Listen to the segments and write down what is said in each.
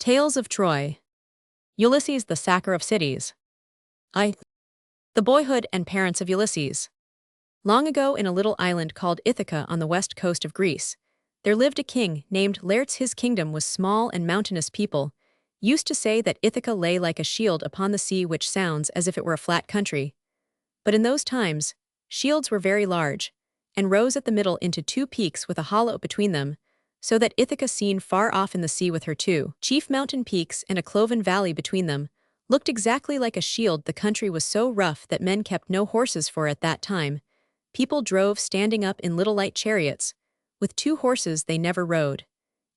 Tales of Troy. Ulysses, the sacker of cities. The boyhood and parents of Ulysses. Long ago, in a little island called Ithaca on the west coast of Greece, there lived a king named Laertes. His kingdom was small and mountainous. People used to say that Ithaca lay like a shield upon the sea, which sounds as if it were a flat country. But in those times, shields were very large, and rose at the middle into two peaks with a hollow between them, so that Ithaca, seen far off in the sea with her two chief mountain peaks and a cloven valley between them, looked exactly like a shield. The country was so rough that men kept no horses, for at that time people drove standing up in little light chariots. With 2 horses they never rode.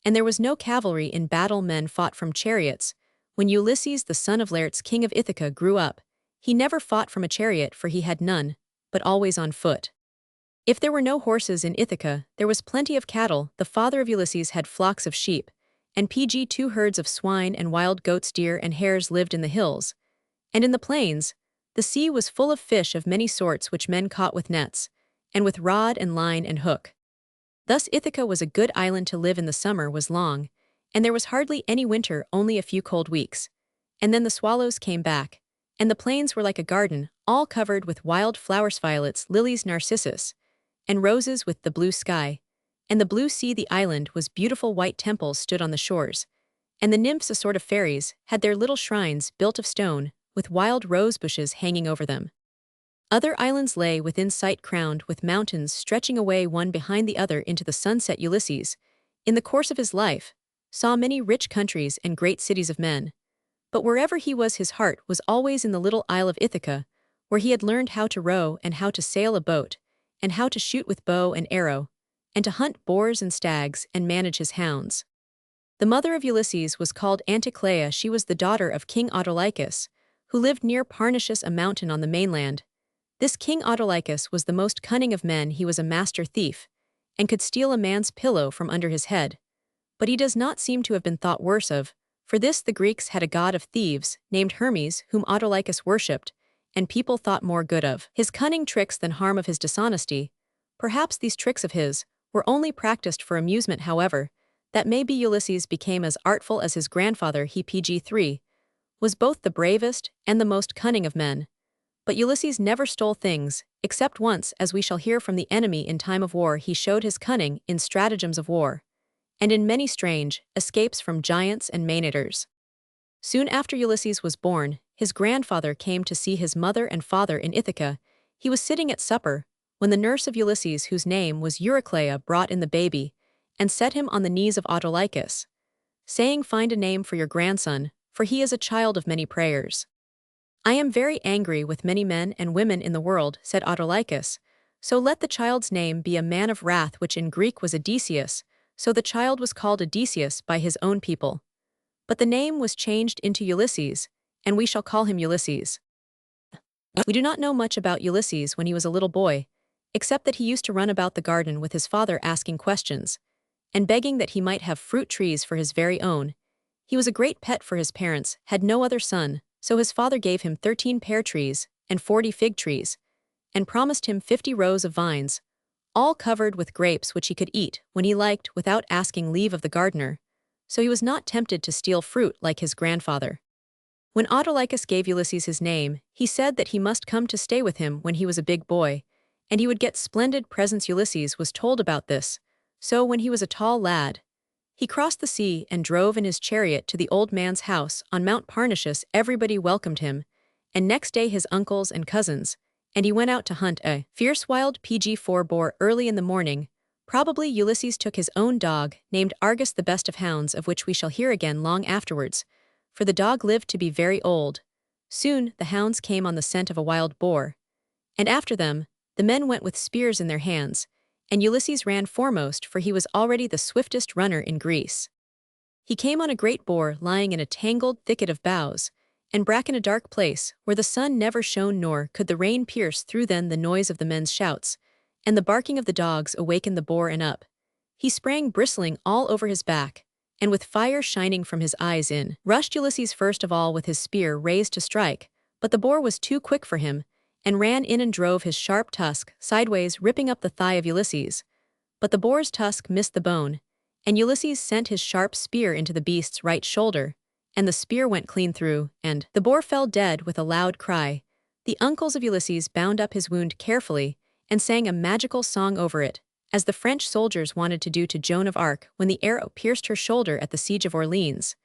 And there was no cavalry in battle. Men fought from chariots. When Ulysses, the son of Laertes, king of Ithaca, grew up, he never fought from a chariot, for he had none, but always on foot. If there were no horses in Ithaca, there was plenty of cattle. The father of Ulysses had flocks of sheep, and 2 herds of swine, and wild goats, deer, and hares lived in the hills. And in the plains, the sea was full of fish of many sorts, which men caught with nets, and with rod and line and hook. Thus Ithaca was a good island to live in. The summer was long, and there was hardly any winter, only a few cold weeks. And then the swallows came back, and the plains were like a garden, all covered with wild flowers, violets, lilies, narcissus, and roses, with the blue sky, and the blue sea. The island was beautiful. White temples stood on the shores, and the nymphs, a sort of fairies, had their little shrines built of stone, with wild rose bushes hanging over them. Other islands lay within sight, crowned with mountains stretching away one behind the other into the sunset. Ulysses, in the course of his life, saw many rich countries and great cities of men. But wherever he was, his heart was always in the little isle of Ithaca, where he had learned how to row and how to sail a boat, and how to shoot with bow and arrow, and to hunt boars and stags and manage his hounds. The mother of Ulysses was called Anticlea. She was the daughter of King Autolycus, who lived near Parnassus, a mountain on the mainland. This King Autolycus was the most cunning of men. He was a master thief, and could steal a man's pillow from under his head. But he does not seem to have been thought worse of. For this the Greeks had a god of thieves, named Hermes, whom Autolycus worshipped, and people thought more good of his cunning tricks than harm of his dishonesty. Perhaps these tricks of his were only practiced for amusement. However, that may be. Ulysses became as artful as his grandfather. He was both the bravest and the most cunning of men. But Ulysses never stole things, except once, as we shall hear from the enemy in time of war. He showed his cunning in stratagems of war, and in many strange escapes from giants and Maenaders. Soon after Ulysses was born, his grandfather came to see his mother and father in Ithaca. He was sitting at supper, when the nurse of Ulysses, whose name was Euryclea, brought in the baby, and set him on the knees of Autolycus, saying, "Find a name for your grandson, for he is a child of many prayers." "I am very angry with many men and women in the world," said Autolycus, "so let the child's name be a man of wrath," which in Greek was Odysseus, so the child was called Odysseus by his own people. But the name was changed into Ulysses, and we shall call him Ulysses. We do not know much about Ulysses when he was a little boy, except that he used to run about the garden with his father, asking questions, and begging that he might have fruit trees for his very own. He was a great pet for his parents, had no other son, so his father gave him 13 pear trees and 40 fig trees, and promised him 50 rows of vines, all covered with grapes, which he could eat when he liked without asking leave of the gardener, so he was not tempted to steal fruit like his grandfather. When Autolycus gave Ulysses his name, he said that he must come to stay with him when he was a big boy, and he would get splendid presents. Ulysses was told about this, so when he was a tall lad, he crossed the sea and drove in his chariot to the old man's house on Mount Parnassus. Everybody welcomed him, and next day his uncles and cousins, and he went out to hunt a fierce wild boar early in the morning. Probably Ulysses took his own dog, named Argus, the best of hounds, of which we shall hear again long afterwards, for the dog lived to be very old. Soon the hounds came on the scent of a wild boar, and after them the men went with spears in their hands, and Ulysses ran foremost, for he was already the swiftest runner in Greece. He came on a great boar lying in a tangled thicket of boughs and bracken, a dark place where the sun never shone nor could the rain pierce through. Then the noise of the men's shouts and the barking of the dogs awakened the boar, and up he sprang, bristling all over his back, and with fire shining from his eyes. In rushed Ulysses, first of all with his spear raised to strike, but the boar was too quick for him, and ran in and drove his sharp tusk sideways, ripping up the thigh of Ulysses. But the boar's tusk missed the bone, and Ulysses sent his sharp spear into the beast's right shoulder, and the spear went clean through, and the boar fell dead with a loud cry. The uncles of Ulysses bound up his wound carefully and sang a magical song over it, as the French soldiers wanted to do to Joan of Arc when the arrow pierced her shoulder at the siege of Orleans.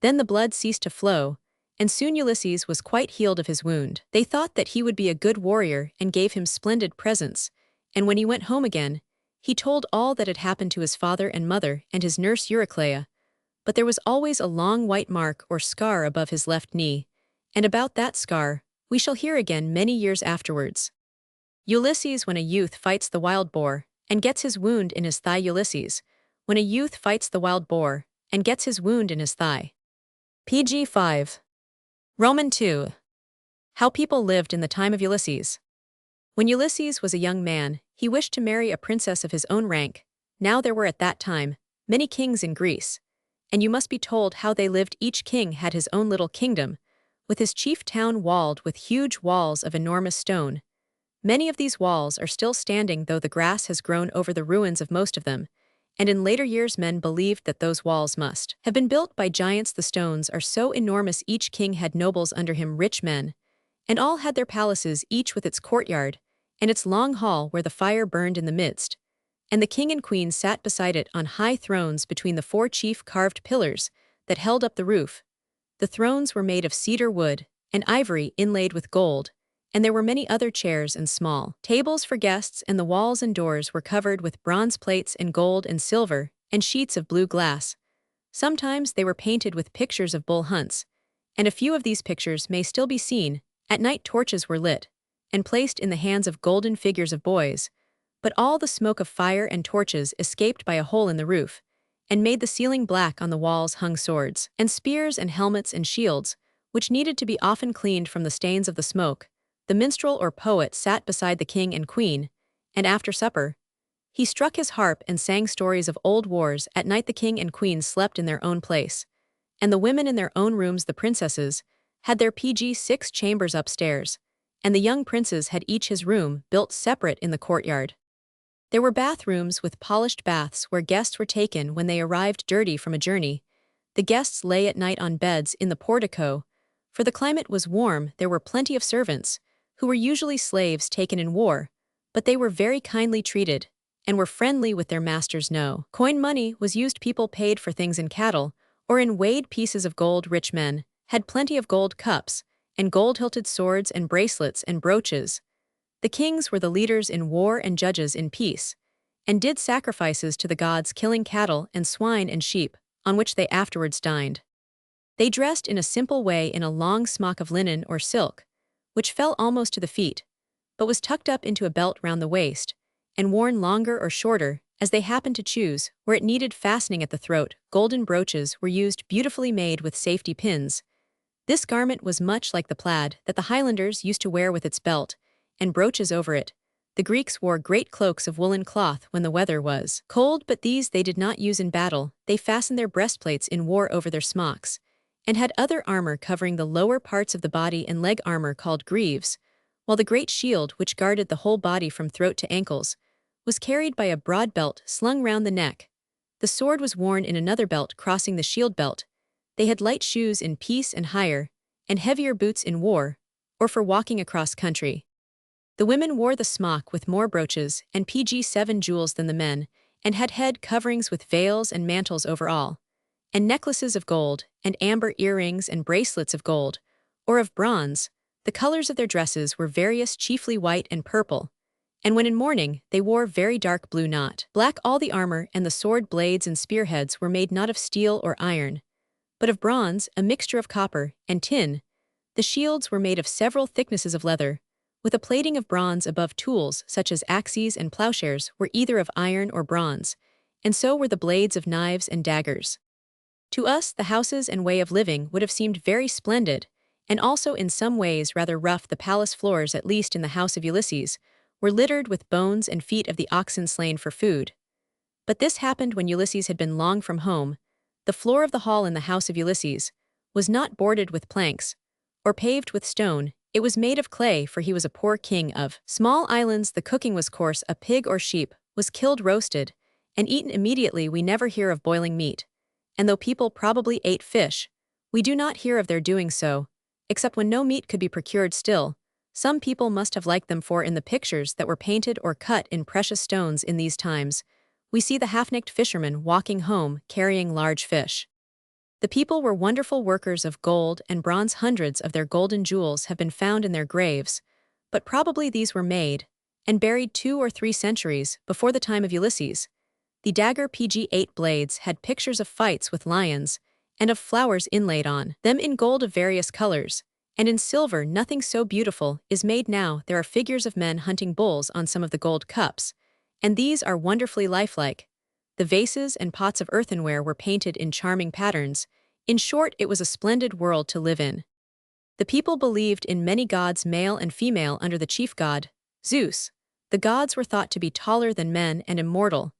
Then the blood ceased to flow, and soon Ulysses was quite healed of his wound. They thought that he would be a good warrior and gave him splendid presents, and when he went home again, he told all that had happened to his father and mother and his nurse Eurycleia. But there was always a long white mark or scar above his left knee, and about that scar we shall hear again many years afterwards. Ulysses when a youth fights the wild boar and gets his wound in his thigh. Ulysses when a youth fights the wild boar and gets his wound in his thigh. PG 5. Roman 2. How people lived in the time of Ulysses. When Ulysses was a young man, he wished to marry a princess of his own rank. Now there were at that time many kings in Greece, and you must be told how they lived. Each king had his own little kingdom, with his chief town walled with huge walls of enormous stone. Many of these walls are still standing, though the grass has grown over the ruins of most of them, and in later years men believed that those walls must have been built by giants. The stones are so enormous. Each king had nobles under him, rich men, and all had their palaces, each with its courtyard and its long hall where the fire burned in the midst, and the king and queen sat beside it on high thrones between the four chief carved pillars that held up the roof. The thrones were made of cedar wood and ivory inlaid with gold, and there were many other chairs and small tables for guests, and the walls and doors were covered with bronze plates and gold and silver and sheets of blue glass. Sometimes they were painted with pictures of bull hunts, and a few of these pictures may still be seen. At night torches were lit and placed in the hands of golden figures of boys, but all the smoke of fire and torches escaped by a hole in the roof and made the ceiling black. On the walls hung swords and spears and helmets and shields, which needed to be often cleaned from the stains of the smoke. The minstrel or poet sat beside the king and queen, and after supper, he struck his harp and sang stories of old wars. At night the king and queen slept in their own place, and the women in their own rooms. The princesses had their PG-6 chambers upstairs, and the young princes had each his room built separate in the courtyard. There were bathrooms with polished baths where guests were taken when they arrived dirty from a journey. The guests lay at night on beds in the portico, for the climate was warm. There were plenty of servants, who were usually slaves taken in war, but they were very kindly treated and were friendly with their masters. No coin money was used. People paid for things in cattle or in weighed pieces of gold. Rich men had plenty of gold cups and gold-hilted swords and bracelets and brooches. The kings were the leaders in war and judges in peace, and did sacrifices to the gods, killing cattle and swine and sheep, on which they afterwards dined. They dressed in a simple way in a long smock of linen or silk, which fell almost to the feet, but was tucked up into a belt round the waist, and worn longer or shorter, as they happened to choose. Where it needed fastening at the throat, golden brooches were used, beautifully made with safety pins. This garment was much like the plaid that the Highlanders used to wear with its belt and brooches over it. The Greeks wore great cloaks of woolen cloth when the weather was cold, but these they did not use in battle. They fastened their breastplates in war over their smocks, and had other armor covering the lower parts of the body and leg armor called greaves, while the great shield, which guarded the whole body from throat to ankles, was carried by a broad belt slung round the neck. The sword was worn in another belt crossing the shield belt. They had light shoes in peace and higher, and heavier boots in war, or for walking across country. The women wore the smock with more brooches and PG-7 jewels than the men, and had head coverings with veils and mantles over all, and necklaces of gold, and amber earrings and bracelets of gold, or of bronze. The colors of their dresses were various, chiefly white and purple, and when in mourning they wore very dark blue, not black. All the armor and the sword blades and spearheads were made not of steel or iron, but of bronze, a mixture of copper and tin. The shields were made of several thicknesses of leather, with a plating of bronze above. Tools such as axes and plowshares were either of iron or bronze, and so were the blades of knives and daggers. To us the houses and way of living would have seemed very splendid, and also in some ways rather rough. The palace floors, at least in the house of Ulysses, were littered with bones and feet of the oxen slain for food. But this happened when Ulysses had been long from home. The floor of the hall in the house of Ulysses was not boarded with planks or paved with stone. It was made of clay, for he was a poor king of small islands. The cooking was coarse. A pig or sheep was killed, roasted, and eaten immediately. We never hear of boiling meat, and though people probably ate fish, We do not hear of their doing so, except when no meat could be procured still. Some people must have liked them, for in the pictures that were painted or cut in precious stones in these times, we see the half-naked fishermen walking home carrying large fish. The people were wonderful workers of gold and bronze. Hundreds of their golden jewels have been found in their graves, but probably these were made and buried 2 or 3 centuries before the time of Ulysses. The dagger PG-8 blades had pictures of fights with lions and of flowers inlaid on them in gold of various colors, and in silver. Nothing so beautiful is made now. There are figures of men hunting bulls on some of the gold cups, and these are wonderfully lifelike. The vases and pots of earthenware were painted in charming patterns. In short, it was a splendid world to live in. The people believed in many gods, male and female, under the chief god, Zeus. The gods were thought to be taller than men and immortal,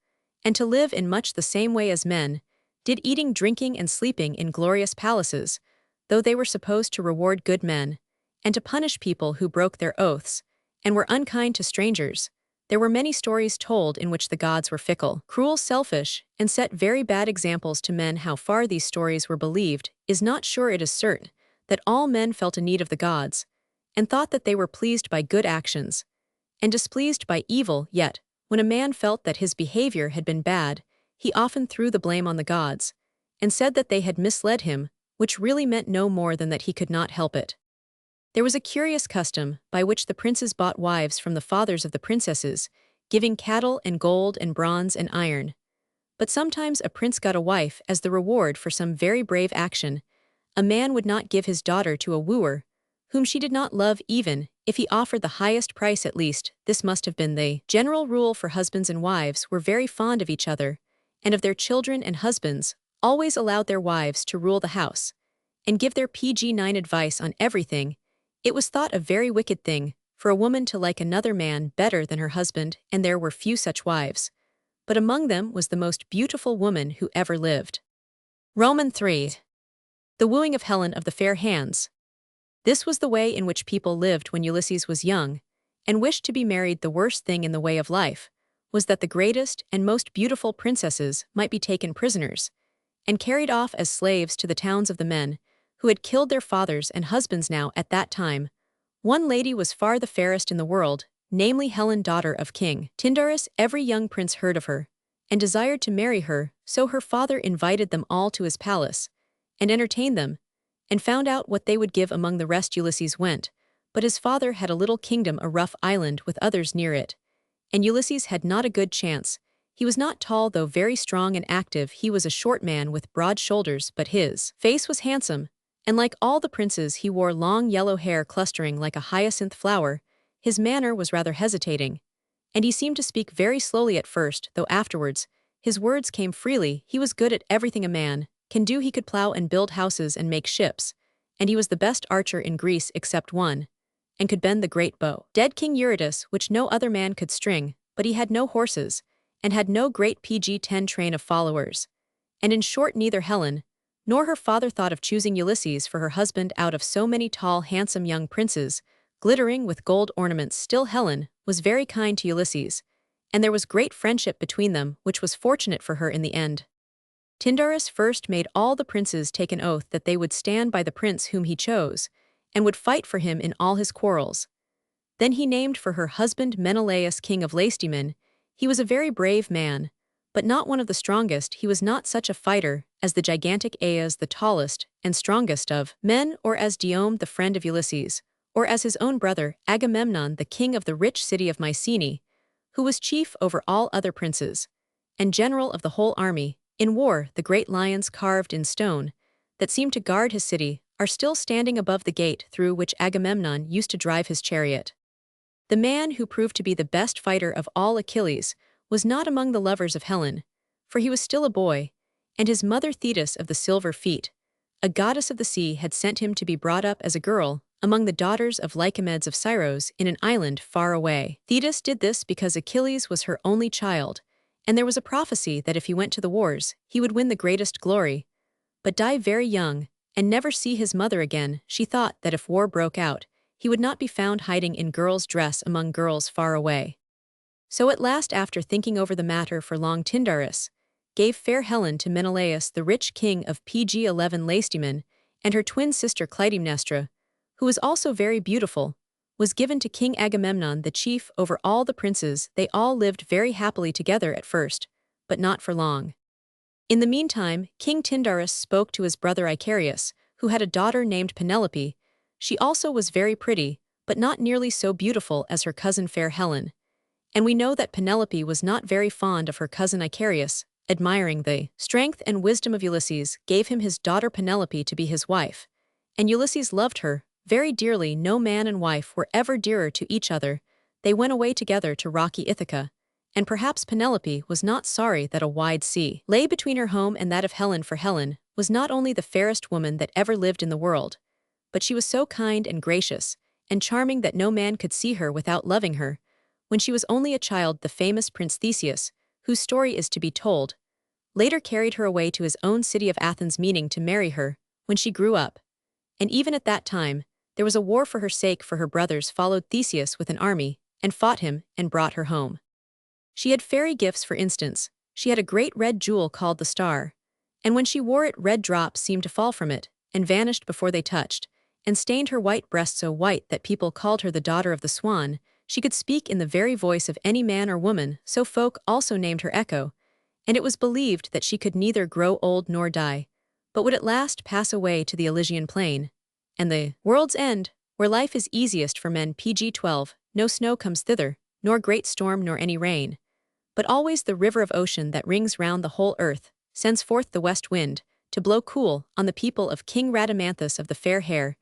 and to live in much the same way as men did, eating, drinking, and sleeping in glorious palaces, though they were supposed to reward good men, and to punish people who broke their oaths and were unkind to strangers. There were many stories told in which the gods were fickle, cruel, selfish, and set very bad examples to men. How far these stories were believed is not sure. It is certain that all men felt a need of the gods, and thought that they were pleased by good actions, and displeased by evil. Yet, when a man felt that his behavior had been bad, he often threw the blame on the gods, and said that they had misled him, which really meant no more than that he could not help it. There was a curious custom by which the princes bought wives from the fathers of the princesses, giving cattle and gold and bronze and iron. But sometimes a prince got a wife as the reward for some very brave action. A man would not give his daughter to a wooer whom she did not love, even if he offered the highest price. At least, this must have been the general rule, for husbands and wives were very fond of each other, and of their children, and husbands always allowed their wives to rule the house and give their PG-9 advice on everything. It was thought a very wicked thing for a woman to like another man better than her husband, and there were few such wives. But among them was the most beautiful woman who ever lived. Roman 3. The wooing of Helen of the fair hands. This was the way in which people lived when Ulysses was young and wished to be married. The worst thing in the way of life was that the greatest and most beautiful princesses might be taken prisoners and carried off as slaves to the towns of the men who had killed their fathers and husbands. Now, at that time, one lady was far the fairest in the world, namely Helen, daughter of King Tyndarus. Every young prince heard of her and desired to marry her, so her father invited them all to his palace and entertained them, and found out what they would give. Among the rest Ulysses went, but his father had a little kingdom, a rough island with others near it, and Ulysses had not a good chance. He was not tall, though very strong and active. He was a short man with broad shoulders, but his face was handsome, and like all the princes he wore long yellow hair clustering like a hyacinth flower. His manner was rather hesitating, and he seemed to speak very slowly at first, though afterwards his words came freely. He was good at everything a man can do. He could plow and build houses and make ships, and he was the best archer in Greece except one, and could bend the great bow, dead King Eurytus, which no other man could string. But he had no horses, and had no great PG-10 train of followers. And in short, neither Helen nor her father thought of choosing Ulysses for her husband out of so many tall, handsome young princes, glittering with gold ornaments. Still, Helen was very kind to Ulysses, and there was great friendship between them, which was fortunate for her in the end. Tyndarus first made all the princes take an oath that they would stand by the prince whom he chose, and would fight for him in all his quarrels. Then he named for her husband Menelaus, king of Lacedaemon. He was a very brave man, but not one of the strongest. He was not such a fighter as the gigantic Aias, the tallest and strongest of men, or as Diomede, the friend of Ulysses, or as his own brother Agamemnon, the king of the rich city of Mycenae, who was chief over all other princes, and general of the whole army. In war, the great lions carved in stone that seemed to guard his city are still standing above the gate through which Agamemnon used to drive his chariot. The man who proved to be the best fighter of all, Achilles, was not among the lovers of Helen, for he was still a boy, and his mother Thetis of the silver feet, a goddess of the sea, had sent him to be brought up as a girl among the daughters of Lycomedes of Syros in an island far away. Thetis did this because Achilles was her only child, and there was a prophecy that if he went to the wars, he would win the greatest glory, but die very young and never see his mother again. She thought that if war broke out, he would not be found hiding in girl's dress among girls far away. So at last, after thinking over the matter for long, Tyndarus gave fair Helen to Menelaus, the rich king of PG-11 Lacedaemon, and her twin sister Clytemnestra, who was also very beautiful, was given to King Agamemnon, the chief over all the princes. They all lived very happily together at first, but not for long. In the meantime, King Tyndarus spoke to his brother Icarius, who had a daughter named Penelope. She also was very pretty, but not nearly so beautiful as her cousin fair Helen. And we know that Penelope was not very fond of her cousin Icarius. Admiring the strength and wisdom of Ulysses, gave him his daughter Penelope to be his wife. And Ulysses loved her very dearly. No man and wife were ever dearer to each other. They went away together to rocky Ithaca, and perhaps Penelope was not sorry that a wide sea lay between her home and that of Helen, for Helen was not only the fairest woman that ever lived in the world, but she was so kind and gracious and charming that no man could see her without loving her. When she was only a child, the famous Prince Theseus, whose story is to be told, later carried her away to his own city of Athens, meaning to marry her when she grew up. And even at that time, there was a war for her sake, for her brothers followed Theseus with an army and fought him and brought her home. She had fairy gifts. For instance, she had a great red jewel called the star, and when she wore it, red drops seemed to fall from it and vanished before they touched, and stained her white breast so white that people called her the daughter of the swan. She could speak in the very voice of any man or woman, so folk also named her Echo, and it was believed that she could neither grow old nor die, but would at last pass away to the Elysian plain, and the world's end, where life is easiest for men. Pg 12, no snow comes thither, nor great storm nor any rain, but always the river of ocean that rings round the whole earth, sends forth the west wind, to blow cool on the people of King Rhadamanthus of the fair hair.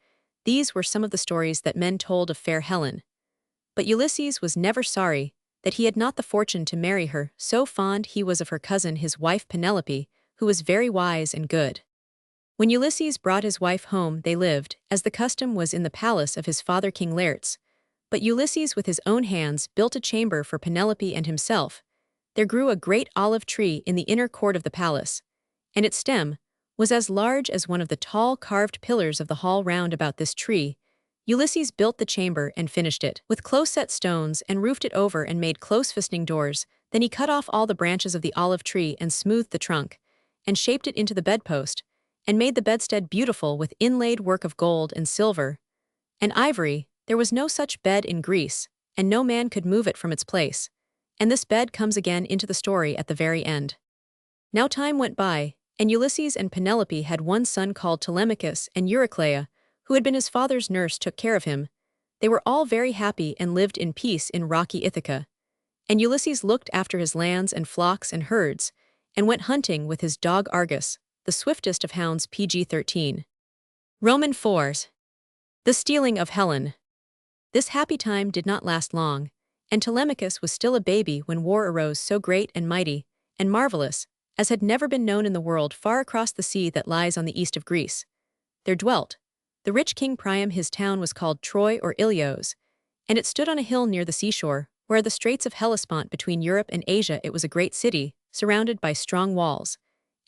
These were some of the stories that men told of fair Helen. But Ulysses was never sorry that he had not the fortune to marry her, so fond he was of her cousin, his wife Penelope, who was very wise and good. When Ulysses brought his wife home, they lived, as the custom was, in the palace of his father King Laertes. But Ulysses with his own hands built a chamber for Penelope and himself. There grew a great olive tree in the inner court of the palace, and its stem was as large as one of the tall carved pillars of the hall. Round about this tree, Ulysses built the chamber and finished it with close-set stones and roofed it over and made close fastening doors. Then he cut off all the branches of the olive tree and smoothed the trunk, and shaped it into the bedpost, and made the bedstead beautiful with inlaid work of gold and silver and ivory. There was no such bed in Greece, and no man could move it from its place. And this bed comes again into the story at the very end. Now time went by, and Ulysses and Penelope had one son called Telemachus, and Eurycleia, who had been his father's nurse, took care of him. They were all very happy and lived in peace in rocky Ithaca. And Ulysses looked after his lands and flocks and herds, and went hunting with his dog Argus, the swiftest of hounds. Pg 13. Roman 4s. The stealing of Helen. This happy time did not last long, and Telemachus was still a baby when war arose so great and mighty and marvelous as had never been known in the world. Far across the sea that lies on the east of Greece, there dwelt the rich King Priam. His town was called Troy or Ilios, and it stood on a hill near the seashore, where the Straits of Hellespont between Europe and Asia. It was a great city, surrounded by strong walls,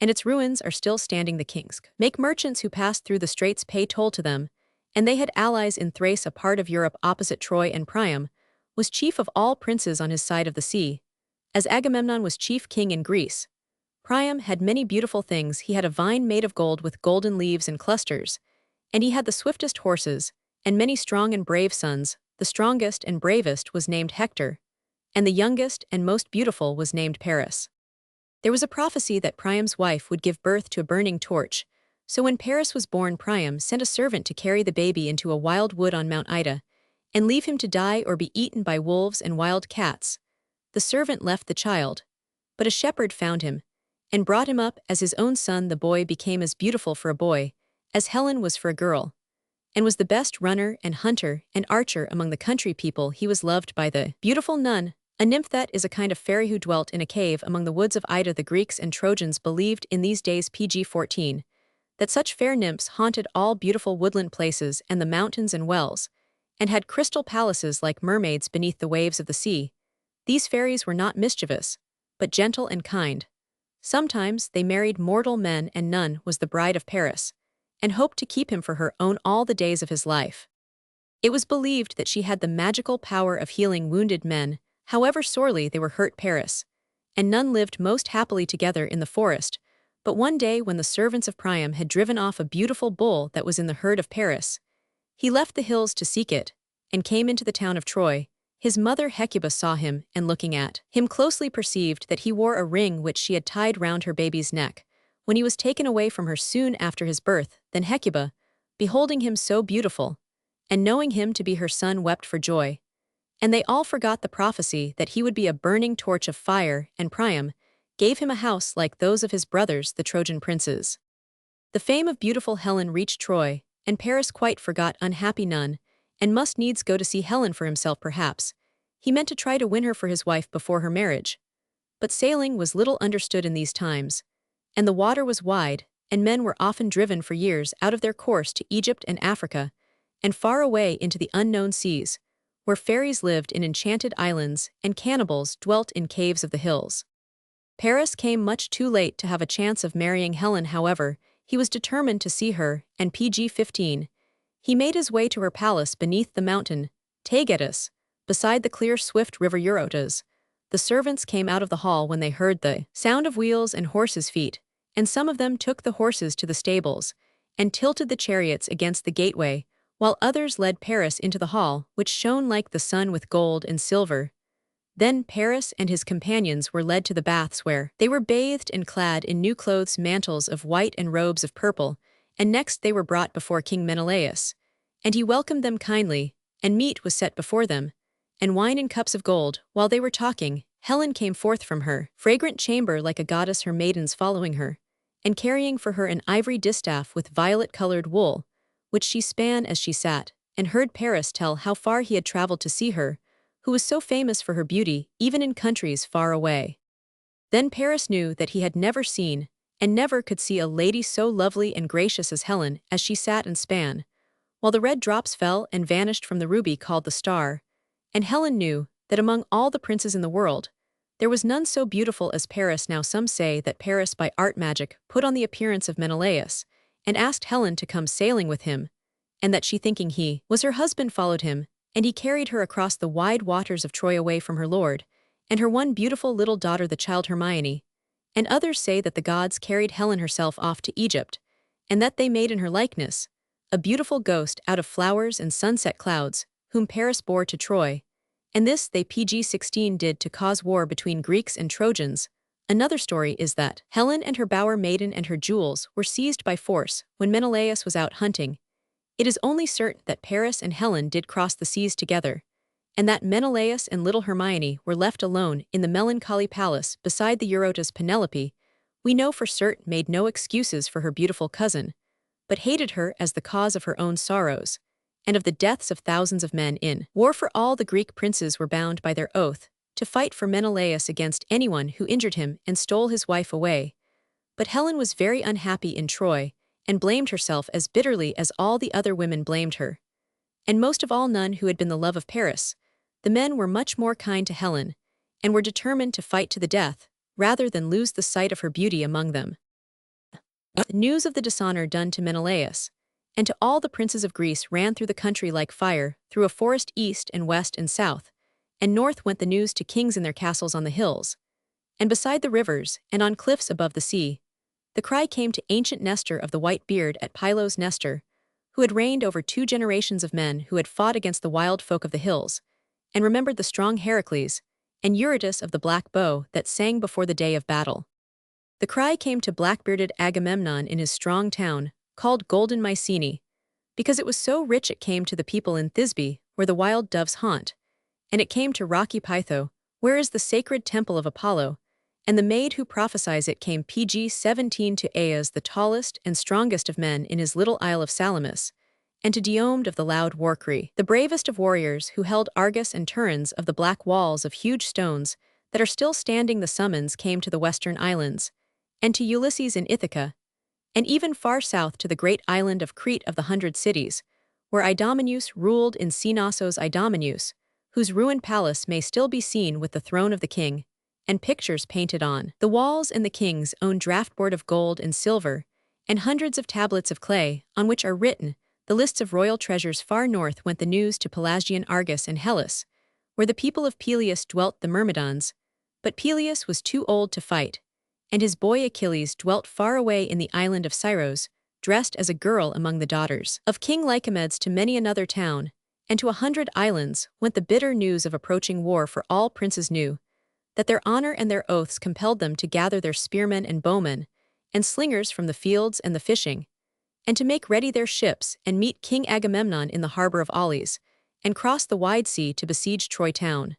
and its ruins are still standing. The kings make merchants who passed through the straits pay toll to them, and they had allies in Thrace, a part of Europe opposite Troy, and Priam was chief of all princes on his side of the sea. As Agamemnon was chief king in Greece, Priam had many beautiful things. He had a vine made of gold with golden leaves and clusters, and he had the swiftest horses, and many strong and brave sons. The strongest and bravest was named Hector, and the youngest and most beautiful was named Paris. There was a prophecy that Priam's wife would give birth to a burning torch, so when Paris was born, Priam sent a servant to carry the baby into a wild wood on Mount Ida, and leave him to die or be eaten by wolves and wild cats. The servant left the child, but a shepherd found him, and brought him up as his own son. The boy became as beautiful for a boy as Helen was for a girl, and was the best runner and hunter and archer among the country people. He was loved by the beautiful nun, a nymph that is a kind of fairy who dwelt in a cave among the woods of Ida. The Greeks and Trojans believed in these days. Pg 14, that such fair nymphs haunted all beautiful woodland places and the mountains and wells, and had crystal palaces like mermaids beneath the waves of the sea. These fairies were not mischievous, but gentle and kind. Sometimes they married mortal men, and none was the bride of Paris, and hoped to keep him for her own all the days of his life. It was believed that she had the magical power of healing wounded men, however sorely they were hurt. Paris and none lived most happily together in the forest, But one day when the servants of Priam had driven off a beautiful bull that was in the herd of Paris, he left the hills to seek it, and came into the town of Troy. His mother Hecuba saw him, and looking at him closely perceived that he wore a ring which she had tied round her baby's neck, when he was taken away from her soon after his birth. Then Hecuba, beholding him so beautiful, and knowing him to be her son, wept for joy. And they all forgot the prophecy that he would be a burning torch of fire, and Priam gave him a house like those of his brothers, the Trojan princes. The fame of beautiful Helen reached Troy, and Paris quite forgot unhappy Nun, and must needs go to see Helen for himself perhaps. He meant to try to win her for his wife before her marriage. But sailing was little understood in these times, and the water was wide, and men were often driven for years out of their course to Egypt and Africa, and far away into the unknown seas, where fairies lived in enchanted islands and cannibals dwelt in caves of the hills. Paris came much too late to have a chance of marrying Helen. However, he was determined to see her, and pg-15. He made his way to her palace beneath the mountain Taygetus, beside the clear swift river Eurotas. The servants came out of the hall when they heard the sound of wheels and horses' feet, and some of them took the horses to the stables, and tilted the chariots against the gateway, while others led Paris into the hall, which shone like the sun with gold and silver. Then Paris and his companions were led to the baths where they were bathed and clad in new clothes, mantles of white and robes of purple, and next they were brought before King Menelaus. And he welcomed them kindly, and meat was set before them, and wine in cups of gold. While they were talking, Helen came forth from her fragrant chamber like a goddess, her maidens following her, and carrying for her an ivory distaff with violet-colored wool, which she span as she sat, and heard Paris tell how far he had traveled to see her, who was so famous for her beauty, even in countries far away. Then Paris knew that he had never seen, and never could see, a lady so lovely and gracious as Helen, as she sat and span, while the red drops fell and vanished from the ruby called the star. And Helen knew that among all the princes in the world, there was none so beautiful as Paris. Now some say that Paris by art magic put on the appearance of Menelaus, and asked Helen to come sailing with him, and that she, thinking he was her husband, followed him, and he carried her across the wide waters of Troy away from her lord, and her one beautiful little daughter, the child Hermione. And others say that the gods carried Helen herself off to Egypt, and that they made in her likeness a beautiful ghost out of flowers and sunset clouds, whom Paris bore to Troy. And this they pg-16 did to cause war between Greeks and Trojans. Another story is that Helen and her bower maiden and her jewels were seized by force when Menelaus was out hunting. It is only certain that Paris and Helen did cross the seas together, and that Menelaus and little Hermione were left alone in the melancholy palace beside the Eurotas. Penelope, we know for certain, made no excuses for her beautiful cousin, but hated her as the cause of her own sorrows, and of the deaths of thousands of men in war. For all the Greek princes were bound by their oath to fight for Menelaus against anyone who injured him and stole his wife away. But Helen was very unhappy in Troy, and blamed herself as bitterly as all the other women blamed her. And most of all none who had been the love of Paris. The men were much more kind to Helen, and were determined to fight to the death, rather than lose the sight of her beauty among them. The news of the dishonor done to Menelaus, and to all the princes of Greece, ran through the country like fire, through a forest east and west and south, and north went the news to kings in their castles on the hills, and beside the rivers, and on cliffs above the sea. The cry came to ancient Nestor of the white beard at Pylos, Nestor, who had reigned over 2 generations of men who had fought against the wild folk of the hills, and remembered the strong Heracles, and Eurytus of the black bow that sang before the day of battle. The cry came to black-bearded Agamemnon in his strong town, called Golden Mycenae, because it was so rich. It came to the people in Thisbe, where the wild doves haunt, and it came to rocky Pytho, where is the sacred temple of Apollo, and the maid who prophesies it came pg-17 to Aias, the tallest and strongest of men in his little isle of Salamis, and to Diomed of the loud war-cry, the bravest of warriors who held Argus and Turins of the black walls of huge stones that are still standing. The summons came to the western islands, and to Ulysses in Ithaca, and even far south to the great island of Crete of the 100 cities, where Idomeneus ruled in Cnossos. Idomeneus, whose ruined palace may still be seen with the throne of the king, and pictures painted on the walls, and the king's own draftboard of gold and silver, and hundreds of tablets of clay, on which are written the lists of royal treasures. Far north went the news to Pelasgian Argos and Hellas, where the people of Peleus dwelt, the Myrmidons, but Peleus was too old to fight, and his boy Achilles dwelt far away in the island of Scyros, dressed as a girl among the daughters of King Lycomedes. To many another town, and to 100 islands, went the bitter news of approaching war, for all princes knew that their honor and their oaths compelled them to gather their spearmen and bowmen, and slingers from the fields and the fishing, and to make ready their ships and meet King Agamemnon in the harbor of Achilles, and cross the wide sea to besiege Troy town.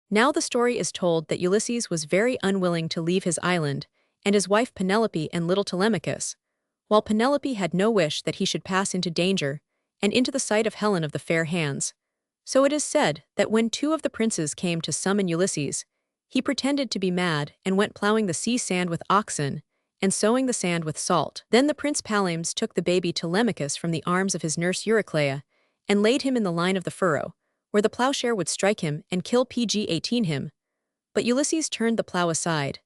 Now the story is told that Ulysses was very unwilling to leave his island, and his wife Penelope and little Telemachus, while Penelope had no wish that he should pass into danger, and into the sight of Helen of the fair hands. So it is said that when two of the princes came to summon Ulysses, he pretended to be mad and went plowing the sea sand with oxen, and sowing the sand with salt. Then the prince Palames took the baby Telemachus from the arms of his nurse Eurycleia, and laid him in the line of the furrow, where the plowshare would strike him and kill pg-18 him. But Ulysses turned the plow aside,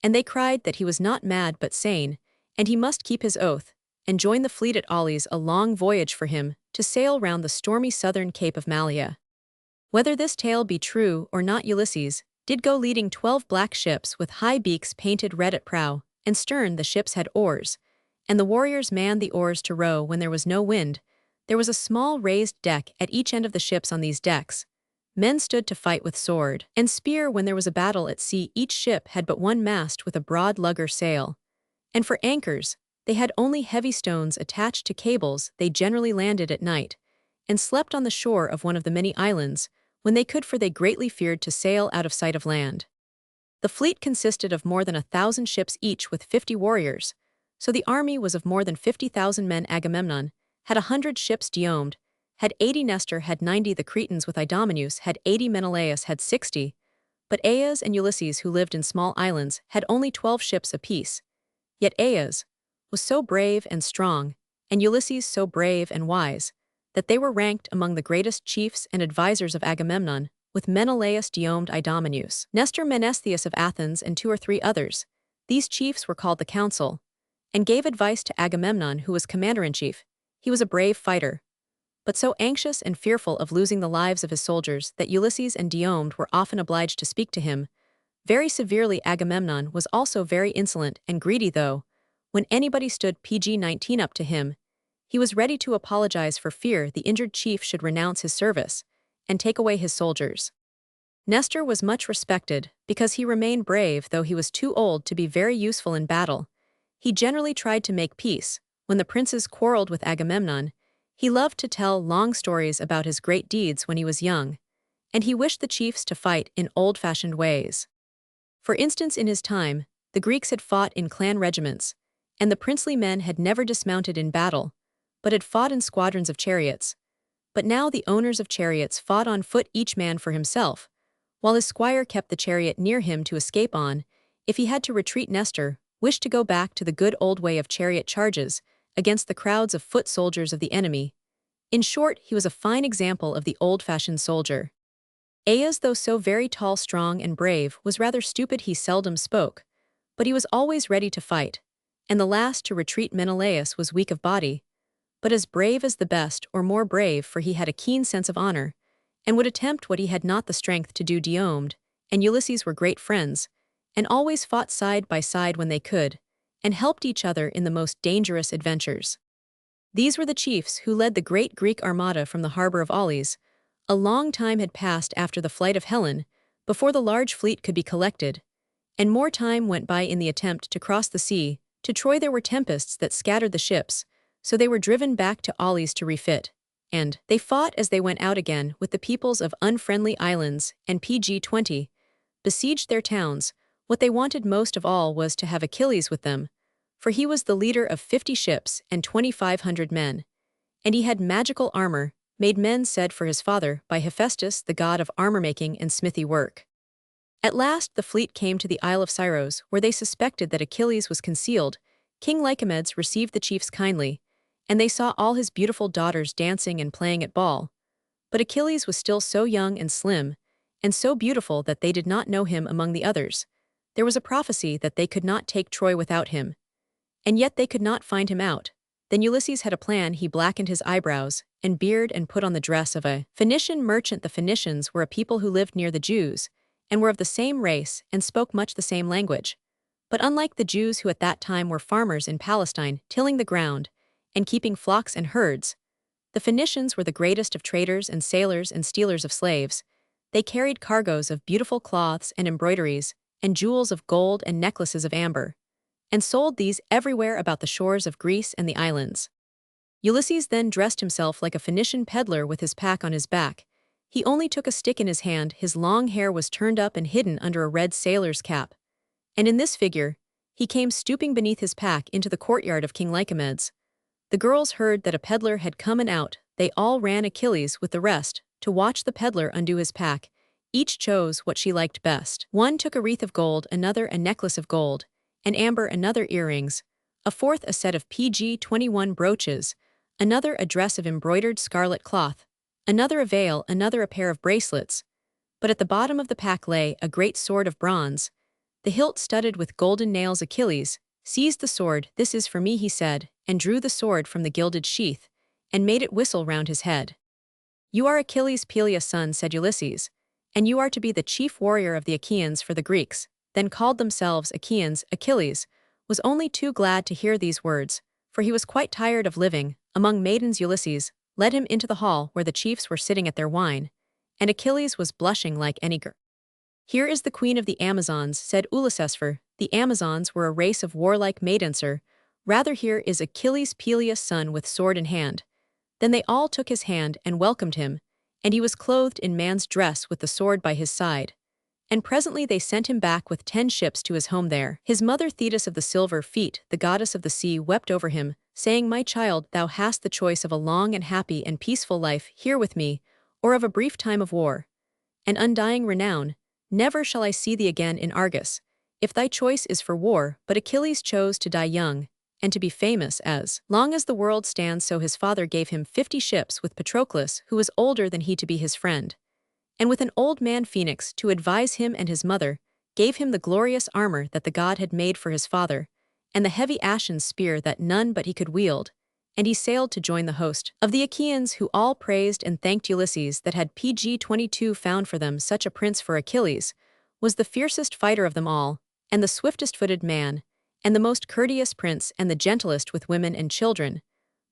and they cried that he was not mad but sane, and he must keep his oath, and join the fleet at Achilles, a long voyage for him to sail round the stormy southern Cape of Malea. Whether this tale be true or not, Ulysses did go leading 12 black ships with high beaks painted red at prow, and stern the ships had oars, and the warriors manned the oars to row when there was no wind. There was a small raised deck at each end of the ships. On these decks men stood to fight with sword and spear when there was a battle at sea. Each ship had but one mast with a broad lugger sail, and for anchors they had only heavy stones attached to cables. They generally landed at night, and slept on the shore of one of the many islands, when they could, for they greatly feared to sail out of sight of land. The fleet consisted of more than 1,000 ships, each with 50 warriors, so the army was of more than 50,000 men. Agamemnon had 100 ships, Diomed had 80, Nestor had 90, the Cretans with Idomeneus had 80, Menelaus had 60, but Aias and Ulysses, who lived in small islands, had only 12 ships apiece. Yet Aias was so brave and strong, and Ulysses so brave and wise, that they were ranked among the greatest chiefs and advisers of Agamemnon, with Menelaus, Diomed, Idomeneus, Nestor, Menestheus of Athens, and 2 or 3 others. These chiefs were called the council, and gave advice to Agamemnon, who was commander-in-chief. He was a brave fighter, but so anxious and fearful of losing the lives of his soldiers that Ulysses and Diomed were often obliged to speak to him very severely. Agamemnon was also very insolent and greedy, though, when anybody stood pg-19 up to him, he was ready to apologize for fear the injured chief should renounce his service and take away his soldiers. Nestor was much respected because he remained brave, though he was too old to be very useful in battle. He generally tried to make peace when the princes quarreled with Agamemnon. He loved to tell long stories about his great deeds when he was young, and he wished the chiefs to fight in old-fashioned ways. For instance, in his time, the Greeks had fought in clan regiments, and the princely men had never dismounted in battle, but had fought in squadrons of chariots. But now the owners of chariots fought on foot, each man for himself, while his squire kept the chariot near him to escape on, if he had to retreat. Nestor wished to go back to the good old way of chariot charges against the crowds of foot soldiers of the enemy. In short, he was a fine example of the old-fashioned soldier. Aias, though so very tall, strong, and brave, was rather stupid. He seldom spoke, but he was always ready to fight, and the last to retreat. Menelaus was weak of body, but as brave as the best, or more brave, for he had a keen sense of honor, and would attempt what he had not the strength to do. Diomed and Ulysses were great friends, and always fought side by side when they could, and helped each other in the most dangerous adventures. These were the chiefs who led the great Greek armada from the harbor of Achilles. A long time had passed after the flight of Helen before the large fleet could be collected, and more time went by in the attempt to cross the sea. To Troy there were tempests that scattered the ships, so they were driven back to Achilles to refit, and they fought as they went out again with the peoples of unfriendly islands, and pg-20 besieged their towns. What they wanted most of all was to have Achilles with them, for he was the leader of 50 ships and 2,500 men, and he had magical armor, made, men said, for his father by Hephaestus, the god of armor-making and smithy work. At last the fleet came to the Isle of Scyros, where they suspected that Achilles was concealed. King Lycomedes received the chiefs kindly, and they saw all his beautiful daughters dancing and playing at ball. But Achilles was still so young and slim, and so beautiful that they did not know him among the others. There was a prophecy that they could not take Troy without him, and yet they could not find him out. Then Ulysses had a plan. He blackened his eyebrows and beard and put on the dress of a Phoenician merchant. The Phoenicians were a people who lived near the Jews, and were of the same race and spoke much the same language. But unlike the Jews who at that time were farmers in Palestine, tilling the ground and keeping flocks and herds, the Phoenicians were the greatest of traders and sailors and stealers of slaves. They carried cargoes of beautiful cloths and embroideries, and jewels of gold and necklaces of amber, and sold these everywhere about the shores of Greece and the islands. Ulysses then dressed himself like a Phoenician peddler with his pack on his back. He only took a stick in his hand, his long hair was turned up and hidden under a red sailor's cap. And in this figure, he came stooping beneath his pack into the courtyard of King Lycomedes. The girls heard that a peddler had come and out, they all ran Achilles with the rest, to watch the peddler undo his pack. Each chose what she liked best. One took a wreath of gold, another a necklace of gold, and amber, another earrings, a fourth a set of PG-21 brooches, another a dress of embroidered scarlet cloth, another a veil, another a pair of bracelets. But at the bottom of the pack lay a great sword of bronze, the hilt studded with golden nails. Achilles seized the sword. "This is for me," he said, and drew the sword from the gilded sheath, and made it whistle round his head. "You are Achilles, Peleus' son," said Ulysses, "and you are to be the chief warrior of the Achaeans, for the Greeks, then called themselves Achaeans." Achilles was only too glad to hear these words, for he was quite tired of living among maidens. Ulysses led him into the hall where the chiefs were sitting at their wine, and Achilles was blushing like any girl. "Here is the queen of the Amazons," said Ulysses, for the Amazons were a race of warlike maidens. "Rather, here is Achilles, Peleus' son, with sword in hand." Then they all took his hand and welcomed him, and he was clothed in man's dress with the sword by his side. And presently they sent him back with 10 ships to his home there. His mother Thetis of the silver feet, the goddess of the sea, wept over him, saying, "My child, thou hast the choice of a long and happy and peaceful life here with me, or of a brief time of war and undying renown. Never shall I see thee again in Argos, if thy choice is for war." But Achilles chose to die young, and to be famous as long as the world stands. So his father gave him 50 ships with Patroclus, who was older than he, to be his friend, and with an old man Phoenix to advise him, and his mother gave him the glorious armor that the god had made for his father, and the heavy ashen spear that none but he could wield, and he sailed to join the host of the Achaeans, who all praised and thanked Ulysses that had PG-22 found for them such a prince. For Achilles was the fiercest fighter of them all, and the swiftest-footed man, and the most courteous prince, and the gentlest with women and children.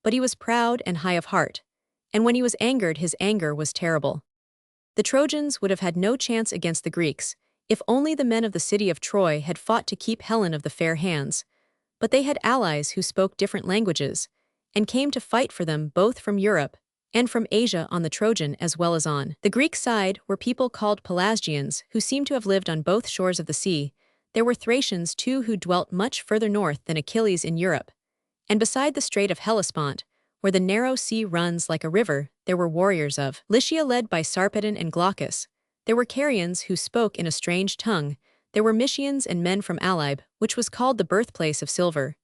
But he was proud and high of heart, and when he was angered, his anger was terrible. The Trojans would have had no chance against the Greeks, if only the men of the city of Troy had fought to keep Helen of the fair hands. But they had allies who spoke different languages, and came to fight for them both from Europe and from Asia. On the Trojan as well as on the Greek side were people called Pelasgians, who seemed to have lived on both shores of the sea. There were Thracians too, who dwelt much further north than Achilles in Europe. And beside the Strait of Hellespont, where the narrow sea runs like a river, there were warriors of Lycia led by Sarpedon and Glaucus. There were Carians who spoke in a strange tongue. There were Mysians and men from Alybe, which was called the birthplace of silver.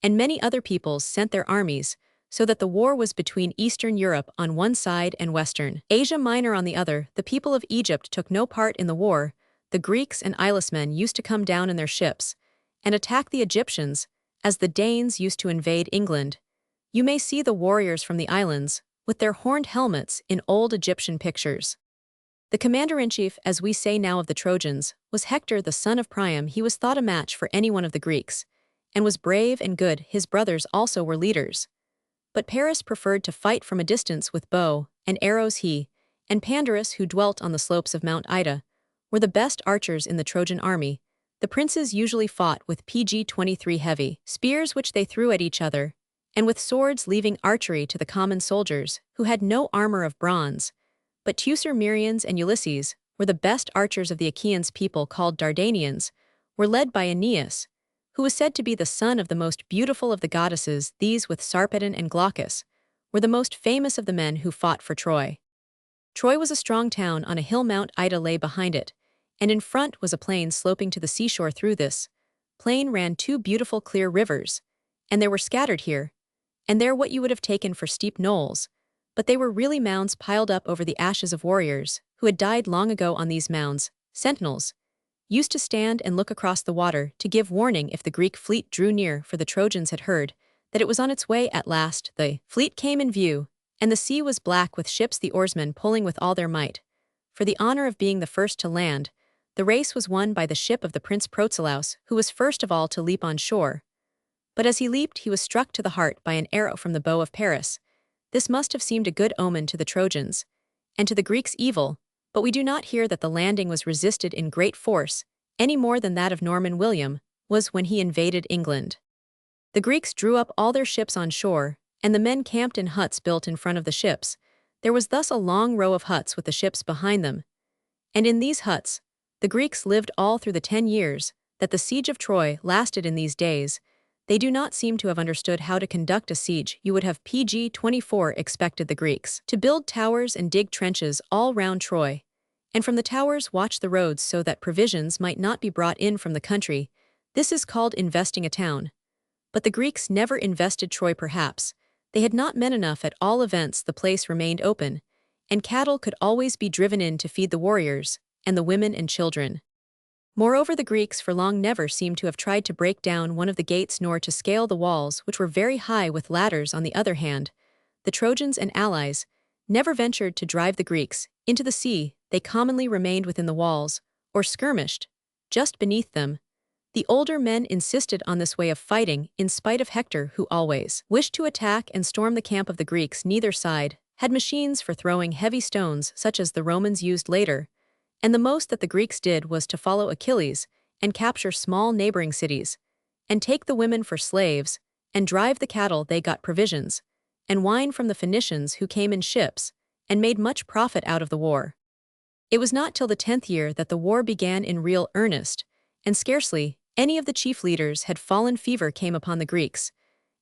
And many other peoples sent their armies, so that the war was between Eastern Europe on one side and Western Asia Minor on the other. The people of Egypt took no part in the war. The Greeks and Ilismen used to come down in their ships and attack the Egyptians, as the Danes used to invade England. You may see the warriors from the islands, with their horned helmets, in old Egyptian pictures. The commander-in-chief, as we say now, of the Trojans, was Hector, the son of Priam. He was thought a match for any one of the Greeks, and was brave and good. His brothers also were leaders. But Paris preferred to fight from a distance with bow and arrows. He and Pandarus, who dwelt on the slopes of Mount Ida, were the best archers in the Trojan army. The princes usually fought with PG-23 heavy spears, which they threw at each other, and with swords, leaving archery to the common soldiers, who had no armor of bronze. But Teucer, Merians, and Ulysses were the best archers of the Achaeans. People called Dardanians were led by Aeneas, who was said to be the son of the most beautiful of the goddesses. These, with Sarpedon and Glaucus, were the most famous of the men who fought for Troy. Troy was a strong town on a hill. Mount Ida lay behind it, and in front was a plain sloping to the seashore. Through this plain ran 2 beautiful clear rivers, and there were scattered here and there what you would have taken for steep knolls, but they were really mounds piled up over the ashes of warriors who had died long ago. On these mounds, sentinels used to stand and look across the water to give warning if the Greek fleet drew near, for the Trojans had heard that it was on its way. At last the fleet came in view, and the sea was black with ships, the oarsmen pulling with all their might. For the honor of being the first to land, The race was won by the ship of the Prince Protelaus, who was first of all to leap on shore. But as he leaped, he was struck to the heart by an arrow from the bow of Paris. This must have seemed a good omen to the Trojans, and to the Greeks evil, but we do not hear that the landing was resisted in great force, any more than that of Norman William was when he invaded England. The Greeks drew up all their ships on shore, and the men camped in huts built in front of the ships. There was thus a long row of huts with the ships behind them. And in these huts, the Greeks lived all through the 10 years that the siege of Troy lasted. In these days, they do not seem to have understood how to conduct a siege. You would have PG 24 expected the Greeks to build towers and dig trenches all round Troy, and from the towers watch the roads so that provisions might not be brought in from the country. This is called investing a town. But the Greeks never invested Troy. Perhaps they had not men enough. At all events, the place remained open, and cattle could always be driven in to feed the warriors, and the women and children. Moreover, the Greeks for long never seem to have tried to break down one of the gates nor to scale the walls, which were very high with ladders. On the other hand, the Trojans and allies never ventured to drive the Greeks into the sea. They commonly remained within the walls, or skirmished just beneath them. The older men insisted on this way of fighting, in spite of Hector, who always wished to attack and storm the camp of the Greeks. Neither side had machines for throwing heavy stones such as the Romans used later, and the most that the Greeks did was to follow Achilles and capture small neighboring cities, and take the women for slaves, and drive the cattle. They got provisions and wine from the Phoenicians who came in ships, and made much profit out of the war. It was not till the 10th year that the war began in real earnest, and scarcely any of the chief leaders had fallen. Fever came upon the Greeks,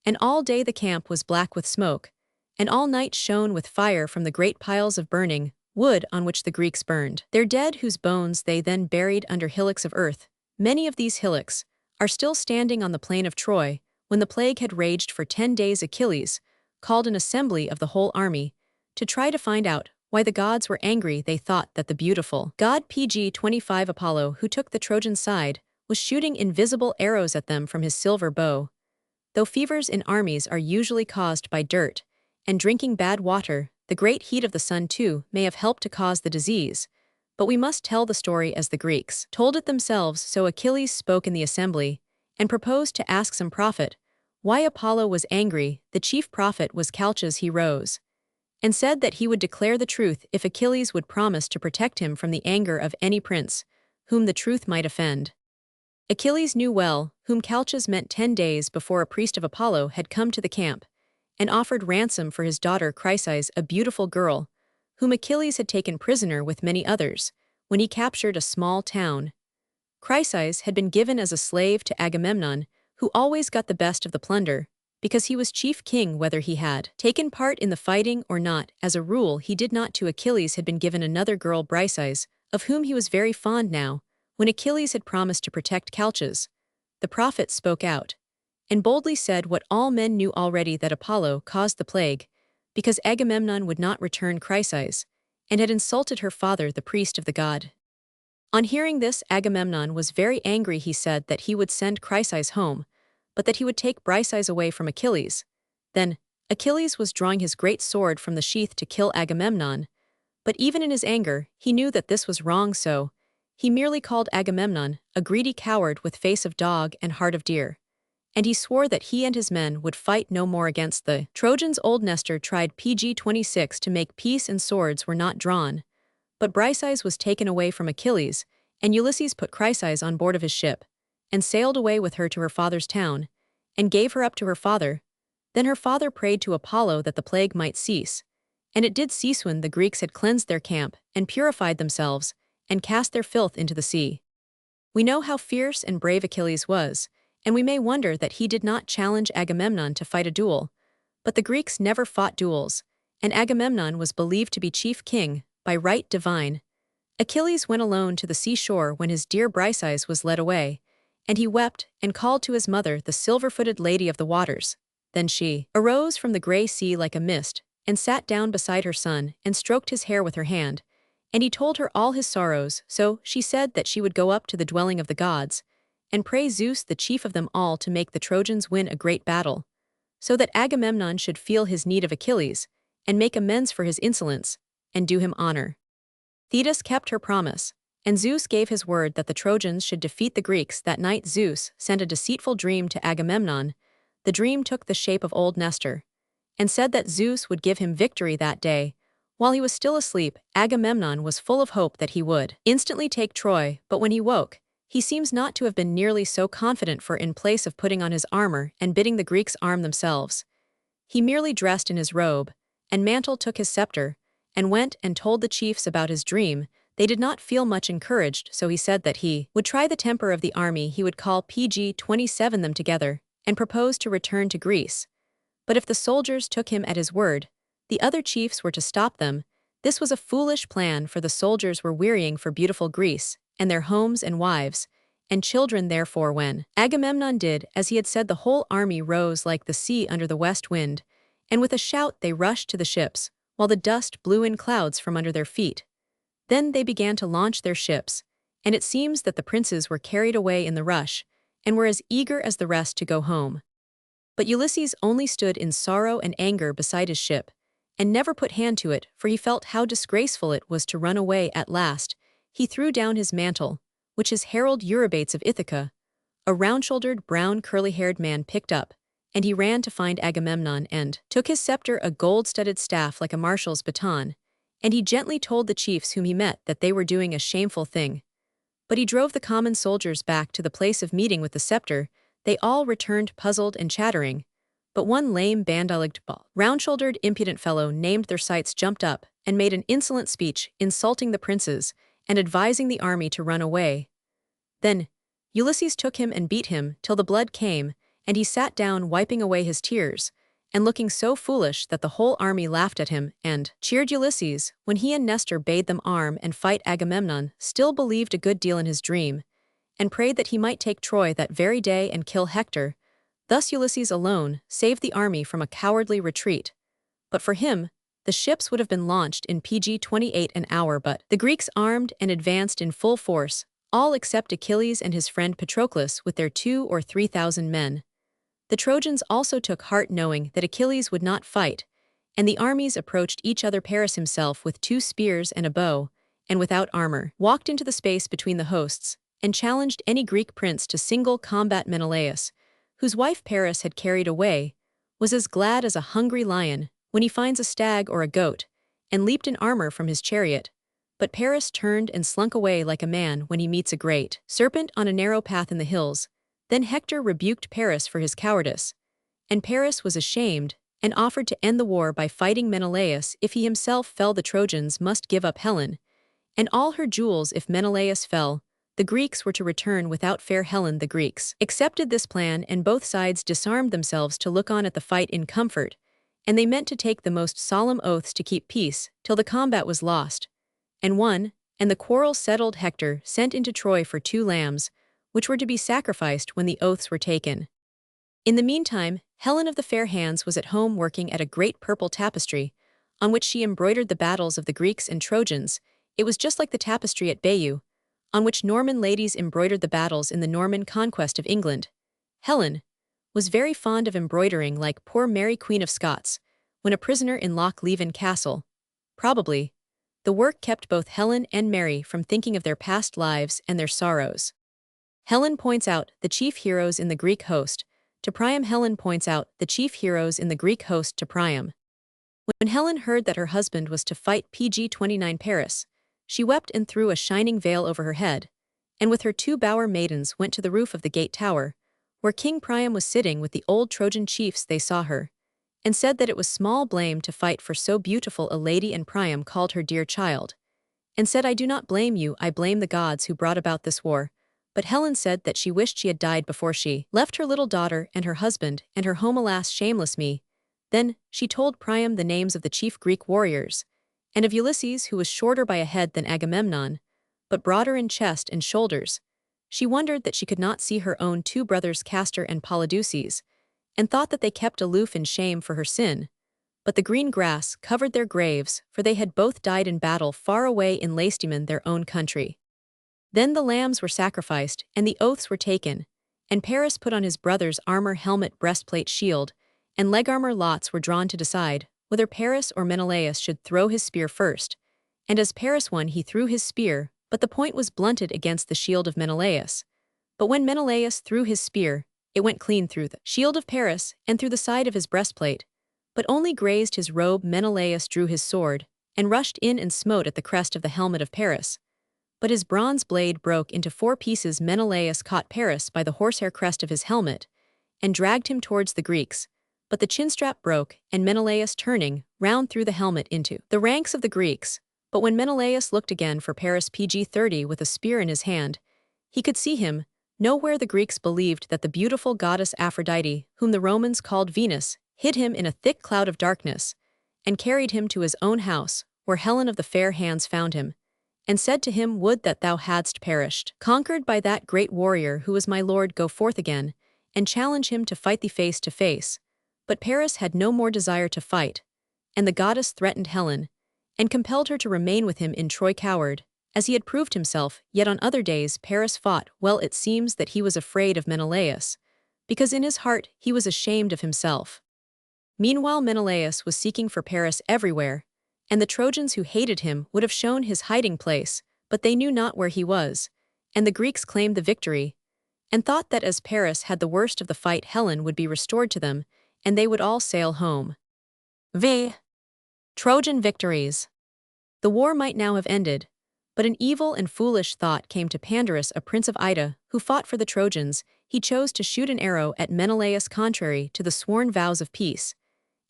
and all day the camp was black with smoke, and all night shone with fire from the great piles of burning wood on which the Greeks burned their dead, whose bones they then buried under hillocks of earth. Many of these hillocks are still standing on the plain of Troy. When the plague had raged for 10 days, Achilles called an assembly of the whole army to try to find out why the gods were angry. They thought that the beautiful god PG 25 Apollo, who took the Trojan side, was shooting invisible arrows at them from his silver bow. Though fevers in armies are usually caused by dirt and drinking bad water, the great heat of the sun too may have helped to cause the disease. But we must tell the story as the Greeks told it themselves. So Achilles spoke in the assembly and proposed to ask some prophet why Apollo was angry. The chief prophet was Calchas. He rose and said that he would declare the truth if Achilles would promise to protect him from the anger of any prince whom the truth might offend. Achilles knew well whom Calchas meant. 10 days before, a priest of Apollo had come to the camp and offered ransom for his daughter Chryseis, a beautiful girl, whom Achilles had taken prisoner with many others when he captured a small town. Chryseis had been given as a slave to Agamemnon, who always got the best of the plunder, because he was chief king. Whether he had taken part in the fighting or not, as a rule he did not. To Achilles had been given another girl, Briseis, of whom he was very fond. Now, when Achilles had promised to protect Calchas, the prophet spoke out and boldly said what all men knew already, that Apollo caused the plague because Agamemnon would not return Chryseis, and had insulted her father, the priest of the god. On hearing this, Agamemnon was very angry. He said that he would send Chryseis home, but that he would take Briseis away from Achilles. Then Achilles was drawing his great sword from the sheath to kill Agamemnon, but even in his anger he knew that this was wrong, so he merely called Agamemnon a greedy coward with face of dog and heart of deer, and he swore that he and his men would fight no more against the Trojans. Old Nestor tried PG 26 to make peace, and swords were not drawn, but Briseis was taken away from Achilles, and Ulysses put Chryseis on board of his ship, and sailed away with her to her father's town, and gave her up to her father. Then her father prayed to Apollo that the plague might cease, and it did cease when the Greeks had cleansed their camp, and purified themselves, and cast their filth into the sea. We know how fierce and brave Achilles was, and we may wonder that he did not challenge Agamemnon to fight a duel, but the Greeks never fought duels, and Agamemnon was believed to be chief king by right divine. Achilles went alone to the seashore when his dear Briseis was led away, and he wept and called to his mother, the silver-footed lady of the waters. Then she arose from the grey sea like a mist, and sat down beside her son, and stroked his hair with her hand, and he told her all his sorrows. So she said that she would go up to the dwelling of the gods, and pray Zeus, the chief of them all, to make the Trojans win a great battle, so that Agamemnon should feel his need of Achilles, and make amends for his insolence, and do him honor. Thetis kept her promise, And Zeus gave his word that the Trojans should defeat the Greeks. That night Zeus sent a deceitful dream to Agamemnon. The dream took the shape of old Nestor, and said that Zeus would give him victory that day. While he was still asleep, Agamemnon was full of hope that he would instantly take Troy, but when he woke, he seems not to have been nearly so confident, for in place of putting on his armor and bidding the Greeks arm themselves, he merely dressed in his robe and mantle, took his scepter, and went and told the chiefs about his dream. They did not feel much encouraged, so he said that he would try the temper of the army. He would call PG-27 them together and propose to return to Greece. But if the soldiers took him at his word, the other chiefs were to stop them. This was a foolish plan, for the soldiers were wearying for beautiful Greece, and their homes and wives, and children. Therefore when Agamemnon did as he had said, the whole army rose like the sea under the west wind, and with a shout they rushed to the ships, while the dust blew in clouds from under their feet. Then they began to launch their ships, and it seems that the princes were carried away in the rush, and were as eager as the rest to go home. But Ulysses only stood in sorrow and anger beside his ship, and never put hand to it, for he felt how disgraceful it was to run away. At last he threw down his mantle, which his herald Eurybates of Ithaca, a round-shouldered, brown, curly-haired man, picked up, and he ran to find Agamemnon and took his scepter, a gold-studded staff like a marshal's baton, and he gently told the chiefs whom he met that they were doing a shameful thing. But he drove the common soldiers back to the place of meeting with the scepter. They all returned puzzled and chattering, but one lame, bandy-legged, round-shouldered, impudent fellow named Thersites jumped up and made an insolent speech, insulting the princes and advising the army to run away. Then Ulysses took him and beat him till the blood came, and he sat down wiping away his tears, and looking so foolish that the whole army laughed at him and cheered Ulysses. When he and Nestor bade them arm and fight, Agamemnon still believed a good deal in his dream, and prayed that he might take Troy that very day and kill Hector. Thus Ulysses alone saved the army from a cowardly retreat. But for him, the ships would have been launched in PG-28 an hour. But the Greeks armed and advanced in full force, all except Achilles and his friend Patroclus with their 2,000 or 3,000 men. The Trojans also took heart, knowing that Achilles would not fight, and the armies approached each other. Paris himself, with 2 spears and a bow, and without armor, walked into the space between the hosts, and challenged any Greek prince to single combat. Menelaus, whose wife Paris had carried away, was as glad as a hungry lion when he finds a stag or a goat, and leaped in armor from his chariot. But Paris turned and slunk away like a man when he meets a great serpent on a narrow path in the hills. Then Hector rebuked Paris for his cowardice, and Paris was ashamed and offered to end the war by fighting Menelaus. If he himself fell, the Trojans must give up Helen and all her jewels. If Menelaus fell, the Greeks were to return without fair Helen. The Greeks accepted this plan, and both sides disarmed themselves to look on at the fight in comfort, and they meant to take the most solemn oaths to keep peace till the combat was lost and won, and the quarrel settled. Hector sent into Troy for 2 lambs, which were to be sacrificed when the oaths were taken. In the meantime, Helen of the fair hands was at home working at a great purple tapestry, on which she embroidered the battles of the Greeks and Trojans. It was just like the tapestry at Bayeux, on which Norman ladies embroidered the battles in the Norman conquest of England. Helen was very fond of embroidering, like poor Mary Queen of Scots, when a prisoner in Loch Leven Castle. Probably, the work kept both Helen and Mary from thinking of their past lives and their sorrows. Helen points out the chief heroes in the Greek host to Priam. Helen points out the chief heroes in the Greek host to Priam. When Helen heard that her husband was to fight PG-29 Paris, she wept and threw a shining veil over her head, and with her 2 bower maidens went to the roof of the gate tower, where King Priam was sitting with the old Trojan chiefs. They saw her, and said that it was small blame to fight for so beautiful a lady, and Priam called her dear child, and said, I do not blame you, I blame the gods who brought about this war. But Helen said that she wished she had died before she left her little daughter and her husband and her home. Alas, shameless me. Then she told Priam the names of the chief Greek warriors, and of Ulysses, who was shorter by a head than Agamemnon, but broader in chest and shoulders. She wondered that she could not see her own 2 brothers Castor and Polydeuces, and thought that they kept aloof in shame for her sin. But the green grass covered their graves, for they had both died in battle far away in Lacedaemon, their own country. Then the lambs were sacrificed, and the oaths were taken, and Paris put on his brother's armor, helmet, breastplate, shield, and leg armor. Lots were drawn to decide whether Paris or Menelaus should throw his spear first, and as Paris won, he threw his spear, but the point was blunted against the shield of Menelaus. But when Menelaus threw his spear, it went clean through the shield of Paris and through the side of his breastplate, but only grazed his robe. Menelaus drew his sword, and rushed in and smote at the crest of the helmet of Paris. But his bronze blade broke into 4 pieces. Menelaus caught Paris by the horsehair crest of his helmet, and dragged him towards the Greeks, but the chinstrap broke, and Menelaus turning, round threw the helmet into the ranks of the Greeks. But when Menelaus looked again for Paris pg-30 with a spear in his hand, he could see him. Nowhere. The Greeks believed that the beautiful goddess Aphrodite, whom the Romans called Venus, hid him in a thick cloud of darkness, and carried him to his own house, where Helen of the fair hands found him, and said to him, "Would that thou hadst perished, conquered by that great warrior who is my lord. Go forth again, and challenge him to fight thee face to face." But Paris had no more desire to fight, and the goddess threatened Helen, and compelled her to remain with him in Troy. Coward as he had proved himself, yet on other days Paris fought. Well, it seems that he was afraid of Menelaus, because in his heart he was ashamed of himself. Meanwhile Menelaus was seeking for Paris everywhere, and the Trojans who hated him would have shown his hiding place, but they knew not where he was, and the Greeks claimed the victory, and thought that as Paris had the worst of the fight, Helen would be restored to them, and they would all sail home. Trojan victories. The war might now have ended, but an evil and foolish thought came to Pandarus, a prince of Ida, who fought for the Trojans. He chose to shoot an arrow at Menelaus contrary to the sworn vows of peace,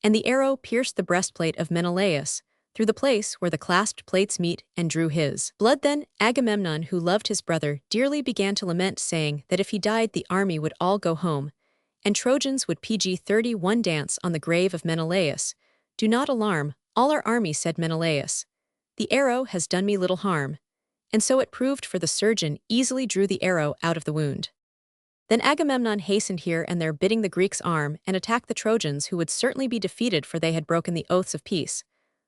and the arrow pierced the breastplate of Menelaus, through the place where the clasped plates meet, and drew his blood. Then Agamemnon, who loved his brother dearly, began to lament, saying that if he died the army would all go home, and Trojans would pg-31 dance on the grave of Menelaus. "Do not alarm, all our army," said Menelaus. "The arrow has done me little harm." And so it proved, for the surgeon easily drew the arrow out of the wound. Then Agamemnon hastened here and there, bidding the Greeks arm and attack the Trojans, who would certainly be defeated, for they had broken the oaths of peace.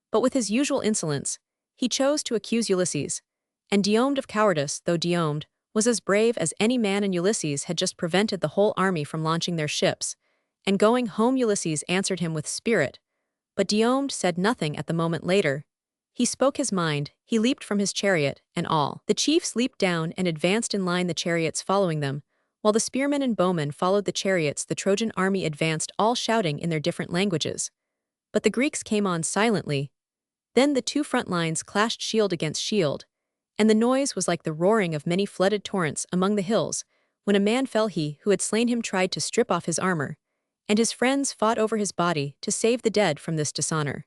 But with his usual insolence, he chose to accuse Ulysses, and Diomed of cowardice, though Diomed was as brave as any man, and Ulysses had just prevented the whole army from launching their ships, and going home. Ulysses answered him with spirit, but Diomed said nothing. At the moment later, he spoke his mind. He leaped from his chariot, and all the chiefs leaped down and advanced in line, the chariots following them, while the spearmen and bowmen followed the chariots. The Trojan army advanced, all shouting in their different languages. But the Greeks came on silently. Then the 2 front lines clashed shield against shield, and the noise was like the roaring of many flooded torrents among the hills. When a man fell, he who had slain him tried to strip off his armor, and his friends fought over his body to save the dead from this dishonor.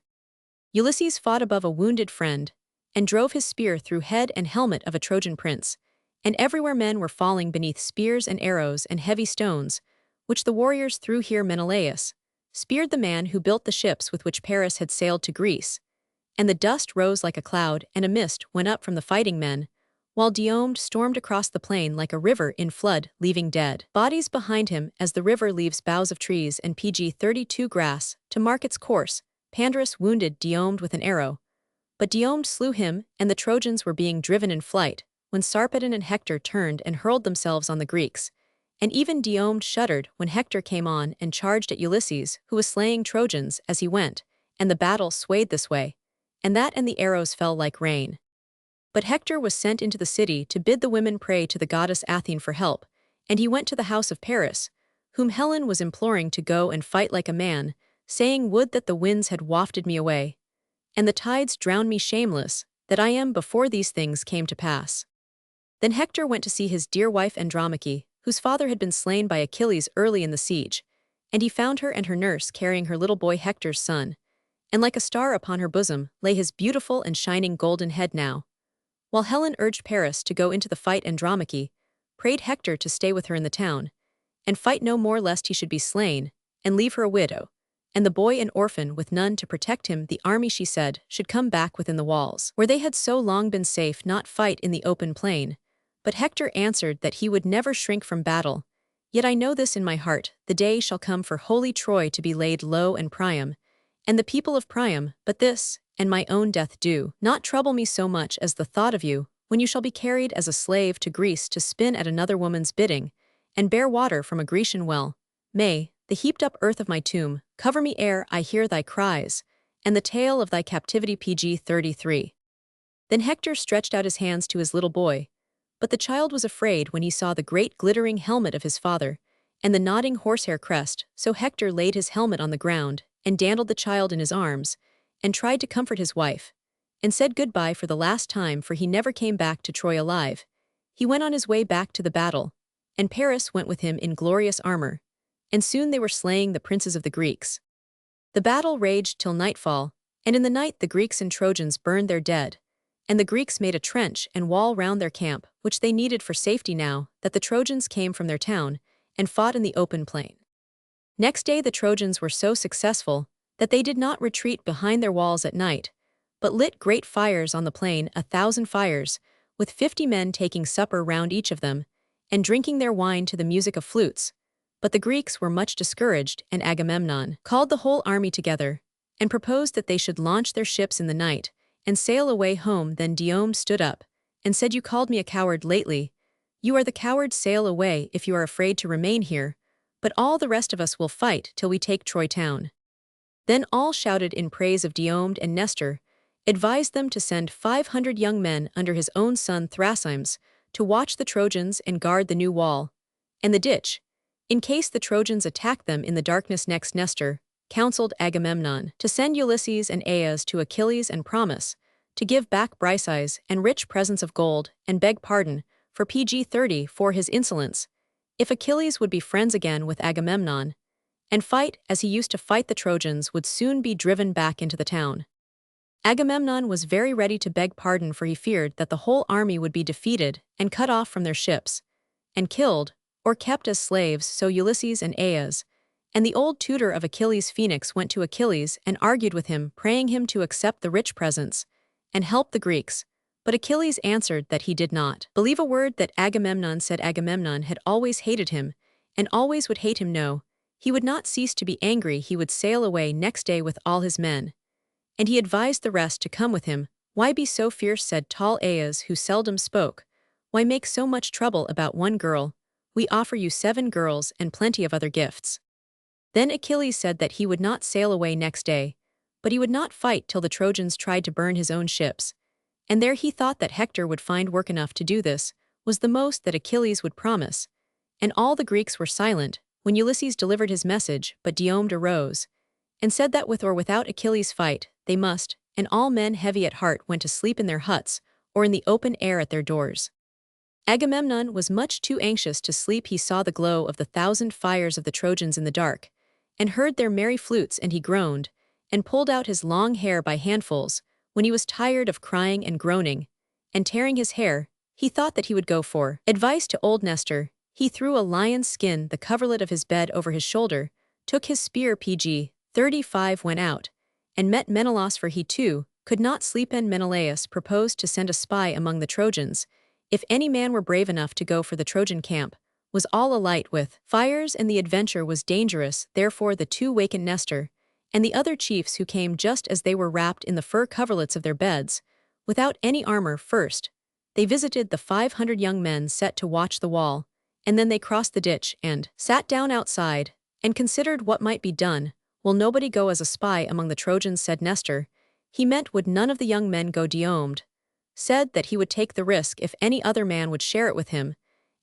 Ulysses fought above a wounded friend, and drove his spear through head and helmet of a Trojan prince, and everywhere men were falling beneath spears and arrows and heavy stones, which the warriors threw. Here Menelaus speared the man who built the ships with which Paris had sailed to Greece, and the dust rose like a cloud, and a mist went up from the fighting men, while Diomed stormed across the plain like a river in flood, leaving dead bodies behind him as the river leaves boughs of trees and pg-32 grass to mark its course. Pandarus wounded Diomed with an arrow, but Diomed slew him, and the Trojans were being driven in flight, when Sarpedon and Hector turned and hurled themselves on the Greeks, and even Diomed shuddered when Hector came on and charged at Ulysses, who was slaying Trojans as he went, and the battle swayed this way and that, and the arrows fell like rain. But Hector was sent into the city to bid the women pray to the goddess Athene for help, and he went to the house of Paris, whom Helen was imploring to go and fight like a man, saying, "Would that the winds had wafted me away, and the tides drowned me shameless, that I am before these things came to pass." Then Hector went to see his dear wife Andromache, whose father had been slain by Achilles early in the siege, and he found her and her nurse carrying her little boy Hector's son, and like a star upon her bosom lay his beautiful and shining golden head now. While Helen urged Paris to go into the fight, Andromache prayed Hector to stay with her in the town, and fight no more, lest he should be slain, and leave her a widow, and the boy an orphan with none to protect him. The army, she said, should come back within the walls, where they had so long been safe, not fight in the open plain. But Hector answered that he would never shrink from battle. "Yet I know this in my heart, the day shall come for holy Troy to be laid low, and Priam, and the people of Priam, but this, and my own death, do not trouble me so much as the thought of you, when you shall be carried as a slave to Greece to spin at another woman's bidding, and bear water from a Grecian well. May the heaped up earth of my tomb cover me ere I hear thy cries, and the tale of thy captivity." pg-33. Then Hector stretched out his hands to his little boy, but the child was afraid when he saw the great glittering helmet of his father, and the nodding horsehair crest, so Hector laid his helmet on the ground, and dandled the child in his arms, and tried to comfort his wife, and said goodbye for the last time, for he never came back to Troy alive. He went on his way back to the battle, and Paris went with him in glorious armor, and soon they were slaying the princes of the Greeks. The battle raged till nightfall, and in the night the Greeks and Trojans burned their dead, and the Greeks made a trench and wall round their camp, which they needed for safety now that the Trojans came from their town, and fought in the open plain. Next day the Trojans were so successful that they did not retreat behind their walls at night, but lit great fires on the plain, 1,000 fires, with 50 men taking supper round each of them, and drinking their wine to the music of flutes. But the Greeks were much discouraged, and Agamemnon called the whole army together, and proposed that they should launch their ships in the night, and sail away home. Then Diomed stood up, and said, "You called me a coward lately. You are the coward. Sail away if you are afraid to remain here, but all the rest of us will fight till we take Troy town." Then all shouted in praise of Diomed, and Nestor advised them to send 500 young men under his own son Thrasym's to watch the Trojans and guard the new wall and the ditch, in case the Trojans attacked them in the darkness. Next Nestor counseled Agamemnon to send Ulysses and Aias to Achilles and promise to give back Briseis and rich presents of gold, and beg pardon for pg 30 for his insolence, if Achilles would be friends again with Agamemnon, and fight as he used to fight. The Trojans would soon be driven back into the town. Agamemnon was very ready to beg pardon, for he feared that the whole army would be defeated and cut off from their ships, and killed or kept as slaves. So Ulysses and Aias, and the old tutor of Achilles, Phoenix, went to Achilles and argued with him, praying him to accept the rich presents and help the Greeks. But Achilles answered that he did not believe a word that Agamemnon said. Agamemnon had always hated him, and always would hate him. No, he would not cease to be angry. He would sail away next day with all his men, and he advised the rest to come with him. "Why be so fierce?" said tall Aias, who seldom spoke. "Why make so much trouble about one girl? We offer you 7 girls and plenty of other gifts." Then Achilles said that he would not sail away next day, but he would not fight till the Trojans tried to burn his own ships, and there he thought that Hector would find work enough to do this, was the most that Achilles would promise. And all the Greeks were silent when Ulysses delivered his message. But Diomed arose and said that with or without Achilles' fight, they must, and all men heavy at heart went to sleep in their huts or in the open air at their doors. Agamemnon was much too anxious to sleep. He saw the glow of the 1,000 fires of the Trojans in the dark, and heard their merry flutes, and he groaned, and pulled out his long hair by handfuls. When he was tired of crying and groaning, and tearing his hair, he thought that he would go for advice to old Nestor. He threw a lion's skin, the coverlet of his bed, over his shoulder, took his spear pg 35, went out, and met Menelaus, for he too could not sleep. And Menelaus proposed to send a spy among the Trojans, if any man were brave enough to go, for the Trojan camp was all alight with fires, and the adventure was dangerous. Therefore the two wakened Nestor and the other chiefs, who came just as they were wrapped in the fur coverlets of their beds, without any armor. First they visited the 500 young men set to watch the wall, and then they crossed the ditch and sat down outside, and considered what might be done. "Will nobody go as a spy among the Trojans?" said Nestor. He meant, would none of the young men go? Diomed said that he would take the risk if any other man would share it with him,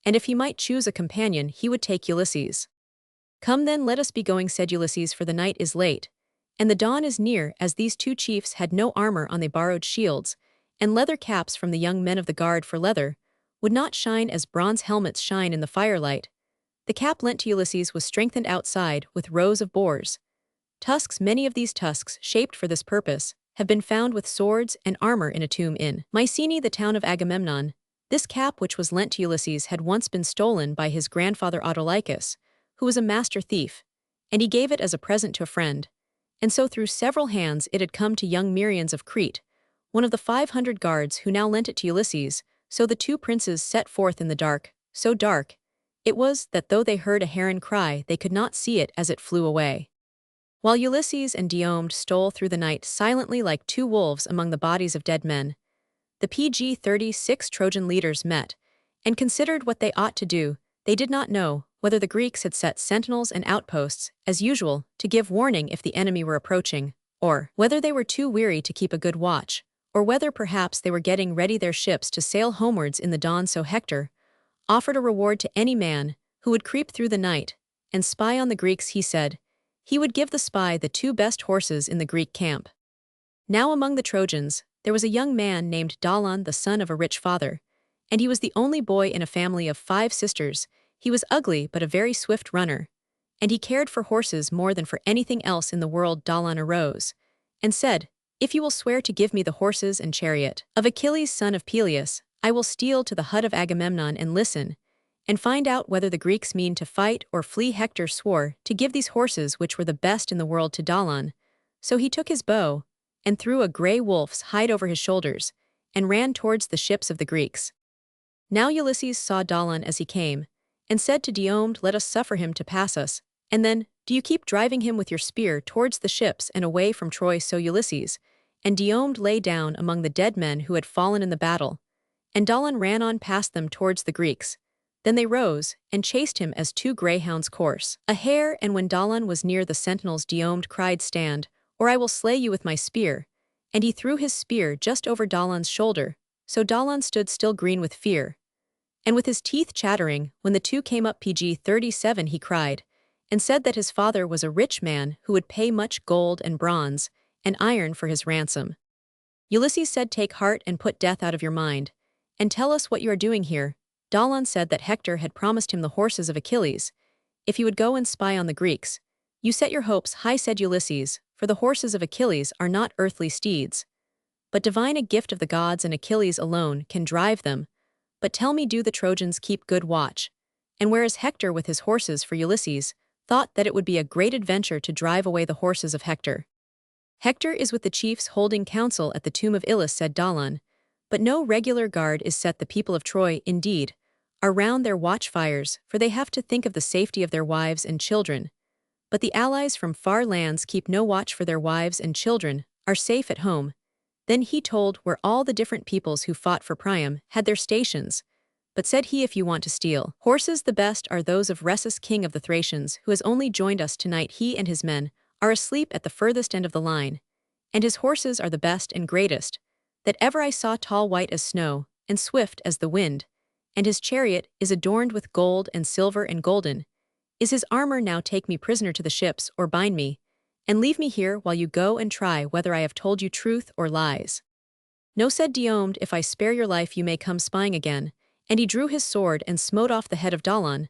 and if he might choose a companion, he would take Ulysses. "Come then, let us be going," said Ulysses, "for the night is late, and the dawn is near." As these two chiefs had no armor on, they borrowed shields and leather caps from the young men of the guard, for leather would not shine as bronze helmets shine in the firelight. The cap lent to Ulysses was strengthened outside with rows of boars' tusks. Many of these tusks, shaped for this purpose, have been found with swords and armor in a tomb in Mycenae, the town of Agamemnon. This cap, which was lent to Ulysses, had once been stolen by his grandfather Autolycus, who was a master thief, and he gave it as a present to a friend. And so through several hands it had come to young Merions of Crete, one of the 500 guards, who now lent it to Ulysses. So the two princes set forth in the dark, so dark it was that though they heard a heron cry, they could not see it as it flew away. While Ulysses and Diomed stole through the night silently like two wolves among the bodies of dead men, the pg 36 Trojan leaders met and considered what they ought to do. They did not know whether the Greeks had set sentinels and outposts, as usual, to give warning if the enemy were approaching, or whether they were too weary to keep a good watch, or whether perhaps they were getting ready their ships to sail homewards in the dawn. So Hector offered a reward to any man who would creep through the night and spy on the Greeks. He said he would give the spy the 2 best horses in the Greek camp. Now among the Trojans, there was a young man named Dolon, the son of a rich father, and he was the only boy in a family of 5 sisters. He was ugly but a very swift runner, and he cared for horses more than for anything else in the world. Dolon arose and said, "If you will swear to give me the horses and chariot of Achilles son of Peleus, I will steal to the hut of Agamemnon and listen, and find out whether the Greeks mean to fight or flee." Hector swore to give these horses, which were the best in the world, to Dolon. So he took his bow and threw a grey wolf's hide over his shoulders and ran towards the ships of the Greeks. Now Ulysses saw Dolon as he came, and said to Diomed, "Let us suffer him to pass us, and then do you keep driving him with your spear towards the ships and away from Troy." So Ulysses and Diomed lay down among the dead men who had fallen in the battle, and Dolon ran on past them towards the Greeks. Then they rose and chased him as 2 greyhounds course a hare, and when Dolon was near the sentinels, Diomed cried, "Stand, or I will slay you with my spear." And he threw his spear just over Dolon's shoulder, so Dolon stood still, green with fear. And with his teeth chattering, when the 2 came up, pg 37, he cried, and said that his father was a rich man who would pay much gold and bronze and iron for his ransom. Ulysses said, "Take heart and put death out of your mind, and tell us what you are doing here." Dolon said that Hector had promised him the horses of Achilles if he would go and spy on the Greeks. "You set your hopes high," said Ulysses, "for the horses of Achilles are not earthly steeds, but divine, a gift of the gods, and Achilles alone can drive them. But tell me, do the Trojans keep good watch? And where is Hector with his horses?" For Ulysses thought that it would be a great adventure to drive away the horses of Hector. "Hector is with the chiefs holding council at the tomb of Ilus," said Dolon, "but no regular guard is set. The people of Troy, indeed, are round their watchfires, for they have to think of the safety of their wives and children. But the allies from far lands keep no watch, for their wives and children are safe at home." Then he told where all the different peoples who fought for Priam had their stations. But said he, "If you want to steal horses, the best are those of Rhesus, king of the Thracians, who has only joined us tonight. He and his men are asleep at the furthest end of the line, and his horses are the best and greatest that ever I saw, tall, white as snow, and swift as the wind, and his chariot is adorned with gold and silver and golden is his armor. Now take me prisoner to the ships, or bind me, and leave me here while you go and try whether I have told you truth or lies." "No," said Diomed, "if I spare your life you may come spying again." And he drew his sword and smote off the head of Dolon.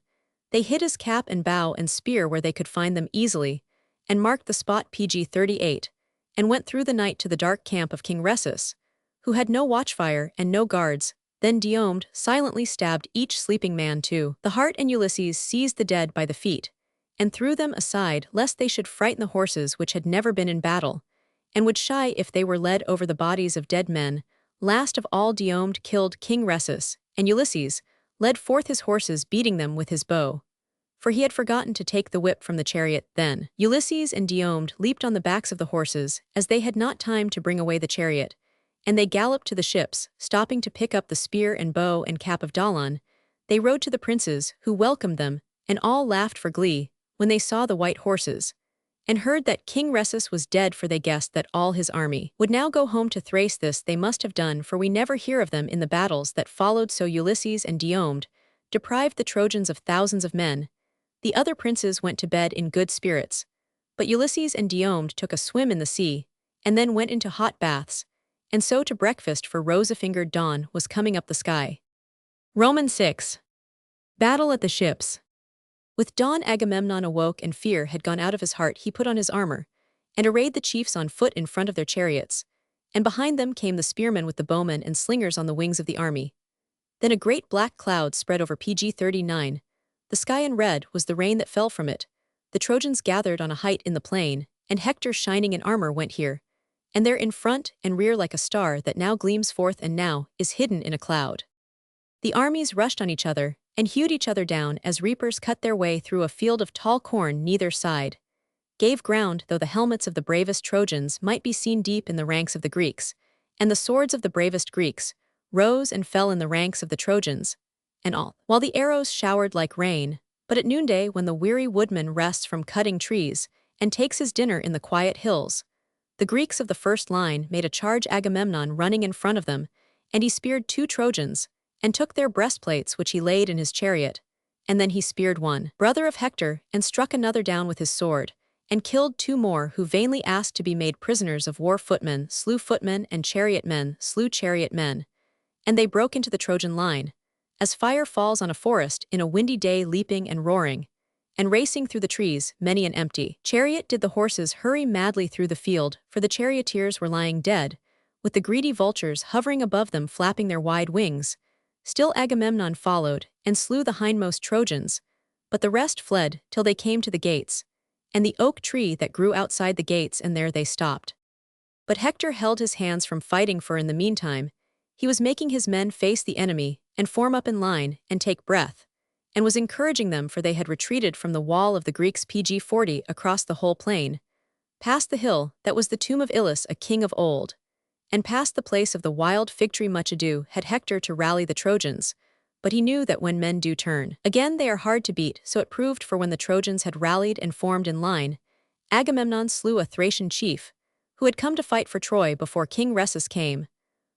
They hid his cap and bow and spear where they could find them easily, and marked the spot, pg 38, and went through the night to the dark camp of King Rhesus, who had no watchfire and no guards. Then Diomed silently stabbed each sleeping man to the heart, and Ulysses seized the dead by the feet, and threw them aside lest they should frighten the horses, which had never been in battle, and would shy if they were led over the bodies of dead men. Last of all, Diomed killed King Rhesus, and Ulysses led forth his horses, beating them with his bow, for he had forgotten to take the whip from the chariot. Then Ulysses and Diomed leaped on the backs of the horses, as they had not time to bring away the chariot, and they galloped to the ships, stopping to pick up the spear and bow and cap of Dolon. They rode to the princes, who welcomed them, and all laughed for glee when they saw the white horses, and heard that King Rhesus was dead, for they guessed that all his army would now go home to Thrace. This they must have done, for we never hear of them in the battles that followed. So Ulysses and Diomed deprived the Trojans of thousands of men. The other princes went to bed in good spirits, but Ulysses and Diomed took a swim in the sea, and then went into hot baths, and so to breakfast, for rosy-fingered dawn was coming up the sky. Roman 6. Battle at the ships. With dawn Agamemnon awoke, and fear had gone out of his heart. He put on his armor, and arrayed the chiefs on foot in front of their chariots, and behind them came the spearmen with the bowmen and slingers on the wings of the army. Then a great black cloud spread over pg 39. The sky, and red was the rain that fell from it. The Trojans gathered on a height in the plain, and Hector, shining in armor, went here and there in front and rear, like a star that now gleams forth and now is hidden in a cloud. The armies rushed on each other, and hewed each other down as reapers cut their way through a field of tall corn. Neither side gave ground, though the helmets of the bravest Trojans might be seen deep in the ranks of the Greeks, and the swords of the bravest Greeks rose and fell in the ranks of the Trojans, and all, while the arrows showered like rain. But at noonday, when the weary woodman rests from cutting trees, and takes his dinner in the quiet hills, The Greeks of the first line made a charge, Agamemnon running in front of them, and he speared 2 Trojans, and took their breastplates which he laid in his chariot. And then he speared one brother of Hector, and struck another down with his sword, and killed 2 more who vainly asked to be made prisoners of war. Footmen slew footmen, and chariot men slew chariot men. And they broke into the Trojan line, as fire falls on a forest in a windy day, leaping and roaring, and racing through the trees, many an empty chariot did the horses hurry madly through the field, for the charioteers were lying dead, with the greedy vultures hovering above them flapping their wide wings. Still Agamemnon followed, and slew the hindmost Trojans, but the rest fled till they came to the gates, and the oak tree that grew outside the gates, and there they stopped. But Hector held his hands from fighting, for in the meantime he was making his men face the enemy, and form up in line, and take breath, and was encouraging them, for they had retreated from the wall of the Greeks pg 40 across the whole plain, past the hill that was the tomb of Ilus, a king of old, and past the place of the wild fig tree. Much ado had Hector to rally the Trojans, but he knew that when men do turn again they are hard to beat. So it proved, for when the Trojans had rallied and formed in line, Agamemnon slew a Thracian chief, who had come to fight for Troy before King Rhesus came.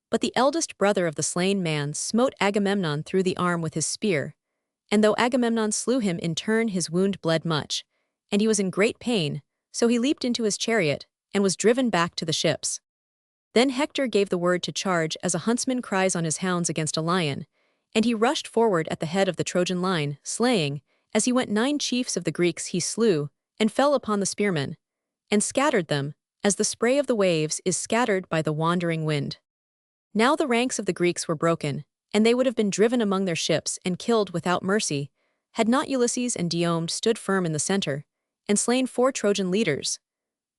But the eldest brother of the slain man smote Agamemnon through the arm with his spear, and though Agamemnon slew him in turn, his wound bled much, and he was in great pain, so he leaped into his chariot, and was driven back to the ships. Then Hector gave the word to charge, as a huntsman cries on his hounds against a lion, and he rushed forward at the head of the Trojan line, slaying, as he went, 9 chiefs of the Greeks he slew, and fell upon the spearmen, and scattered them, as the spray of the waves is scattered by the wandering wind. Now the ranks of the Greeks were broken, and they would have been driven among their ships and killed without mercy, had not Ulysses and Diomed stood firm in the center, and slain 4 Trojan leaders.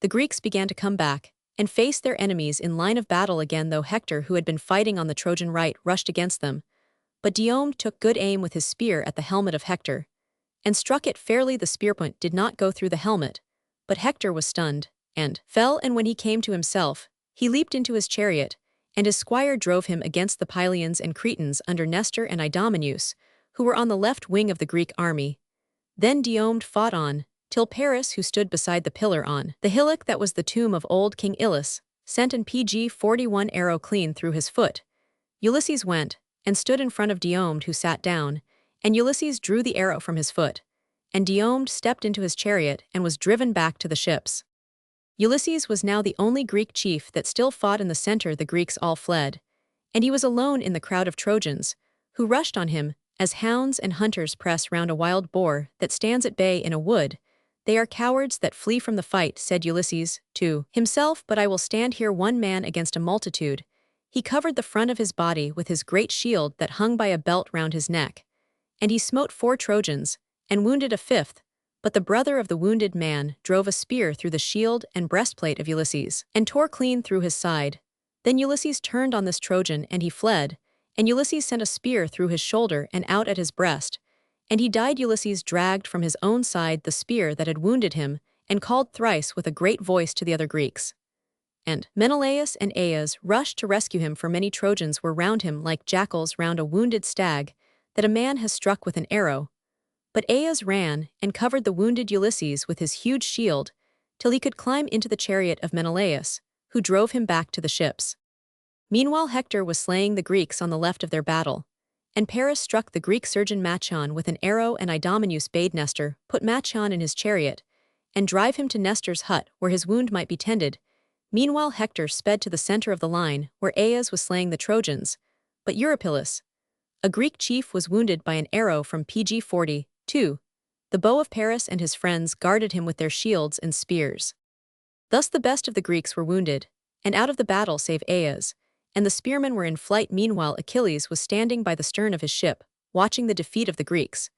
The Greeks began to come back, and faced their enemies in line of battle again, though Hector, who had been fighting on the Trojan right, rushed against them. But Diomed took good aim with his spear at the helmet of Hector, and struck it fairly. The spearpoint did not go through the helmet, but Hector was stunned, and fell, and when he came to himself, he leaped into his chariot, and his squire drove him against the Pylians and Cretans under Nestor and Idomeneus, who were on the left wing of the Greek army. Then Diomed fought on, till Paris, who stood beside the pillar on the hillock that was the tomb of old King Ilus, sent an pg 41 arrow clean through his foot. Ulysses went, and stood in front of Diomed, who sat down, and Ulysses drew the arrow from his foot, and Diomed stepped into his chariot and was driven back to the ships. Ulysses was now the only Greek chief that still fought in the center. The Greeks all fled, and he was alone in the crowd of Trojans, who rushed on him, as hounds and hunters press round a wild boar that stands at bay in a wood. They are cowards that flee from the fight, said Ulysses to himself, but I will stand here, one man against a multitude. He covered the front of his body with his great shield that hung by a belt round his neck, and he smote 4 Trojans, and wounded a 5th, but the brother of the wounded man drove a spear through the shield and breastplate of Ulysses, and tore clean through his side. Then Ulysses turned on this Trojan, and he fled, and Ulysses sent a spear through his shoulder and out at his breast, and he died. Ulysses dragged from his own side the spear that had wounded him, and called thrice with a great voice to the other Greeks. And Menelaus and Aias rushed to rescue him, for many Trojans were round him like jackals round a wounded stag that a man has struck with an arrow. But Aias ran and covered the wounded Ulysses with his huge shield, till he could climb into the chariot of Menelaus, who drove him back to the ships. Meanwhile Hector was slaying the Greeks on the left of their battle, and Paris struck the Greek surgeon Machaon with an arrow, and Idomeneus bade Nestor put Machaon in his chariot, and drive him to Nestor's hut where his wound might be tended. Meanwhile Hector sped to the center of the line, where Aias was slaying the Trojans, but Eurypylus, a Greek chief, was wounded by an arrow from pg 40. The bow of Paris and his friends guarded him with their shields and spears. Thus the best of the Greeks were wounded, and out of the battle save Aias, and the spearmen were in flight. Meanwhile Achilles was standing by the stern of his ship, watching the defeat of the Greeks.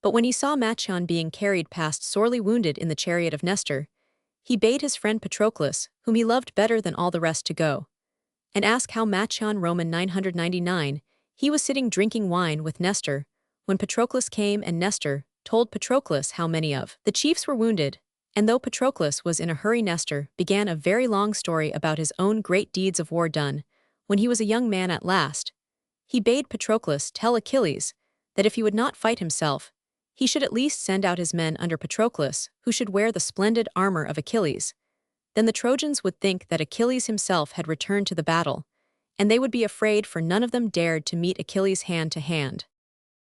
But when he saw Machaon being carried past sorely wounded in the chariot of Nestor, he bade his friend Patroclus, whom he loved better than all the rest, to go and ask how Machaon. Roman 999, he was sitting drinking wine with Nestor, when Patroclus came, and Nestor told Patroclus how many of the chiefs were wounded, and though Patroclus was in a hurry, Nestor began a very long story about his own great deeds of war done when he was a young man. At last, he bade Patroclus tell Achilles that if he would not fight himself, he should at least send out his men under Patroclus, who should wear the splendid armor of Achilles. then the Trojans would think that Achilles himself had returned to the battle, and they would be afraid, for none of them dared to meet Achilles hand to hand.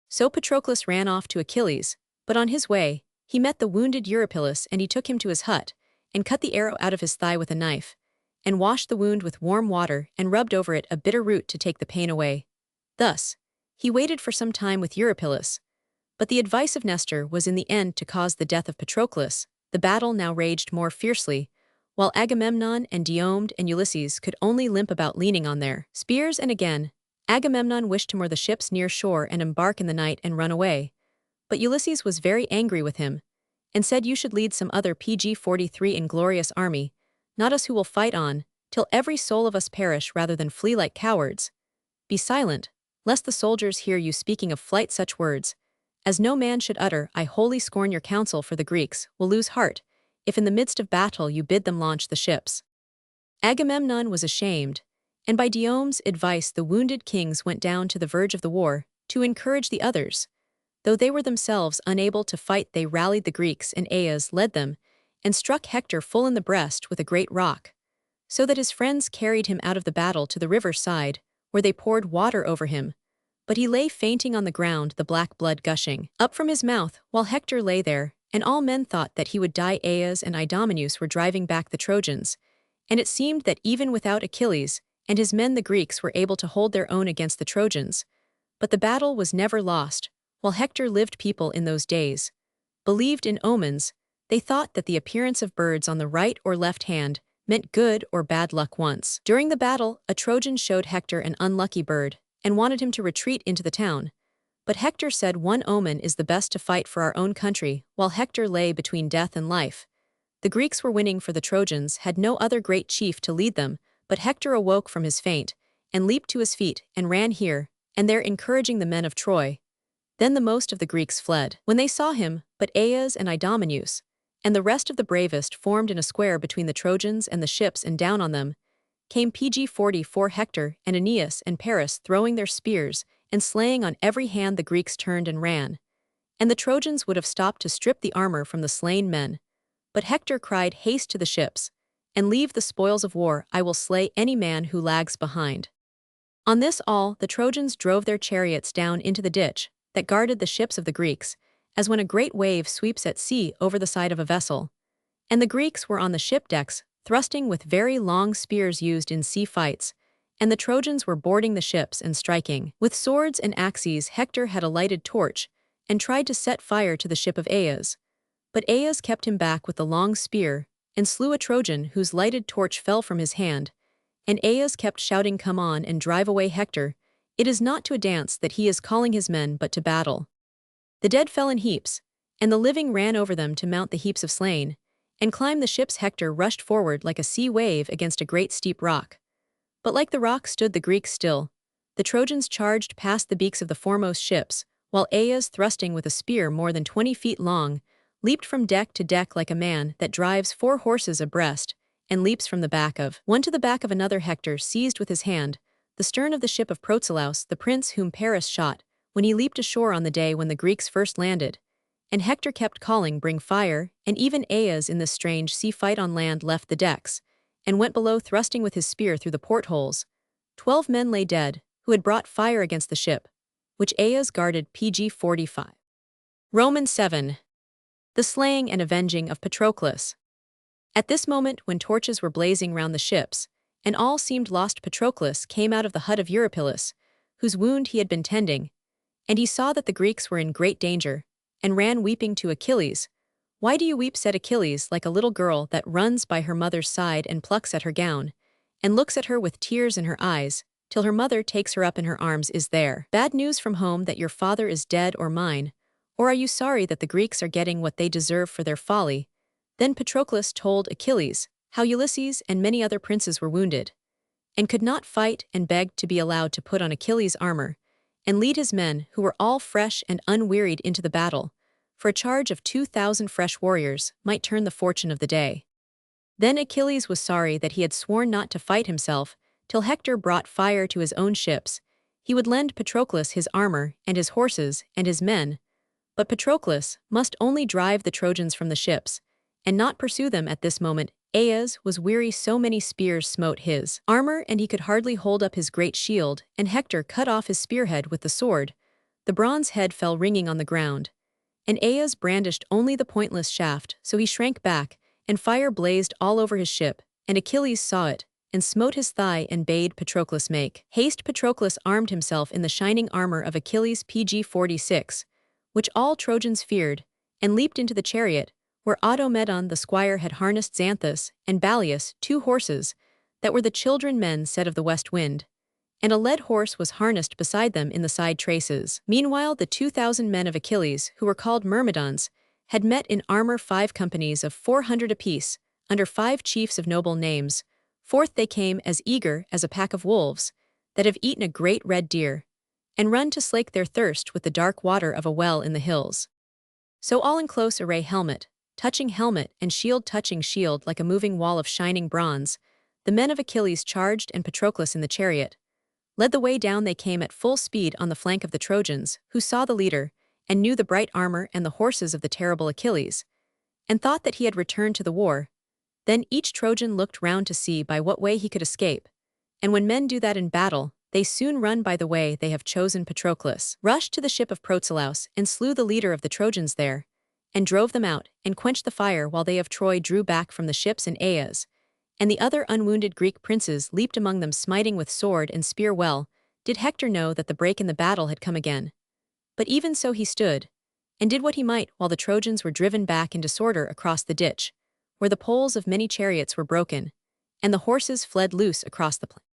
So Patroclus ran off to Achilles, but on his way, he met the wounded Eurypylus, and he took him to his hut, and cut the arrow out of his thigh with a knife, and washed the wound with warm water and rubbed over it a bitter root to take the pain away. Thus, he waited for some time with Eurypylus, but the advice of Nestor was in the end to cause the death of Patroclus. The battle now raged more fiercely, while Agamemnon and Diomed and Ulysses could only limp about leaning on their spears, and again, Agamemnon wished to moor the ships near shore and embark in the night and run away. But Ulysses was very angry with him, and said, "You should lead some other pg-43 inglorious army, not us, who will fight on, till every soul of us perish rather than flee like cowards. Be silent, lest the soldiers hear you speaking of flight such words, as no man should utter. I wholly scorn your counsel, for the Greeks will lose heart, if in the midst of battle you bid them launch the ships." Agamemnon was ashamed, and by Diomed's advice the wounded kings went down to the verge of the war, to encourage the others. Though they were themselves unable to fight, they rallied the Greeks, and Aias led them, and struck Hector full in the breast with a great rock, so that his friends carried him out of the battle to the river side, where they poured water over him. But he lay fainting on the ground, the black blood gushing up from his mouth, while Hector lay there, and all men thought that he would die. Aias and Idomeneus were driving back the Trojans, and it seemed that even without Achilles and his men the Greeks were able to hold their own against the Trojans. But the battle was never lost. While Hector lived, people in those days believed in omens. They thought that the appearance of birds on the right or left hand meant good or bad luck. Once, during the battle, a Trojan showed Hector an unlucky bird, and wanted him to retreat into the town. But Hector said, "One omen is the best to fight for our own country." While Hector lay between death and life, the Greeks were winning, for the Trojans had no other great chief to lead them. But Hector awoke from his faint, and leaped to his feet, and ran here and there, encouraging the men of Troy. Then the most of the Greeks fled when they saw him, but Aias and Idomeneus, and the rest of the bravest, formed in a square between the Trojans and the ships, and down on them came pg-44 Hector and Aeneas and Paris, throwing their spears and slaying on every hand. The Greeks turned and ran, and the Trojans would have stopped to strip the armor from the slain men. But Hector cried, "Haste to the ships, and leave the spoils of war. I will slay any man who lags behind." On this all the Trojans drove their chariots down into the ditch that guarded the ships of the Greeks, as when a great wave sweeps at sea over the side of a vessel. And the Greeks were on the ship decks, thrusting with very long spears used in sea fights, and the Trojans were boarding the ships and striking with swords and axes. Hector had a lighted torch, and tried to set fire to the ship of Aias. But Aias kept him back with the long spear, and slew a Trojan whose lighted torch fell from his hand. And Aias kept shouting, "Come on and drive away Hector. It is not to a dance that he is calling his men, but to battle." The dead fell in heaps, and the living ran over them to mount the heaps of slain, and climb the ships. Hector rushed forward like a sea wave against a great steep rock. But like the rock stood the Greeks still. The Trojans charged past the beaks of the foremost ships, while Aias, thrusting with a spear more than 20 feet long, leaped from deck to deck like a man that drives 4 horses abreast, and leaps from the back of one to the back of another. Hector seized with his hand the stern of the ship of Portrayals, the prince whom Paris shot when he leaped ashore on the day when the Greeks first landed. And Hector kept calling, "Bring fire," and even Aias in this strange sea fight on land left the decks, and went below, thrusting with his spear through the portholes. 12 men lay dead, who had brought fire against the ship, which Aias guarded. pg-45. Romans 7. The slaying and avenging of Patroclus. At this moment, when torches were blazing round the ships, and all seemed lost, Patroclus came out of the hut of Eurypylus, whose wound he had been tending, and he saw that the Greeks were in great danger, and ran weeping to Achilles. "Why do you weep?" said Achilles, like a little girl that runs by her mother's side and plucks at her gown, and looks at her with tears in her eyes, till her mother takes her up in her arms. "Is there bad news from home, that your father is dead, or mine? Or are you sorry that the Greeks are getting what they deserve for their folly?" Then Patroclus told Achilles how Ulysses and many other princes were wounded, and could not fight, and begged to be allowed to put on Achilles' armor, and lead his men, who were all fresh and unwearied, into the battle, for a charge of 2,000 fresh warriors might turn the fortune of the day. Then Achilles was sorry that he had sworn not to fight himself, till Hector brought fire to his own ships. He would lend Patroclus his armor, and his horses, and his men, but Patroclus must only drive the Trojans from the ships, and not pursue them at this moment. Aias was weary, so many spears smote his armor, and he could hardly hold up his great shield, and Hector cut off his spearhead with the sword. The bronze head fell ringing on the ground, and Aias brandished only the pointless shaft, so he shrank back, and fire blazed all over his ship, and Achilles saw it, and smote his thigh and bade Patroclus make haste. Patroclus armed himself in the shining armor of Achilles' pg-46, which all Trojans feared, and leaped into the chariot, where Automedon the squire had harnessed Xanthus and Balius, 2 horses, that were the children men said of the west wind, and a led horse was harnessed beside them in the side traces. Meanwhile the 2,000 men of Achilles, who were called Myrmidons, had met in armor 5 companies of 400 apiece, under 5 chiefs of noble names. Forth they came as eager as a pack of wolves, that have eaten a great red deer, and run to slake their thirst with the dark water of a well in the hills. So all in close array, helmet touching helmet and shield touching shield, like a moving wall of shining bronze, the men of Achilles charged, and Patroclus in the chariot led the way. Down they came at full speed on the flank of the Trojans, who saw the leader, and knew the bright armor and the horses of the terrible Achilles, and thought that he had returned to the war. Then each Trojan looked round to see by what way he could escape, and when men do that in battle, they soon run by the way they have chosen. Patroclus rushed to the ship of Protelaus, and slew the leader of the Trojans there, and drove them out, and quenched the fire, while they of Troy drew back from the ships. And Aias and the other unwounded Greek princes leaped among them, smiting with sword and spear. Well did Hector know that the break in the battle had come again. But even so he stood, and did what he might, while the Trojans were driven back in disorder across the ditch, where the poles of many chariots were broken, and the horses fled loose across the plain.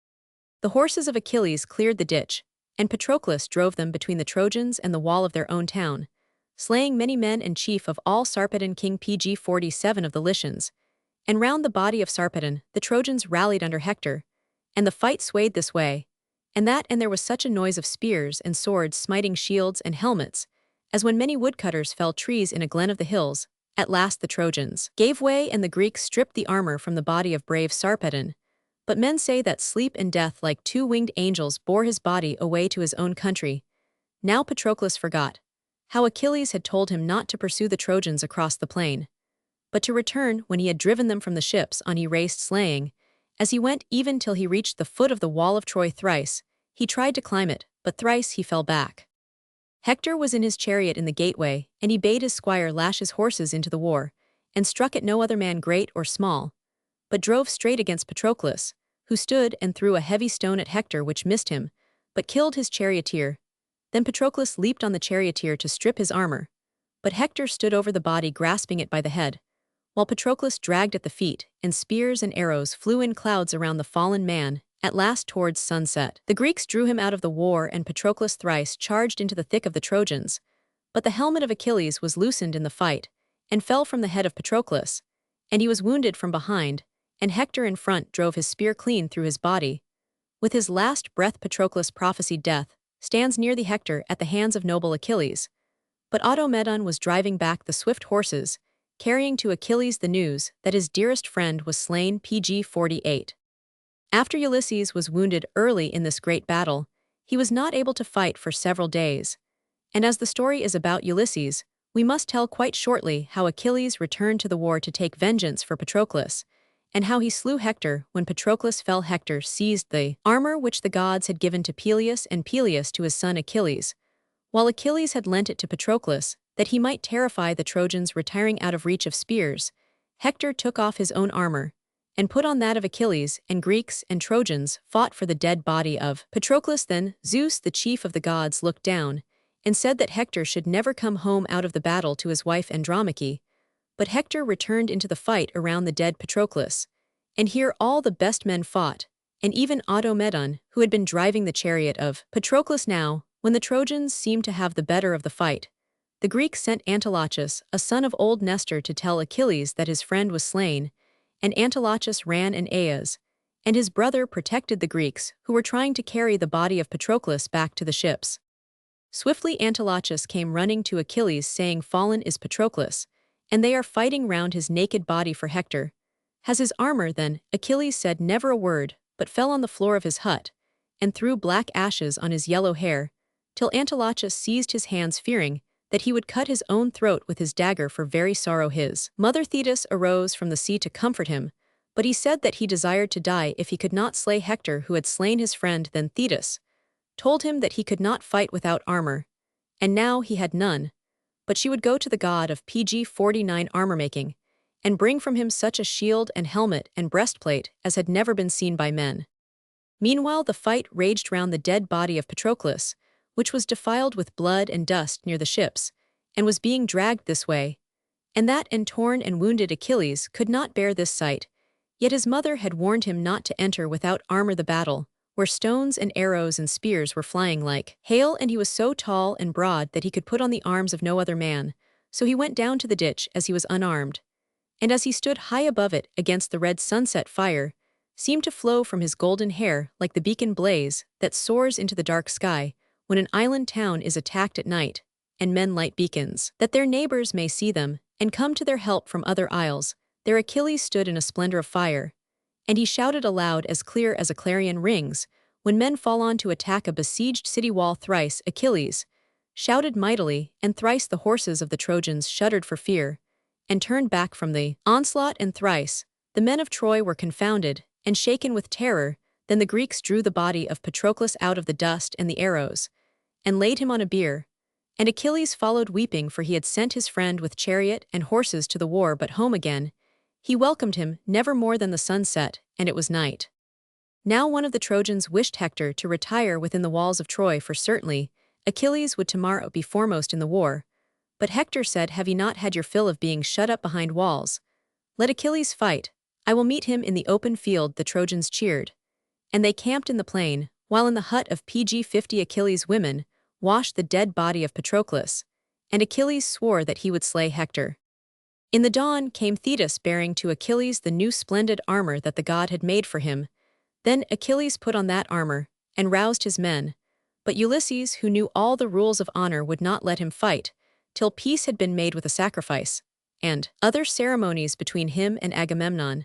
The horses of Achilles cleared the ditch, and Patroclus drove them between the Trojans and the wall of their own town, slaying many men and chief of all Sarpedon king pg-47 of the Lycians. And round the body of Sarpedon the Trojans rallied under Hector, and the fight swayed this way and that, and there was such a noise of spears and swords smiting shields and helmets, as when many woodcutters fell trees in a glen of the hills. At last the Trojans gave way, and the Greeks stripped the armor from the body of brave Sarpedon. But men say that sleep and death, like 2 winged angels, bore his body away to his own country. Now Patroclus forgot how Achilles had told him not to pursue the Trojans across the plain, but to return when he had driven them from the ships. On he raced, slaying as he went, even till he reached the foot of the wall of Troy. Thrice he tried to climb it, but thrice he fell back. Hector was in his chariot in the gateway, and he bade his squire lash his horses into the war, and struck at no other man, great or small, but drove straight against Patroclus, who stood, and threw a heavy stone at Hector, which missed him, but killed his charioteer. Then Patroclus leaped on the charioteer to strip his armor, but Hector stood over the body, grasping it by the head, while Patroclus dragged at the feet, and spears and arrows flew in clouds around the fallen man. At last, towards sunset, the Greeks drew him out of the war, and Patroclus thrice charged into the thick of the Trojans. But the helmet of Achilles was loosened in the fight, and fell from the head of Patroclus, and he was wounded from behind, and Hector in front drove his spear clean through his body. With his last breath Patroclus prophesied death stands near the Hector at the hands of noble Achilles. But Automedon was driving back the swift horses, carrying to Achilles the news that his dearest friend was slain. pg-48. After Ulysses was wounded early in this great battle, he was not able to fight for several days. And as the story is about Ulysses, we must tell quite shortly how Achilles returned to the war to take vengeance for Patroclus, and how he slew Hector. When Patroclus fell, Hector seized the armor which the gods had given to Peleus, and Peleus to his son Achilles, while Achilles had lent it to Patroclus, that he might terrify the Trojans retiring out of reach of spears. Hector took off his own armor, and put on that of Achilles, and Greeks and Trojans fought for the dead body of Patroclus. Then Zeus, the chief of the gods, looked down, and said that Hector should never come home out of the battle to his wife Andromache. But Hector returned into the fight around the dead Patroclus, and here all the best men fought, and even Automedon, who had been driving the chariot of Patroclus. Now, when the Trojans seemed to have the better of the fight, the Greeks sent Antilochus, a son of old Nestor, to tell Achilles that his friend was slain, and Antilochus ran, and Aias and his brother protected the Greeks, who were trying to carry the body of Patroclus back to the ships. Swiftly Antilochus came running to Achilles, saying, "Fallen is Patroclus, and they are fighting round his naked body for Hector. Has his armor then?" Achilles said never a word, but fell on the floor of his hut, and threw black ashes on his yellow hair, till Antilochus seized his hands, fearing that he would cut his own throat with his dagger for very sorrow. His mother Thetis arose from the sea to comfort him, But he said that he desired to die if he could not slay Hector, who had slain his friend. Then Thetis told him that he could not fight without armor, and now he had none, but she would go to the god of PG-49 armor-making, and bring from him such a shield and helmet and breastplate as had never been seen by men. Meanwhile the fight raged round the dead body of Patroclus, which was defiled with blood and dust near the ships, and was being dragged this way, and that, and torn and wounded Achilles could not bear this sight, yet his mother had warned him not to enter without armor the battle, where stones and arrows and spears were flying like hail, and he was so tall and broad that he could put on the arms of no other man, so he went down to the ditch as he was unarmed, and as he stood high above it against the red sunset fire, seemed to flow from his golden hair like the beacon blaze that soars into the dark sky when an island town is attacked at night, and men light beacons, that their neighbors may see them and come to their help from other isles. There Achilles stood in a splendor of fire, and he shouted aloud as clear as a clarion rings, when men fall on to attack a besieged city wall. Thrice Achilles shouted mightily, and thrice the horses of the Trojans shuddered for fear, and turned back from the onslaught, and thrice the men of Troy were confounded and shaken with terror. Then the Greeks drew the body of Patroclus out of the dust and the arrows, and laid him on a bier, and Achilles followed weeping, for he had sent his friend with chariot and horses to the war, but home again he welcomed him never more than the sun set, and it was night. Now one of the Trojans wished Hector to retire within the walls of Troy, for certainly Achilles would tomorrow be foremost in the war. But Hector said, "Have ye not had your fill of being shut up behind walls? Let Achilles fight. I will meet him in the open field." The Trojans cheered, and they camped in the plain, while in the hut of PG-50 Achilles' women washed the dead body of Patroclus, and Achilles swore that he would slay Hector. In the dawn came Thetis bearing to Achilles the new splendid armor that the god had made for him. Then Achilles put on that armor, and roused his men. But Ulysses, who knew all the rules of honor, would not let him fight, till peace had been made with a sacrifice, and other ceremonies between him and Agamemnon,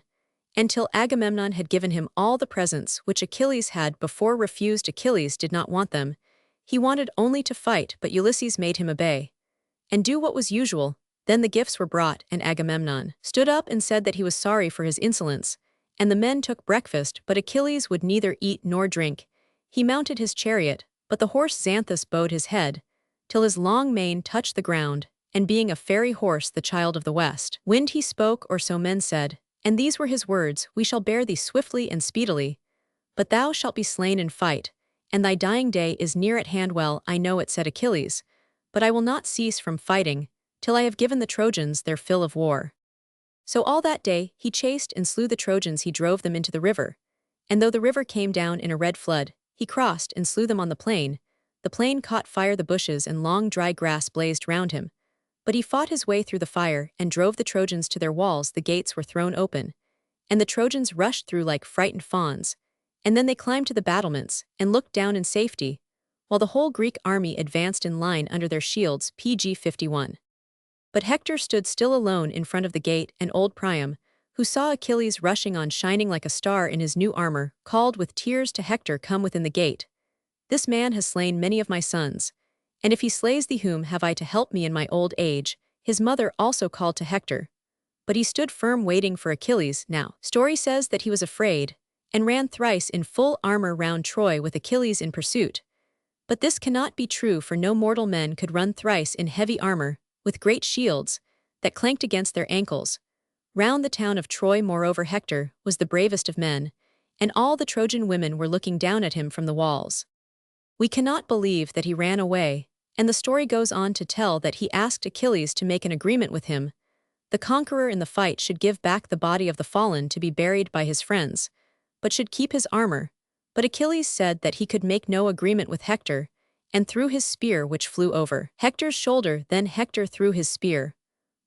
and till Agamemnon had given him all the presents which Achilles had before refused. Achilles did not want them. He wanted only to fight, but Ulysses made him obey, and do what was usual. Then the gifts were brought, and Agamemnon stood up and said that he was sorry for his insolence, and the men took breakfast, but Achilles would neither eat nor drink. He mounted his chariot, but the horse Xanthus bowed his head, till his long mane touched the ground, and being a fairy horse, the child of the west wind, he spoke, or so men said, and these were his words: "We shall bear thee swiftly and speedily, but thou shalt be slain in fight, and thy dying day is near at hand." "Well, I know it," said Achilles, "but I will not cease from fighting till I have given the Trojans their fill of war." So all that day he chased and slew the Trojans. He drove them into the river, and though the river came down in a red flood, he crossed and slew them on the plain. The plain caught fire, the bushes and long dry grass blazed round him, but he fought his way through the fire and drove the Trojans to their walls. The gates were thrown open, and the Trojans rushed through like frightened fawns, and then they climbed to the battlements and looked down in safety, while the whole Greek army advanced in line under their shields. PG-51. But Hector stood still alone in front of the gate, and old Priam, who saw Achilles rushing on shining like a star in his new armor, called with tears to Hector, "Come within the gate. This man has slain many of my sons, and if he slays thee, whom have I to help me in my old age?" His mother also called to Hector, but he stood firm waiting for Achilles. Now, story says that he was afraid, and ran thrice in full armor round Troy with Achilles in pursuit. But this cannot be true, for no mortal men could run thrice in heavy armor, with great shields that clanked against their ankles, round the town of Troy. Moreover, Hector was the bravest of men, and all the Trojan women were looking down at him from the walls. We cannot believe that he ran away, and the story goes on to tell that he asked Achilles to make an agreement with him. The conqueror in the fight should give back the body of the fallen to be buried by his friends, but should keep his armor. But Achilles said that he could make no agreement with Hector, and threw his spear, which flew over Hector's shoulder. Then Hector threw his spear,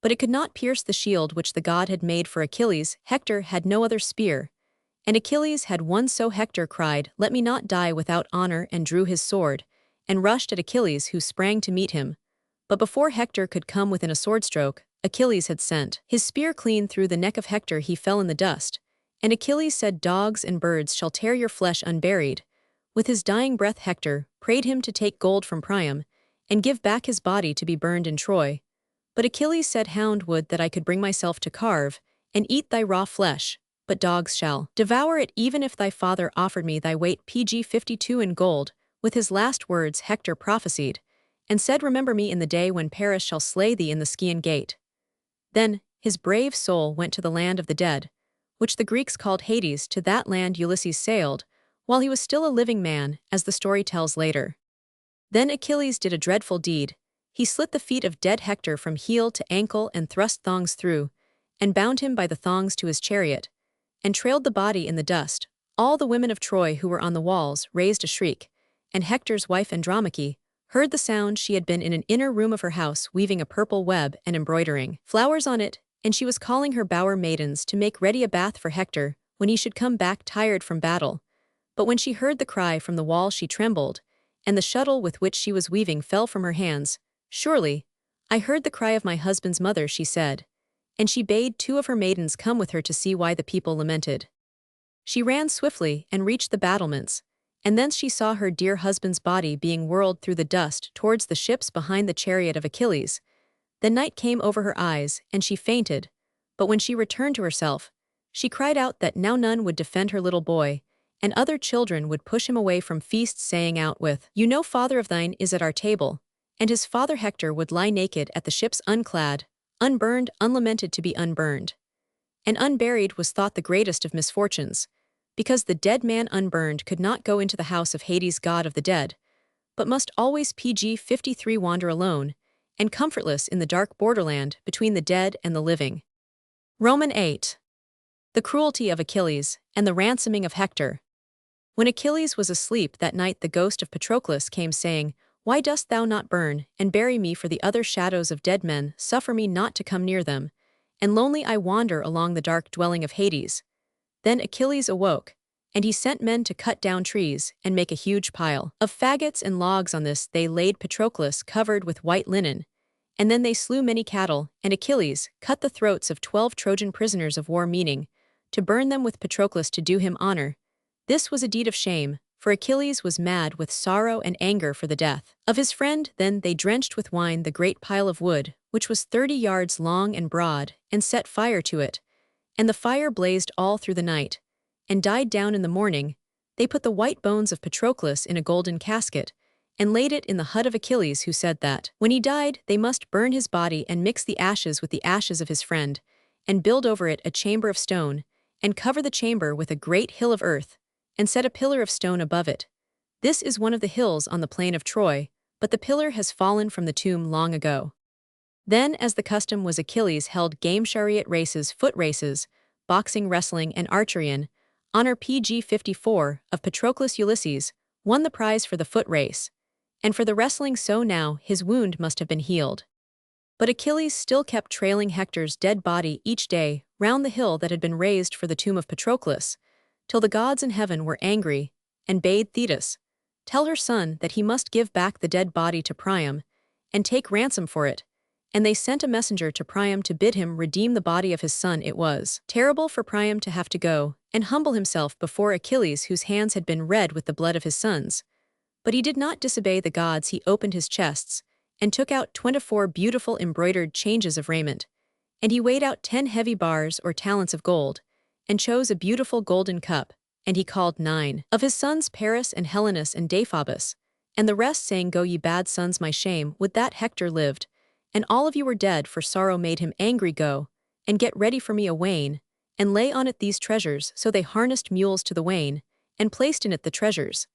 but it could not pierce the shield which the god had made for Achilles. Hector had no other spear, and Achilles had one, so Hector cried, "Let me not die without honor," and drew his sword, and rushed at Achilles, who sprang to meet him. But before Hector could come within a sword stroke, Achilles had sent his spear clean through the neck of Hector. He fell in the dust, and Achilles said, "Dogs and birds shall tear your flesh unburied." With his dying breath Hector prayed him to take gold from Priam, and give back his body to be burned in Troy. But Achilles said, "Hound, would that I could bring myself to carve, and eat thy raw flesh, but dogs shall devour it even if thy father offered me thy weight. Pg 52 in gold. With his last words Hector prophesied, and said, remember me in the day when Paris shall slay thee in the Scaean gate. Then his brave soul went to the land of the dead, which the Greeks called Hades. To that land Ulysses sailed, while he was still a living man, as the story tells later. Then Achilles did a dreadful deed. He slit the feet of dead Hector from heel to ankle and thrust thongs through, and bound him by the thongs to his chariot, and trailed the body in the dust. All the women of Troy who were on the walls raised a shriek, and Hector's wife Andromache heard the sound. She had been in an inner room of her house weaving a purple web and embroidering flowers on it, and she was calling her bower maidens to make ready a bath for Hector when he should come back tired from battle. But when she heard the cry from the wall she trembled, and the shuttle with which she was weaving fell from her hands. Surely, I heard the cry of my husband's mother, she said, and she bade 2 of her maidens come with her to see why the people lamented. She ran swiftly and reached the battlements, and thence she saw her dear husband's body being whirled through the dust towards the ships behind the chariot of Achilles. The night came over her eyes, and she fainted, but when she returned to herself, she cried out that now none would defend her little boy, and other children would push him away from feasts, saying out with, you know father of thine is at our table, and his father Hector would lie naked at the ships unclad, unburned, unlamented to be unburned. And unburied was thought the greatest of misfortunes, because the dead man unburned could not go into the house of Hades, god of the dead, but must always Pg 53 wander alone, and comfortless in the dark borderland between the dead and the living. Roman 8. The cruelty of Achilles, and the ransoming of Hector. When Achilles was asleep that night the ghost of Patroclus came saying, why dost thou not burn, and bury me, for the other shadows of dead men suffer me not to come near them, and lonely I wander along the dark dwelling of Hades. Then Achilles awoke, and he sent men to cut down trees and make a huge pile of faggots and logs. On this they laid Patroclus covered with white linen, and then they slew many cattle, and Achilles cut the throats of 12 Trojan prisoners of war, meaning to burn them with Patroclus to do him honor. This was a deed of shame, for Achilles was mad with sorrow and anger for the death of his friend. Then they drenched with wine the great pile of wood, which was 30 yards long and broad, and set fire to it, and the fire blazed all through the night, and died down in the morning. They put the white bones of Patroclus in a golden casket, and laid it in the hut of Achilles, who said that, when he died, they must burn his body and mix the ashes with the ashes of his friend, and build over it a chamber of stone, and cover the chamber with a great hill of earth, and set a pillar of stone above it. This is one of the hills on the plain of Troy, but the pillar has fallen from the tomb long ago. Then, as the custom was, Achilles held game chariot races, foot races, boxing, wrestling, and archery. In honor Pg 54 of Patroclus, Ulysses won the prize for the foot race, and for the wrestling, so now his wound must have been healed. But Achilles still kept trailing Hector's dead body each day round the hill that had been raised for the tomb of Patroclus, till the gods in heaven were angry, and bade Thetis tell her son that he must give back the dead body to Priam, and take ransom for it, and they sent a messenger to Priam to bid him redeem the body of his son. It was terrible for Priam to have to go and humble himself before Achilles, whose hands had been red with the blood of his sons. But he did not disobey the gods. He opened his chests, and took out 24 beautiful embroidered changes of raiment, and he weighed out 10 heavy bars or talents of gold, and chose a beautiful golden cup, and he called 9 of his sons, Paris and Helenus and Deiphobus, and the rest, saying, go ye bad sons, my shame would that Hector lived, and all of you were dead, for sorrow made him angry. Go, and get ready for me a wain, and lay on it these treasures. So they harnessed mules to the wain, and placed in it the treasures.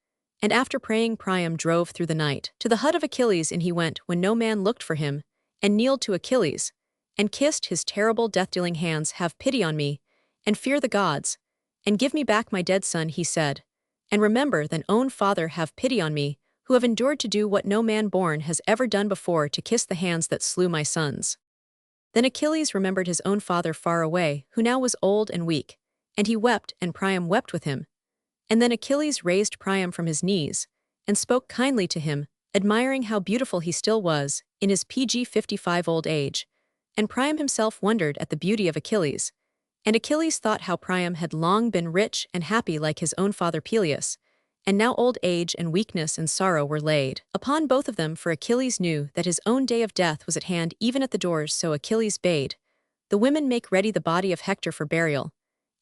And after praying, Priam drove through the night to the hut of Achilles, and he went when no man looked for him, and kneeled to Achilles, and kissed his terrible death-dealing hands. Have pity on me, and fear the gods, and give me back my dead son, he said. And remember thine own father, have pity on me, who have endured to do what no man born has ever done before, to kiss the hands that slew my sons. Then Achilles remembered his own father far away, who now was old and weak, and he wept, and Priam wept with him. And then Achilles raised Priam from his knees, and spoke kindly to him, admiring how beautiful he still was, in his Pg 55 old age. And Priam himself wondered at the beauty of Achilles. And Achilles thought how Priam had long been rich and happy like his own father Peleus, and now old age and weakness and sorrow were laid upon both of them, for Achilles knew that his own day of death was at hand, even at the doors. So Achilles bade the women make ready the body of Hector for burial,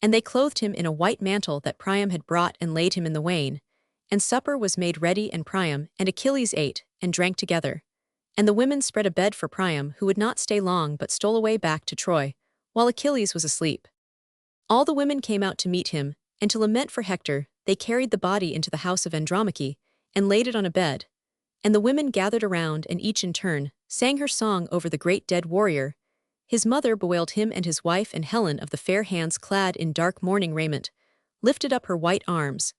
And they clothed him in a white mantle that Priam had brought and laid him in the wain. And supper was made ready, and Priam and Achilles ate and drank together. And the women spread a bed for Priam, who would not stay long but stole away back to Troy, while Achilles was asleep. All the women came out to meet him, and to lament for Hector, they carried the body into the house of Andromache, and laid it on a bed. And the women gathered around, and each in turn sang her song over the great dead warrior. His mother bewailed him, and his wife, and Helen of the fair hands clad in dark mourning raiment, lifted up her white arms,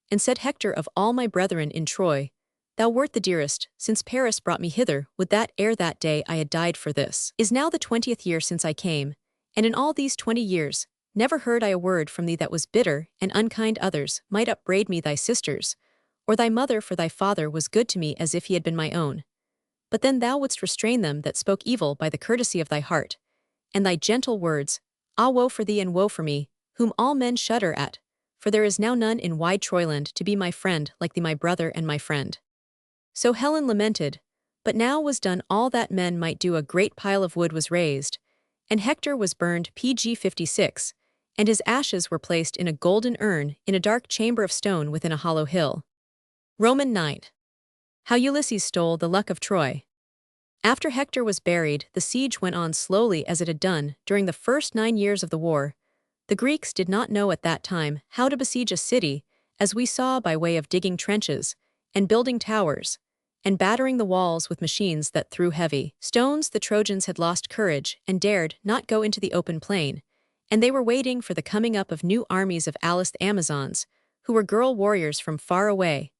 and said, Hector, of all my brethren in Troy, thou wert the dearest, since Paris brought me hither. Would that ere that day I had died for this. Is now the 20th year since I came, and in all these 20 years never heard I a word from thee that was bitter and unkind. Others might upbraid me, thy sisters, or thy mother, for thy father was good to me as if he had been my own. But then thou wouldst restrain them that spoke evil by the courtesy of thy heart, and thy gentle words. Ah, woe for thee and woe for me, whom all men shudder at, for there is now none in wide Troyland to be my friend like thee, my brother and my friend. So Helen lamented, but now was done all that men might do. A great pile of wood was raised, and Hector was burned pg 56, and his ashes were placed in a golden urn in a dark chamber of stone within a hollow hill. Roman Knight. How Ulysses stole the luck of Troy. After Hector was buried, the siege went on slowly as it had done during the first 9 years of the war. The Greeks did not know at that time how to besiege a city, as we saw, by way of digging trenches, and building towers, and battering the walls with machines that threw heavy stones. The Trojans had lost courage and dared not go into the open plain, and they were waiting for the coming up of new armies of Alcest Amazons, who were girl warriors from far away,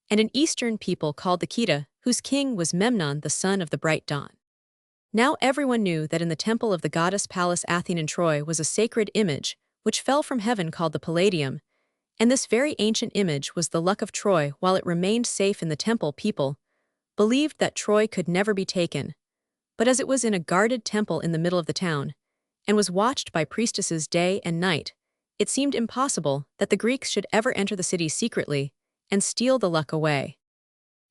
and an eastern people called the Kheta, whose king was Memnon, the son of the bright dawn. Now everyone knew that in the temple of the goddess Pallas Athene in Troy was a sacred image, which fell from heaven, called the Palladium, and this very ancient image was the luck of Troy. While it remained safe in the temple, people believed that Troy could never be taken. But as it was in a guarded temple in the middle of the town, and was watched by priestesses day and night, it seemed impossible that the Greeks should ever enter the city secretly and steal the luck away.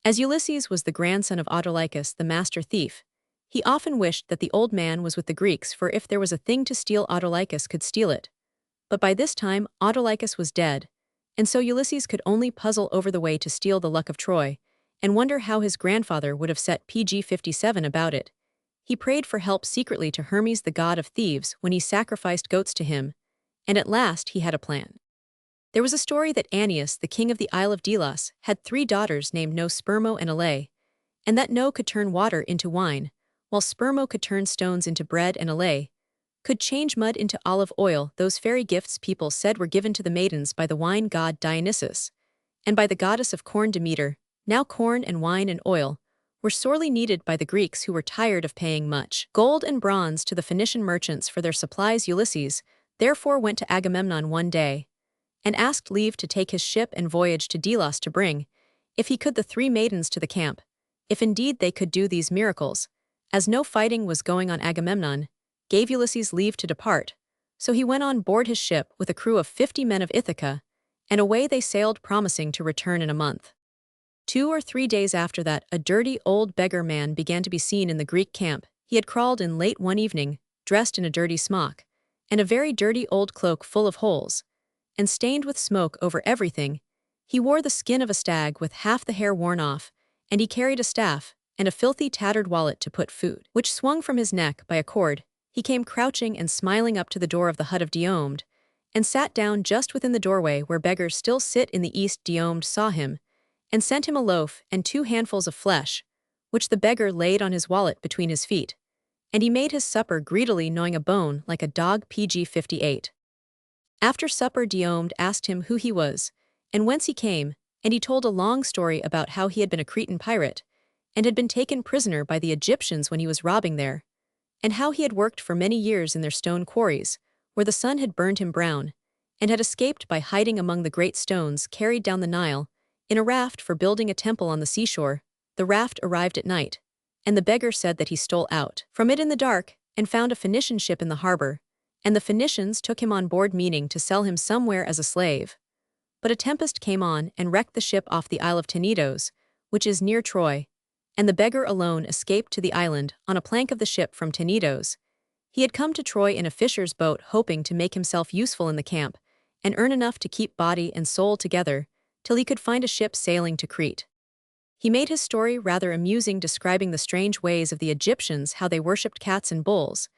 As Ulysses was the grandson of Autolycus, the master thief, he often wished that the old man was with the Greeks, for if there was a thing to steal, Autolycus could steal it. But by this time Autolycus was dead, and so Ulysses could only puzzle over the way to steal the luck of Troy, and wonder how his grandfather would have set pg 57 about it. He prayed for help secretly to Hermes, the god of thieves, when he sacrificed goats to him, and at last he had a plan. There was a story that Aeneas, the king of the Isle of Delos, had 3 daughters named No, Spermo, and Alea, and that No could turn water into wine, while Spermo could turn stones into bread, and Alea could change mud into olive oil. Those fairy gifts, people said, were given to the maidens by the wine god Dionysus, and by the goddess of corn Demeter. Now corn and wine and oil were sorely needed by the Greeks, who were tired of paying much gold and bronze to the Phoenician merchants for their supplies. Ulysses therefore went to Agamemnon one day, and asked leave to take his ship and voyage to Delos to bring, if he could, the 3 maidens to the camp, if indeed they could do these miracles. As no fighting was going on, Agamemnon gave Ulysses leave to depart, so he went on board his ship with a crew of 50 men of Ithaca, and away they sailed, promising to return in a month. 2 or 3 days after that, a dirty old beggar man began to be seen in the Greek camp. He had crawled in late one evening, dressed in a dirty smock, and a very dirty old cloak full of holes, and stained with smoke over everything. He wore the skin of a stag with half the hair worn off, and he carried a staff and a filthy tattered wallet to put food, which swung from his neck by a cord. He came crouching and smiling up to the door of the hut of Diomed, and sat down just within the doorway where beggars still sit in the east. Diomed saw him, and sent him a loaf and 2 handfuls of flesh, which the beggar laid on his wallet between his feet, and he made his supper greedily, gnawing a bone like a dog. pg 58. After supper Diomed asked him who he was, and whence he came, and he told a long story about how he had been a Cretan pirate, and had been taken prisoner by the Egyptians when he was robbing there, and how he had worked for many years in their stone quarries, where the sun had burned him brown, and had escaped by hiding among the great stones carried down the Nile, in a raft for building a temple on the seashore. The raft arrived at night, and the beggar said that he stole out from it in the dark, and found a Phoenician ship in the harbor, and the Phoenicians took him on board, meaning to sell him somewhere as a slave. But a tempest came on and wrecked the ship off the Isle of Tenedos, which is near Troy, and the beggar alone escaped to the island on a plank of the ship from Tenedos. He had come to Troy in a fisher's boat hoping to make himself useful in the camp and earn enough to keep body and soul together till he could find a ship sailing to Crete. He made his story rather amusing, describing the strange ways of the Egyptians, how they worshipped cats and bulls,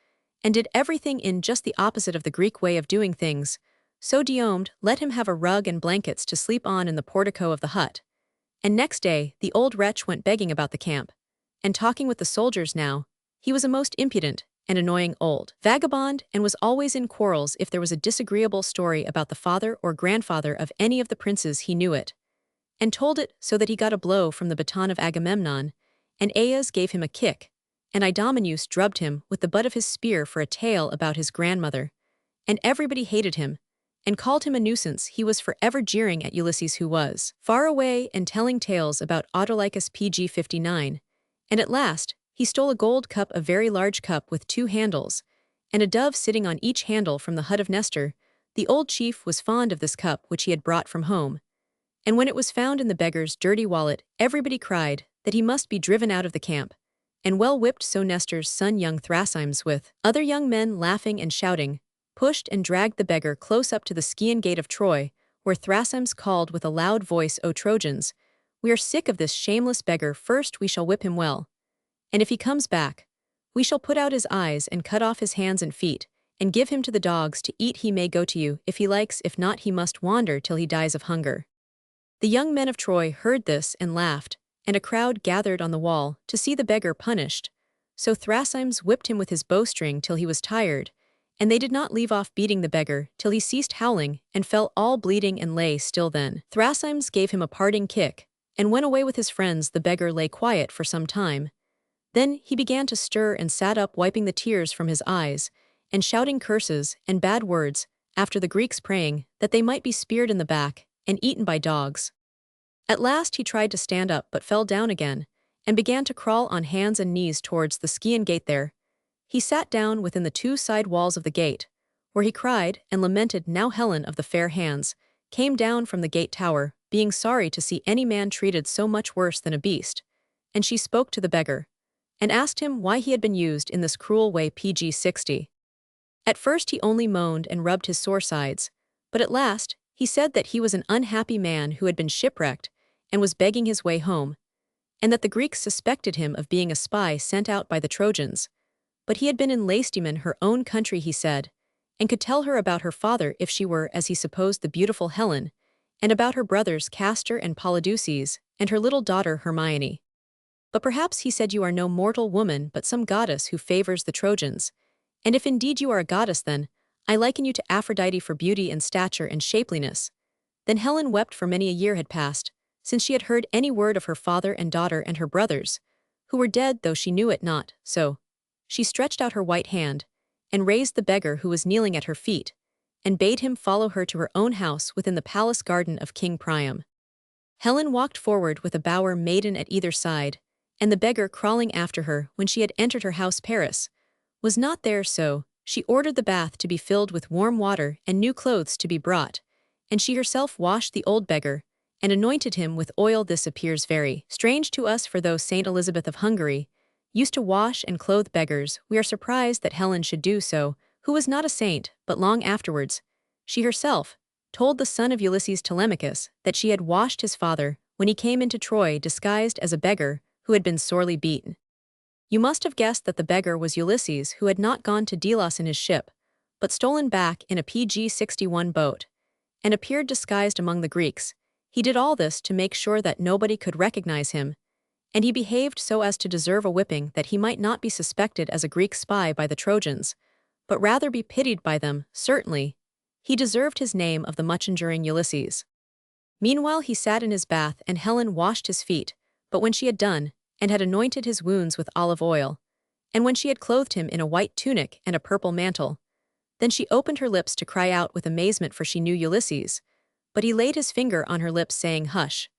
and did everything in just the opposite of the Greek way of doing things. So Diomed let him have a rug and blankets to sleep on in the portico of the hut. And next day, the old wretch went begging about the camp, and talking with the soldiers now. He was a most impudent and annoying old vagabond, and was always in quarrels if there was a disagreeable story about the father or grandfather of any of the princes. He knew it, and told it so that he got a blow from the baton of Agamemnon, and Aias gave him a kick, and Idomeneus drubbed him with the butt of his spear for a tale about his grandmother, and everybody hated him, and called him a nuisance. He was forever jeering at Ulysses, who was far away and telling tales about Autolycus pg 59, and at last he stole a gold cup, a very large cup with 2 handles, and a dove sitting on each handle from the hut of Nestor. The old chief was fond of this cup which he had brought from home, and when it was found in the beggar's dirty wallet, everybody cried that he must be driven out of the camp, and well whipped. So Nestor's son, young Thrasymnes, with other young men laughing and shouting, pushed and dragged the beggar close up to the Scaean gate of Troy, where Thrasymnes called with a loud voice, "O Trojans, we are sick of this shameless beggar. First we shall whip him well, and if he comes back, we shall put out his eyes and cut off his hands and feet, and give him to the dogs to eat. He may go to you if he likes, if not he must wander till he dies of hunger." The young men of Troy heard this and laughed, and a crowd gathered on the wall to see the beggar punished. So Thrasymnes whipped him with his bowstring till he was tired, and they did not leave off beating the beggar till he ceased howling and fell all bleeding and lay still. Then Thrasymnes gave him a parting kick, and went away with his friends. The beggar lay quiet for some time. Then he began to stir and sat up, wiping the tears from his eyes, and shouting curses and bad words after the Greeks, praying that they might be speared in the back and eaten by dogs. At last he tried to stand up but fell down again, and began to crawl on hands and knees towards the Scaean gate. There he sat down within the 2 side walls of the gate, where he cried and lamented. Now Helen of the fair hands came down from the gate tower, being sorry to see any man treated so much worse than a beast, and she spoke to the beggar, and asked him why he had been used in this cruel way. pg 60. At first he only moaned and rubbed his sore sides, but at last he said that he was an unhappy man who had been shipwrecked and was begging his way home, and that the Greeks suspected him of being a spy sent out by the Trojans. But he had been in Lacedaemon, her own country, he said, and could tell her about her father if she were, as he supposed, the beautiful Helen, and about her brothers Castor and Polydeuces, and her little daughter Hermione. But perhaps, he said, you are no mortal woman but some goddess who favors the Trojans, and if indeed you are a goddess, then I liken you to Aphrodite for beauty and stature and shapeliness. Then Helen wept, for many a year had passed since she had heard any word of her father and daughter and her brothers, who were dead though she knew it not. So she stretched out her white hand, and raised the beggar who was kneeling at her feet, and bade him follow her to her own house within the palace garden of King Priam. Helen walked forward with a bower maiden at either side, and the beggar crawling after her. When she had entered her house, Paris was not there, so she ordered the bath to be filled with warm water and new clothes to be brought, and she herself washed the old beggar, and anointed him with oil. This appears very strange to us, for though Saint Elizabeth of Hungary used to wash and clothe beggars, we are surprised that Helen should do so, who was not a saint. But long afterwards, she herself told the son of Ulysses, Telemachus, that she had washed his father when he came into Troy disguised as a beggar who had been sorely beaten. You must have guessed that the beggar was Ulysses, who had not gone to Delos in his ship, but stolen back in a pg 61 boat, and appeared disguised among the Greeks. He did all this to make sure that nobody could recognize him, and he behaved so as to deserve a whipping, that he might not be suspected as a Greek spy by the Trojans, but rather be pitied by them. Certainly, he deserved his name of the much-enduring Ulysses. Meanwhile he sat in his bath, and Helen washed his feet, but when she had done, and had anointed his wounds with olive oil, and when she had clothed him in a white tunic and a purple mantle, then she opened her lips to cry out with amazement, for she knew Ulysses, but he laid his finger on her lips, saying, "Hush."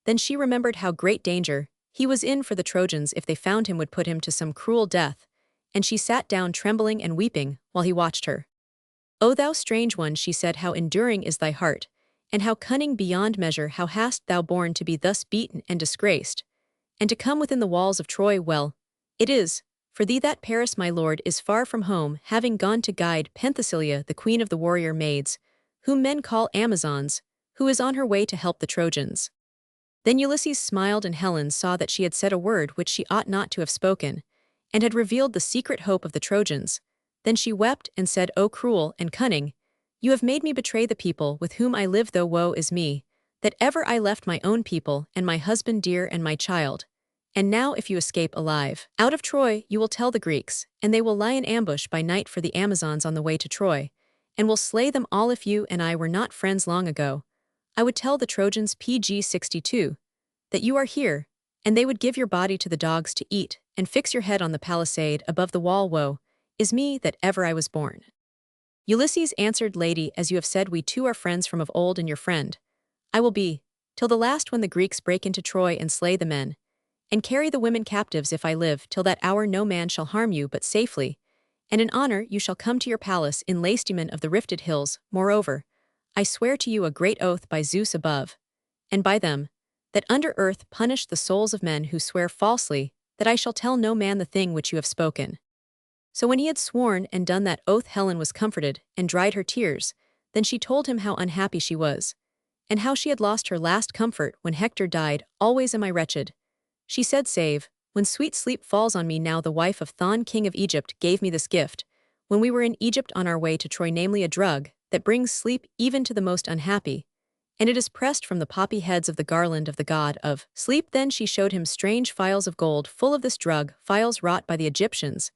Then she remembered how great danger he was in, for the Trojans, if they found him, would put him to some cruel death, and she sat down trembling and weeping while he watched her. "O thou strange one," she said, "how enduring is thy heart, and how cunning beyond measure. How hast thou borne to be thus beaten and disgraced, and to come within the walls of Troy? Well, it is for thee that Paris my lord is far from home, having gone to guide Penthesilea the queen of the warrior maids, whom men call Amazons, who is on her way to help the Trojans. Then Ulysses smiled, and Helen saw that she had said a word which she ought not to have spoken, and had revealed the secret hope of the Trojans. Then she wept and said, O cruel and cunning, you have made me betray the people with whom I live, though woe is me, that ever I left my own people and my husband dear and my child. And now if you escape alive out of Troy, you will tell the Greeks, and they will lie in ambush by night for the Amazons on the way to Troy, and will slay them all. If you and I were not friends long ago, I would tell the Trojans pg 62 that you are here, and they would give your body to the dogs to eat, and fix your head on the palisade above the wall. Woe is me that ever I was born. Ulysses answered, Lady, as you have said, we two are friends from of old, and your friend I will be, till the last, when the Greeks break into Troy and slay the men, and carry the women captives. If I live till that hour, no man shall harm you but safely, and in honor you shall come to your palace in Lacedaemon of the rifted hills. Moreover, I swear to you a great oath by Zeus above, and by them that under earth punish the souls of men who swear falsely, that I shall tell no man the thing which you have spoken. So when he had sworn and done that oath, Helen was comforted, and dried her tears. Then she told him how unhappy she was, and how she had lost her last comfort when Hector died. Always am I wretched, she said, save when sweet sleep falls on me. Now the wife of Thon, king of Egypt, gave me this gift when we were in Egypt on our way to Troy, namely a drug that brings sleep even to the most unhappy, and it is pressed from the poppy heads of the garland of the god of sleep. Then she showed him strange phials of gold full of this drug, phials wrought by the Egyptians,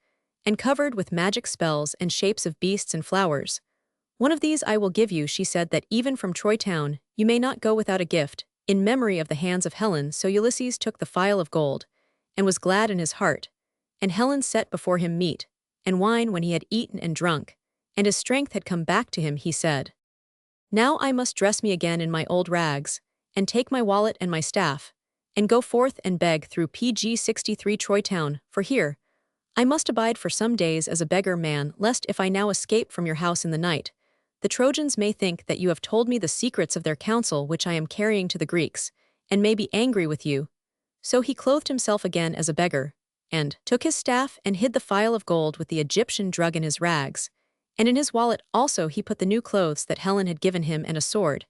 and covered with magic spells and shapes of beasts and flowers. One of these I will give you, she said, that even from Troy town you may not go without a gift, in memory of the hands of Helen. So Ulysses took the phial of gold, and was glad in his heart, and Helen set before him meat and wine. When he had eaten and drunk, and his strength had come back to him, he said, Now I must dress me again in my old rags, and take my wallet and my staff, and go forth and beg through pg 63 Troy town, for here I must abide for some days as a beggar man, lest if I now escape from your house in the night, the Trojans may think that you have told me the secrets of their counsel which I am carrying to the Greeks, and may be angry with you. So he clothed himself again as a beggar, and took his staff and hid the phial of gold with the Egyptian drug in his rags, and in his wallet also he put the new clothes that Helen had given him and a sword.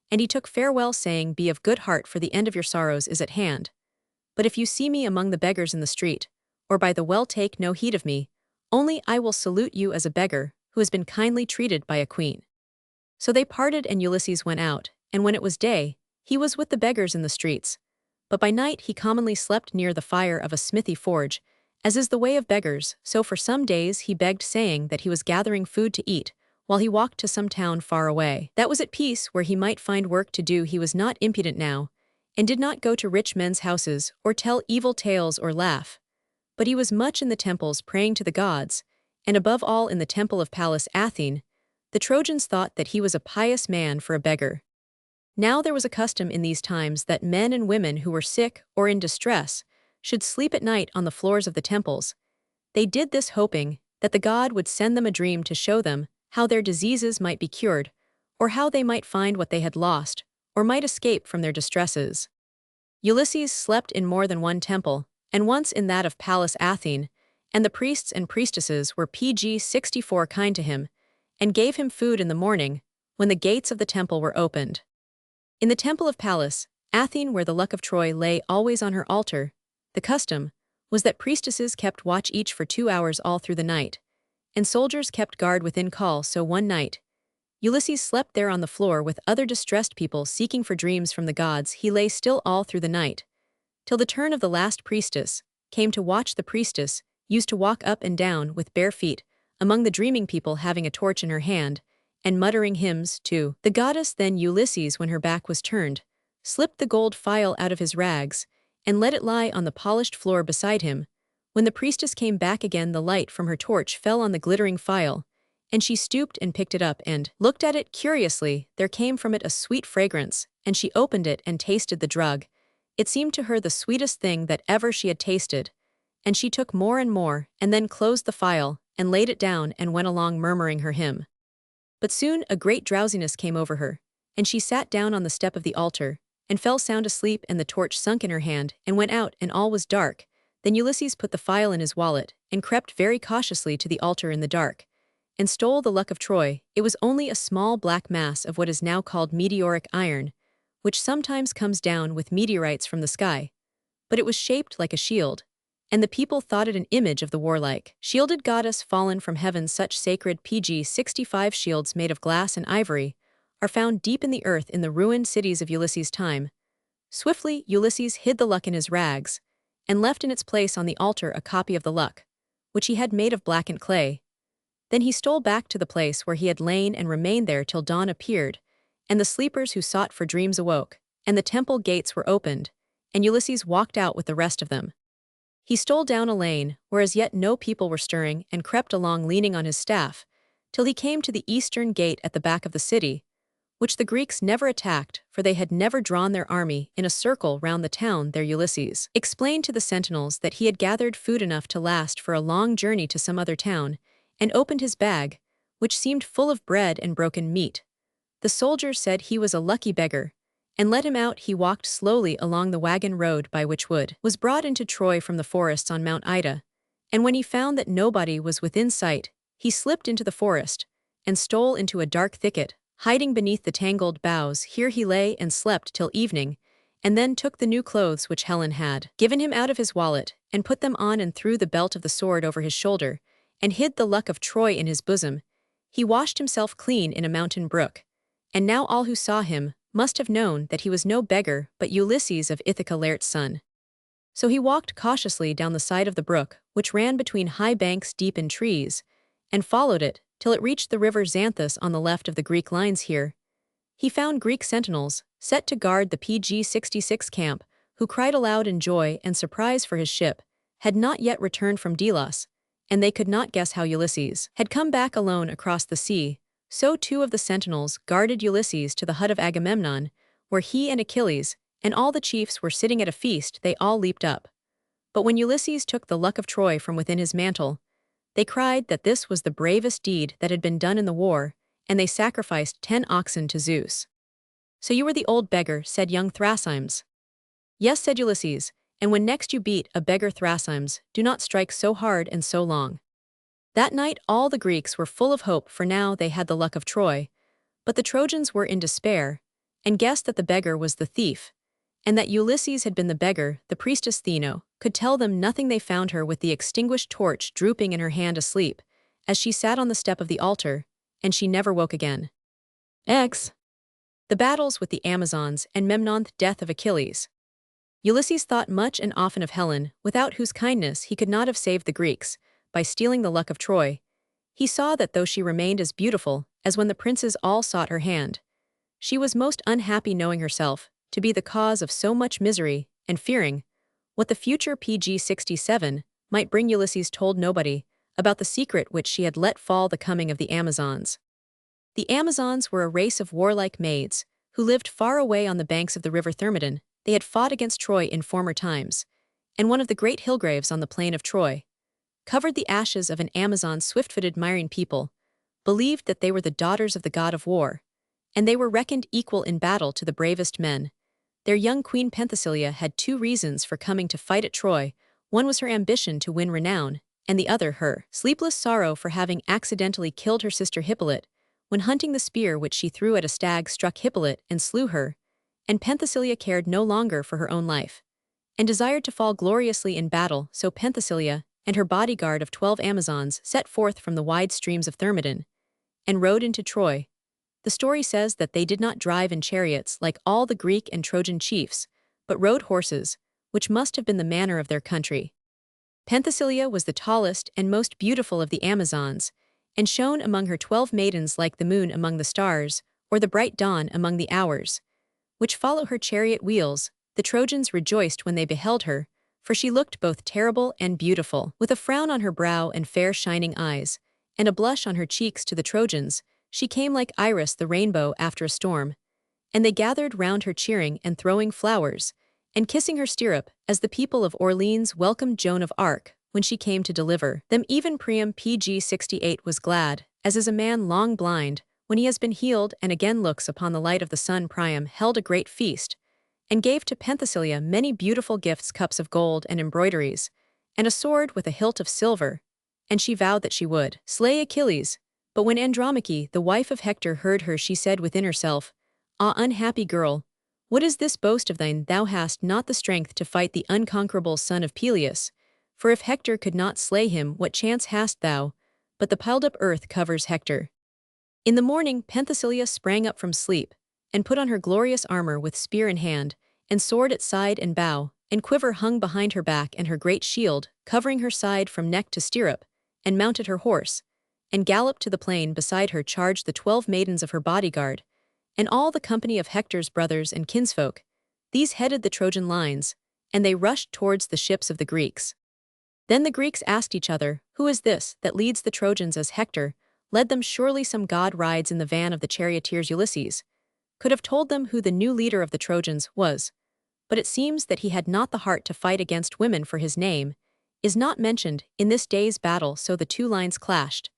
And he took farewell, saying, Be of good heart, for the end of your sorrows is at hand. But if you see me among the beggars in the street, or by the well, take no heed of me, only I will salute you as a beggar who has been kindly treated by a queen. So they parted, and Ulysses went out, and when it was day, he was with the beggars in the streets. But by night he commonly slept near the fire of a smithy forge, as is the way of beggars. So for some days he begged, saying that he was gathering food to eat, while he walked to some town far away that was at peace, where he might find work to do. He was not impudent now, and did not go to rich men's houses, or tell evil tales, or laugh. But he was much in the temples praying to the gods, and above all in the temple of Pallas Athene. The Trojans thought that he was a pious man for a beggar. Now there was a custom in these times that men and women who were sick or in distress should sleep at night on the floors of the temples. They did this hoping that the god would send them a dream to show them how their diseases might be cured, or how they might find what they had lost, or might escape from their distresses. Ulysses slept in more than one temple, and once in that of Pallas Athene, and the priests and priestesses were pg 64 kind to him, and gave him food in the morning, when the gates of the temple were opened. In the temple of Pallas Athene, where the luck of Troy lay always on her altar, the custom was that priestesses kept watch each for 2 hours all through the night, and soldiers kept guard within call. So one night Ulysses slept there on the floor with other distressed people seeking for dreams from the gods. He lay still all through the night, till the turn of the last priestess came to watch. The priestess used to walk up and down with bare feet among the dreaming people, having a torch in her hand, and muttering hymns to the goddess. Then Ulysses, when her back was turned, slipped the gold phial out of his rags, and let it lie on the polished floor beside him. When the priestess came back again, the light from her torch fell on the glittering phial, and she stooped and picked it up and looked at it curiously. There came from it a sweet fragrance, and she opened it and tasted the drug. It seemed to her the sweetest thing that ever she had tasted, and she took more and more, and then closed the phial, and laid it down, and went along murmuring her hymn. But soon a great drowsiness came over her, and she sat down on the step of the altar, and fell sound asleep, and the torch sunk in her hand, and went out, and all was dark. Then Ulysses put the phial in his wallet and crept very cautiously to the altar in the dark, and stole the luck of Troy. It was only a small black mass of what is now called meteoric iron, which sometimes comes down with meteorites from the sky, but it was shaped like a shield, and the people thought it an image of the warlike, shielded goddess fallen from heaven. Such sacred PG-65 shields made of glass and ivory are found deep in the earth in the ruined cities of Ulysses' time. Swiftly, Ulysses hid the luck in his rags, and left in its place on the altar a copy of the luck, which he had made of blackened clay. Then he stole back to the place where he had lain and remained there till dawn appeared, and the sleepers who sought for dreams awoke, and the temple gates were opened, and Ulysses walked out with the rest of them. He stole down a lane, where as yet no people were stirring, and crept along leaning on his staff, till he came to the eastern gate at the back of the city, which the Greeks never attacked, for they had never drawn their army in a circle round the town. There Ulysses explained to the sentinels that he had gathered food enough to last for a long journey to some other town, and opened his bag, which seemed full of bread and broken meat. The soldiers said he was a lucky beggar, and let him out. He walked slowly along the wagon road by which wood was brought into Troy from the forests on Mount Ida, and when he found that nobody was within sight, he slipped into the forest, and stole into a dark thicket, hiding beneath the tangled boughs. Here he lay and slept till evening, and then took the new clothes which Helen had given him out of his wallet, and put them on, and threw the belt of the sword over his shoulder, and hid the luck of Troy in his bosom. He washed himself clean in a mountain brook, and now all who saw him must have known that he was no beggar but Ulysses of Ithaca, Laertes' son. So he walked cautiously down the side of the brook, which ran between high banks deep in trees, and followed it till it reached the river Xanthus on the left of the Greek lines. Here he found Greek sentinels set to guard the PG-66 camp, who cried aloud in joy and surprise, for his ship had not yet returned from Delos, and they could not guess how Ulysses had come back alone across the sea. So 2 of the sentinels guarded Ulysses to the hut of Agamemnon, where he and Achilles and all the chiefs were sitting at a feast. They all leaped up. But when Ulysses took the luck of Troy from within his mantle, they cried that this was the bravest deed that had been done in the war, and they sacrificed 10 oxen to Zeus. So you were the old beggar, said young Thrasimes. Yes, said Ulysses, and when next you beat a beggar, Thrasimes, do not strike so hard and so long. That night all the Greeks were full of hope, for now they had the luck of Troy, but the Trojans were in despair, and guessed that the beggar was the thief, and that Ulysses had been the beggar. The priestess Theno could tell them nothing. They found her with the extinguished torch drooping in her hand, asleep, as she sat on the step of the altar, and she never woke again. X. The battles with the Amazons and Memnon's death of Achilles. Ulysses thought much and often of Helen, without whose kindness he could not have saved the Greeks. By stealing the luck of Troy, he saw that though she remained as beautiful as when the princes all sought her hand, she was most unhappy, knowing herself to be the cause of so much misery, and fearing what the future PG-67 might bring. Ulysses told nobody about the secret which she had let fall, the coming of the Amazons. The Amazons were a race of warlike maids who lived far away on the banks of the river Thermodon. They had fought against Troy in former times, and one of the great hillgraves on the plain of Troy covered the ashes of an Amazon. Swift-footed Myrian people believed that they were the daughters of the god of war, and they were reckoned equal in battle to the bravest men. Their young queen Penthesilea had 2 reasons for coming to fight at Troy. One was her ambition to win renown, and the other her sleepless sorrow for having accidentally killed her sister Hippolyte. When hunting, the spear which she threw at a stag struck Hippolyte and slew her, and Penthesilea cared no longer for her own life, and desired to fall gloriously in battle. So Penthesilea and her bodyguard of 12 Amazons set forth from the wide streams of Thermodon, and rode into Troy. The story says that they did not drive in chariots like all the Greek and Trojan chiefs, but rode horses, which must have been the manner of their country. Penthesilea was the tallest and most beautiful of the Amazons, and shone among her 12 maidens like the moon among the stars, or the bright dawn among the hours, which follow her chariot wheels. The Trojans rejoiced when they beheld her, for she looked both terrible and beautiful, with a frown on her brow and fair shining eyes, and a blush on her cheeks. To the Trojans she came like Iris the rainbow after a storm, and they gathered round her, cheering and throwing flowers, and kissing her stirrup, as the people of Orleans welcomed Joan of Arc when she came to deliver them. Even Priam PG-68 was glad, as is a man long blind when he has been healed and again looks upon the light of the sun. Priam held a great feast, and gave to Penthesilea many beautiful gifts, cups of gold and embroideries, and a sword with a hilt of silver, and she vowed that she would slay Achilles. But when Andromache, the wife of Hector, heard her, she said within herself, "Ah, unhappy girl, what is this boast of thine? Thou hast not the strength to fight the unconquerable son of Peleus. For if Hector could not slay him, what chance hast thou? But the piled-up earth covers Hector." In the morning Penthesilea sprang up from sleep, and put on her glorious armor with spear in hand, and sword at side and bow, and quiver hung behind her back, and her great shield, covering her side from neck to stirrup, and mounted her horse, and galloped to the plain. Beside her charged the 12 maidens of her bodyguard, and all the company of Hector's brothers and kinsfolk. These headed the Trojan lines, and they rushed towards the ships of the Greeks. Then the Greeks asked each other, "Who is this that leads the Trojans as Hector led them? Surely some god rides in the van of the charioteers." Ulysses could have told them who the new leader of the Trojans was, but it seems that he had not the heart to fight against women, for his name is not mentioned in this day's battle. So the two lines clashed,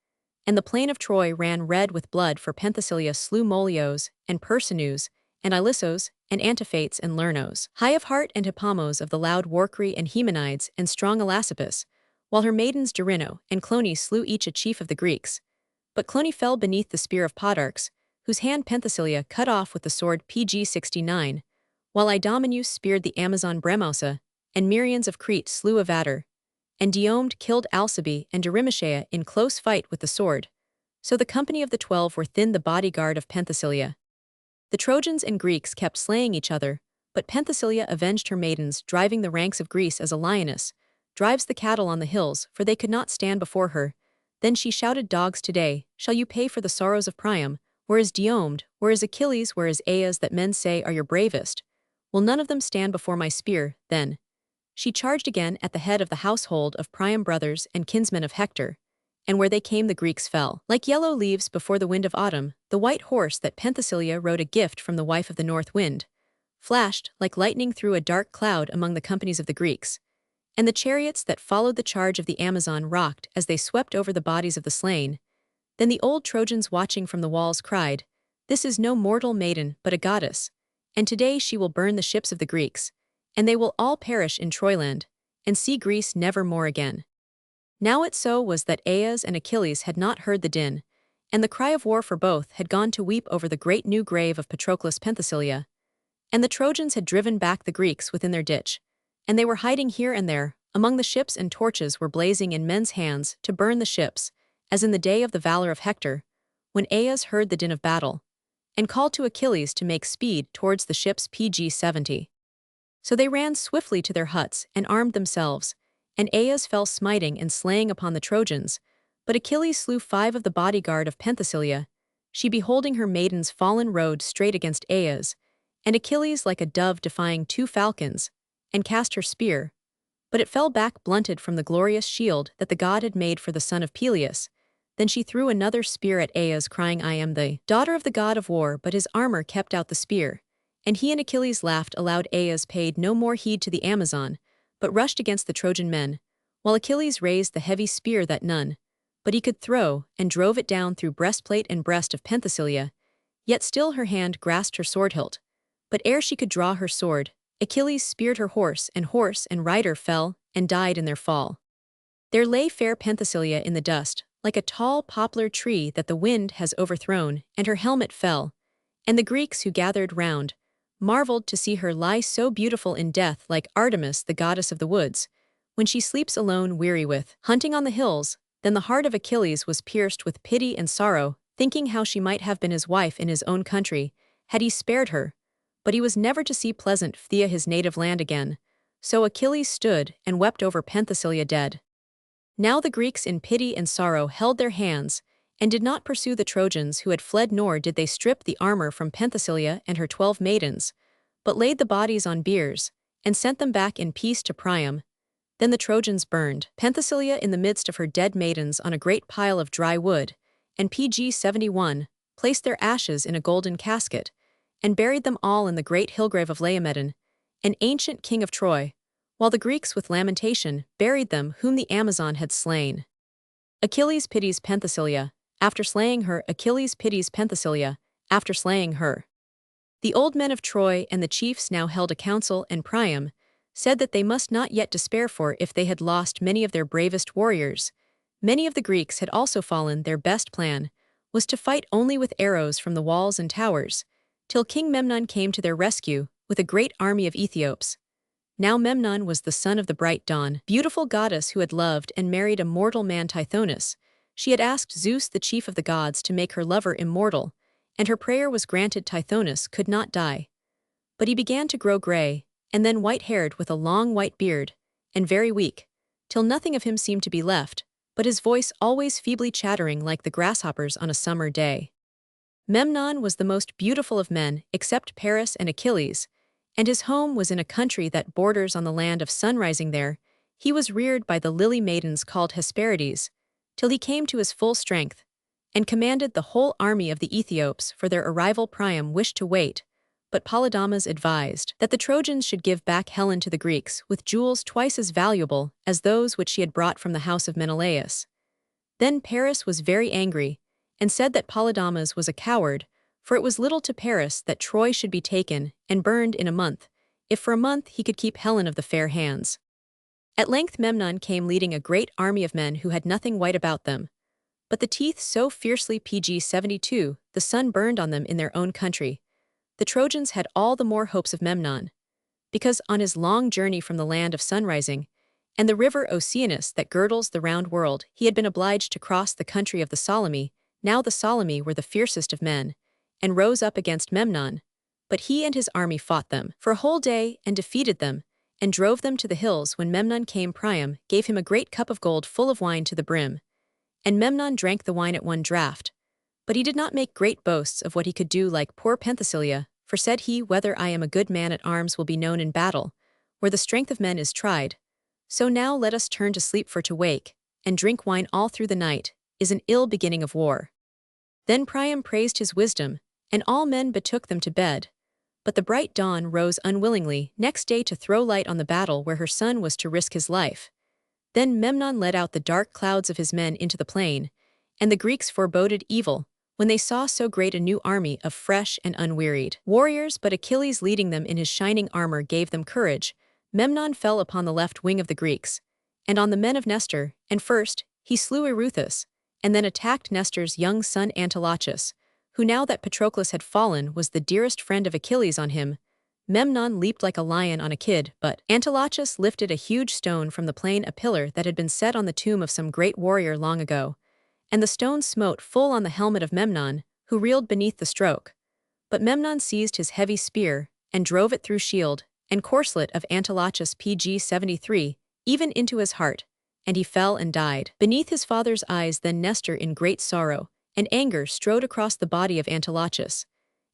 and the plain of Troy ran red with blood, for Penthesilea slew Molios, and Persineus, and Ilissos, and Antiphates, and Lernos, high of heart, and Hippamos of the loud Warcry, and Hemonides, and strong Elasippus, while her maidens Dorino and Clone slew each a chief of the Greeks. But Clone fell beneath the spear of Podarches, whose hand Penthesilea cut off with the sword pg-69, while Idomeneus speared the Amazon Bremousa, and Myrians of Crete slew Avater, and Diomede killed Alcibe and Dorymacheia in close fight with the sword. So the company of the 12 were thin, the bodyguard of Penthesilea. The Trojans and Greeks kept slaying each other, but Penthesilea avenged her maidens, driving the ranks of Greece as a lioness drives the cattle on the hills, for they could not stand before her. Then she shouted, "Dogs, today shall you pay for the sorrows of Priam. Where is Diomede? Where is Achilles? Where is Aias, that men say are your bravest? Will none of them stand before my spear?" Then she charged again at the head of the household of Priam, brothers and kinsmen of Hector, and where they came the Greeks fell like yellow leaves before the wind of autumn. The white horse that Penthesilea rode, a gift from the wife of the north wind, flashed like lightning through a dark cloud among the companies of the Greeks, and the chariots that followed the charge of the Amazon rocked as they swept over the bodies of the slain. Then the old Trojans watching from the walls cried, "This is no mortal maiden but a goddess, and today she will burn the ships of the Greeks, and they will all perish in Troyland, and see Greece never more again." Now it so was that Aias and Achilles had not heard the din, and the cry of war for both had gone to weep over the great new grave of Patroclus. Penthesilea and the Trojans had driven back the Greeks within their ditch, and they were hiding here and there among the ships, and torches were blazing in men's hands to burn the ships, as in the day of the valor of Hector, when Aias heard the din of battle, and called to Achilles to make speed towards the ships pg-70. So they ran swiftly to their huts and armed themselves, and Aias fell smiting and slaying upon the Trojans, but Achilles slew 5 of the bodyguard of Penthesilea. She, beholding her maidens fallen, rode straight against Aias, and Achilles like a dove defying 2 falcons, and cast her spear, but it fell back blunted from the glorious shield that the god had made for the son of Peleus. Then she threw another spear at Aias, crying, "I am the daughter of the god of war," but his armor kept out the spear, and he and Achilles laughed aloud. Aias paid no more heed to the Amazon, but rushed against the Trojan men, while Achilles raised the heavy spear that none but he could throw, and drove it down through breastplate and breast of Penthesilea. Yet still her hand grasped her sword hilt, but ere she could draw her sword, Achilles speared her horse and rider fell and died in their fall. There lay fair Penthesilea in the dust, like a tall poplar tree that the wind has overthrown, and her helmet fell, and the Greeks who gathered round marveled to see her lie so beautiful in death, like Artemis, the goddess of the woods, when she sleeps alone, weary with hunting on the hills. Then the heart of Achilles was pierced with pity and sorrow, thinking how she might have been his wife in his own country, had he spared her. But he was never to see pleasant Phthia, his native land, again. So Achilles stood and wept over Penthesilea dead. Now the Greeks in pity and sorrow held their hands, and did not pursue the Trojans who had fled, nor did they strip the armor from Penthesilea and her 12 maidens, but laid the bodies on biers, and sent them back in peace to Priam. Then the Trojans burned Penthesilea in the midst of her dead maidens on a great pile of dry wood, and pg-71 placed their ashes in a golden casket, and buried them all in the great hillgrave of Laomedon, an ancient king of Troy, while the Greeks with lamentation buried them whom the Amazon had slain. Achilles pities Penthesilea, after slaying her. Achilles pities Penthesilea, after slaying her. The old men of Troy and the chiefs now held a council, and Priam, said that they must not yet despair, for if they had lost many of their bravest warriors, many of the Greeks had also fallen. Their best plan was to fight only with arrows from the walls and towers, till King Memnon came to their rescue with a great army of Ethiops. Now Memnon was the son of the bright dawn, beautiful goddess who had loved and married a mortal man, Tithonus. She had asked Zeus, the chief of the gods, to make her lover immortal, and her prayer was granted. Tithonus could not die. But he began to grow gray, and then white-haired with a long white beard, and very weak, till nothing of him seemed to be left, but his voice always feebly chattering like the grasshoppers on a summer day. Memnon was the most beautiful of men, except Paris and Achilles, and his home was in a country that borders on the land of sunrising. There he was reared by the lily maidens called Hesperides, till he came to his full strength, and commanded the whole army of the Ethiops. For their arrival Priam wished to wait, but Polydamas advised that the Trojans should give back Helen to the Greeks with jewels twice as valuable as those which she had brought from the house of Menelaus. Then Paris was very angry, and said that Polydamas was a coward, for it was little to Paris that Troy should be taken and burned in a month, if for a month he could keep Helen of the fair hands. At length Memnon came leading a great army of men who had nothing white about them, but the teeth so fiercely pg 72 the sun burned on them in their own country. The Trojans had all the more hopes of Memnon, because on his long journey from the land of sunrising, and the river Oceanus that girdles the round world, he had been obliged to cross the country of the Solymi. Now the Solymi were the fiercest of men, and rose up against Memnon, but he and his army fought them for a whole day and defeated them, and drove them to the hills. When Memnon came, Priam gave him a great cup of gold full of wine to the brim, and Memnon drank the wine at one draught. But he did not make great boasts of what he could do like poor Penthesilea, for said he, whether I am a good man at arms will be known in battle, where the strength of men is tried. So now let us turn to sleep, for to wake, and drink wine all through the night, is an ill beginning of war. Then Priam praised his wisdom, and all men betook them to bed. But the bright dawn rose unwillingly next day to throw light on the battle where her son was to risk his life. Then Memnon led out the dark clouds of his men into the plain, and the Greeks foreboded evil when they saw so great a new army of fresh and unwearied warriors, but Achilles leading them in his shining armor gave them courage. Memnon fell upon the left wing of the Greeks, and on the men of Nestor, and first he slew Ereuthus, and then attacked Nestor's young son Antilochus, who now that Patroclus had fallen was the dearest friend of Achilles. On him Memnon leaped like a lion on a kid, but Antilochus lifted a huge stone from the plain, a pillar that had been set on the tomb of some great warrior long ago, and the stone smote full on the helmet of Memnon, who reeled beneath the stroke. But Memnon seized his heavy spear, and drove it through shield and corslet of Antilochus pg 73, even into his heart, and he fell and died beneath his father's eyes. Then Nestor in great sorrow and anger strode across the body of Antilochus,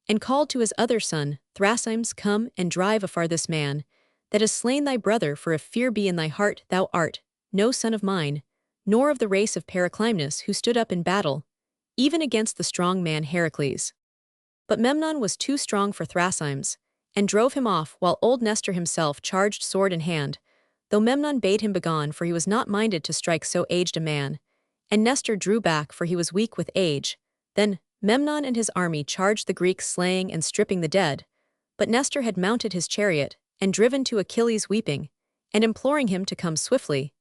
and called to his other son, Thrasymnes, come and drive afar this man, that has slain thy brother, for if fear be in thy heart, thou art no son of mine, nor of the race of Periclymenus, who stood up in battle, even against the strong man Heracles. But Memnon was too strong for Thrasymnes, and drove him off, while old Nestor himself charged sword in hand, though Memnon bade him begone, for he was not minded to strike so aged a man, and Nestor drew back, for he was weak with age. Then Memnon and his army charged the Greeks, slaying and stripping the dead, but Nestor had mounted his chariot, and driven to Achilles weeping, and imploring him to come swiftly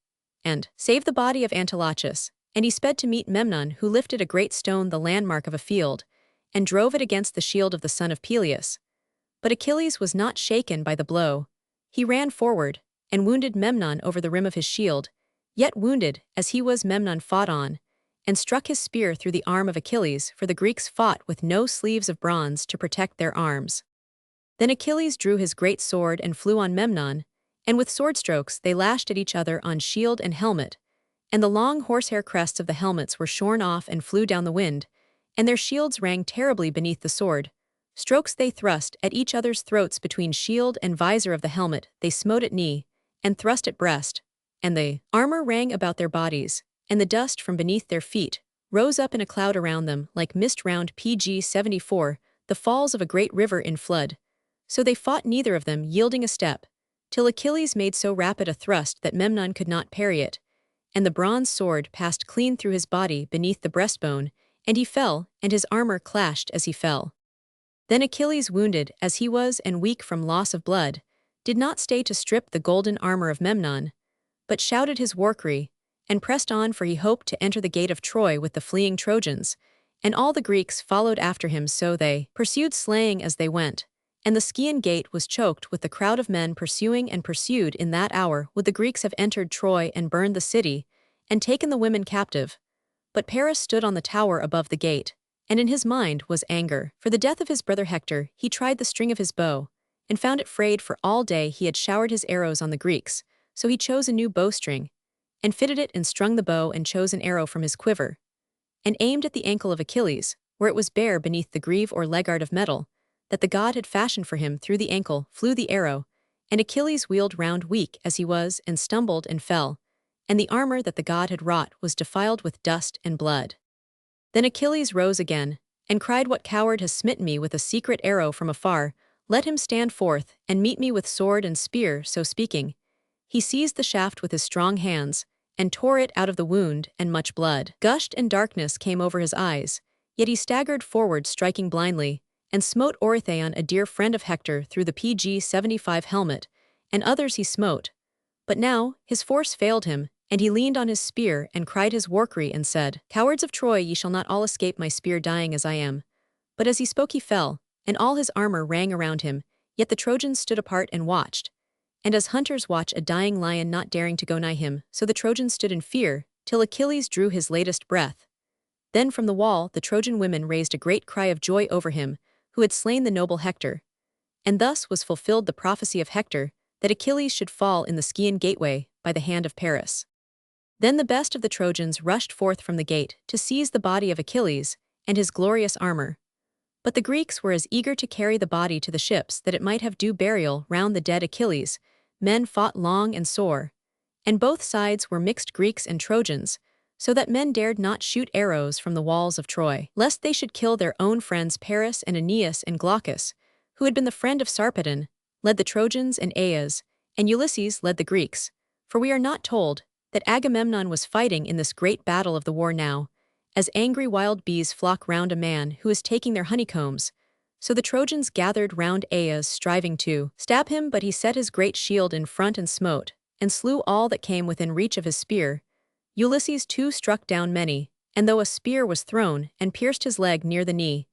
and save the body of Antilochus, and he sped to meet Memnon, who lifted a great stone, the landmark of a field, and drove it against the shield of the son of Peleus. But Achilles was not shaken by the blow. He ran forward, and wounded Memnon over the rim of his shield. Yet wounded as he was, Memnon fought on, and struck his spear through the arm of Achilles, for the Greeks fought with no sleeves of bronze to protect their arms. Then Achilles drew his great sword and flew on Memnon, and with sword strokes they lashed at each other on shield and helmet, and the long horsehair crests of the helmets were shorn off and flew down the wind, and their shields rang terribly beneath the sword. Strokes they thrust at each other's throats between shield and visor of the helmet, they smote at knee, and thrust at breast, and the armor rang about their bodies, and the dust from beneath their feet rose up in a cloud around them like mist round pg 74, the falls of a great river in flood. So they fought, neither of them yielding a step, till Achilles made so rapid a thrust that Memnon could not parry it, and the bronze sword passed clean through his body beneath the breastbone, and he fell, and his armor clashed as he fell. Then Achilles, wounded as he was and weak from loss of blood, did not stay to strip the golden armor of Memnon, but shouted his war cry, and pressed on, for he hoped to enter the gate of Troy with the fleeing Trojans, and all the Greeks followed after him, so they pursued, slaying as they went. And the Scaean gate was choked with the crowd of men pursuing and pursued. In that hour would the Greeks have entered Troy and burned the city, and taken the women captive. But Paris stood on the tower above the gate, and in his mind was anger. For the death of his brother Hector, he tried the string of his bow, and found it frayed, for all day he had showered his arrows on the Greeks. So he chose a new bowstring, and fitted it, and strung the bow, and chose an arrow from his quiver, and aimed at the ankle of Achilles, where it was bare beneath the greave or legard of metal that the god had fashioned for him. Through the ankle flew the arrow, and Achilles wheeled round, weak as he was, and stumbled and fell, and the armor that the god had wrought was defiled with dust and blood. Then Achilles rose again, and cried, "What coward has smitten me with a secret arrow from afar? Let him stand forth, and meet me with sword and spear." So speaking, he seized the shaft with his strong hands, and tore it out of the wound, and much blood gushed, and darkness came over his eyes. Yet he staggered forward, striking blindly, and smote Orythaon, a dear friend of Hector, through the PG-75 helmet, and others he smote. But now his force failed him, and he leaned on his spear, and cried his war cry, and said, "Cowards of Troy, ye shall not all escape my spear, dying as I am." But as he spoke he fell, and all his armor rang around him. Yet the Trojans stood apart and watched. And as hunters watch a dying lion, not daring to go nigh him, so the Trojans stood in fear, till Achilles drew his latest breath. Then from the wall the Trojan women raised a great cry of joy over him, who had slain the noble Hector. And thus was fulfilled the prophecy of Hector, that Achilles should fall in the Scaean gateway by the hand of Paris. Then the best of the Trojans rushed forth from the gate to seize the body of Achilles and his glorious armor. But the Greeks were as eager to carry the body to the ships, that it might have due burial round the dead Achilles. Men fought long and sore, and both sides were mixed Greeks and Trojans, so that men dared not shoot arrows from the walls of Troy, lest they should kill their own friends. Paris and Aeneas and Glaucus, who had been the friend of Sarpedon, led the Trojans, and Aias and Ulysses led the Greeks. For we are not told that Agamemnon was fighting in this great battle of the war now, as angry wild bees flock round a man who is taking their honeycombs. So the Trojans gathered round Aias, striving to stab him, but he set his great shield in front and smote, and slew all that came within reach of his spear. Ulysses too struck down many, and though a spear was thrown and pierced his leg near the knee,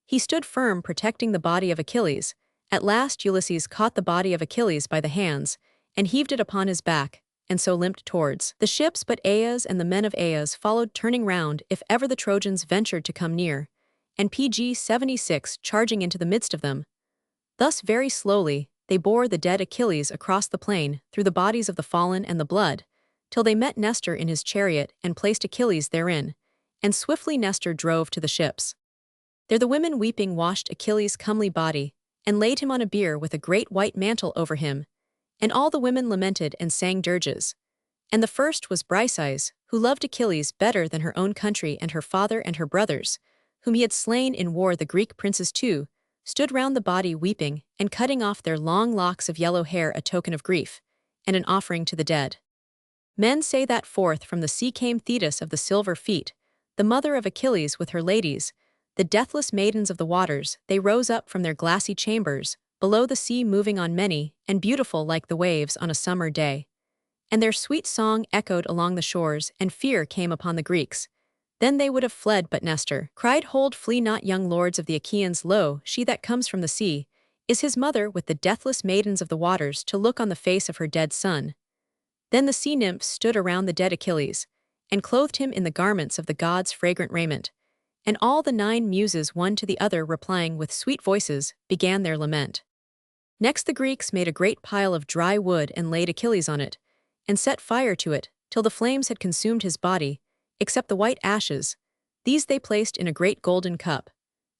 he stood firm, protecting the body of Achilles. At last Ulysses caught the body of Achilles by the hands, and heaved it upon his back, and so limped towards the ships. But Aias and the men of Aias followed, turning round if ever the Trojans ventured to come near, and PG-76 charging into the midst of them. Thus very slowly they bore the dead Achilles across the plain, through the bodies of the fallen and the blood, till they met Nestor in his chariot, and placed Achilles therein, and swiftly Nestor drove to the ships. There the women weeping washed Achilles' comely body, and laid him on a bier with a great white mantle over him, and all the women lamented and sang dirges. And the first was Briseis, who loved Achilles better than her own country and her father and her brothers, whom he had slain in war. The Greek princes too stood round the body weeping, and cutting off their long locks of yellow hair, a token of grief, and an offering to the dead. Men say that forth from the sea came Thetis of the silver feet, the mother of Achilles, with her ladies, the deathless maidens of the waters. They rose up from their glassy chambers, below the sea, moving on many, and beautiful like the waves on a summer day. And their sweet song echoed along the shores, and fear came upon the Greeks. Then they would have fled, but Nestor cried, "Hold, flee not, young lords of the Achaeans. Lo, she that comes from the sea is his mother, with the deathless maidens of the waters, to look on the face of her dead son." Then the sea nymphs stood around the dead Achilles, and clothed him in the garments of the gods' fragrant raiment. And all the 9 muses, one to the other replying with sweet voices, began their lament. Next the Greeks made a great pile of dry wood, and laid Achilles on it, and set fire to it, till the flames had consumed his body, except the white ashes. These they placed in a great golden cup,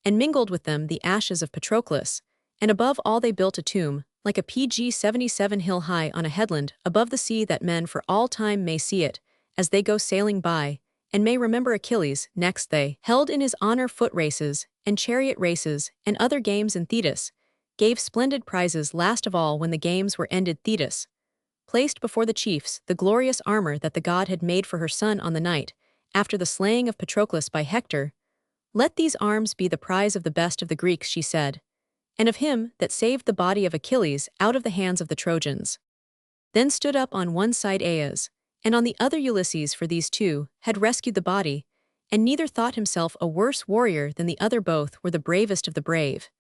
and mingled with them the ashes of Patroclus, and above all they built a tomb, like a PG-77 hill high on a headland above the sea, that men for all time may see it, as they go sailing by, and may remember Achilles. Next they held in his honor foot races, and chariot races, and other games, and Thetis gave splendid prizes. Last of all, when the games were ended, Thetis placed before the chiefs the glorious armor that the god had made for her son on the night after the slaying of Patroclus by Hector. "Let these arms be the prize of the best of the Greeks," she said, and of him that saved the body of Achilles out of the hands of the Trojans. Then stood up on one side Aias, and on the other Ulysses, for these two had rescued the body, and neither thought himself a worse warrior than the other, both were the bravest of the brave.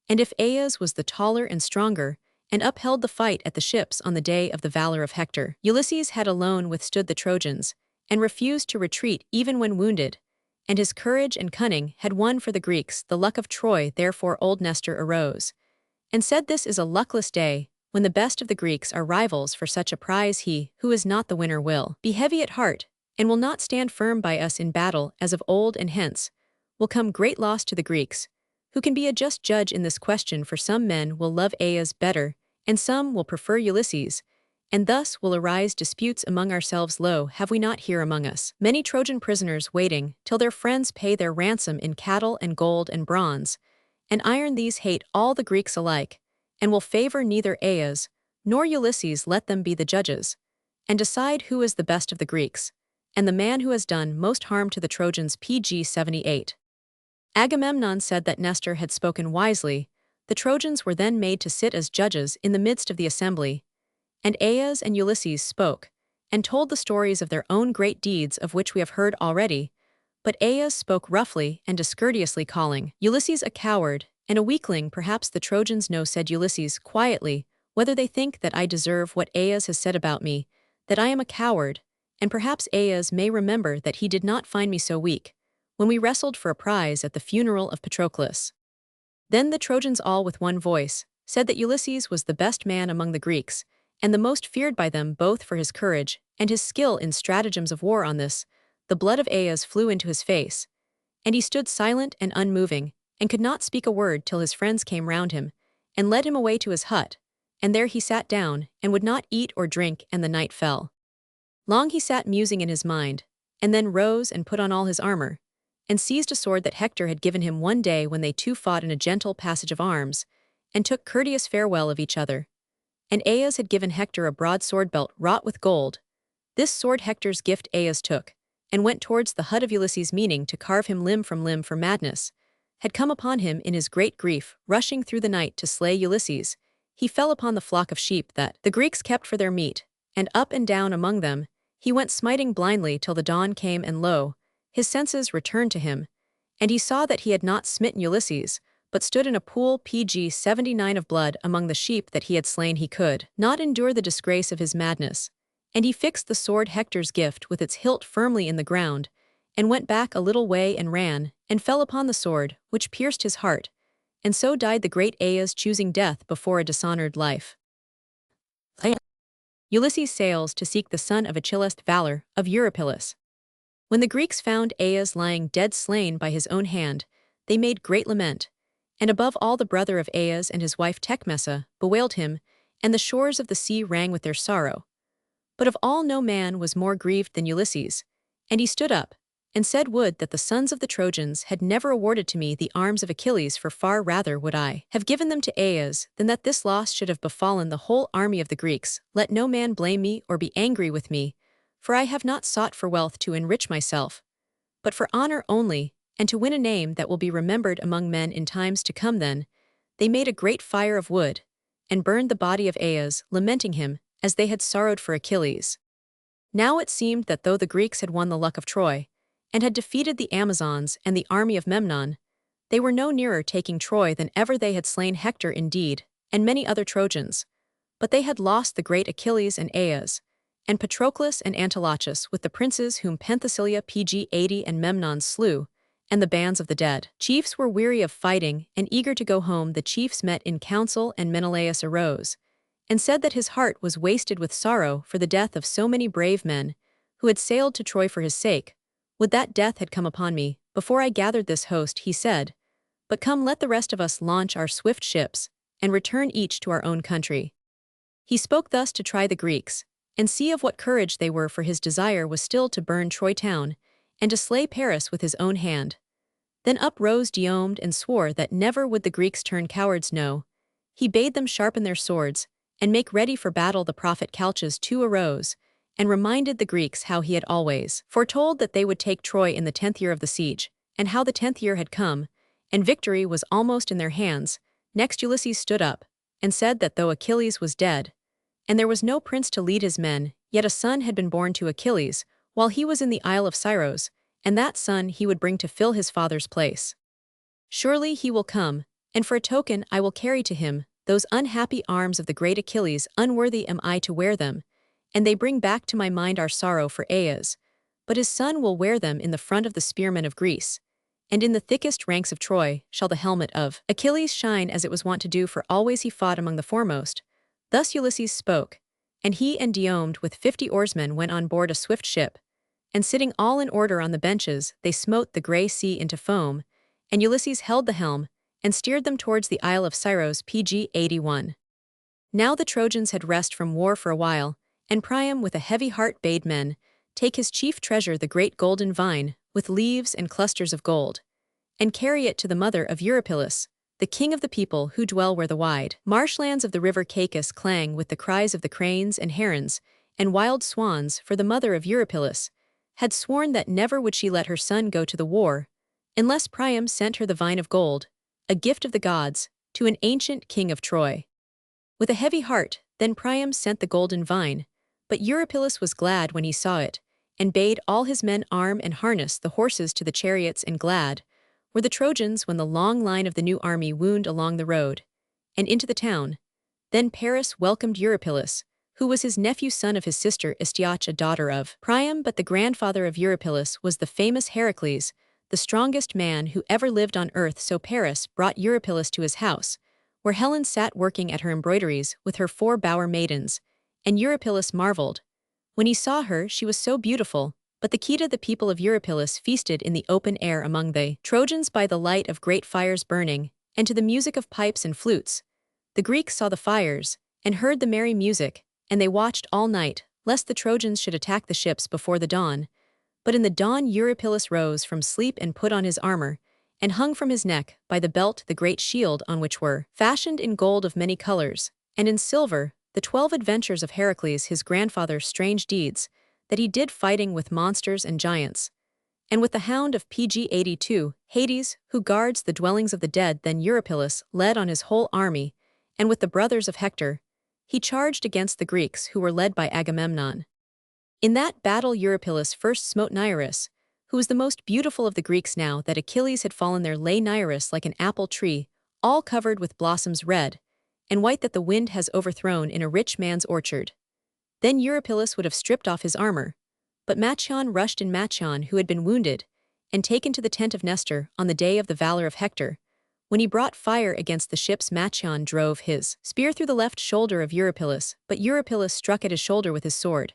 And if Aias was the taller and stronger, and upheld the fight at the ships on the day of the valor of Hector, Ulysses had alone withstood the Trojans, and refused to retreat even when wounded, and his courage and cunning had won for the Greeks the luck of Troy. Therefore old Nestor arose, and said, "This is a luckless day, when the best of the Greeks are rivals for such a prize. He who is not the winner will be heavy at heart, and will not stand firm by us in battle as of old, and hence will come great loss to the Greeks. Who can be a just judge in this question? For some men will love Aias better, and some will prefer Ulysses, and thus will arise disputes among ourselves. Lo, have we not here among us many Trojan prisoners waiting till their friends pay their ransom in cattle and gold and bronze and iron? These hate all the Greeks alike, and will favor neither Aias nor Ulysses. Let them be the judges, and decide who is the best of the Greeks, and the man who has done most harm to the Trojans." Pg 78. Agamemnon said that Nestor had spoken wisely. The Trojans were then made to sit as judges in the midst of the assembly, and Aias and Ulysses spoke, and told the stories of their own great deeds, of which we have heard already. But Aias spoke roughly and discourteously, calling Ulysses a coward and a weakling. "Perhaps the Trojans know," said Ulysses quietly, "whether they think that I deserve what Aias has said about me, that I am a coward, and perhaps Aias may remember that he did not find me so weak when we wrestled for a prize at the funeral of Patroclus." Then the Trojans all with one voice said that Ulysses was the best man among the Greeks, and the most feared by them, both for his courage and his skill in stratagems of war. On this, the blood of Aias flew into his face, and he stood silent and unmoving, and could not speak a word till his friends came round him, and led him away to his hut, and there he sat down, and would not eat or drink, and the night fell. Long he sat musing in his mind, and then rose and put on all his armor, and seized a sword that Hector had given him one day when they two fought in a gentle passage of arms, and took courteous farewell of each other. And Aias had given Hector a broad sword belt wrought with gold. This sword Hector's gift Aias took, and went towards the hut of Ulysses, meaning to carve him limb from limb, for madness had come upon him in his great grief. Rushing through the night to slay Ulysses, he fell upon the flock of sheep that the Greeks kept for their meat, and up and down among them he went, smiting blindly till the dawn came, and lo, his senses returned to him, and he saw that he had not smitten Ulysses, but stood in a pool. Pg 79 of blood among the sheep that he had slain. He could not endure the disgrace of his madness, and he fixed the sword Hector's gift with its hilt firmly in the ground, and went back a little way and ran, and fell upon the sword, which pierced his heart, and so died the great Aias, choosing death before a dishonored life. Ulysses sails to seek the son of Achilles, valor of Eurypylus. When the Greeks found Aias lying dead, slain by his own hand, they made great lament, and above all the brother of Aias and his wife Tecmessa bewailed him, and the shores of the sea rang with their sorrow. But of all no man was more grieved than Ulysses, and he stood up, and said, "Would that the sons of the Trojans had never awarded to me the arms of Achilles, for far rather would I have given them to Aias than that this loss should have befallen the whole army of the Greeks. Let no man blame me or be angry with me, for I have not sought for wealth to enrich myself, but for honor only, and to win a name that will be remembered among men in times to come." Then they made a great fire of wood, and burned the body of Aias, lamenting him, as they had sorrowed for Achilles. Now it seemed that though the Greeks had won the luck of Troy, and had defeated the Amazons and the army of Memnon, they were no nearer taking Troy than ever. They had slain Hector indeed, and many other Trojans, but they had lost the great Achilles and Aias, and Patroclus and Antilochus, with the princes whom Penthesilea Pg 80 and Memnon slew, and the bands of the dead chiefs were weary of fighting and eager to go home. The chiefs met in council, and Menelaus arose, and said that his heart was wasted with sorrow for the death of so many brave men who had sailed to Troy for his sake. "Would that death had come upon me before I gathered this host," he said. "But come, let the rest of us launch our swift ships, and return each to our own country." He spoke thus to try the Greeks, and see of what courage they were, for his desire was still to burn Troy town, and to slay Paris with his own hand. Then up rose Diomed, and swore that never would the Greeks turn cowards. No, he bade them sharpen their swords, and make ready for battle. The prophet Calchas too arose, and reminded the Greeks how he had always foretold that they would take Troy in the 10th year of the siege, and how the 10th year had come, and victory was almost in their hands. Next Ulysses stood up, and said that though Achilles was dead, and there was no prince to lead his men, yet a son had been born to Achilles, while he was in the Isle of Scyros, and that son he would bring to fill his father's place. Surely he will come, and for a token I will carry to him those unhappy arms of the great Achilles, unworthy am I to wear them, and they bring back to my mind our sorrow for Aias. But his son will wear them in the front of the spearmen of Greece, and in the thickest ranks of Troy shall the helmet of Achilles shine as it was wont to do, for always he fought among the foremost. Thus Ulysses spoke, and he and Diomed with 50 oarsmen went on board a swift ship, and sitting all in order on the benches, they smote the grey sea into foam, and Ulysses held the helm, and steered them towards the Isle of Scyros. Pg 81. Now the Trojans had rest from war for a while, and Priam with a heavy heart bade men take his chief treasure, the great golden vine, with leaves and clusters of gold, and carry it to the mother of Eurypylus, the king of the people who dwell where the wide marshlands of the river Caicus clang with the cries of the cranes and herons and wild swans, for the mother of Eurypylus had sworn that never would she let her son go to the war, unless Priam sent her the vine of gold, a gift of the gods, to an ancient king of Troy. With a heavy heart, then Priam sent the golden vine, but Eurypylus was glad when he saw it, and bade all his men arm and harness the horses to the chariots, and glad were the Trojans when the long line of the new army wound along the road, and into the town. Then Paris welcomed Eurypylus, who was his nephew, son of his sister Astyoche, daughter of Priam, but the grandfather of Eurypylus was the famous Heracles, the strongest man who ever lived on earth. So Paris brought Eurypylus to his house, where Helen sat working at her embroideries with her 4 bower maidens, and Eurypylus marveled. When he saw her, she was so beautiful, but the Kheta, the people of Eurypylus, feasted in the open air among the Trojans by the light of great fires burning, and to the music of pipes and flutes. The Greeks saw the fires, and heard the merry music, and they watched all night, lest the Trojans should attack the ships before the dawn. But in the dawn Eurypylus rose from sleep and put on his armor, and hung from his neck, by the belt, the great shield on which were fashioned in gold of many colors, and in silver, the 12 adventures of Heracles his grandfather's strange deeds, that he did fighting with monsters and giants. And with the hound of Pg 82, Hades, who guards the dwellings of the dead. Then Eurypylus led on his whole army, and with the brothers of Hector, he charged against the Greeks who were led by Agamemnon. In that battle Eurypylus first smote Nereus, who was the most beautiful of the Greeks. Now that Achilles had fallen, there lay Nereus like an apple tree, all covered with blossoms red and white that the wind has overthrown in a rich man's orchard. Then Eurypylus would have stripped off his armor, but Machaon rushed in, Machaon who had been wounded, and taken to the tent of Nestor on the day of the valor of Hector. When he brought fire against the ships, Machaon drove his spear through the left shoulder of Eurypylus, but Eurypylus struck at his shoulder with his sword,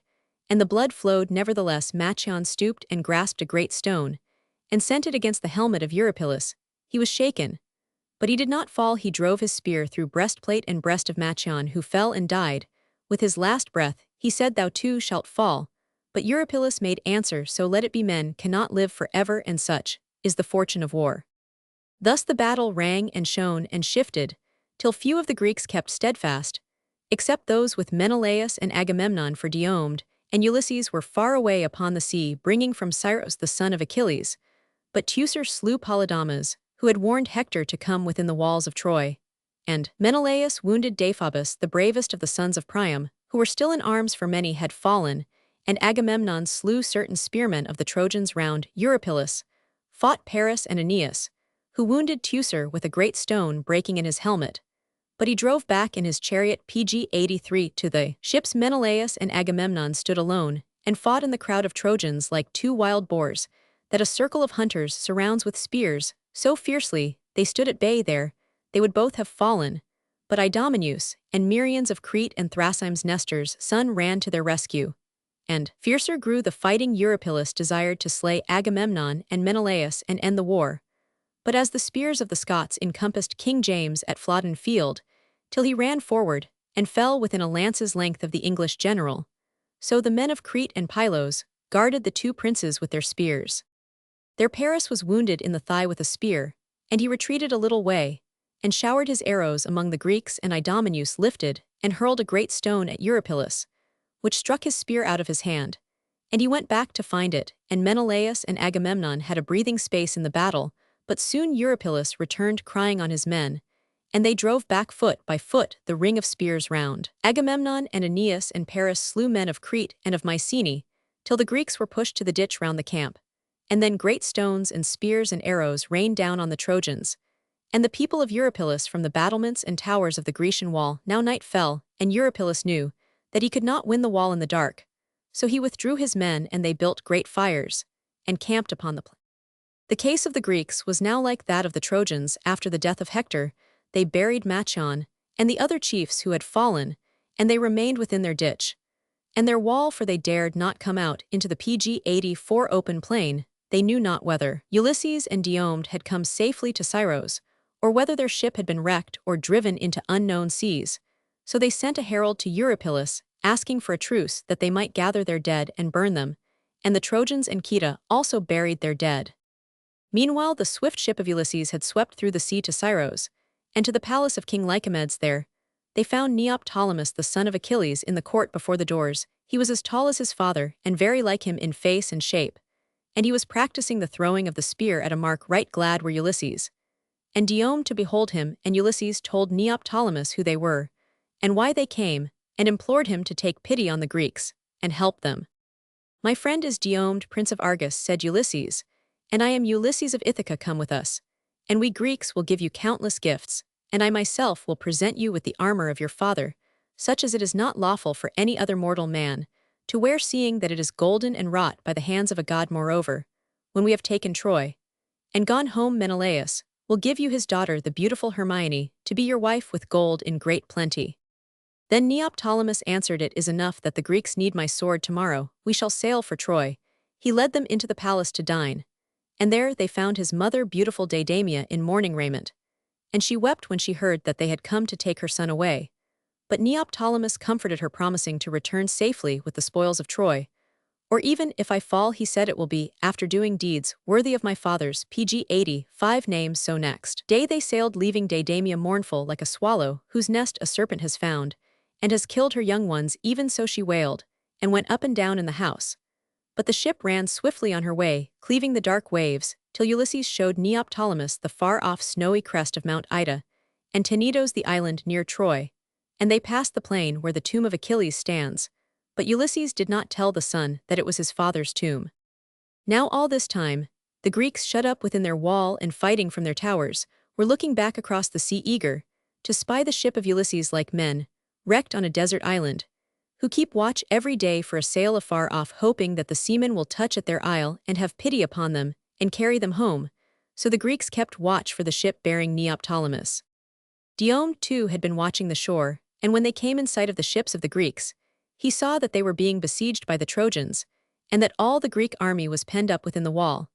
and the blood flowed. Nevertheless Machaon stooped and grasped a great stone, and sent it against the helmet of Eurypylus. He was shaken, but he did not fall. He drove his spear through breastplate and breast of Machaon, who fell and died. With his last breath, he said, "Thou too shalt fall." But Eurypylus made answer, "So let it be, men cannot live for ever, and such is the fortune of war." Thus the battle rang and shone and shifted, till few of the Greeks kept steadfast, except those with Menelaus and Agamemnon, for Diomed and Ulysses were far away upon the sea, bringing from Scyros the son of Achilles. But Teucer slew Polydamas, who had warned Hector to come within the walls of Troy, and Menelaus wounded Deiphobus, the bravest of the sons of Priam, who were still in arms, for many had fallen, and Agamemnon slew certain spearmen of the Trojans round Eurypylus. Fought Paris and Aeneas, who wounded Teucer with a great stone breaking in his helmet, but he drove back in his chariot. Pg 83 to the ships. Menelaus and Agamemnon stood alone, and fought in the crowd of Trojans like 2 wild boars, that a circle of hunters surrounds with spears. So fiercely they stood at bay there, they would both have fallen. But Idomeneus and Merions of Crete and Thrasym's Nestor's son ran to their rescue, and fiercer grew the fighting. Eurypylus desired to slay Agamemnon and Menelaus and end the war. But as the spears of the Scots encompassed King James at Flodden Field, till he ran forward, and fell within a lance's length of the English general, so the men of Crete and Pylos guarded the 2 princes with their spears. Their Paris was wounded in the thigh with a spear, and he retreated a little way, and showered his arrows among the Greeks. And Idomeneus lifted and hurled a great stone at Eurypylus, which struck his spear out of his hand, and he went back to find it. And Menelaus and Agamemnon had a breathing space in the battle, but soon Eurypylus returned crying on his men, and they drove back foot by foot the ring of spears round. Agamemnon and Aeneas and Paris slew men of Crete and of Mycenae, till the Greeks were pushed to the ditch round the camp. And then great stones and spears and arrows rained down on the Trojans, and the people of Eurypylus from the battlements and towers of the Grecian wall. Now night fell, and Eurypylus knew that he could not win the wall in the dark. So he withdrew his men, and they built great fires, and camped upon the plain. The case of the Greeks was now like that of the Trojans after the death of Hector. They buried Machaon and the other chiefs who had fallen, and they remained within their ditch and their wall, for they dared not come out into the pg-84 open plain. They knew not whether Ulysses and Diomed had come safely to Scyros, or whether their ship had been wrecked or driven into unknown seas. So they sent a herald to Eurypylus, asking for a truce that they might gather their dead and burn them, and the Trojans and Kheta also buried their dead. Meanwhile the swift ship of Ulysses had swept through the sea to Scyros, and to the palace of King Lycomedes. There they found Neoptolemus the son of Achilles in the court before the doors. He was as tall as his father, and very like him in face and shape, and he was practicing the throwing of the spear at a mark. Right glad were Ulysses and Diomed to behold him, and Ulysses told Neoptolemus who they were, and why they came, and implored him to take pity on the Greeks, and help them. My friend is Diomed, prince of Argos, said Ulysses, and I am Ulysses of Ithaca. Come with us, and we Greeks will give you countless gifts, and I myself will present you with the armor of your father, such as it is not lawful for any other mortal man to wear, seeing that it is golden and wrought by the hands of a god. Moreover, when we have taken Troy and gone home, Menelaus will give you his daughter, the beautiful Hermione, to be your wife, with gold in great plenty. Then Neoptolemus answered, It is enough that the Greeks need my sword. Tomorrow we shall sail for Troy. He led them into the palace to dine, and there they found his mother, beautiful Deidamia, in mourning raiment, and she wept when she heard that they had come to take her son away. But Neoptolemus comforted her, promising to return safely with the spoils of Troy. Or even if I fall, he said, it will be after doing deeds worthy of my fathers. pg-80, 5 names. So next day they sailed, leaving Deidamia mournful like a swallow whose nest a serpent has found, and has killed her young ones. Even so she wailed, and went up and down in the house. But the ship ran swiftly on her way, cleaving the dark waves, till Ulysses showed Neoptolemus the far-off snowy crest of Mount Ida, and Tenedos the island near Troy, and they passed the plain where the tomb of Achilles stands. But Ulysses did not tell the son that it was his father's tomb. Now all this time, the Greeks, shut up within their wall and fighting from their towers, were looking back across the sea, eager to spy the ship of Ulysses, like men wrecked on a desert island, who keep watch every day for a sail afar off, hoping that the seamen will touch at their isle and have pity upon them and carry them home. So the Greeks kept watch for the ship bearing Neoptolemus. Diomed too had been watching the shore, and when they came in sight of the ships of the Greeks, he saw that they were being besieged by the Trojans, and that all the Greek army was penned up within the wall,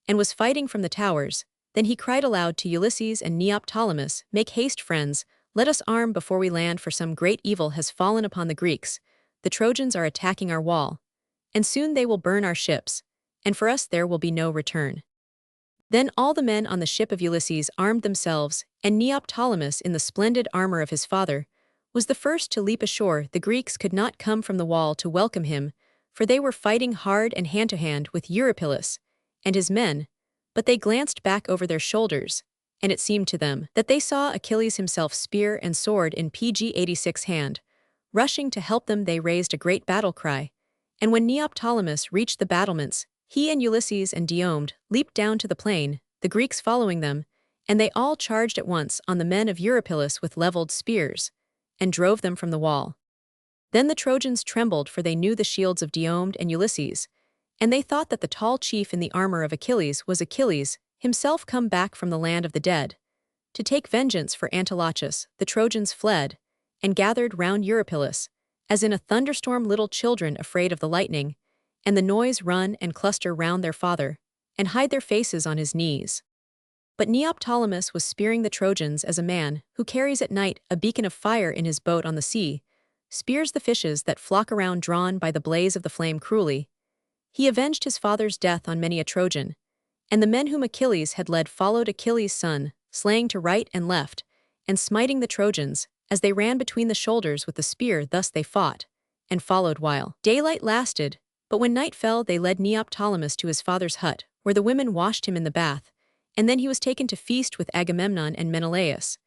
and was fighting from the towers. Then he cried aloud to Ulysses and Neoptolemus, Make haste, friends, let us arm before we land, for some great evil has fallen upon the Greeks. The Trojans are attacking our wall, and soon they will burn our ships, and for us there will be no return. Then all the men on the ship of Ulysses armed themselves, and Neoptolemus, in the splendid armor of his father, was the first to leap ashore. The Greeks could not come from the wall to welcome him, for they were fighting hard and hand-to-hand with Eurypylus and his men, but they glanced back over their shoulders, and it seemed to them that they saw Achilles himself, spear and sword in pg-86 hand. Rushing to help them, they raised a great battle cry, and when Neoptolemus reached the battlements, he and Ulysses and Diomed leaped down to the plain, the Greeks following them, and they all charged at once on the men of Eurypylus with leveled spears, and drove them from the wall. Then the Trojans trembled, for they knew the shields of Diomed and Ulysses, and they thought that the tall chief in the armor of Achilles was Achilles, himself come back from the land of the dead. To take vengeance for Antilochus, the Trojans fled, and gathered round Eurypylus, as in a thunderstorm little children afraid of the lightning, and the noise run and cluster round their father, and hide their faces on his knees. But Neoptolemus was spearing the Trojans as a man who carries at night a beacon of fire in his boat on the sea, spears the fishes that flock around, drawn by the blaze of the flame cruelly. He avenged his father's death on many a Trojan, and the men whom Achilles had led followed Achilles' son, slaying to right and left, and smiting the Trojans, as they ran between the shoulders with the spear. Thus they fought, and followed while daylight lasted, but when night fell they led Neoptolemus to his father's hut, where the women washed him in the bath, and then he was taken to feast with Agamemnon and Menelaus.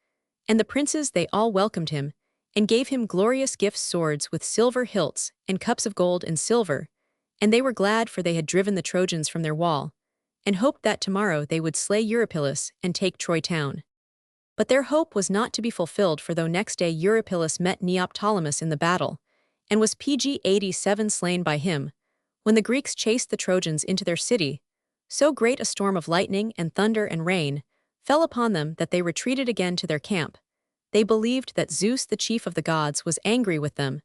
And the princes they all welcomed him, and gave him glorious gifts, swords with silver hilts, and cups of gold and silver, and they were glad, for they had driven the Trojans from their wall, and hoped that tomorrow they would slay Eurypylus and take Troy town. But their hope was not to be fulfilled, for though next day Eurypylus met Neoptolemus in the battle, and was pg 87 slain by him, when the Greeks chased the Trojans into their city, so great a storm of lightning and thunder and rain fell upon them that they retreated again to their camp. They believed that Zeus, the chief of the gods, was angry with them,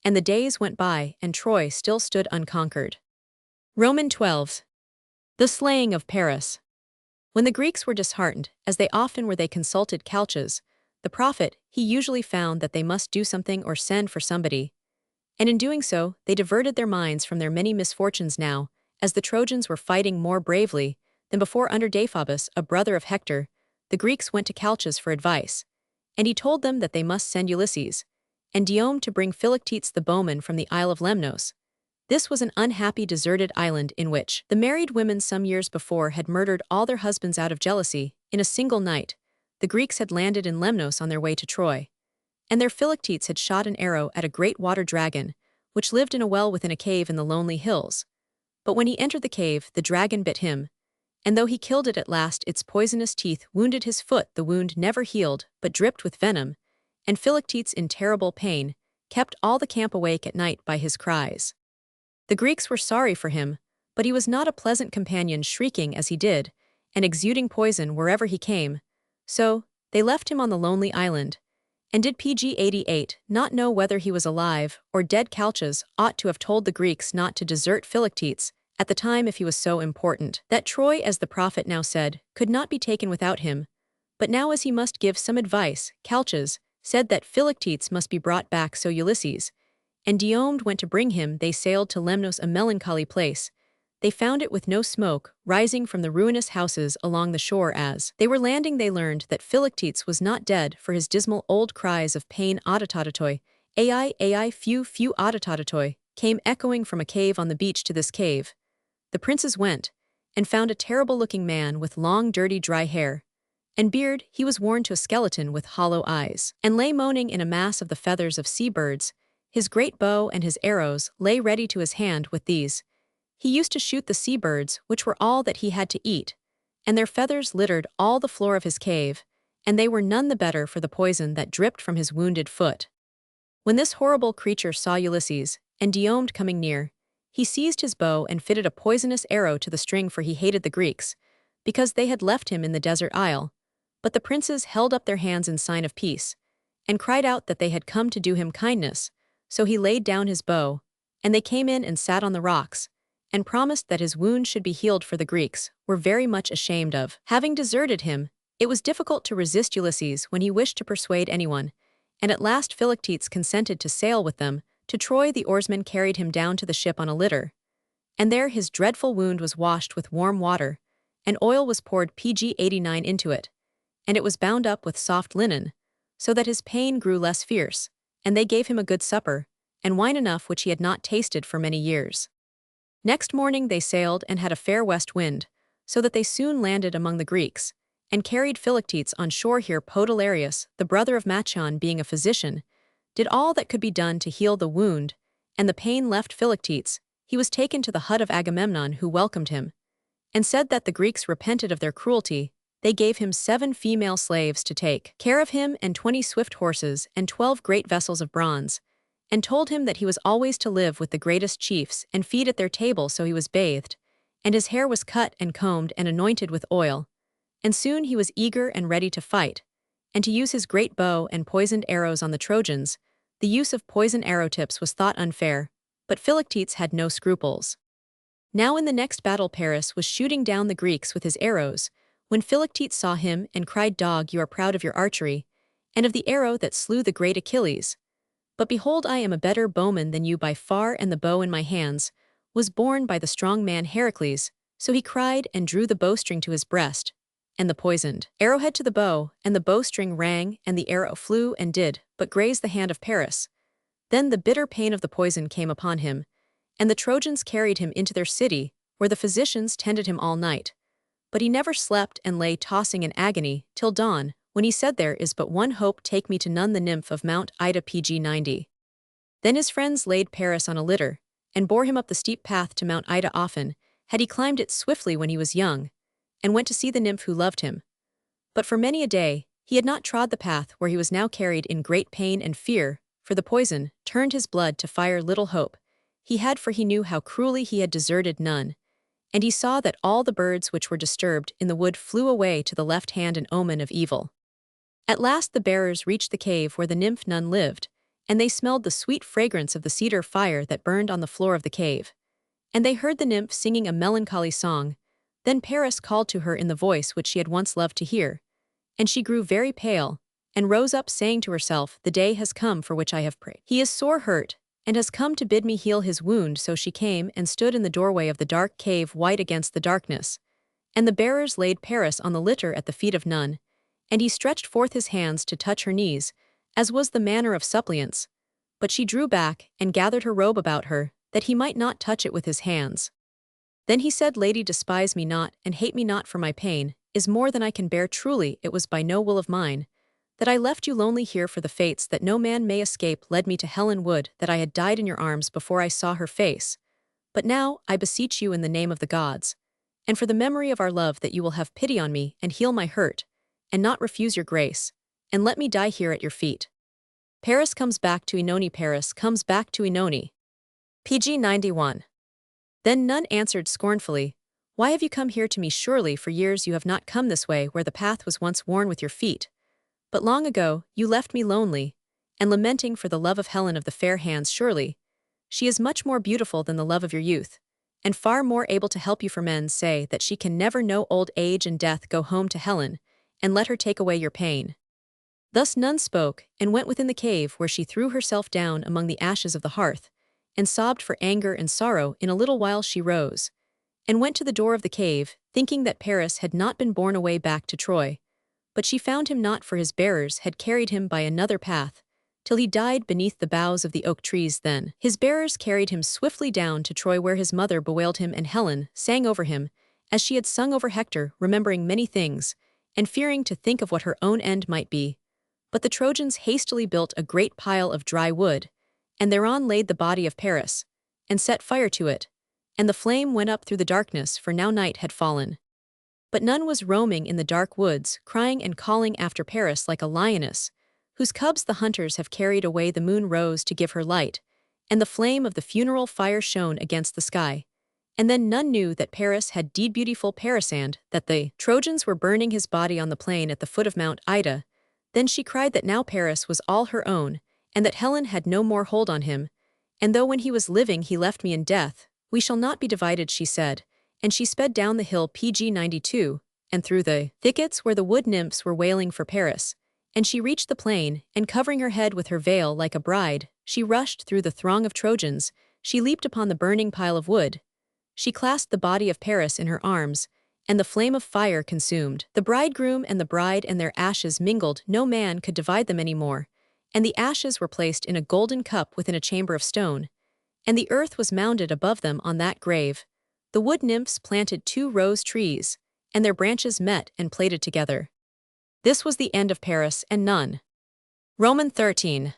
and the days went by and Troy still stood unconquered. Roman 12. The slaying of Paris. When the Greeks were disheartened, as they often were, they consulted Calchas, the prophet. He usually found that they must do something or send for somebody, and in doing so, they diverted their minds from their many misfortunes. Now, as the Trojans were fighting more bravely than before under Deiphobus, a brother of Hector, the Greeks went to Calchas for advice, and he told them that they must send Ulysses and Dione to bring Philoctetes the bowman from the Isle of Lemnos. This was an unhappy deserted island in which the married women some years before had murdered all their husbands out of jealousy. In a single night, the Greeks had landed in Lemnos on their way to Troy, and their Philoctetes had shot an arrow at a great water dragon, which lived in a well within a cave in the lonely hills. But when he entered the cave, the dragon bit him, and though he killed it at last, its poisonous teeth wounded his foot. The wound never healed, but dripped with venom, and Philoctetes, in terrible pain, kept all the camp awake at night by his cries. The Greeks were sorry for him, but he was not a pleasant companion, shrieking as he did, and exuding poison wherever he came. So, they left him on the lonely island. And did pg 88 not know whether he was alive or dead? Calchas ought to have told the Greeks not to desert Philoctetes at the time if he was so important, that Troy, as the prophet now said, could not be taken without him. But now, as he must give some advice, Calchas said that Philoctetes must be brought back. So Ulysses and Dione went to bring him. They sailed to Lemnos, a melancholy place. They found it with no smoke rising from the ruinous houses along the shore. As they were landing, they learned that Philoctetes was not dead, for his dismal old cries of pain, auditotatoi, ai, few, auditotatoi, came echoing from a cave on the beach. To this cave the princes went, and found a terrible-looking man with long, dirty, dry hair and beard. He was worn to a skeleton with hollow eyes, and lay moaning in a mass of the feathers of sea-birds. His great bow and his arrows lay ready to his hand. With these he used to shoot the sea-birds, which were all that he had to eat, and their feathers littered all the floor of his cave, and they were none the better for the poison that dripped from his wounded foot. When this horrible creature saw Ulysses and Dione coming near, he seized his bow and fitted a poisonous arrow to the string, for he hated the Greeks, because they had left him in the desert isle. But the princes held up their hands in sign of peace, and cried out that they had come to do him kindness. So he laid down his bow, and they came in and sat on the rocks, and promised that his wound should be healed. For the Greeks were very much ashamed of having deserted him. It was difficult to resist Ulysses when he wished to persuade anyone, and at last Philoctetes consented to sail with them to Troy. The oarsmen carried him down to the ship on a litter, and there his dreadful wound was washed with warm water, and oil was poured pg 89 into it, and it was bound up with soft linen, so that his pain grew less fierce, and they gave him a good supper, and wine enough which he had not tasted for many years. Next morning they sailed and had a fair west wind, so that they soon landed among the Greeks, and carried Philoctetes on shore. Here Podalirius, the brother of Machaon, being a physician, did all that could be done to heal the wound, and the pain left Philoctetes. He was taken to the hut of Agamemnon, who welcomed him, and said that the Greeks repented of their cruelty. They gave him 7 female slaves to take care of him, and 20 swift horses, and 12 great vessels of bronze, and told him that he was always to live with the greatest chiefs and feed at their table. So he was bathed, and his hair was cut and combed and anointed with oil, and soon he was eager and ready to fight, and to use his great bow and poisoned arrows on the Trojans. The use of poison arrow tips was thought unfair, but Philoctetes had no scruples. Now in the next battle Paris was shooting down the Greeks with his arrows, when Philoctetes saw him and cried, "Dog, you are proud of your archery, and of the arrow that slew the great Achilles. But behold, I am a better bowman than you by far, and the bow in my hands was borne by the strong man Heracles." So he cried and drew the bowstring to his breast, and the poisoned arrowhead to the bow, and the bowstring rang, and the arrow flew and did but graze the hand of Paris. Then the bitter pain of the poison came upon him, and the Trojans carried him into their city, where the physicians tended him all night. But he never slept, and lay tossing in agony till dawn, when he said there is but one hope, take me to Nun the nymph of Mount Ida pg 90. Then his friends laid Paris on a litter, and bore him up the steep path to Mount Ida. Often had he climbed it swiftly when he was young, and went to see the nymph who loved him. But for many a day he had not trod the path where he was now carried in great pain and fear, for the poison turned his blood to fire. Little hope he had, for he knew how cruelly he had deserted Nun, and he saw that all the birds which were disturbed in the wood flew away to the left hand, an omen of evil. At last the bearers reached the cave where the nymph Nun lived, and they smelled the sweet fragrance of the cedar fire that burned on the floor of the cave. And they heard the nymph singing a melancholy song. Then Paris called to her in the voice which she had once loved to hear, and she grew very pale, and rose up, saying to herself, the day has come for which I have prayed. He is sore hurt, and has come to bid me heal his wound. So she came and stood in the doorway of the dark cave, white against the darkness. And the bearers laid Paris on the litter at the feet of Nun, and he stretched forth his hands to touch her knees, as was the manner of suppliants. But she drew back, and gathered her robe about her, that he might not touch it with his hands. Then he said, Lady, despise me not, and hate me not, for my pain is more than I can bear. Truly it was by no will of mine that I left you lonely here, for the fates that no man may escape led me to Helen. Would that I had died in your arms before I saw her face. But now, I beseech you in the name of the gods, and for the memory of our love, that you will have pity on me and heal my hurt, and not refuse your grace, and let me die here at your feet. Paris comes back to Oenone. Paris comes back to Oenone. pg 91. Then Nun answered scornfully, Why have you come here to me? Surely for years you have not come this way, where the path was once worn with your feet. But long ago you left me lonely, and lamenting for the love of Helen of the fair hands. Surely she is much more beautiful than the love of your youth, and far more able to help you, for men say that she can never know old age and death. Go home to Helen, and let her take away your pain. Thus Nun spoke, and went within the cave, where she threw herself down among the ashes of the hearth, and sobbed for anger and sorrow. In a little while she rose, and went to the door of the cave, thinking that Paris had not been borne away back to Troy. But she found him not, for his bearers had carried him by another path, till he died beneath the boughs of the oak trees. Then his bearers carried him swiftly down to Troy, where his mother bewailed him, and Helen sang over him, as she had sung over Hector, remembering many things, and fearing to think of what her own end might be. But the Trojans hastily built a great pile of dry wood, and thereon laid the body of Paris, and set fire to it, and the flame went up through the darkness, for now night had fallen. But Nun was roaming in the dark woods, crying and calling after Paris like a lioness, whose cubs the hunters have carried away. The moon rose to give her light, and the flame of the funeral fire shone against the sky. And then Nun knew that Paris had died. Beautiful Paris, and that the Trojans were burning his body on the plain at the foot of Mount Ida. Then she cried that now Paris was all her own, and that Helen had no more hold on him. And though when he was living he left me in death, we shall not be divided, she said. And she sped down the hill pg 92, and through the thickets where the wood nymphs were wailing for Paris. And she reached the plain, and covering her head with her veil like a bride, she rushed through the throng of Trojans. She leaped upon the burning pile of wood. She clasped the body of Paris in her arms, and the flame of fire consumed the bridegroom and the bride, and their ashes mingled. No man could divide them any more. And the ashes were placed in a golden cup within a chamber of stone, and the earth was mounded above them on that grave. The wood nymphs planted 2 rose trees, and their branches met and plaited together. This was the end of Paris and Nun. Roman 13.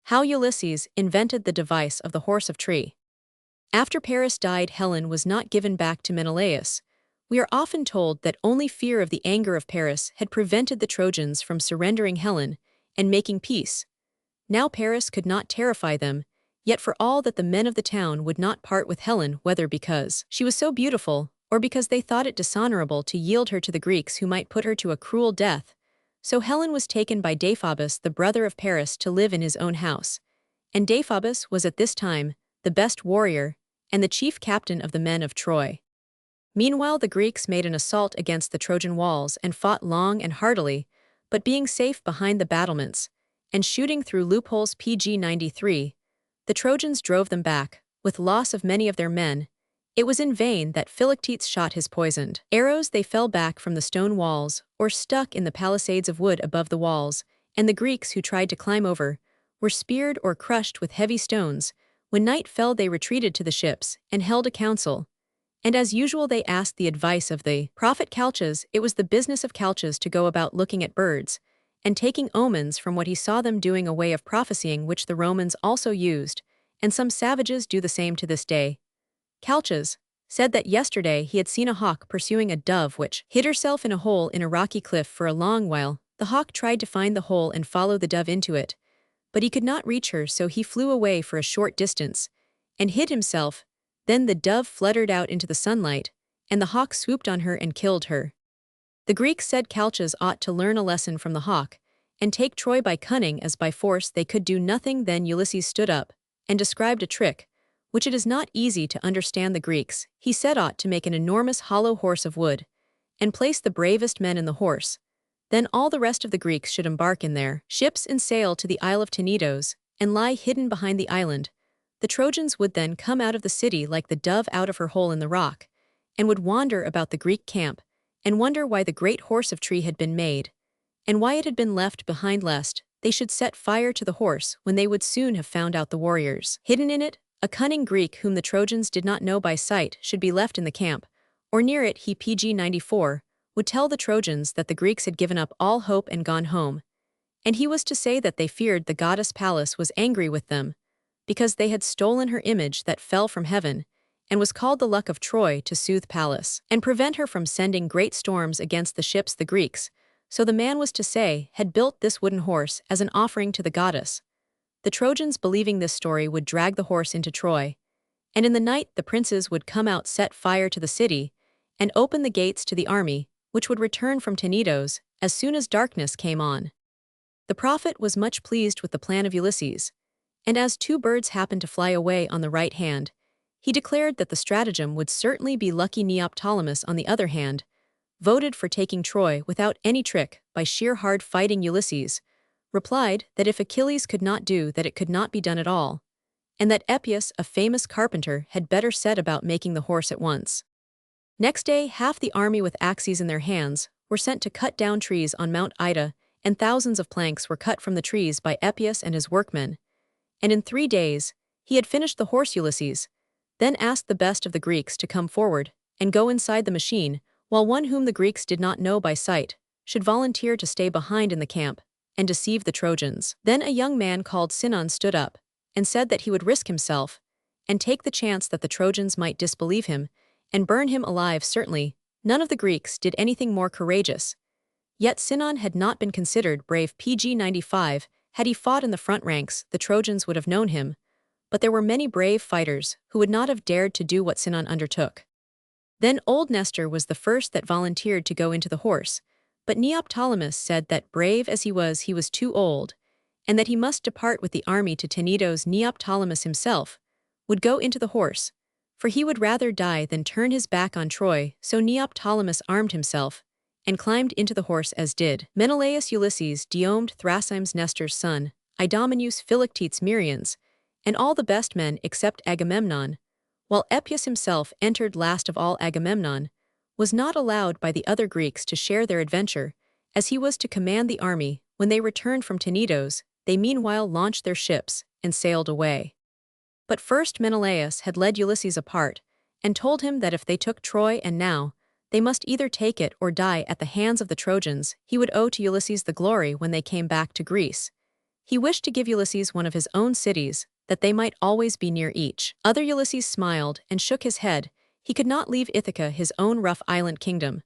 How Ulysses invented the device of the horse of tree. After Paris died, Helen was not given back to Menelaus. We are often told that only fear of the anger of Paris had prevented the Trojans from surrendering Helen and making peace. Now Paris could not terrify them, yet for all that the men of the town would not part with Helen, whether because she was so beautiful, or because they thought it dishonorable to yield her to the Greeks, who might put her to a cruel death. So Helen was taken by Deiphobus, the brother of Paris, to live in his own house. And Deiphobus was at this time the best warrior, and the chief captain of the men of Troy. Meanwhile the Greeks made an assault against the Trojan walls, and fought long and heartily, but being safe behind the battlements, and shooting through loopholes pg 93, the Trojans drove them back, with loss of many of their men. It was in vain that Philoctetes shot his poisoned arrows. They fell back from the stone walls, or stuck in the palisades of wood above the walls, and the Greeks who tried to climb over were speared or crushed with heavy stones. When night fell they retreated to the ships, and held a council. And as usual they asked the advice of the prophet Calchas. It was the business of Calchas to go about looking at birds, and taking omens from what he saw them doing, a way of prophesying which the Romans also used, and some savages do the same to this day. Calchas said that yesterday he had seen a hawk pursuing a dove which hid herself in a hole in a rocky cliff for a long while. The hawk tried to find the hole and follow the dove into it, but he could not reach her, so he flew away for a short distance and hid himself. Then the dove fluttered out into the sunlight, and the hawk swooped on her and killed her. The Greeks said Calchas ought to learn a lesson from the hawk, and take Troy by cunning as by force they could do nothing. Then Ulysses stood up, and described a trick, which it is not easy to understand the Greeks. He said ought to make an enormous hollow horse of wood, and place the bravest men in the horse. Then all the rest of the Greeks should embark in their ships and sail to the Isle of Tenedos, and lie hidden behind the island. The Trojans would then come out of the city like the dove out of her hole in the rock, and would wander about the Greek camp, and wonder why the great horse of tree had been made, and why it had been left behind, lest they should set fire to the horse, when they would soon have found out the warriors hidden in it. A cunning Greek whom the Trojans did not know by sight should be left in the camp, or near it. He pg 94 would tell the Trojans that the Greeks had given up all hope and gone home, and he was to say that they feared the goddess Pallas was angry with them, because they had stolen her image that fell from heaven, and was called the luck of Troy, to soothe Pallas, and prevent her from sending great storms against the ships. The Greeks, so the man was to say, had built this wooden horse as an offering to the goddess. The Trojans, believing this story, would drag the horse into Troy, and in the night the princes would come out, set fire to the city, and open the gates to the army, which would return from Tenedos as soon as darkness came on. The prophet was much pleased with the plan of Ulysses, and as two birds happened to fly away on the right hand, he declared that the stratagem would certainly be lucky. Neoptolemus, on the other hand, voted for taking Troy without any trick, by sheer hard fighting. Ulysses replied that if Achilles could not do that, it could not be done at all, and that Epeius, a famous carpenter, had better set about making the horse at once. Next day half the army, with axes in their hands, were sent to cut down trees on Mount Ida, and thousands of planks were cut from the trees by Epeius and his workmen, and in 3 days he had finished the horse. Ulysses then asked the best of the Greeks to come forward and go inside the machine, while one whom the Greeks did not know by sight should volunteer to stay behind in the camp and deceive the Trojans. Then a young man called Sinon stood up and said that he would risk himself and take the chance that the Trojans might disbelieve him and burn him alive. Certainly none of the Greeks did anything more courageous, yet Sinon had not been considered brave. pg 95 Had he fought in the front ranks, the Trojans would have known him, but there were many brave fighters who would not have dared to do what Sinon undertook. Then old Nestor was the first that volunteered to go into the horse, but Neoptolemus said that, brave as he was too old, and that he must depart with the army to Tenedos. Neoptolemus himself would go into the horse, for he would rather die than turn his back on Troy. So Neoptolemus armed himself and climbed into the horse, as did Menelaus, Ulysses, Diomed, Thrasimes, Nestor's son, Idomeneus, Philoctetes, Merians, and all the best men except Agamemnon, while Epeius himself entered last of all. Agamemnon was not allowed by the other Greeks to share their adventure, as he was to command the army. When they returned from Tenedos, they meanwhile launched their ships and sailed away. But first Menelaus had led Ulysses apart, and told him that if they took Troy, and now they must either take it or die at the hands of the Trojans, he would owe to Ulysses the glory when they came back to Greece. He wished to give Ulysses one of his own cities, that they might always be near each other. Ulysses smiled and shook his head. He could not leave Ithaca, his own rough island kingdom.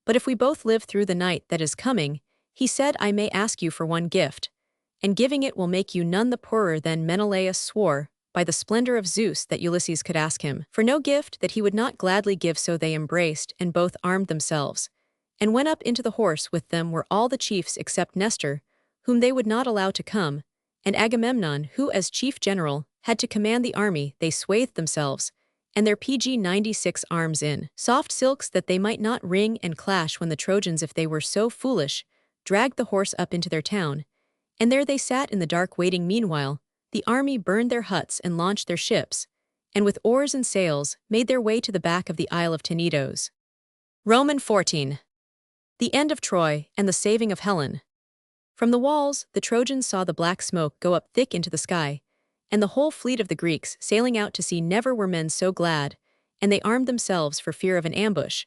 But if we both live through the night that is coming, he said, I may ask you for one gift, and giving it will make you none the poorer. Then Menelaus swore by the splendor of Zeus that Ulysses could ask him for no gift that he would not gladly give. So they embraced, and both armed themselves, and went up into the horse. With them were all the chiefs except Nestor, whom they would not allow to come, and Agamemnon, who as chief general had to command the army. They swathed themselves and their pg 96 arms in soft silks, that they might not ring and clash when the Trojans, if they were so foolish, dragged the horse up into their town, and there they sat in the dark waiting. Meanwhile the army burned their huts and launched their ships, and with oars and sails made their way to the back of the Isle of Tenedos. Roman 14. The end of Troy and the saving of Helen. From the walls the Trojans saw the black smoke go up thick into the sky, and the whole fleet of the Greeks sailing out to sea. Never were men so glad, and they armed themselves for fear of an ambush,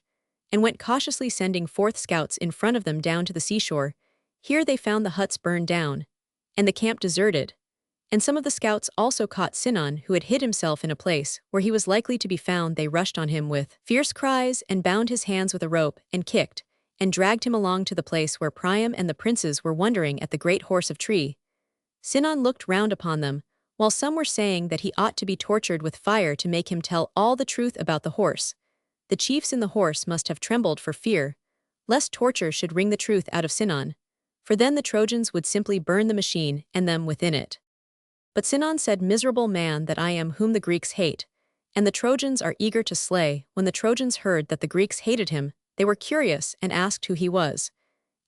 and went cautiously sending forth scouts in front of them down to the seashore. Here they found the huts burned down, and the camp deserted. And some of the scouts also caught Sinon, who had hid himself in a place where he was likely to be found. They rushed on him with fierce cries and bound his hands with a rope and kicked, and dragged him along to the place where Priam and the princes were wondering at the great horse of tree. Sinon looked round upon them, while some were saying that he ought to be tortured with fire to make him tell all the truth about the horse. The chiefs in the horse must have trembled for fear, lest torture should wring the truth out of Sinon, for then the Trojans would simply burn the machine and them within it. But Sinon said, "Miserable man that I am, whom the Greeks hate, and the Trojans are eager to slay." When the Trojans heard that the Greeks hated him, they were curious and asked who he was,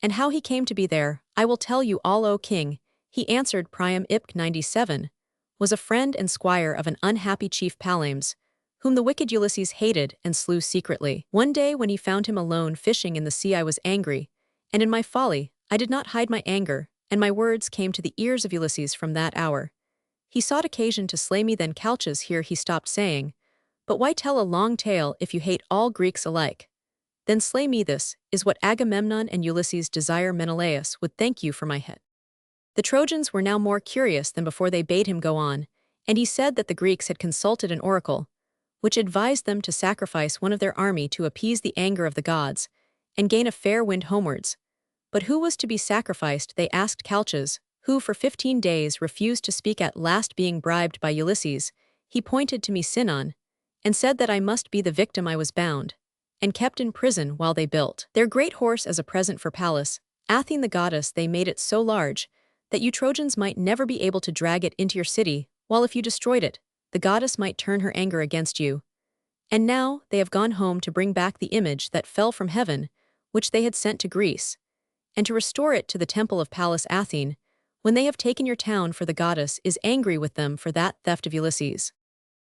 and how he came to be there. "I will tell you all, O king," he answered. Priam Ipc 97 was a friend and squire of an unhappy chief Palames, whom the wicked Ulysses hated and slew secretly. One day when he found him alone fishing in the sea, I was angry, and in my folly I did not hide my anger, and my words came to the ears of Ulysses from that hour. He sought occasion to slay me. Then Calchas here he stopped, saying, "But why tell a long tale if you hate all Greeks alike? Then slay me. This is what Agamemnon and Ulysses desire. Menelaus would thank you for my head." The Trojans were now more curious than before. They bade him go on, and he said that the Greeks had consulted an oracle, which advised them to sacrifice one of their army to appease the anger of the gods, and gain a fair wind homewards. But who was to be sacrificed? They asked Calchas, who for 15 days refused to speak. At last, being bribed by Ulysses, he pointed to me Sinon, and said that I must be the victim. I was bound, and kept in prison while they built their great horse as a present for Pallas, Athene the goddess. They made it so large that you Trojans might never be able to drag it into your city, while if you destroyed it, the goddess might turn her anger against you. And now they have gone home to bring back the image that fell from heaven, which they had sent to Greece, and to restore it to the temple of Pallas Athene. When they have taken your town, for the goddess is angry with them for that theft of Ulysses.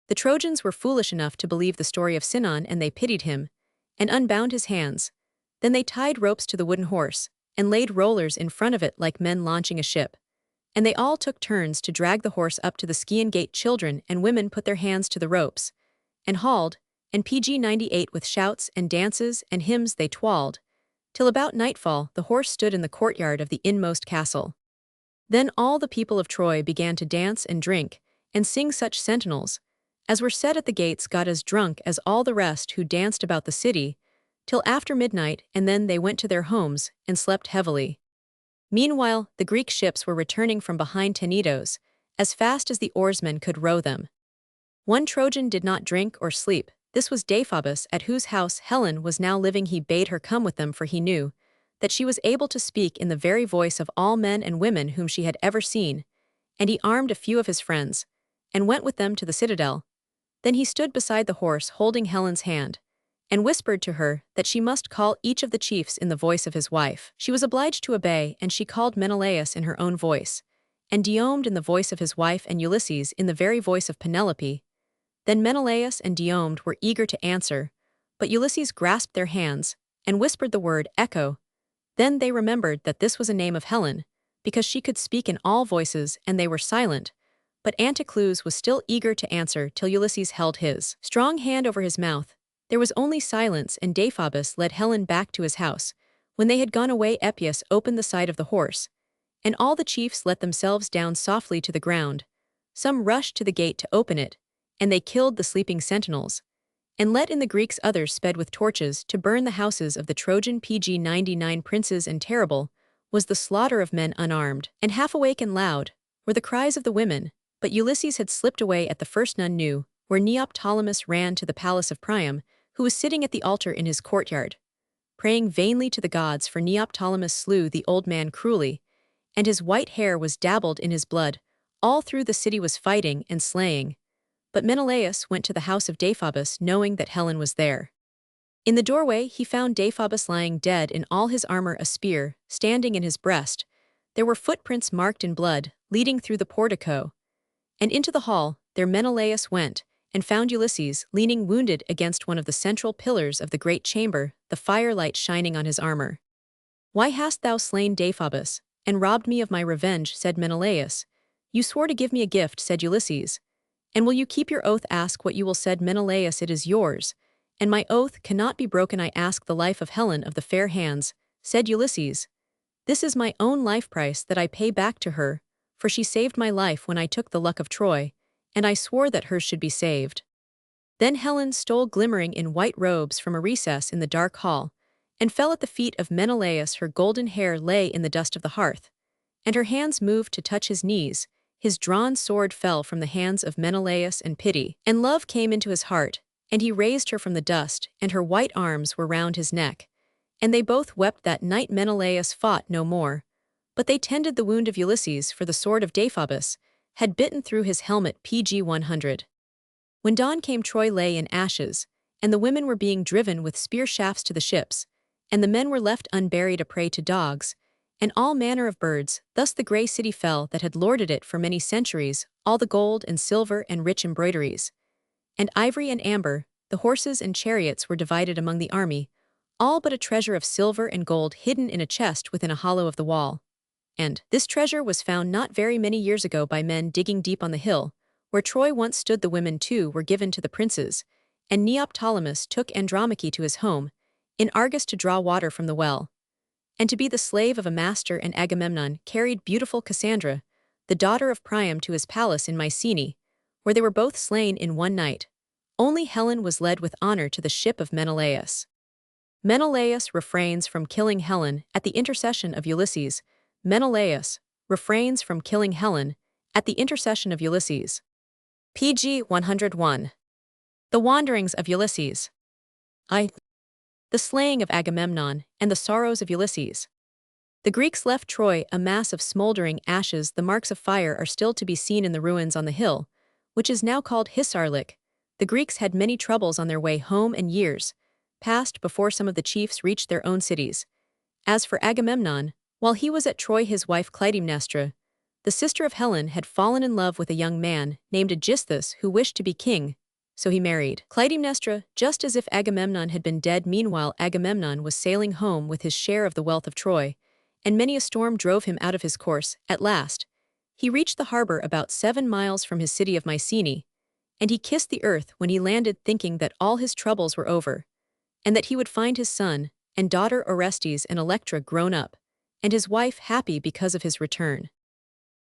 The Trojans were foolish enough to believe the story of Sinon, and they pitied him, and unbound his hands. Then they tied ropes to the wooden horse, and laid rollers in front of it like men launching a ship. And they all took turns to drag the horse up to the Scaean gate. Children and women put their hands to the ropes, and hauled, and PG 98 with shouts and dances and hymns they twalled, till about nightfall the horse stood in the courtyard of the inmost castle. Then all the people of Troy began to dance and drink, and sing such sentinels as were set at the gates got as drunk as all the rest who danced about the city, till after midnight, and then they went to their homes and slept heavily. Meanwhile, the Greek ships were returning from behind Tenedos, as fast as the oarsmen could row them. One Trojan did not drink or sleep. This was Deiphobus, at whose house Helen was now living. He bade her come with them, for he knew that she was able to speak in the very voice of all men and women whom she had ever seen, and he armed a few of his friends, and went with them to the citadel. Then he stood beside the horse holding Helen's hand, and whispered to her that she must call each of the chiefs in the voice of his wife. She was obliged to obey, and she called Menelaus in her own voice, and Diomed in the voice of his wife, and Ulysses in the very voice of Penelope. Then Menelaus and Diomed were eager to answer, but Ulysses grasped their hands, and whispered the word Echo. Then they remembered that this was a name of Helen, because she could speak in all voices, and they were silent. But Anticleus was still eager to answer till Ulysses held his strong hand over his mouth. There was only silence, and Deiphobus led Helen back to his house. When they had gone away, Epius opened the side of the horse, and all the chiefs let themselves down softly to the ground. Some rushed to the gate to open it, and they killed the sleeping sentinels, and let in the Greeks. Others sped with torches to burn the houses of the Trojan PG 99 princes, and terrible was the slaughter of men unarmed. And half awake and loud were the cries of the women, but Ulysses had slipped away at the first. None knew where. Neoptolemus ran to the palace of Priam, who was sitting at the altar in his courtyard, praying vainly to the gods, for Neoptolemus slew the old man cruelly, and his white hair was dabbled in his blood. All through the city was fighting and slaying. But Menelaus went to the house of Deiphobus, knowing that Helen was there. In the doorway he found Deiphobus lying dead in all his armor, a spear standing in his breast. There were footprints marked in blood, leading through the portico. And into the hall there Menelaus went, and found Ulysses leaning wounded against one of the central pillars of the great chamber, the firelight shining on his armor. "Why hast thou slain Deiphobus, and robbed me of my revenge?" said Menelaus. "You swore to give me a gift," said Ulysses, And will you keep your oath? Ask what you will, said Menelaus, it is yours. And my oath cannot be broken. I ask the life of Helen of the fair hands, said Ulysses. This is my own life price that I pay back to her, for she saved my life when I took the luck of Troy, and I swore that hers should be saved. Then Helen stole glimmering in white robes from a recess in the dark hall, and fell at the feet of Menelaus. Her golden hair lay in the dust of the hearth, and her hands moved to touch his knees. His drawn sword fell from the hands of Menelaus, and pity and love came into his heart, and he raised her from the dust, and her white arms were round his neck. And they both wept that night. Menelaus fought no more, but they tended the wound of Ulysses, for the sword of Deiphobus had bitten through his helmet. Pg 100. When dawn came, Troy lay in ashes, and the women were being driven with spear shafts to the ships, and the men were left unburied, a prey to dogs and all manner of birds. Thus the grey city fell that had lorded it for many centuries, all the gold and silver and rich embroideries, and ivory and amber, the horses and chariots were divided among the army, all but a treasure of silver and gold hidden in a chest within a hollow of the wall. And this treasure was found not very many years ago by men digging deep on the hill, where Troy once stood. The women too were given to the princes, and Neoptolemus took Andromache to his home, in Argos, to draw water from the well, and to be the slave of a master. And Agamemnon carried beautiful Cassandra, the daughter of Priam, to his palace in Mycenae, where they were both slain in one night. Only Helen was led with honor to the ship of Menelaus. Menelaus refrains from killing Helen at the intercession of Ulysses. Menelaus refrains from killing Helen at the intercession of Ulysses. Pg 101. The wanderings of Ulysses. The slaying of Agamemnon and the sorrows of Ulysses. The Greeks left Troy a mass of smoldering ashes. The marks of fire are still to be seen in the ruins on the hill, which is now called Hisarlik. The Greeks had many troubles on their way home, and years passed before some of the chiefs reached their own cities. As for Agamemnon, while he was at Troy, his wife Clytemnestra, the sister of Helen, had fallen in love with a young man named Odysseus who wished to be king, so he married Clytemnestra just as if Agamemnon had been dead. Meanwhile, Agamemnon was sailing home with his share of the wealth of Troy, and many a storm drove him out of his course. At last, he reached the harbor about 7 miles from his city of Mycenae, and he kissed the earth when he landed, thinking that all his troubles were over, and that he would find his son and daughter Orestes and Electra grown up, and his wife happy because of his return.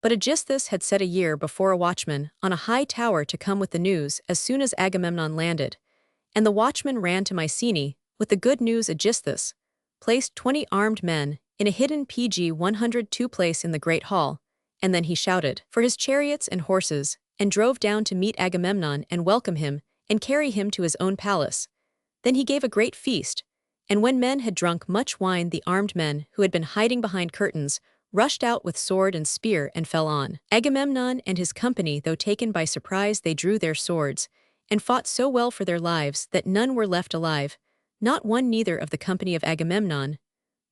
But Odysseus had set a year before a watchman on a high tower to come with the news as soon as Agamemnon landed, and the watchman ran to Mycenae with the good news. Odysseus placed 20 armed men in a hidden Pg 102 place in the great hall, and then he shouted for his chariots and horses, and drove down to meet Agamemnon and welcome him and carry him to his own palace. Then he gave a great feast, and when men had drunk much wine, the armed men who had been hiding behind curtains rushed out with sword and spear and fell on Agamemnon and his company. Though taken by surprise, they drew their swords and fought so well for their lives that none were left alive, not one, neither of the company of Agamemnon,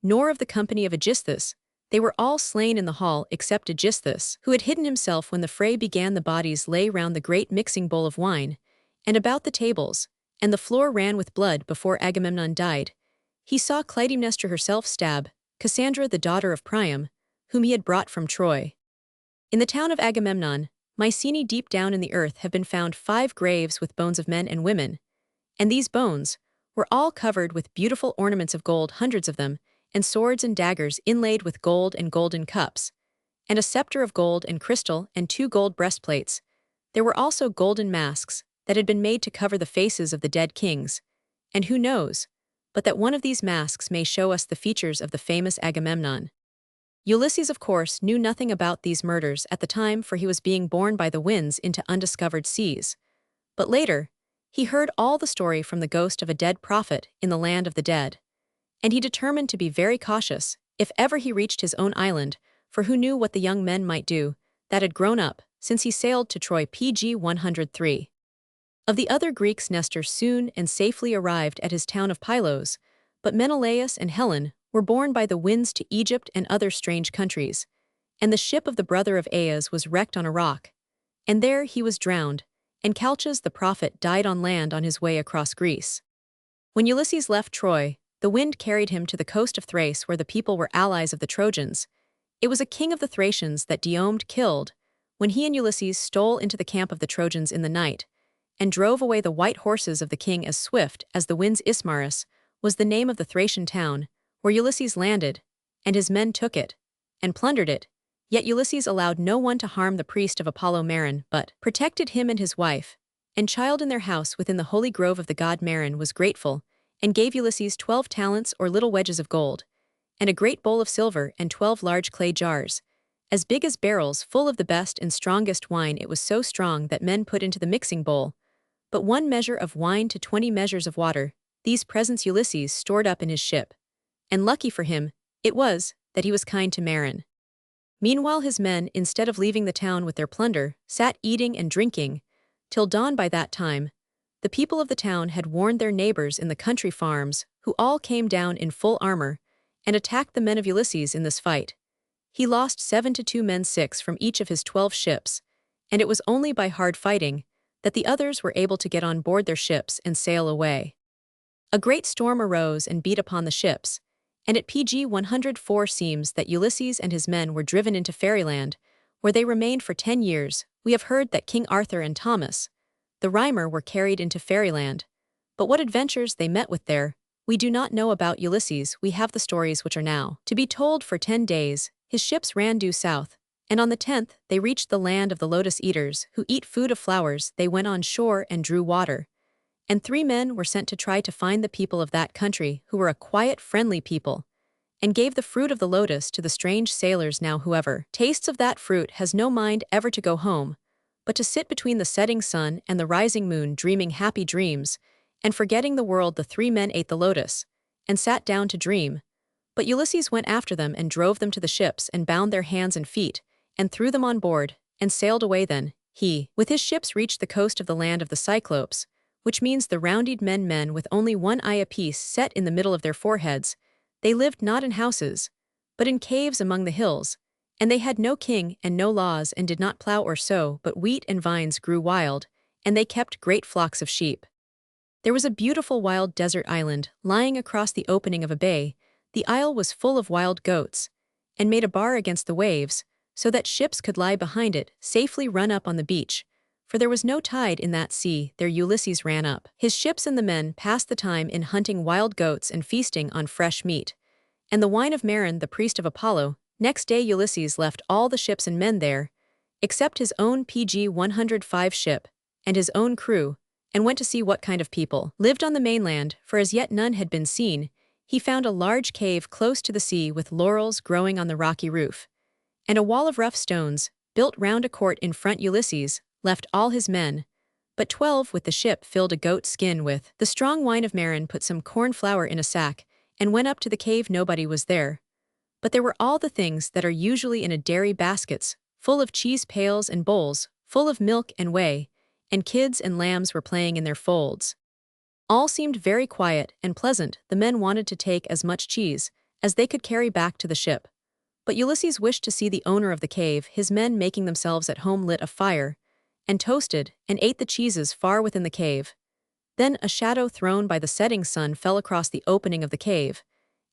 nor of the company of Odysseus. They were all slain in the hall except Odysseus, who had hidden himself when the fray began. The bodies lay round the great mixing bowl of wine, and about the tables, and the floor ran with blood. Before Agamemnon died, he saw Clytemnestra herself stab Cassandra, the daughter of Priam, whom he had brought from Troy. In the town of Agamemnon, Mycenae, deep down in the earth, have been found 5 graves with bones of men and women, and these bones were all covered with beautiful ornaments of gold, hundreds of them, and swords and daggers inlaid with gold and golden cups, and a scepter of gold and crystal and 2 gold breastplates. There were also golden masks that had been made to cover the faces of the dead kings, and who knows but that one of these masks may show us the features of the famous Agamemnon. Ulysses, of course, knew nothing about these murders at the time, for he was being borne by the winds into undiscovered seas. But later, he heard all the story from the ghost of a dead prophet in the land of the dead, and he determined to be very cautious if ever he reached his own island, for who knew what the young men might do that had grown up since he sailed to Troy. Pg 103. Of the other Greeks, Nestor soon and safely arrived at his town of Pylos, but Menelaus and Helen were borne by the winds to Egypt and other strange countries, and the ship of the brother of Aias was wrecked on a rock, and there he was drowned, and Calchas the prophet died on land on his way across Greece. When Ulysses left Troy, the wind carried him to the coast of Thrace, where the people were allies of the Trojans. It was a king of the Thracians that Diomed killed when he and Ulysses stole into the camp of the Trojans in the night, and drove away the white horses of the king as swift as the winds. Ismarus was the name of the Thracian town, where Ulysses landed, and his men took it, and plundered it. Yet Ulysses allowed no one to harm the priest of Apollo Maron, but protected him and his wife, and child in their house within the holy grove of the god Maron was grateful, and gave Ulysses 12 talents or little wedges of gold, and a great bowl of silver and 12 large clay jars, as big as barrels full of the best and strongest wine. It was so strong that men put into the mixing bowl but 1 measure of wine to 20 measures of water. These presents Ulysses stored up in his ship, and lucky for him it was that he was kind to Maron. Meanwhile his men, instead of leaving the town with their plunder, sat eating and drinking till dawn. By that time, the people of the town had warned their neighbors in the country farms, who all came down in full armor, and attacked the men of Ulysses in this fight. He lost 7 to 2 men, 6 from each of his 12 ships, and it was only by hard fighting that the others were able to get on board their ships and sail away. A great storm arose and beat upon the ships, and at pg 104 seems that Ulysses and his men were driven into fairyland, where they remained for 10 years. We have heard that King Arthur and Thomas, the rhymer, were carried into fairyland, but what adventures they met with there, we do not know. About Ulysses we have the stories which are now to be told. For 10 days his ships ran due south, and on the 10th they reached the land of the lotus eaters, who eat food of flowers. They went on shore and drew water, and 3 men were sent to try to find the people of that country, who were a quiet, friendly people, and gave the fruit of the lotus to the strange sailors. Now whoever tastes of that fruit has no mind ever to go home, but to sit between the setting sun and the rising moon, dreaming happy dreams, and forgetting the world. The 3 men ate the lotus, and sat down to dream. But Ulysses went after them and drove them to the ships, and bound their hands and feet, and threw them on board, and sailed away. Then he, with his ships, reached the coast of the land of the Cyclopes, which means the rounded men with only 1 eye apiece set in the middle of their foreheads. They lived not in houses, but in caves among the hills, and they had no king and no laws, and did not plow or sow, but wheat and vines grew wild, and they kept great flocks of sheep. There was a beautiful wild desert island lying across the opening of a bay. The isle was full of wild goats, and made a bar against the waves, so that ships could lie behind it, safely run up on the beach, for there was no tide in that sea. There Ulysses ran up his ships, and the men passed the time in hunting wild goats and feasting on fresh meat, and the wine of Maron, the priest of Apollo. Next day Ulysses left all the ships and men there, except his own pg 105 ship, and his own crew, and went to see what kind of people lived on the mainland, for as yet none had been seen. He found a large cave close to the sea, with laurels growing on the rocky roof, and a wall of rough stones, built round a court in front. Ulysses left all his men, but 12 with the ship, filled a goat skin with the strong wine of Maron, put some corn flour in a sack, and went up to the cave. Nobody was there, but there were all the things that are usually in a dairy: baskets full of cheese, pails and bowls full of milk and whey, and kids and lambs were playing in their folds. All seemed very quiet and pleasant. The men wanted to take as much cheese as they could carry back to the ship, but Ulysses wished to see the owner of the cave. His men, making themselves at home, lit a fire, and toasted and ate the cheeses far within the cave. Then a shadow thrown by the setting sun fell across the opening of the cave,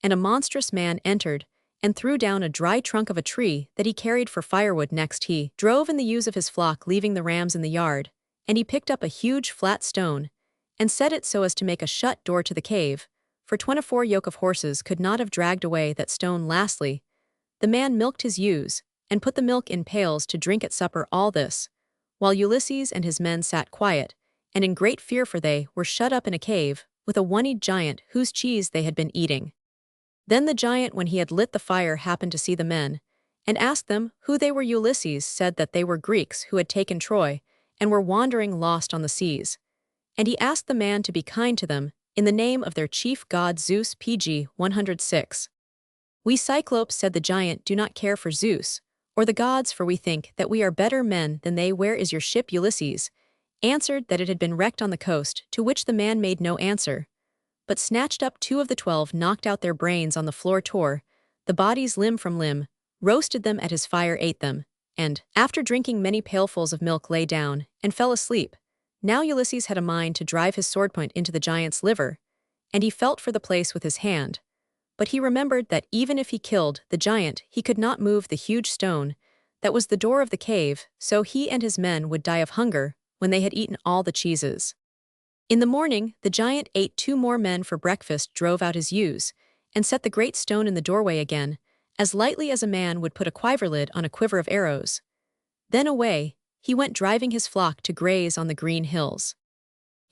and a monstrous man entered and threw down a dry trunk of a tree that he carried for firewood. Next he drove in the ewes of his flock, leaving the rams in the yard, and he picked up a huge flat stone, and set it so as to make a shut door to the cave, for 24 yoke of horses could not have dragged away that stone. Lastly, the man milked his ewes, and put the milk in pails to drink at supper. All this, while Ulysses and his men sat quiet, and in great fear, for they were shut up in a cave, with a one-eyed giant whose cheese they had been eating. Then the giant, when he had lit the fire, happened to see the men, and asked them who they were. Ulysses said that they were Greeks who had taken Troy, and were wandering lost on the seas. And he asked the man to be kind to them, in the name of their chief god Zeus. pg 106. We Cyclopes, said the giant, do not care for Zeus, or the gods, for we think that we are better men than they. Where is your ship? Ulysses answered that it had been wrecked on the coast, to which the man made no answer, but snatched up 2 of the 12, knocked out their brains on the floor, tore the bodies limb from limb, roasted them at his fire, ate them, and, after drinking many pailfuls of milk, lay down and fell asleep. Now Ulysses had a mind to drive his swordpoint into the giant's liver, and he felt for the place with his hand. But he remembered that even if he killed the giant, he could not move the huge stone that was the door of the cave, so he and his men would die of hunger when they had eaten all the cheeses. In the morning, the giant ate 2 more men for breakfast, drove out his ewes, and set the great stone in the doorway again, as lightly as a man would put a quiver lid on a quiver of arrows. Then away, he went driving his flock to graze on the green hills.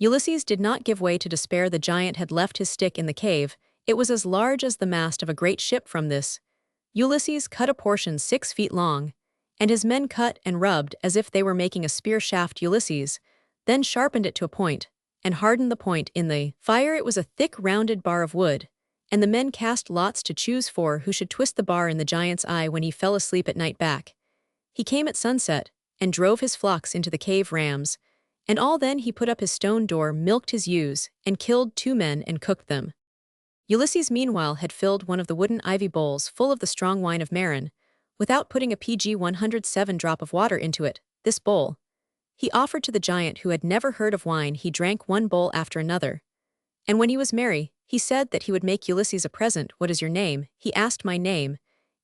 Ulysses did not give way to despair. The giant had left his stick in the cave. It was as large as the mast of a great ship. From this, Ulysses cut a portion 6 feet long, and his men cut and rubbed as if they were making a spear shaft. Ulysses then sharpened it to a point, and hardened the point in the fire. It was a thick rounded bar of wood, and the men cast lots to choose for who should twist the bar in the giant's eye when he fell asleep at night. Back he came at sunset, and drove his flocks into the cave rams, and all then he put up his stone door, milked his ewes, and killed 2 men and cooked them. Ulysses meanwhile had filled one of the wooden ivy bowls full of the strong wine of Marin, without putting a pg 107 drop of water into it. This bowl he offered to the giant, who had never heard of wine. He drank one bowl after another, and when he was merry, he said that he would make Ulysses a present. What is your name? He asked. My name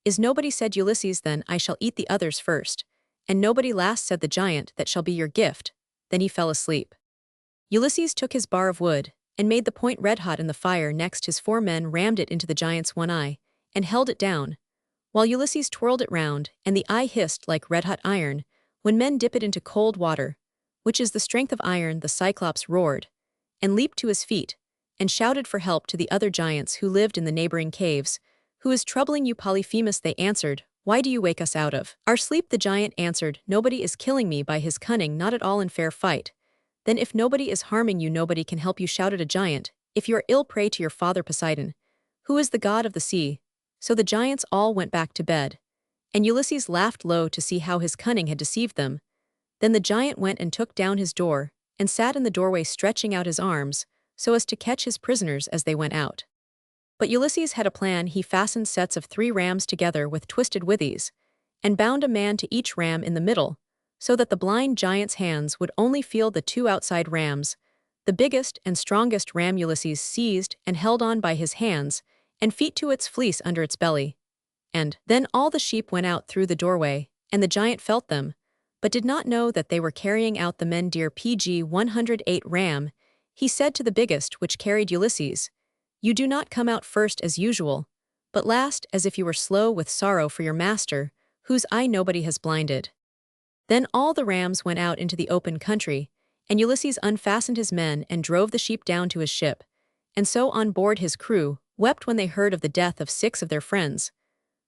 is Nobody, said Ulysses. Then I shall eat the others first, and nobody last, said the giant. That shall be your gift. Then he fell asleep. Ulysses took his bar of wood, and made the point red hot in the fire. Next his 4 men rammed it into the giant's one eye, and held it down, while Ulysses twirled it round, and the eye hissed like red-hot iron. When men dip it into cold water, which is the strength of iron, the Cyclops roared, and leaped to his feet, and shouted for help to the other giants who lived in the neighboring caves. Who is troubling you, Polyphemus? They answered. Why do you wake us out of our sleep? The giant answered. Nobody is killing me by his cunning, not at all in fair fight. Then if nobody is harming you, nobody can help you, shouted a giant. If you are ill, pray to your father Poseidon, who is the god of the sea. So the giants all went back to bed, and Ulysses laughed low to see how his cunning had deceived them. Then the giant went and took down his door, and sat in the doorway, stretching out his arms, so as to catch his prisoners as they went out. But Ulysses had a plan. He fastened sets of 3 rams together with twisted withes, and bound a man to each ram in the middle, so that the blind giant's hands would only feel the 2 outside rams. The biggest and strongest ram Ulysses seized and held on by his hands and feet to its fleece under its belly. And then all the sheep went out through the doorway, and the giant felt them, but did not know that they were carrying out the men. Dear pg 108 ram, he said to the biggest, which carried Ulysses, you do not come out first as usual, but last, as if you were slow with sorrow for your master, whose eye nobody has blinded. Then all the rams went out into the open country, and Ulysses unfastened his men and drove the sheep down to his ship, and so on board his crew wept when they heard of the death of 6 of their friends.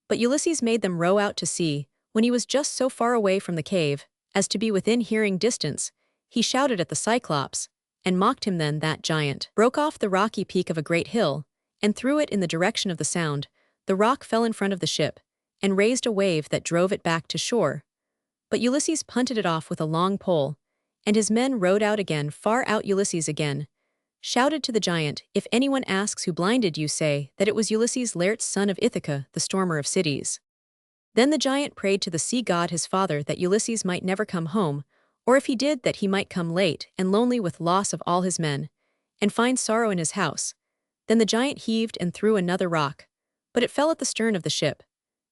But Ulysses made them row out to sea. When he was just so far away from the cave as to be within hearing distance, he shouted at the Cyclops, and mocked him. Then that giant broke off the rocky peak of a great hill, and threw it in the direction of the sound. The rock fell in front of the ship, and raised a wave that drove it back to shore. But Ulysses punted it off with a long pole, and his men rowed out again. Far out Ulysses again shouted to the giant, if anyone asks who blinded you, say that it was Ulysses, Laertes, son of Ithaca, the stormer of cities. Then the giant prayed to the sea god his father that Ulysses might never come home, or if he did, that he might come late and lonely with loss of all his men, and find sorrow in his house. Then the giant heaved and threw another rock, but it fell at the stern of the ship,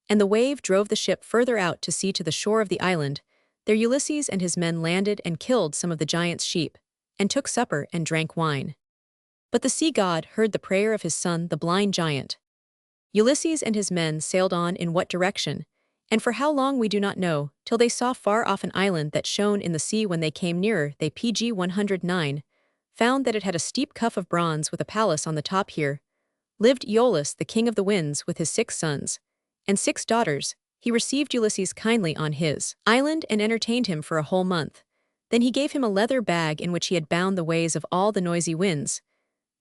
and the wave drove the ship further out to sea to the shore of the island. There Ulysses and his men landed and killed some of the giant's sheep, and took supper and drank wine. But the sea god heard the prayer of his son, the blind giant. Ulysses and his men sailed on in what direction, and for how long we do not know, till they saw far off an island that shone in the sea. When they came nearer, they pg 109 found that it had a steep cuff of bronze with a palace on the top. Here lived Aeolus, the king of the winds, with his 6 sons and 6 daughters. He received Ulysses kindly on his island and entertained him for a whole month. Then he gave him a leather bag in which he had bound the ways of all the noisy winds.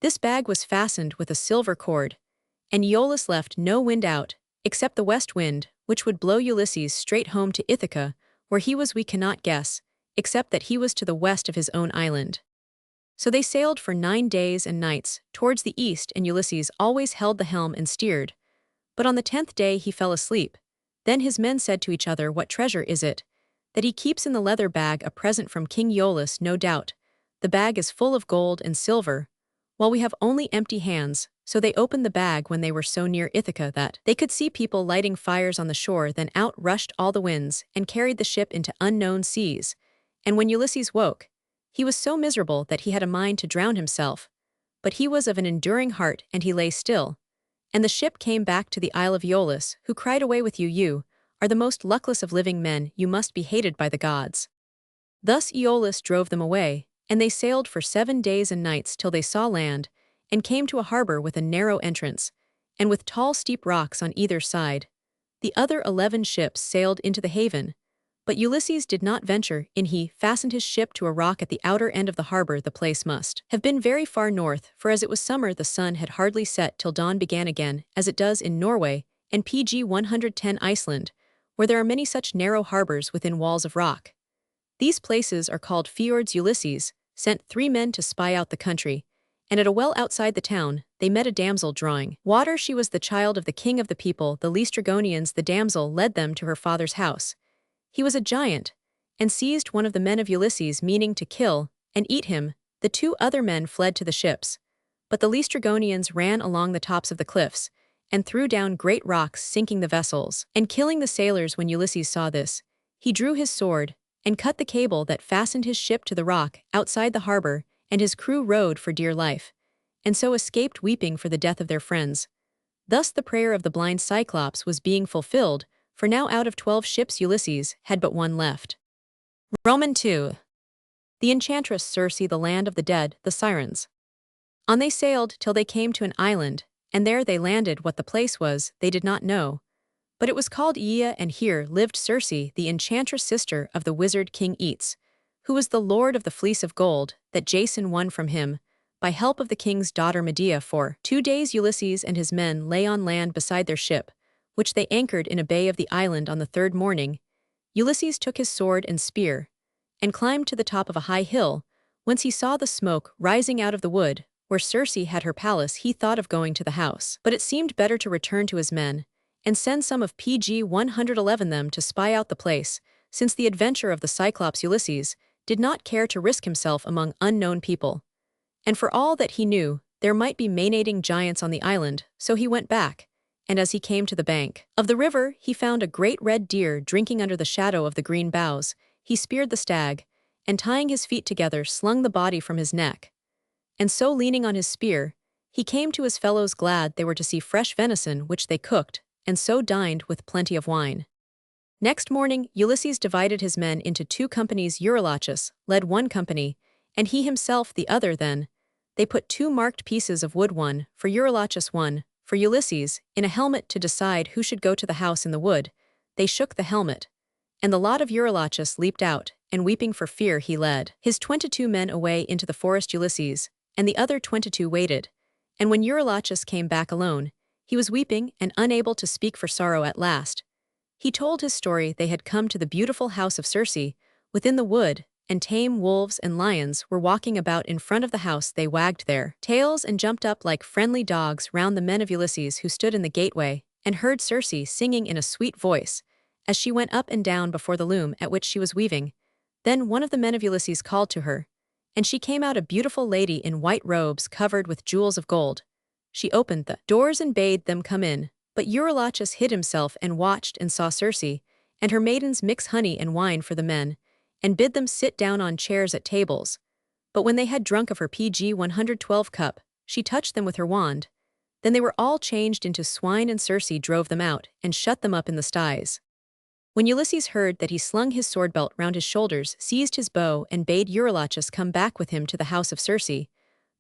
This bag was fastened with a silver cord, and Aeolus left no wind out, except the west wind, which would blow Ulysses straight home to Ithaca. Where he was we cannot guess, except that he was to the west of his own island. So they sailed for 9 days and nights towards the east, and Ulysses always held the helm and steered. But on the 10th day he fell asleep. Then his men said to each other, what treasure is it that he keeps in the leather bag? A present from King Aeolus, no doubt. The bag is full of gold and silver, while we have only empty hands, so they opened the bag when they were so near Ithaca that they could see people lighting fires on the shore. Then out rushed all the winds and carried the ship into unknown seas. And when Ulysses woke, he was so miserable that he had a mind to drown himself. But he was of an enduring heart, and he lay still. And the ship came back to the Isle of Aeolus, who cried, "Away with you, you are the most luckless of living men, you must be hated by the gods." Thus Aeolus drove them away, and they sailed for 7 days and nights till they saw land, and came to a harbor with a narrow entrance, and with tall steep rocks on either side. The other 11 ships sailed into the haven, but Ulysses did not venture in. He fastened his ship to a rock at the outer end of the harbor. The place must have been very far north, for as it was summer the sun had hardly set till dawn began again, as it does in Norway and pg 110 Iceland, where there are many such narrow harbors within walls of rock. These places are called fjords. Ulysses sent 3 men to spy out the country, and at a well outside the town they met a damsel drawing water. She was the child of the king of the people, the Laestrygonians. The damsel led them to her father's house. He was a giant, and seized one of the men of Ulysses, meaning to kill and eat him. The 2 other men fled to the ships, but the Laestrygonians ran along the tops of the cliffs, and threw down great rocks, sinking the vessels and killing the sailors. When Ulysses saw this, he drew his sword, and cut the cable that fastened his ship to the rock outside the harbor, and his crew rowed for dear life, and so escaped, weeping for the death of their friends. Thus the prayer of the blind Cyclops was being fulfilled, for now out of 12 ships Ulysses had but 1 left. Roman 2. The enchantress Circe, the land of the dead, the Sirens. On they sailed till they came to an island, and there they landed. What the place was they did not know, but it was called Aea, and here lived Circe, the enchantress, sister of the wizard King Aetes, who was the lord of the fleece of gold that Jason won from him by help of the king's daughter Medea. For 2 days Ulysses and his men lay on land beside their ship, which they anchored in a bay of the island. On the 3rd morning, Ulysses took his sword and spear, and climbed to the top of a high hill, whence he saw the smoke rising out of the wood, where Circe had her palace. He thought of going to the house, but it seemed better to return to his men, and send some of pg 111 them to spy out the place, since the adventure of the Cyclops Ulysses did not care to risk himself among unknown people. And for all that he knew, there might be mainating giants on the island, so he went back. And as he came to the bank of the river, he found a great red deer drinking under the shadow of the green boughs. He speared the stag, and tying his feet together, slung the body from his neck. And so, leaning on his spear, he came to his fellows, glad they were to see fresh venison, which they cooked, and so dined with plenty of wine. Next morning, Ulysses divided his men into 2 companies. Eurylochus led 1 company, and he himself the other. Then they put 2 marked pieces of wood, one for Eurylochus, one for Ulysses, in a helmet to decide who should go to the house in the wood. They shook the helmet, and the lot of Eurylochus leaped out, and weeping for fear he led his 22 men away into the forest. Ulysses and the other 22 waited, and when Eurylochus came back alone, he was weeping and unable to speak for sorrow. At last he told his story. They had come to the beautiful house of Circe within the wood, and tame wolves and lions were walking about in front of the house. They wagged their tails and jumped up like friendly dogs round the men of Ulysses, who stood in the gateway, and heard Circe singing in a sweet voice as she went up and down before the loom at which she was weaving. Then one of the men of Ulysses called to her, and she came out, a beautiful lady in white robes covered with jewels of gold. She opened the doors and bade them come in, but Eurylochus hid himself and watched, and saw Circe and her maidens mix honey and wine for the men, and bid them sit down on chairs at tables. But when they had drunk of her pg 112 cup, she touched them with her wand. Then they were all changed into swine, and Circe drove them out, and shut them up in the sties. When Ulysses heard that, he slung his sword belt round his shoulders, seized his bow, and bade Eurylochus come back with him to the house of Circe.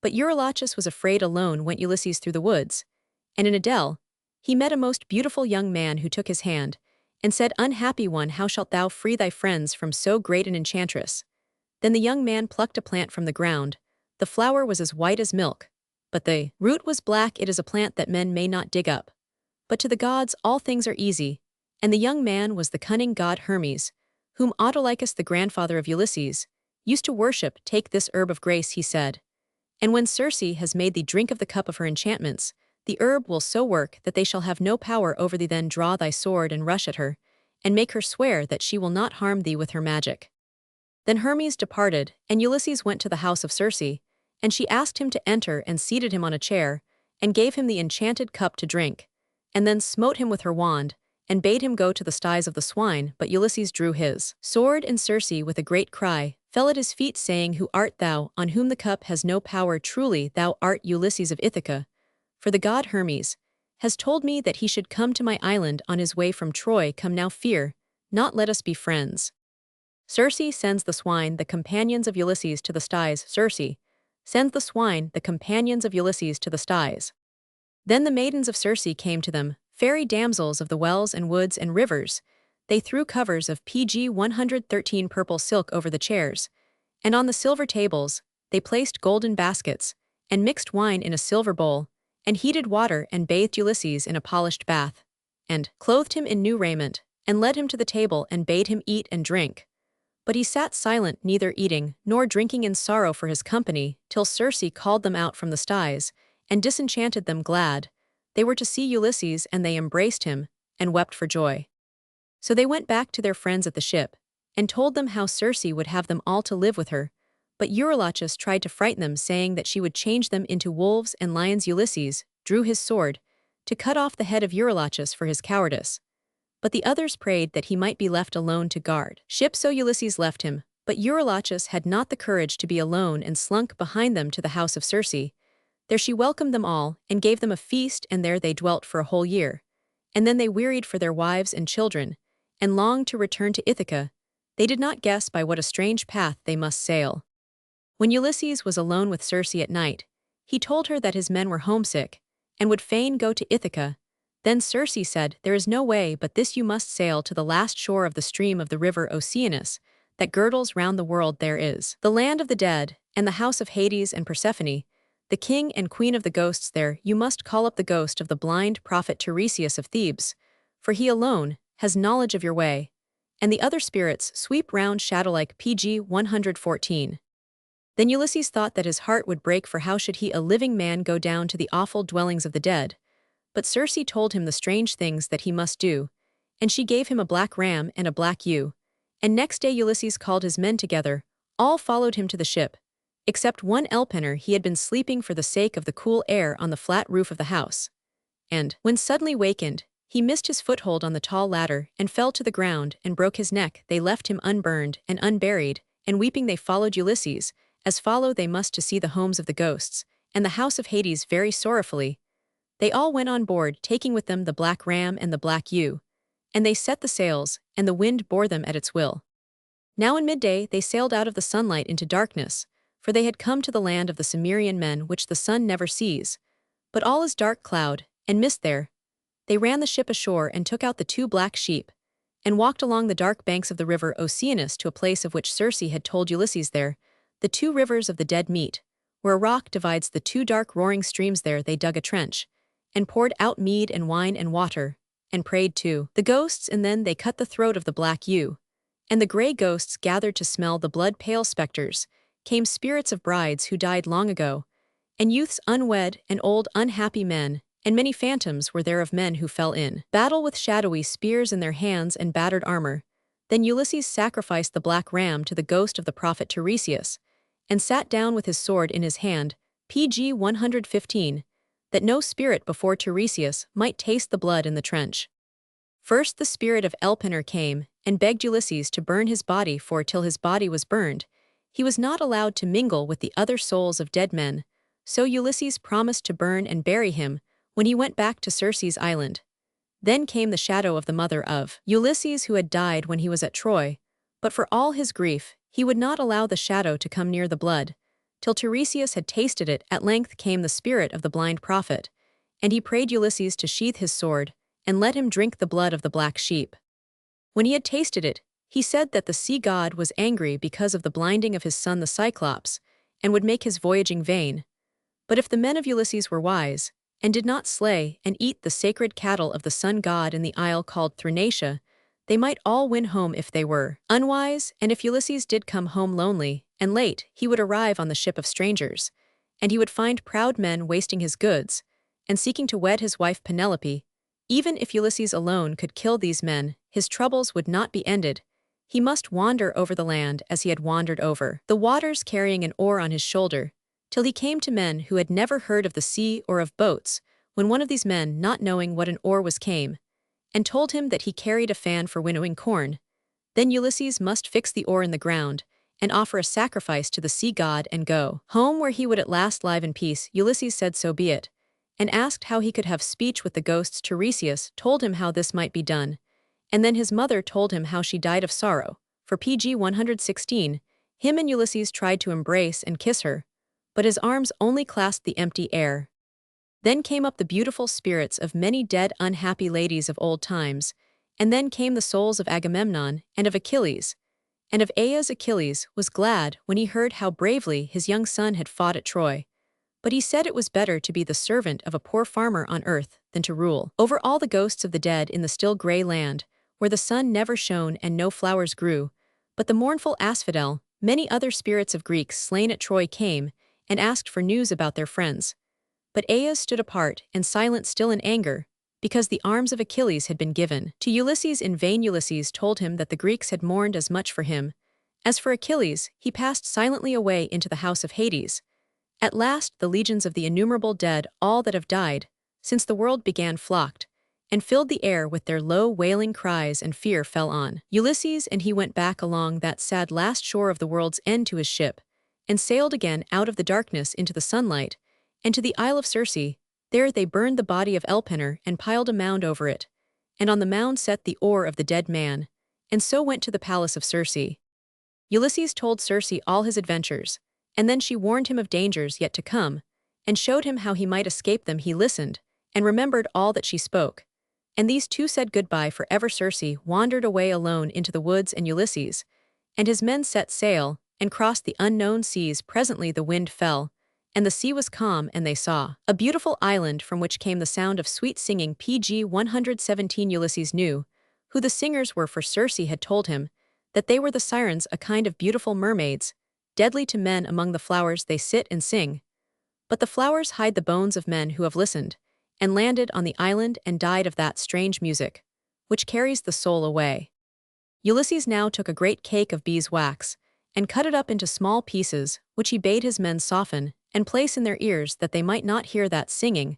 But Eurylochus was afraid. Alone went Ulysses through the woods, and in a dell he met a most beautiful young man, who took his hand, and said, "Unhappy one, how shalt thou free thy friends from so great an enchantress?" Then the young man plucked a plant from the ground. The flower was as white as milk, but the root was black. It is a plant that men may not dig up, but to the gods all things are easy. And the young man was the cunning god Hermes, whom Autolycus, the grandfather of Ulysses, used to worship. "Take this herb of grace," he said, "and when Circe has made thee drink of the cup of her enchantments, the herb will so work that they shall have no power over thee. Then draw thy sword and rush at her, and make her swear that she will not harm thee with her magic." Then Hermes departed, and Ulysses went to the house of Circe, and she asked him to enter and seated him on a chair, and gave him the enchanted cup to drink, and then smote him with her wand, and bade him go to the sties of the swine, but Ulysses drew his sword, and Circe, with a great cry, fell at his feet, saying, Who art thou, on whom the cup has no power? Truly thou art Ulysses of Ithaca, for the god Hermes has told me that he should come to my island on his way from Troy. Come now, fear not, let us be friends. Circe sends the swine, the companions of Ulysses, to the sties. Circe sends the swine, the companions of Ulysses, to the sties. Then the maidens of Circe came to them, fairy damsels of the wells and woods and rivers. They threw covers of pg 113 purple silk over the chairs, and on the silver tables they placed golden baskets, and mixed wine in a silver bowl, and heated water, and bathed Ulysses in a polished bath, and clothed him in new raiment, and led him to the table, and bade him eat and drink. But he sat silent, neither eating nor drinking, in sorrow for his company, till Circe called them out from the sties, and disenchanted them. Glad they were to see Ulysses, and they embraced him, and wept for joy. So they went back to their friends at the ship, and told them how Circe would have them all to live with her. But Eurylochus tried to frighten them, saying that she would change them into wolves and lions. Ulysses drew his sword to cut off the head of Eurylochus for his cowardice. But the others prayed that he might be left alone to guard ship, so Ulysses left him. But Eurylochus had not the courage to be alone, and slunk behind them to the house of Circe. There she welcomed them all, and gave them a feast, and there they dwelt for a whole year. And then they wearied for their wives and children, and longed to return to Ithaca. They did not guess by what a strange path they must sail. When Ulysses was alone with Circe at night, he told her that his men were homesick, and would fain go to Ithaca. Then Circe said, There is no way but this: you must sail to the last shore of the stream of the river Oceanus, that girdles round the world. There is the land of the dead, and the house of Hades and Persephone, the king and queen of the ghosts. There you must call up the ghost of the blind prophet Tiresias of Thebes, for he alone has knowledge of your way, and the other spirits sweep round shadow-like. pg 114. Then Ulysses thought that his heart would break, for how should he, a living man, go down to the awful dwellings of the dead? But Circe told him the strange things that he must do, and she gave him a black ram and a black ewe. And next day Ulysses called his men together. All followed him to the ship, except one Elpenor. He had been sleeping for the sake of the cool air on the flat roof of the house. And, when suddenly wakened, he missed his foothold on the tall ladder, and fell to the ground, and broke his neck. They left him unburned and unburied, and weeping they followed Ulysses, as follow they must, to see the homes of the ghosts, and the house of Hades, very sorrowfully. They all went on board, taking with them the black ram and the black ewe, and they set the sails, and the wind bore them at its will. Now in midday they sailed out of the sunlight into darkness, for they had come to the land of the Cimmerian men, which the sun never sees, but all is dark cloud and mist there. They ran the ship ashore, and took out the 2 black sheep, and walked along the dark banks of the river Oceanus to a place of which Circe had told Ulysses. There the 2 rivers of the dead meet, where a rock divides the 2 dark roaring streams. There they dug a trench, and poured out mead and wine and water, and prayed to the ghosts, and then they cut the throat of the black ewe. And the grey ghosts gathered to smell the blood-pale spectres, came spirits of brides who died long ago, and youths unwed, and old unhappy men, and many phantoms were there of men who fell in battle with shadowy spears in their hands and battered armor. Then Ulysses sacrificed the black ram to the ghost of the prophet Tiresias, and sat down with his sword in his hand, pg 115, that no spirit before Tiresias might taste the blood in the trench. First the spirit of Elpenor came, and begged Ulysses to burn his body, for till his body was burned, he was not allowed to mingle with the other souls of dead men. So Ulysses promised to burn and bury him when he went back to Circe's island. Then came the shadow of the mother of Ulysses, who had died when he was at Troy, but for all his grief, he would not allow the shadow to come near the blood, till Tiresias had tasted it. At length came the spirit of the blind prophet, and he prayed Ulysses to sheath his sword, and let him drink the blood of the black sheep. When he had tasted it, he said that the sea god was angry because of the blinding of his son the Cyclops, and would make his voyaging vain. But if the men of Ulysses were wise, and did not slay and eat the sacred cattle of the sun god in the isle called Thrinacia, they might all win home. If they were unwise, and if Ulysses did come home lonely and late, he would arrive on the ship of strangers, and he would find proud men wasting his goods, and seeking to wed his wife Penelope. Even if Ulysses alone could kill these men, his troubles would not be ended. He must wander over the land as he had wandered over the waters, carrying an oar on his shoulder, till he came to men who had never heard of the sea or of boats, when one of these men, not knowing what an oar was, came, and told him that he carried a fan for winnowing corn. Then Ulysses must fix the oar in the ground, and offer a sacrifice to the sea god and go home where he would at last live in peace. Ulysses said so be it, and asked how he could have speech with the ghosts. Tiresias told him how this might be done, and then his mother told him how she died of sorrow. For pg 116, him and Ulysses tried to embrace and kiss her, but his arms only clasped the empty air. Then came up the beautiful spirits of many dead unhappy ladies of old times, and then came the souls of Agamemnon and of Achilles. And of Aias Achilles was glad when he heard how bravely his young son had fought at Troy. But he said it was better to be the servant of a poor farmer on earth than to rule over all the ghosts of the dead in the still grey land, where the sun never shone and no flowers grew. But the mournful asphodel, many other spirits of Greeks slain at Troy came, and asked for news about their friends. But Aias stood apart and silent still in anger, because the arms of Achilles had been given to Ulysses in vain. Ulysses told him that the Greeks had mourned as much for him. As for Achilles, he passed silently away into the house of Hades. At last the legions of the innumerable dead, all that have died, since the world began, flocked, and filled the air with their low wailing cries, and fear fell on Ulysses, and he went back along that sad last shore of the world's end to his ship, and sailed again out of the darkness into the sunlight, and to the Isle of Circe. There they burned the body of Elpenor and piled a mound over it, and on the mound set the oar of the dead man, and so went to the palace of Circe. Ulysses told Circe all his adventures, and then she warned him of dangers yet to come, and showed him how he might escape them. He listened, and remembered all that she spoke. And these two said goodbye for ever. Circe wandered away alone into the woods, and Ulysses and his men set sail, and crossed the unknown seas. Presently the wind fell, and the sea was calm, and they saw a beautiful island from which came the sound of sweet singing. Pg 117. Ulysses knew who the singers were, for Circe had told him that they were the sirens, a kind of beautiful mermaids, deadly to men. Among the flowers they sit and sing, but the flowers hide the bones of men who have listened, and landed on the island and died of that strange music, which carries the soul away. Ulysses now took a great cake of beeswax, and cut it up into small pieces, which he bade his men soften, and place in their ears, that they might not hear that singing.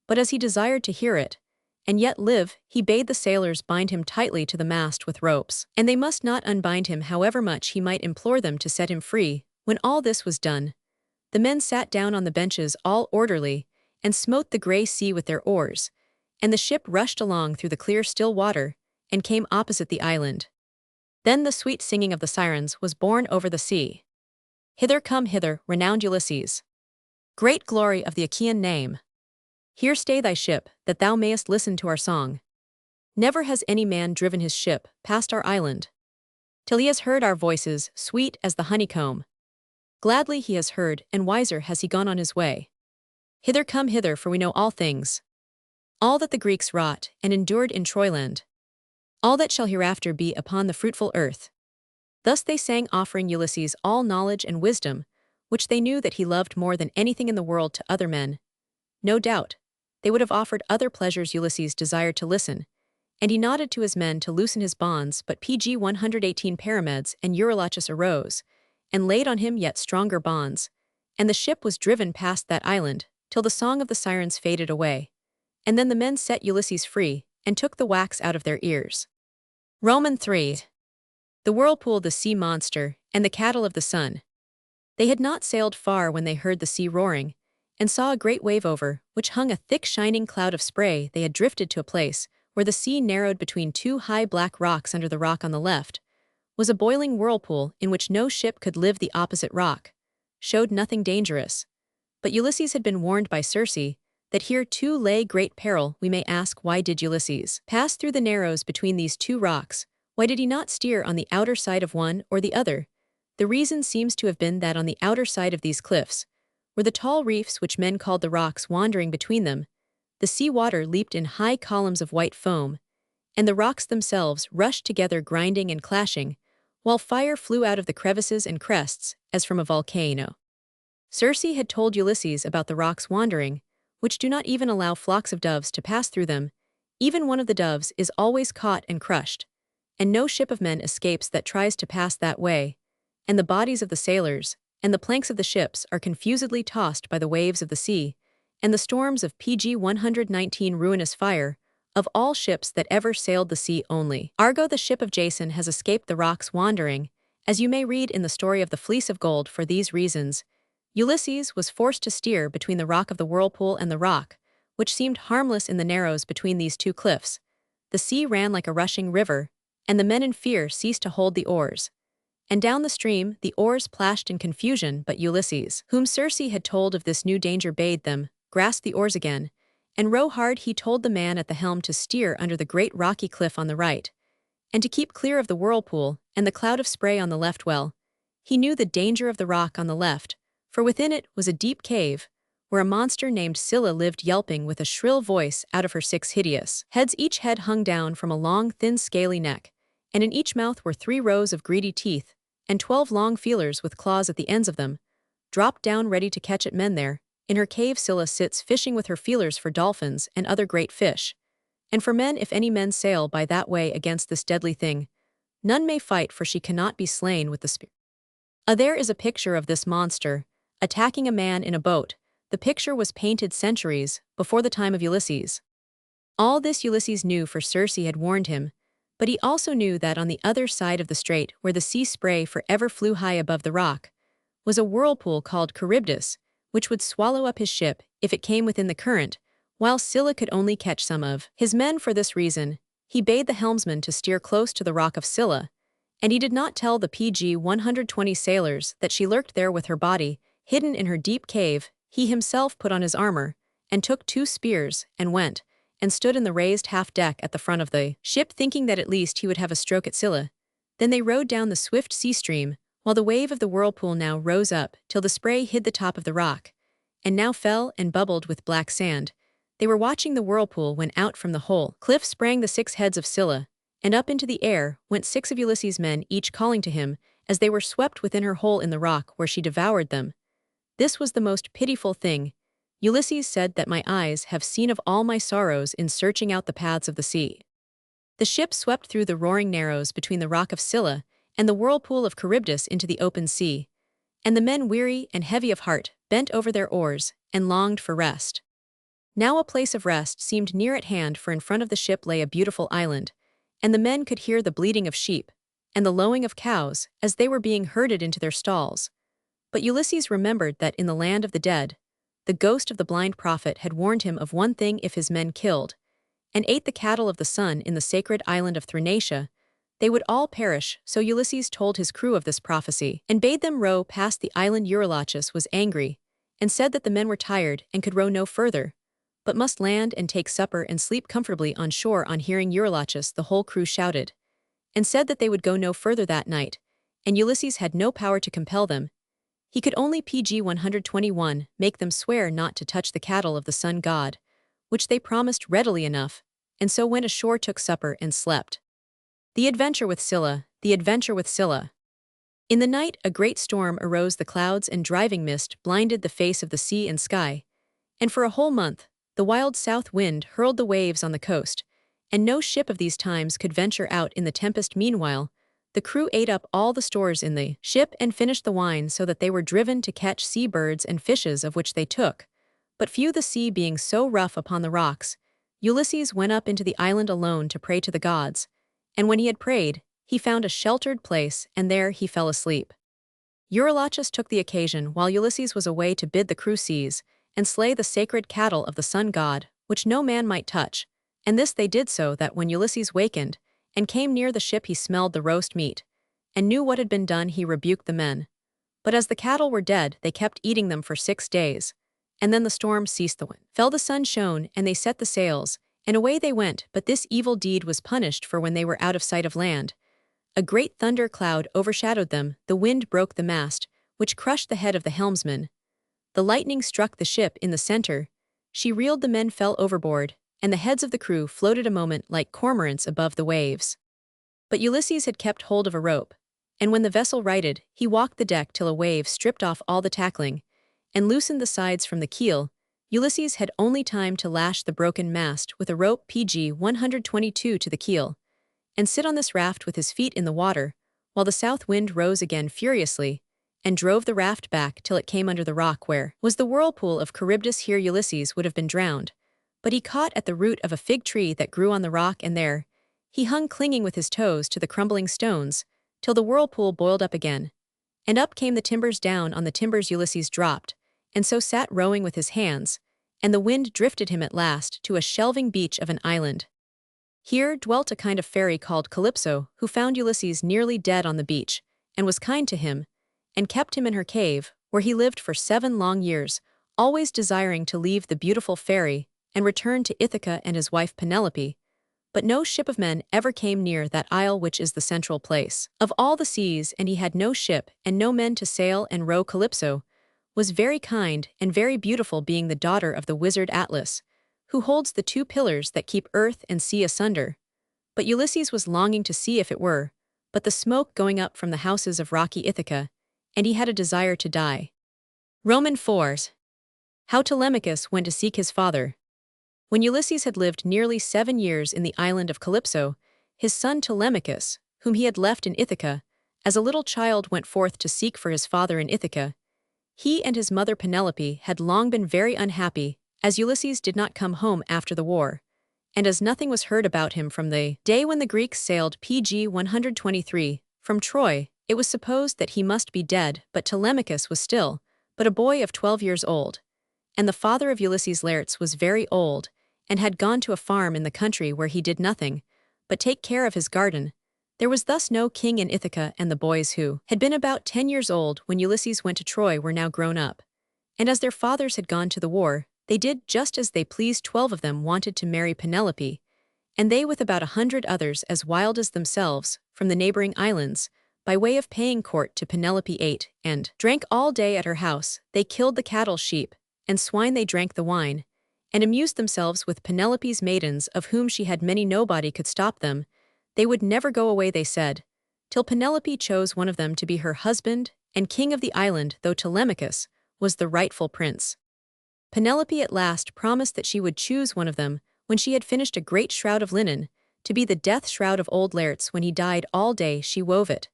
But as he desired to hear it, and yet live, he bade the sailors bind him tightly to the mast with ropes, and they must not unbind him, however much he might implore them to set him free. When all this was done, the men sat down on the benches all orderly, and smote the grey sea with their oars, and the ship rushed along through the clear still water, and came opposite the island. Then the sweet singing of the sirens was borne over the sea. Hither, come hither, renowned Ulysses, great glory of the Achaean name. Here stay thy ship, that thou mayest listen to our song. Never has any man driven his ship past our island, till he has heard our voices, sweet as the honeycomb. Gladly he has heard, and wiser has he gone on his way. Hither, come hither, for we know all things, all that the Greeks wrought and endured in Troyland, all that shall hereafter be upon the fruitful earth. Thus they sang, offering Ulysses all knowledge and wisdom, which they knew that he loved more than anything in the world. To other men, no doubt, they would have offered other pleasures. Ulysses desired to listen, and he nodded to his men to loosen his bonds. But pg 118 Paramedes and Eurylochus arose, and laid on him yet stronger bonds, and the ship was driven past that island, till the song of the sirens faded away. And then the men set Ulysses free, and took the wax out of their ears. Roman 3. The whirlpool, the sea monster, and the cattle of the sun. They had not sailed far when they heard the sea roaring, and saw a great wave over which hung a thick shining cloud of spray. They had drifted to a place where the sea narrowed between two high black rocks. Under the rock on the left was a boiling whirlpool, in which no ship could live. The opposite rock showed nothing dangerous, but Ulysses had been warned by Circe that here too lay great peril. We may ask, why did Ulysses pass through the narrows between these two rocks? Why did he not steer on the outer side of one or the other? The reason seems to have been that on the outer side of these cliffs were the tall reefs which men called the rocks. Wandering between them, the sea water leaped in high columns of white foam, and the rocks themselves rushed together, grinding and clashing, while fire flew out of the crevices and crests, as from a volcano. Circe had told Ulysses about the rocks wandering, which do not even allow flocks of doves to pass through them. Even one of the doves is always caught and crushed, and no ship of men escapes that tries to pass that way. And the bodies of the sailors, and the planks of the ships are confusedly tossed by the waves of the sea, and the storms of PG 119 ruinous fire, of all ships that ever sailed the sea only. Argo, the ship of Jason, has escaped the rocks wandering, as you may read in the story of the Fleece of Gold. For these reasons, Ulysses was forced to steer between the rock of the whirlpool and the rock, which seemed harmless in the narrows between these two cliffs. The sea ran like a rushing river, and the men in fear ceased to hold the oars. And down the stream the oars plashed in confusion, but Ulysses, whom Circe had told of this new danger, bade them grasp the oars again, and row hard. He told the man at the helm to steer under the great rocky cliff on the right, and to keep clear of the whirlpool and the cloud of spray on the left. Well, he knew the danger of the rock on the left, for within it was a deep cave, where a monster named Scylla lived, yelping with a shrill voice out of her 6 hideous heads. Each head hung down from a long, thin, scaly neck, and in each mouth were 3 rows of greedy teeth, and 12 long feelers with claws at the ends of them, dropped down ready to catch at men. There, in her cave, Scylla sits fishing with her feelers for dolphins and other great fish. And for men, if any men sail by that way against this deadly thing, none may fight, for she cannot be slain with the spear. There is a picture of this monster attacking a man in a boat. The picture was painted centuries before the time of Ulysses. All this Ulysses knew, for Circe had warned him, but he also knew that on the other side of the strait, where the sea spray forever flew high above the rock, was a whirlpool called Charybdis, which would swallow up his ship if it came within the current, while Scylla could only catch some of his men. For this reason, he bade the helmsman to steer close to the rock of Scylla, and he did not tell the PG 120 sailors that she lurked there with her body hidden in her deep cave. He himself put on his armor, and took 2 spears, and went, and stood in the raised half-deck at the front of the ship, thinking that at least he would have a stroke at Scylla. Then they rowed down the swift sea stream, while the wave of the whirlpool now rose up till the spray hid the top of the rock, and now fell and bubbled with black sand. They were watching the whirlpool when out from the whole cliff sprang the 6 heads of Scylla, and up into the air went 6 of Ulysses' men, each calling to him, as they were swept within her hole in the rock, where she devoured them. This was the most pitiful thing. Ulysses said that my eyes have seen of all my sorrows in searching out the paths of the sea. The ship swept through the roaring narrows between the rock of Scylla and the whirlpool of Charybdis into the open sea, and the men, weary and heavy of heart, bent over their oars and longed for rest. Now a place of rest seemed near at hand, for in front of the ship lay a beautiful island, and the men could hear the bleating of sheep and the lowing of cows as they were being herded into their stalls. But Ulysses remembered that in the land of the dead, the ghost of the blind prophet had warned him of one thing: if his men killed and ate the cattle of the sun in the sacred island of Thrinacia, they would all perish. So Ulysses told his crew of this prophecy, and bade them row past the island. Eurylochus was angry, and said that the men were tired and could row no further, but must land and take supper and sleep comfortably on shore. On hearing Eurylochus, the whole crew shouted, and said that they would go no further that night, and Ulysses had no power to compel them. He could only PG 121 make them swear not to touch the cattle of the sun god, which they promised readily enough, and so went ashore, took supper, and slept. The adventure with Scylla, the adventure with Scylla. In the night a great storm arose. The clouds and driving mist blinded the face of the sea and sky, and for a whole month the wild south wind hurled the waves on the coast, and no ship of these times could venture out in the tempest. Meanwhile, the crew ate up all the stores in the ship and finished the wine, so that they were driven to catch sea birds and fishes, of which they took but few. The sea being so rough upon the rocks, Ulysses went up into the island alone to pray to the gods, and when he had prayed, he found a sheltered place, and there he fell asleep. Eurylochus took the occasion while Ulysses was away to bid the crew seize and slay the sacred cattle of the sun god, which no man might touch, and this they did, so that when Ulysses wakened and came near the ship, he smelled the roast meat, and knew what had been done. He rebuked the men, but as the cattle were dead, they kept eating them for 6 days, and then the storm ceased, the wind fell, the sun shone, and they set the sails, and away they went. But this evil deed was punished, for when they were out of sight of land, a great thunder cloud overshadowed them, the wind broke the mast, which crushed the head of the helmsman. The lightning struck the ship in the center, she reeled, the men fell overboard, and the heads of the crew floated a moment like cormorants above the waves. But Ulysses had kept hold of a rope, and when the vessel righted, he walked the deck till a wave stripped off all the tackling and loosened the sides from the keel. Ulysses had only time to lash the broken mast with a rope PG 122 to the keel, and sit on this raft with his feet in the water, while the south wind rose again furiously, and drove the raft back till it came under the rock where was the whirlpool of Charybdis. Here Ulysses would have been drowned, but he caught at the root of a fig tree that grew on the rock, and there he hung clinging with his toes to the crumbling stones, till the whirlpool boiled up again. And up came the timbers. Down on the timbers Ulysses dropped, and so sat rowing with his hands, and the wind drifted him at last to a shelving beach of an island. Here dwelt a kind of fairy called Calypso, who found Ulysses nearly dead on the beach, and was kind to him, and kept him in her cave, where he lived for 7 long years, always desiring to leave the beautiful fairy and return to Ithaca and his wife Penelope. But no ship of men ever came near that isle which is the central place of all the seas, and he had no ship and no men to sail and row. Calypso was very kind and very beautiful, being the daughter of the wizard Atlas, who holds the 2 pillars that keep earth and sea asunder. But Ulysses was longing to see if it were but the smoke going up from the houses of rocky Ithaca, and he had a desire to die. Roman 4. How Telemachus went to seek his father. When Ulysses had lived nearly 7 years in the island of Calypso, his son Telemachus, whom he had left in Ithaca, as a little child went forth to seek for his father in Ithaca. He and his mother Penelope had long been very unhappy, as Ulysses did not come home after the war, and as nothing was heard about him from the day when the Greeks sailed pg 123 from Troy. It was supposed that he must be dead, but Telemachus was still but a boy of 12 years old, and the father of Ulysses, Laertes, was very old, and had gone to a farm in the country where he did nothing but take care of his garden. There was thus no king in Ithaca, and the boys who had been about 10 years old when Ulysses went to Troy were now grown up. And as their fathers had gone to the war, they did just as they pleased. 12 of them wanted to marry Penelope, and they with about 100 others as wild as themselves, from the neighboring islands, by way of paying court to Penelope, ate and drank all day at her house. They killed the cattle, sheep, and swine. They drank the wine, and amused themselves with Penelope's maidens, of whom she had many. Nobody could stop them. They would never go away, they said, till Penelope chose one of them to be her husband and king of the island, though Telemachus was the rightful prince. Penelope at last promised that she would choose one of them when she had finished a great shroud of linen, to be the death shroud of old Laertes. When he died, all day she wove it.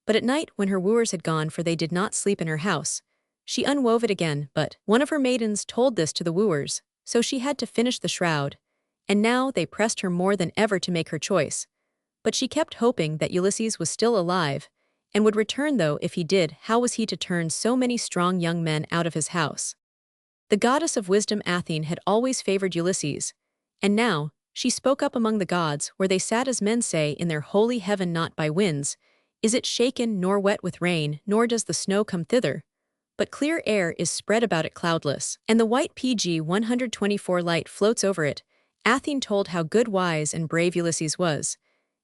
But at night, when her wooers had gone, for they did not sleep in her house, she unwove it again. But one of her maidens told this to the wooers, so she had to finish the shroud, and now they pressed her more than ever to make her choice. But she kept hoping that Ulysses was still alive, and would return, though if he did, how was he to turn so many strong young men out of his house? The goddess of wisdom Athene had always favored Ulysses, and now she spoke up among the gods, where they sat, as men say, in their holy heaven. Not by winds is it shaken, nor wet with rain, nor does the snow come thither, but clear air is spread about it, cloudless, and the white pg 124 light floats over it. Athene told how good, wise, and brave Ulysses was,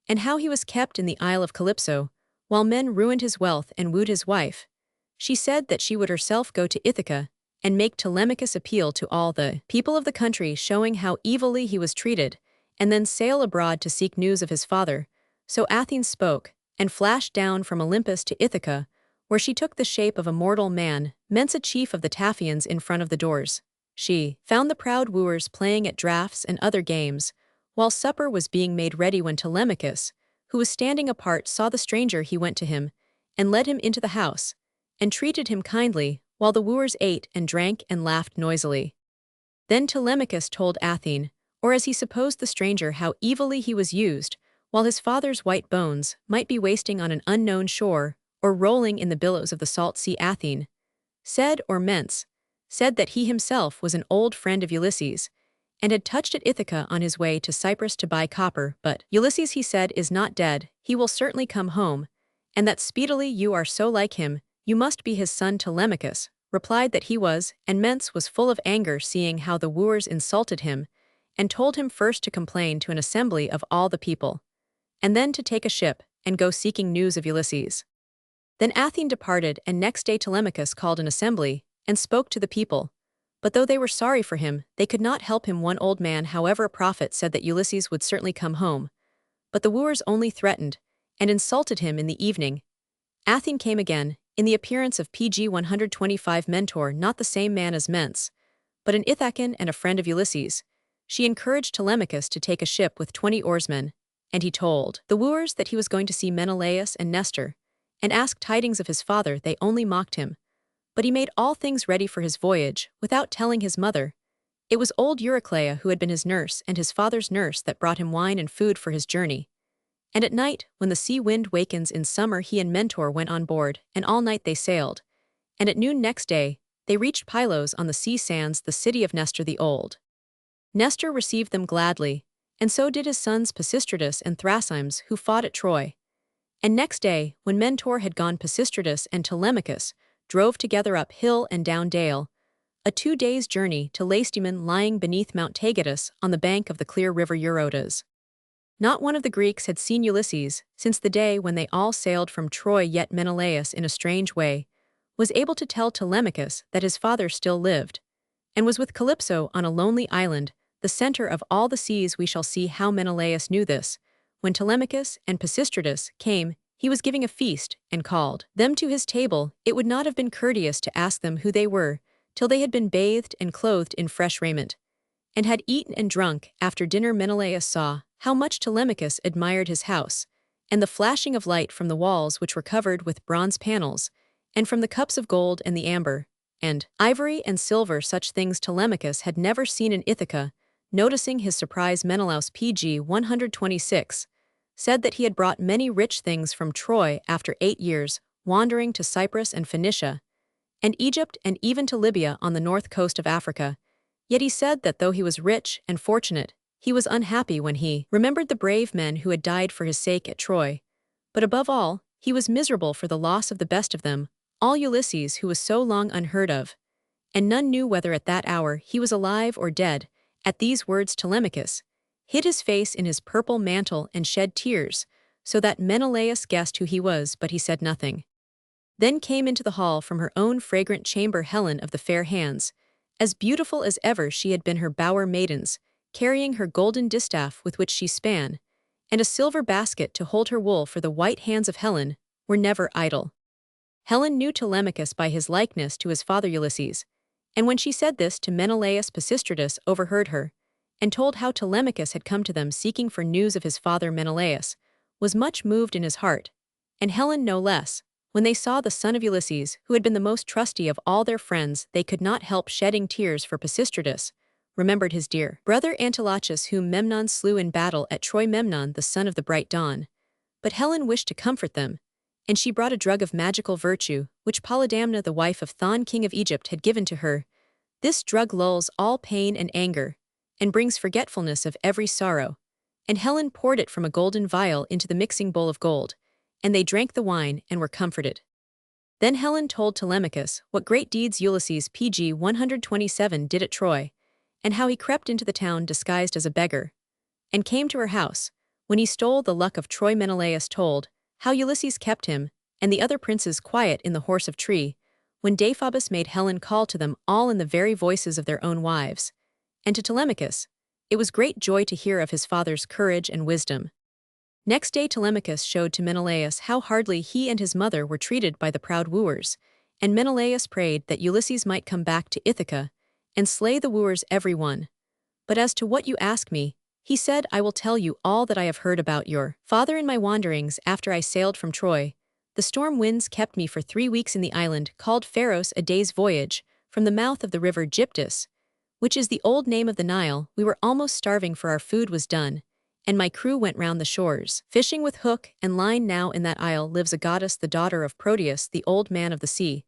and how he was kept in the isle of Calypso, while men ruined his wealth and wooed his wife. She said that she would herself go to Ithaca and make Telemachus appeal to all the people of the country, showing how evilly he was treated, and then sail abroad to seek news of his father. So Athene spoke, and flashed down from Olympus to Ithaca, where she took the shape of a mortal man, Mensa, chief of the Taphians. In front of the doors she found the proud wooers playing at draughts and other games, while supper was being made ready. When Telemachus, who was standing apart, saw the stranger, he went to him, and led him into the house, and treated him kindly, while the wooers ate and drank and laughed noisily. Then Telemachus told Athene, or as he supposed the stranger, how evilly he was used, while his father's white bones might be wasting on an unknown shore, or rolling in the billows of the salt sea. Athene said, or Mens said, that he himself was an old friend of Ulysses, and had touched at Ithaca on his way to Cyprus to buy copper. But Ulysses, he said, is not dead, he will certainly come home, and that speedily. You are so like him, you must be his son. Telemachus replied that he was, and Mens was full of anger, seeing how the wooers insulted him, and told him first to complain to an assembly of all the people, and then to take a ship and go seeking news of Ulysses. Then Athene departed, and next day Telemachus called an assembly and spoke to the people. But though they were sorry for him, they could not help him. One old man, however, a prophet, said that Ulysses would certainly come home, but the wooers only threatened and insulted him. In the evening, Athene came again, in the appearance of pg 125 Mentor, not the same man as Mens, but an Ithacan and a friend of Ulysses. She encouraged Telemachus to take a ship with 20 oarsmen, and he told the wooers that he was going to see Menelaus and Nestor, and asked tidings of his father. They only mocked him. But he made all things ready for his voyage, without telling his mother. It was old Euryclea who had been his nurse and his father's nurse that brought him wine and food for his journey. And at night, when the sea wind wakens in summer, he and Mentor went on board, and all night they sailed. And at noon next day, they reached Pylos on the sea sands, the city of Nestor the Old. Nestor received them gladly, and so did his sons Pisistratus and Thrasymnes, who fought at Troy. And next day, when Mentor had gone, Pisistratus and Telemachus drove together up hill and down dale, a 2 days' journey to Lacedaemon lying beneath Mount Taygetus on the bank of the clear river Eurotas. Not one of the Greeks had seen Ulysses since the day when they all sailed from Troy, yet Menelaus, in a strange way, was able to tell Telemachus that his father still lived, and was with Calypso on a lonely island, the center of all the seas. We shall see how Menelaus knew this. When Telemachus and Pisistratus came, he was giving a feast, and called them to his table. It would not have been courteous to ask them who they were, till they had been bathed and clothed in fresh raiment, and had eaten and drunk. After dinner Menelaus saw how much Telemachus admired his house, and the flashing of light from the walls, which were covered with bronze panels, and from the cups of gold and the amber, and ivory and silver. Such things Telemachus had never seen in Ithaca. Noticing his surprise, Menelaus pg 126 said that he had brought many rich things from Troy after 8 years, wandering to Cyprus and Phoenicia, and Egypt, and even to Libya on the north coast of Africa. Yet he said that though he was rich and fortunate, he was unhappy when he remembered the brave men who had died for his sake at Troy. But above all, he was miserable for the loss of the best of them, all Ulysses, who was so long unheard of, and none knew whether at that hour he was alive or dead. At these words Telemachus hid his face in his purple mantle and shed tears, so that Menelaus guessed who he was, but he said nothing. Then came into the hall from her own fragrant chamber Helen of the fair hands, as beautiful as ever she had been, her bower maidens, carrying her golden distaff with which she span, and a silver basket to hold her wool, for the white hands of Helen were never idle. Helen knew Telemachus by his likeness to his father Ulysses, and when she said this to Menelaus, Pisistratus overheard her, and told how Telemachus had come to them seeking for news of his father. Menelaus was much moved in his heart, and Helen no less. When they saw the son of Ulysses, who had been the most trusty of all their friends, they could not help shedding tears, for Pisistratus remembered his dear brother Antilochus, whom Memnon slew in battle at Troy, Memnon the son of the bright dawn. But Helen wished to comfort them, and she brought a drug of magical virtue, which Polydamna, the wife of Thon, king of Egypt, had given to her. This drug lulls all pain and anger, and brings forgetfulness of every sorrow. And Helen poured it from a golden vial into the mixing bowl of gold, and they drank the wine and were comforted. Then Helen told Telemachus what great deeds Ulysses pg 127 did at Troy, and how he crept into the town disguised as a beggar, and came to her house. When he stole the luck of Troy, Menelaus told how Ulysses kept him and the other princes quiet in the horse of tree, when Deiphobus made Helen call to them all in the very voices of their own wives. And to Telemachus it was great joy to hear of his father's courage and wisdom. Next day Telemachus showed to Menelaus how hardly he and his mother were treated by the proud wooers, and Menelaus prayed that Ulysses might come back to Ithaca and slay the wooers every one. But as to what you ask me, he said, I will tell you all that I have heard about your father. In my wanderings after I sailed from Troy, the storm winds kept me for 3 weeks in the island called Pharos, a day's voyage, from the mouth of the river Gyptus, which is the old name of the Nile. We were almost starving, for our food was done, and my crew went round the shores, fishing with hook and line. Now in that isle lives a goddess, the daughter of Proteus, the old man of the sea.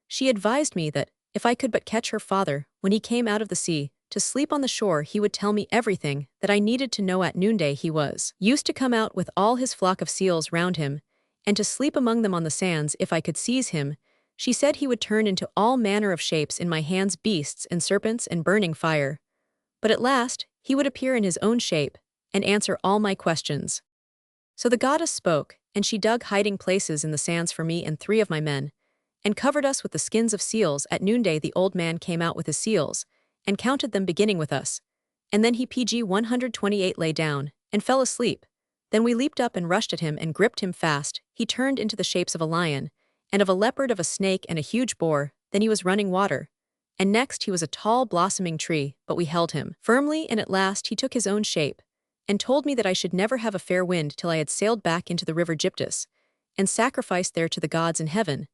She advised me that, if I could but catch her father, when he came out of the sea, to sleep on the shore, he would tell me everything that I needed to know. At noonday he was used to come out with all his flock of seals round him, and to sleep among them on the sands. If I could seize him, she said, he would turn into all manner of shapes in my hands, beasts and serpents and burning fire. But at last he would appear in his own shape, and answer all my questions. So the goddess spoke, and she dug hiding places in the sands for me and 3 of my men, and covered us with the skins of seals. At noonday the old man came out with his seals, and counted them, beginning with us. And then he pg 128 lay down, and fell asleep. Then we leaped up and rushed at him and gripped him fast. He turned into the shapes of a lion, and of a leopard, of a snake, and a huge boar. Then he was running water. And next he was a tall blossoming tree, but we held him firmly, and at last he took his own shape, and told me that I should never have a fair wind till I had sailed back into the river Gyptus, and sacrificed there to the gods in heaven.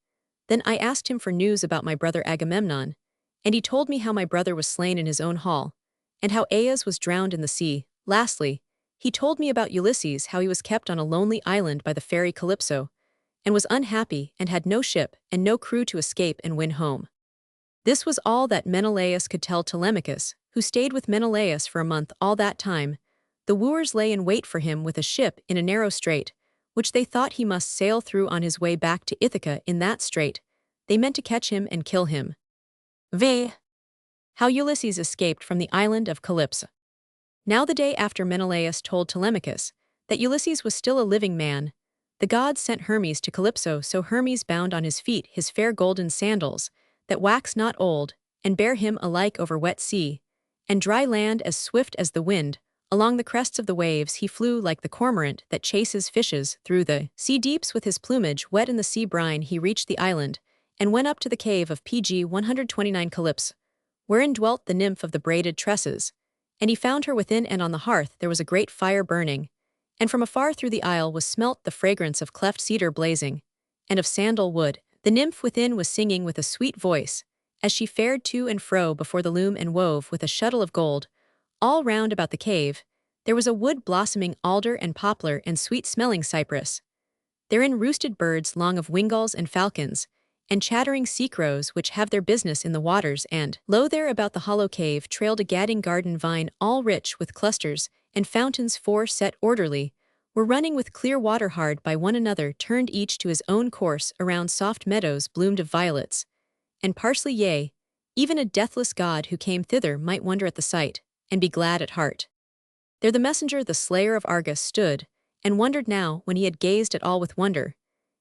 Then I asked him for news about my brother Agamemnon, and he told me how my brother was slain in his own hall, and how Aias was drowned in the sea. Lastly, he told me about Ulysses, how he was kept on a lonely island by the fairy Calypso, and was unhappy and had no ship and no crew to escape and win home. This was all that Menelaus could tell Telemachus, who stayed with Menelaus for a month. All that time, the wooers lay in wait for him with a ship in a narrow strait, which they thought he must sail through on his way back to Ithaca. In that strait, they meant to catch him and kill him. V. How Ulysses escaped from the island of Calypso. Now the day after Menelaus told Telemachus that Ulysses was still a living man, the gods sent Hermes to Calypso. So Hermes bound on his feet his fair golden sandals, that wax not old, and bear him alike over wet sea, and dry land as swift as the wind. Along the crests of the waves he flew like the cormorant that chases fishes through the sea deeps with his plumage wet in the sea brine. He reached the island, and went up to the cave of PG 129 Calypso, wherein dwelt the nymph of the braided tresses. And he found her within, and on the hearth there was a great fire burning, and from afar through the aisle was smelt the fragrance of cleft cedar blazing, and of sandal wood. The nymph within was singing with a sweet voice, as she fared to and fro before the loom and wove with a shuttle of gold. All round about the cave, there was a wood blossoming alder and poplar and sweet-smelling cypress. Therein roosted birds long of wingulls and falcons, and chattering sea-crows which have their business in the waters. And, lo, there about the hollow cave trailed a gadding garden vine, all rich with clusters, and fountains four set orderly, were running with clear water hard by one another, turned each to his own course around soft meadows bloomed of violets and parsley. Yea, even a deathless god who came thither might wonder at the sight, and be glad at heart. There the messenger, the slayer of Argus, stood, and wondered now. When he had gazed at all with wonder,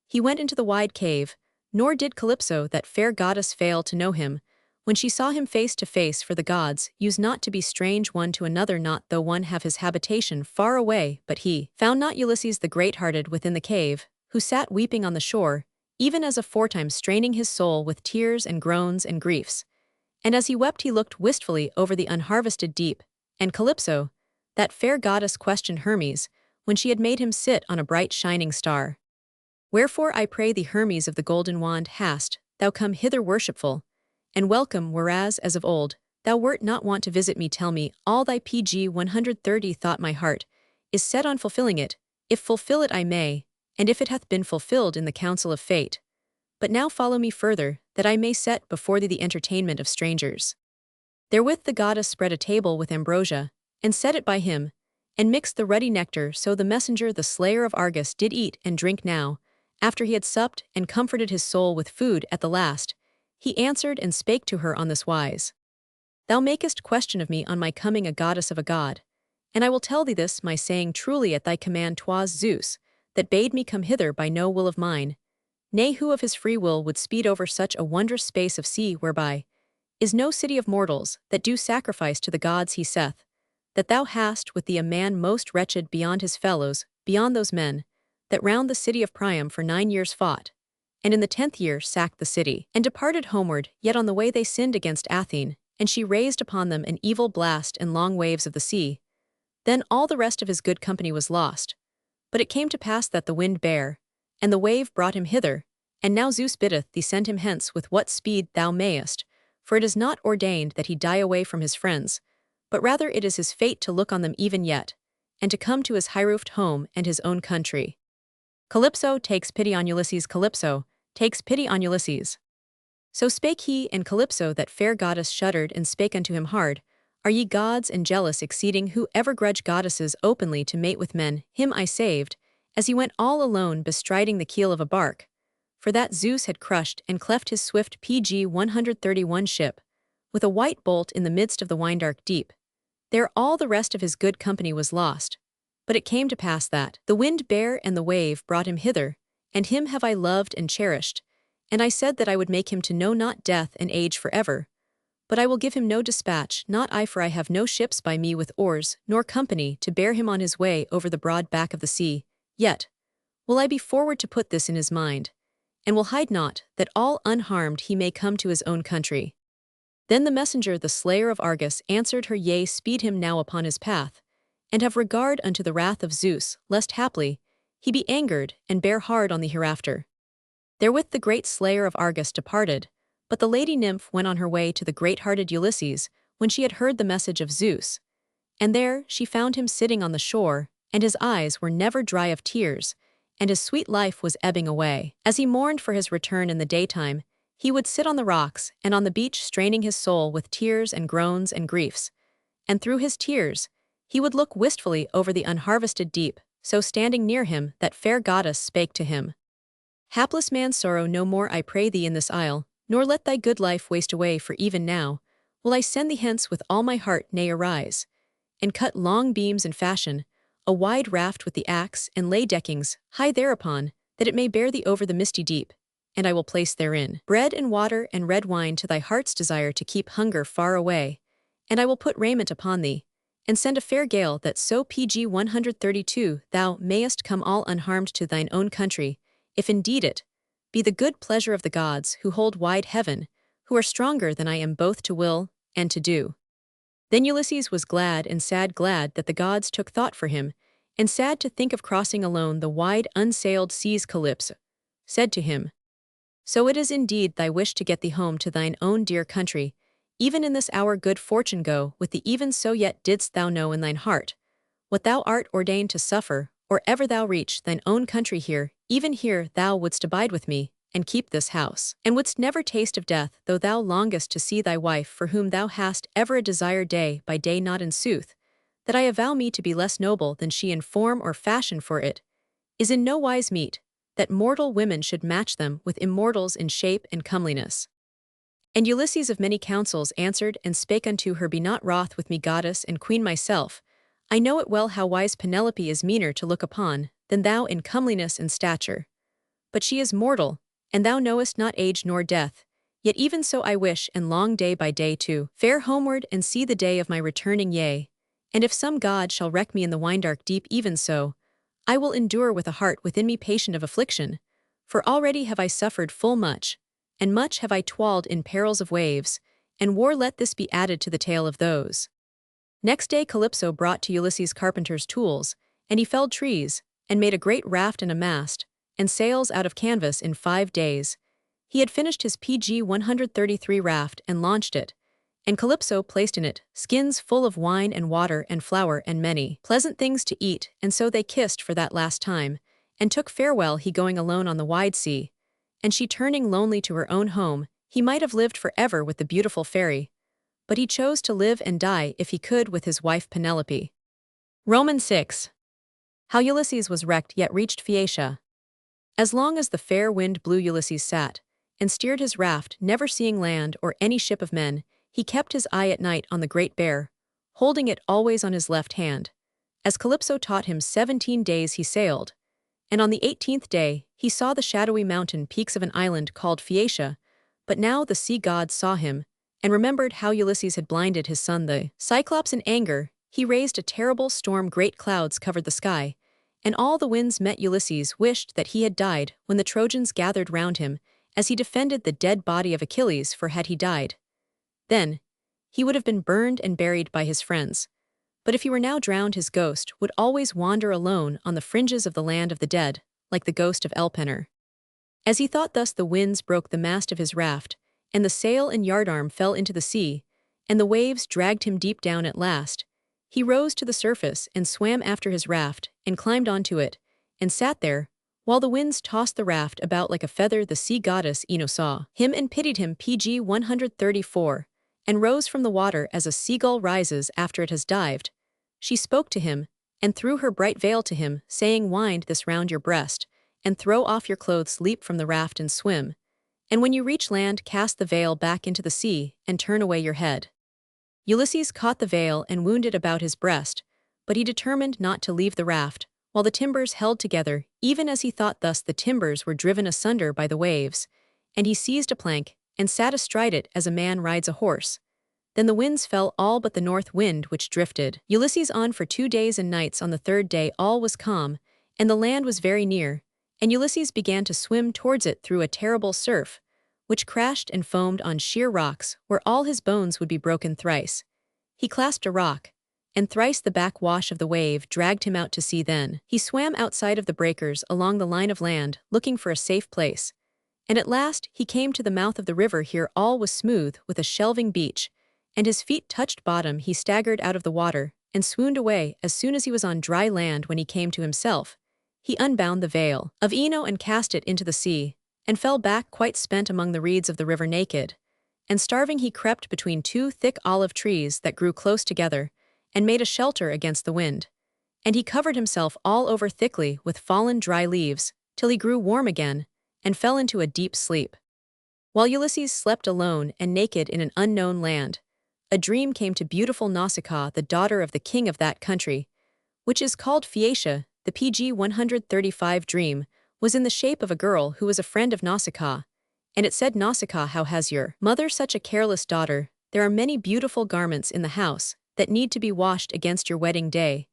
he went into the wide cave, nor did Calypso, that fair goddess, fail to know him, when she saw him face to face. For the gods use not to be strange one to another, not though one have his habitation far away. But he found not Ulysses the great-hearted within the cave, who sat weeping on the shore, even as aforetime, straining his soul with tears and groans and griefs. And as he wept he looked wistfully over the unharvested deep, and Calypso, that fair goddess, questioned Hermes, when she had made him sit on a bright shining star. Wherefore, I pray thee, Hermes of the golden wand, hast thou come hither worshipful and welcome, whereas, as of old, thou wert not wont to visit me? Tell me all thy PG 130 thought. My heart is set on fulfilling it, if fulfill it I may, and if it hath been fulfilled in the counsel of fate. But now follow me further, that I may set before thee the entertainment of strangers. Therewith the goddess spread a table with ambrosia, and set it by him, and mixed the ruddy nectar. So the messenger, the slayer of Argus, did eat and drink. Now, after he had supped and comforted his soul with food at the last, he answered and spake to her on this wise: Thou makest question of me on my coming a goddess of a god, and I will tell thee this my saying truly. At thy command 'twas Zeus that bade me come hither by no will of mine. Nay, who of his free will would speed over such a wondrous space of sea, whereby is no city of mortals that do sacrifice to the gods he saith, that thou hast with thee a man most wretched beyond his fellows, beyond those men that round the city of Priam for 9 years fought, and in the 10th year sacked the city, and departed homeward. Yet on the way they sinned against Athene, and she raised upon them an evil blast and long waves of the sea. Then all the rest of his good company was lost. But it came to pass that the wind bare, and the wave brought him hither, and now Zeus biddeth thee send him hence with what speed thou mayest, for it is not ordained that he die away from his friends, but rather it is his fate to look on them even yet, and to come to his high-roofed home and his own country. Calypso takes pity on Ulysses. Calypso takes pity on Ulysses. So spake he, and Calypso, that fair goddess, shuddered and spake unto him hard: Are ye gods and jealous exceeding, who ever grudge goddesses openly to mate with men? Him I saved, as he went all alone bestriding the keel of a bark, for that Zeus had crushed and cleft his swift PG 131 ship, with a white bolt in the midst of the wine-dark deep. There all the rest of his good company was lost. But it came to pass that the wind bare and the wave brought him hither, and him have I loved and cherished, and I said that I would make him to know not death and age forever. But I will give him no dispatch, not I, for I have no ships by me with oars, nor company to bear him on his way over the broad back of the sea. Yet will I be forward to put this in his mind, and will hide not, that all unharmed he may come to his own country. Then the messenger, the slayer of Argus, answered her: Yea, speed him now upon his path, and have regard unto the wrath of Zeus, lest haply he be angered, and bear hard on the hereafter. Therewith the great slayer of Argus departed, but the lady nymph went on her way to the great-hearted Ulysses when she had heard the message of Zeus. And there she found him sitting on the shore, and his eyes were never dry of tears, and his sweet life was ebbing away. As he mourned for his return in the daytime, he would sit on the rocks and on the beach straining his soul with tears and groans and griefs. And through his tears, he would look wistfully over the unharvested deep, so standing near him that fair goddess spake to him. Hapless man, sorrow no more I pray thee in this isle, nor let thy good life waste away, for even now will I send thee hence with all my heart, nay arise, and cut long beams and fashion a wide raft with the axe, and lay deckings high thereupon, that it may bear thee over the misty deep, and I will place therein bread and water and red wine to thy heart's desire to keep hunger far away, and I will put raiment upon thee, and send a fair gale that so pg 132 thou mayest come all unharmed to thine own country, if indeed it be the good pleasure of the gods who hold wide heaven, who are stronger than I am both to will and to do. Then Ulysses was glad and sad, glad that the gods took thought for him, and sad to think of crossing alone the wide unsailed seas. Calypso said to him, So it is indeed thy wish to get thee home to thine own dear country. Even in this hour good fortune go with thee, even so yet didst thou know in thine heart what thou art ordained to suffer, or ever thou reach thine own country here, even here thou wouldst abide with me, and keep this house, and wouldst never taste of death, though thou longest to see thy wife, for whom thou hast ever a desire day by day. Not in sooth that I avow me to be less noble than she in form or fashion, for it is in no wise meet that mortal women should match them with immortals in shape and comeliness. And Ulysses of many counsels answered and spake unto her, Be not wroth with me, goddess and queen myself. I know it well how wise Penelope is meaner to look upon than thou in comeliness and stature. But she is mortal, and thou knowest not age nor death. Yet even so I wish and long day by day to fare homeward and see the day of my returning, yea, and if some god shall wreck me in the wine-dark deep, even so I will endure with a heart within me patient of affliction, for already have I suffered full much, and much have I twalled in perils of waves, and war let this be added to the tale of those. Next day Calypso brought to Ulysses carpenter's tools, and he felled trees, and made a great raft and a mast, and sails out of canvas in 5 days. He had finished his pg 133 raft and launched it, and Calypso placed in it skins full of wine and water and flour and many pleasant things to eat, and so they kissed for that last time, and took farewell, he going alone on the wide sea, and she turning lonely to her own home. He might have lived forever with the beautiful fairy, but he chose to live and die if he could with his wife Penelope. Romans 6. How Ulysses was wrecked yet reached Phaeacia. As long as the fair wind blew, Ulysses sat and steered his raft, never seeing land or any ship of men. He kept his eye at night on the Great Bear, holding it always on his left hand. As Calypso taught him, 17 days he sailed, and on the 18th day he saw the shadowy mountain peaks of an island called Phaeacia. But now the sea gods saw him, and remembered how Ulysses had blinded his son the Cyclops. In anger, he raised a terrible storm, great clouds covered the sky, and all the winds met. Ulysses wished that he had died when the Trojans gathered round him, as he defended the dead body of Achilles, for had he died then, he would have been burned and buried by his friends. But if he were now drowned, his ghost would always wander alone on the fringes of the land of the dead, like the ghost of Elpenor. As he thought thus, the winds broke the mast of his raft, and the sail and yardarm fell into the sea, and the waves dragged him deep down. At last he rose to the surface and swam after his raft, and climbed onto it, and sat there, while the winds tossed the raft about like a feather. The sea goddess Ino saw him and pitied him, pg 134, and rose from the water as a seagull rises after it has dived. She spoke to him, and threw her bright veil to him, saying, Wind this round your breast, and throw off your clothes, leap from the raft and swim. And when you reach land, cast the veil back into the sea, and turn away your head. Ulysses caught the veil and wound it about his breast, but he determined not to leave the raft, while the timbers held together. Even as he thought thus, the timbers were driven asunder by the waves, and he seized a plank, and sat astride it as a man rides a horse. Then the winds fell, all but the north wind, which drifted Ulysses on for 2 days and nights. On the 3rd day all was calm, and the land was very near, and Ulysses began to swim towards it through a terrible surf, which crashed and foamed on sheer rocks, where all his bones would be broken thrice. He clasped a rock, and thrice the backwash of the wave dragged him out to sea. Then he swam outside of the breakers along the line of land, looking for a safe place. And at last he came to the mouth of the river. Here all was smooth, with a shelving beach, and his feet touched bottom. He staggered out of the water, and swooned away. As soon as he was on dry land, when he came to himself, he unbound the veil of Ino and cast it into the sea, and fell back quite spent among the reeds of the river. Naked and starving, he crept between two thick olive trees that grew close together, and made a shelter against the wind. And he covered himself all over thickly with fallen dry leaves, till he grew warm again, and fell into a deep sleep. While Ulysses slept alone and naked in an unknown land, a dream came to beautiful Nausicaa, the daughter of the king of that country, which is called Phaeacia. The PG 135 dream was in the shape of a girl who was a friend of Nausicaa, and it said, "Nausicaa, how has your mother such a careless daughter? There are many beautiful garments in the house that need to be washed against your wedding day.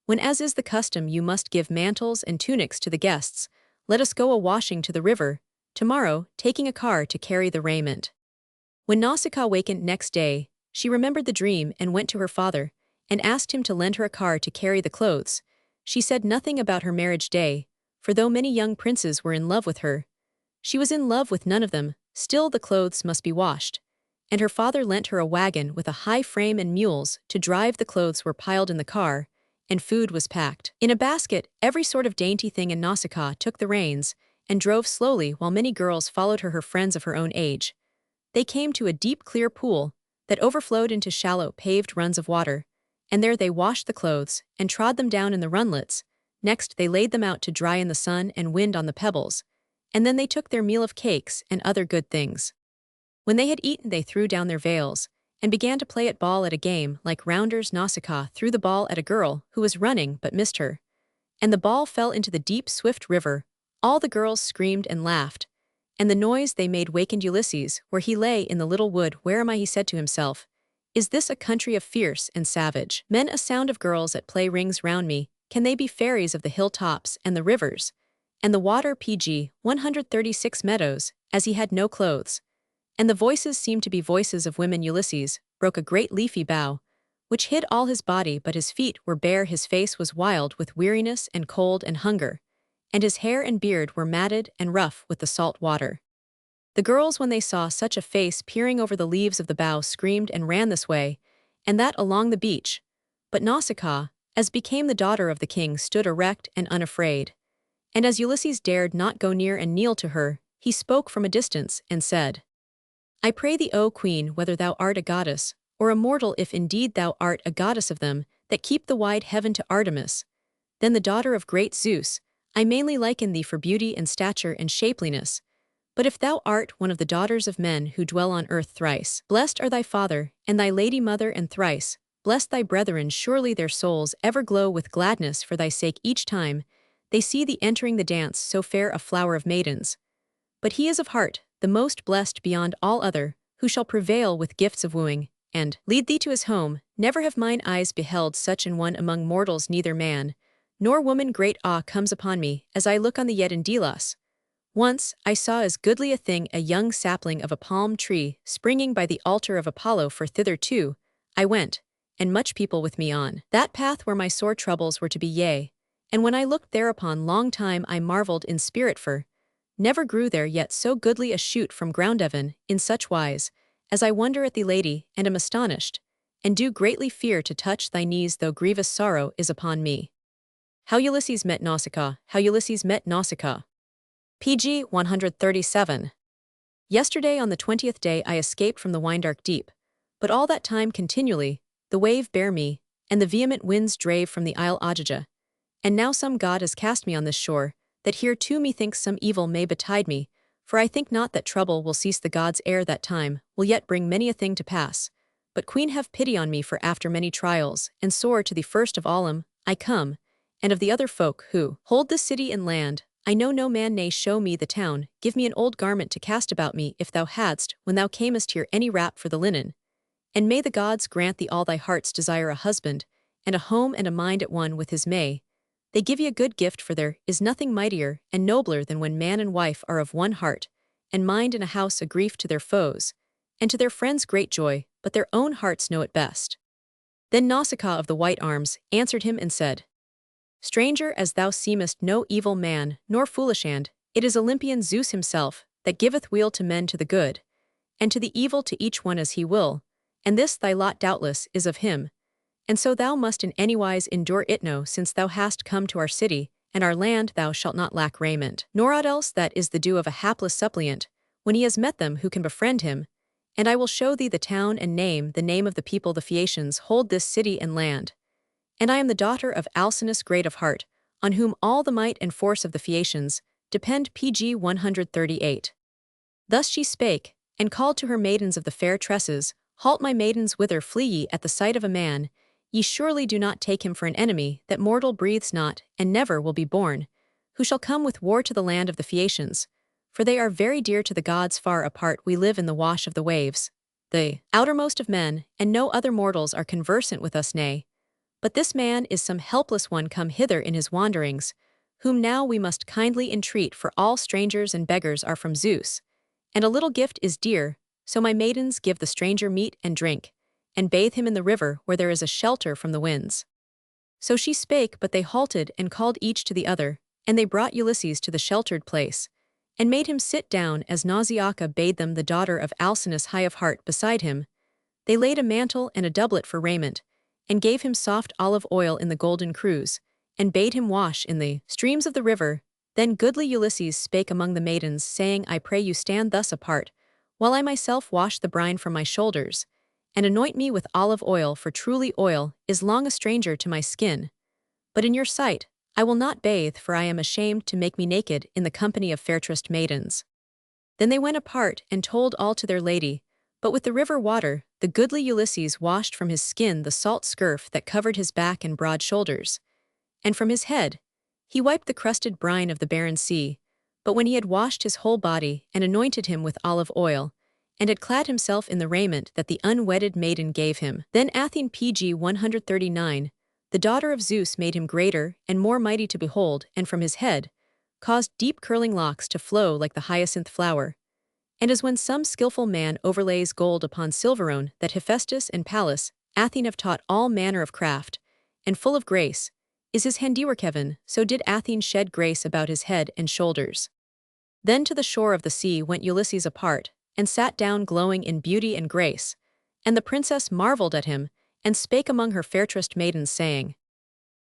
When, as is the custom, you must give mantles and tunics to the guests, let us go a-washing to the river tomorrow, taking a car to carry the raiment." When Nausicaa wakened next day, she remembered the dream and went to her father, and asked him to lend her a car to carry the clothes. She said nothing about her marriage day, for though many young princes were in love with her, she was in love with none of them. Still the clothes must be washed, and her father lent her a wagon with a high frame and mules to drive. The clothes were piled in the car, and food was packed in a basket, every sort of dainty thing, and Nausicaa took the reins and drove slowly, while many girls followed her friends of her own age. They came to a deep clear pool that overflowed into shallow paved runs of water, and there they washed the clothes and trod them down in the runlets. Next they laid them out to dry in the sun and wind on the pebbles, and then they took their meal of cakes and other good things. When they had eaten, they threw down their veils and began to play at ball at a game like rounders. Nausicaa threw the ball at a girl who was running but missed her, and the ball fell into the deep swift river. All the girls screamed and laughed, and the noise they made wakened Ulysses, where he lay in the little wood. "Where am I?" he said to himself. "Is this a country of fierce and savage men? A sound of girls at play rings round me. Can they be fairies of the hilltops and the rivers and the water?" PG 136 meadows, as he had no clothes, and the voices seemed to be voices of women. Ulysses broke a great leafy bough, which hid all his body, but his feet were bare. His face was wild with weariness and cold and hunger, and his hair and beard were matted and rough with the salt water. The girls, when they saw such a face peering over the leaves of the bough, screamed and ran this way and that along the beach. But Nausicaa, as became the daughter of the king, stood erect and unafraid. And as Ulysses dared not go near and kneel to her, he spoke from a distance and said, "I pray thee, O queen, whether thou art a goddess or a mortal, if indeed thou art a goddess of them that keep the wide heaven, to Artemis, then the daughter of great Zeus, I mainly liken thee for beauty and stature and shapeliness. But if thou art one of the daughters of men who dwell on earth, thrice blessed are thy father and thy lady mother, and thrice blessed thy brethren. Surely their souls ever glow with gladness for thy sake each time they see thee entering the dance, so fair a flower of maidens. But he is of heart the most blessed beyond all other, who shall prevail with gifts of wooing, and lead thee to his home. Never have mine eyes beheld such an one among mortals, neither man nor woman. Great awe comes upon me as I look on the yet in Delos. Once I saw as goodly a thing, a young sapling of a palm tree springing by the altar of Apollo, for thither too I went, and much people with me on that path where my sore troubles were to be. Yea, and when I looked thereupon long time, I marveled in spirit, for never grew there yet so goodly a shoot from ground, even in such wise as I wonder at thee, lady, and am astonished, and do greatly fear to touch thy knees, though grievous sorrow is upon me." How Ulysses met Nausicaa. How Ulysses met Nausicaa. PG 137. Yesterday on the 20th day I escaped from the wine-dark deep, but all that time continually the wave bare me, and the vehement winds drave from the isle Augija. And now some god has cast me on this shore, that here too methinks some evil may betide me, for I think not that trouble will cease. The gods ere that time will yet bring many a thing to pass. But queen, have pity on me, for after many trials and sore to thee first of all I come, and of the other folk who hold this city and land I know no man. Nay, show me the town, give me an old garment to cast about me, if thou hadst, when thou camest here, any wrap for the linen. And may the gods grant thee all thy heart's desire, a husband, and a home, and a mind at one with his. May they give ye a good gift, for there is nothing mightier and nobler than when man and wife are of one heart and mind, in a house, a grief to their foes, and to their friends great joy, but their own hearts know it best. Then Nausicaa of the white arms answered him and said, Stranger as thou seemest no evil man, nor foolish and, it is Olympian Zeus himself, that giveth weal to men to the good, and to the evil to each one as he will, and this thy lot doubtless is of him. And so thou must in anywise endure it no since thou hast come to our city, and our land thou shalt not lack raiment. Nor aught else that is the due of a hapless suppliant, when he has met them who can befriend him, and I will show thee the town and name the name of the people the Phaeacians hold this city and land. And I am the daughter of Alcinous great of heart, on whom all the might and force of the Phaeacians depend. Pg 138. Thus she spake, and called to her maidens of the fair tresses, Halt, my maidens, whither flee ye at the sight of a man? Ye surely do not take him for an enemy that mortal breathes not, and never will be born, who shall come with war to the land of the Phaeacians, for they are very dear to the gods. Far apart we live in the wash of the waves, the outermost of men, and no other mortals are conversant with us, nay. But this man is some helpless one come hither in his wanderings, whom now we must kindly entreat, for all strangers and beggars are from Zeus, and a little gift is dear, so my maidens give the stranger meat and drink, and bathe him in the river where there is a shelter from the winds. So she spake, but they halted and called each to the other, and they brought Ulysses to the sheltered place, and made him sit down as Nausicaa bade them. The daughter of Alcinous high of heart beside him, they laid a mantle and a doublet for raiment, and gave him soft olive oil in the golden cruse, and bade him wash in the streams of the river. Then goodly Ulysses spake among the maidens, saying, I pray you stand thus apart, while I myself wash the brine from my shoulders, and anoint me with olive oil, for truly oil is long a stranger to my skin. But in your sight I will not bathe, for I am ashamed to make me naked in the company of fairtressed maidens. Then they went apart and told all to their lady, but with the river water the goodly Ulysses washed from his skin the salt scurf that covered his back and broad shoulders, and from his head he wiped the crusted brine of the barren sea. But when he had washed his whole body and anointed him with olive oil, and had clad himself in the raiment that the unwedded maiden gave him, then Athene Pg 139, the daughter of Zeus, made him greater and more mighty to behold, and from his head caused deep curling locks to flow like the hyacinth flower. And as when some skillful man overlays gold upon silverone, that Hephaestus and Pallas, Athene have taught all manner of craft, and full of grace is his handiwork heaven, so did Athene shed grace about his head and shoulders. Then to the shore of the sea went Ulysses apart, and sat down glowing in beauty and grace, and the princess marveled at him, and spake among her fairtressed maidens, saying,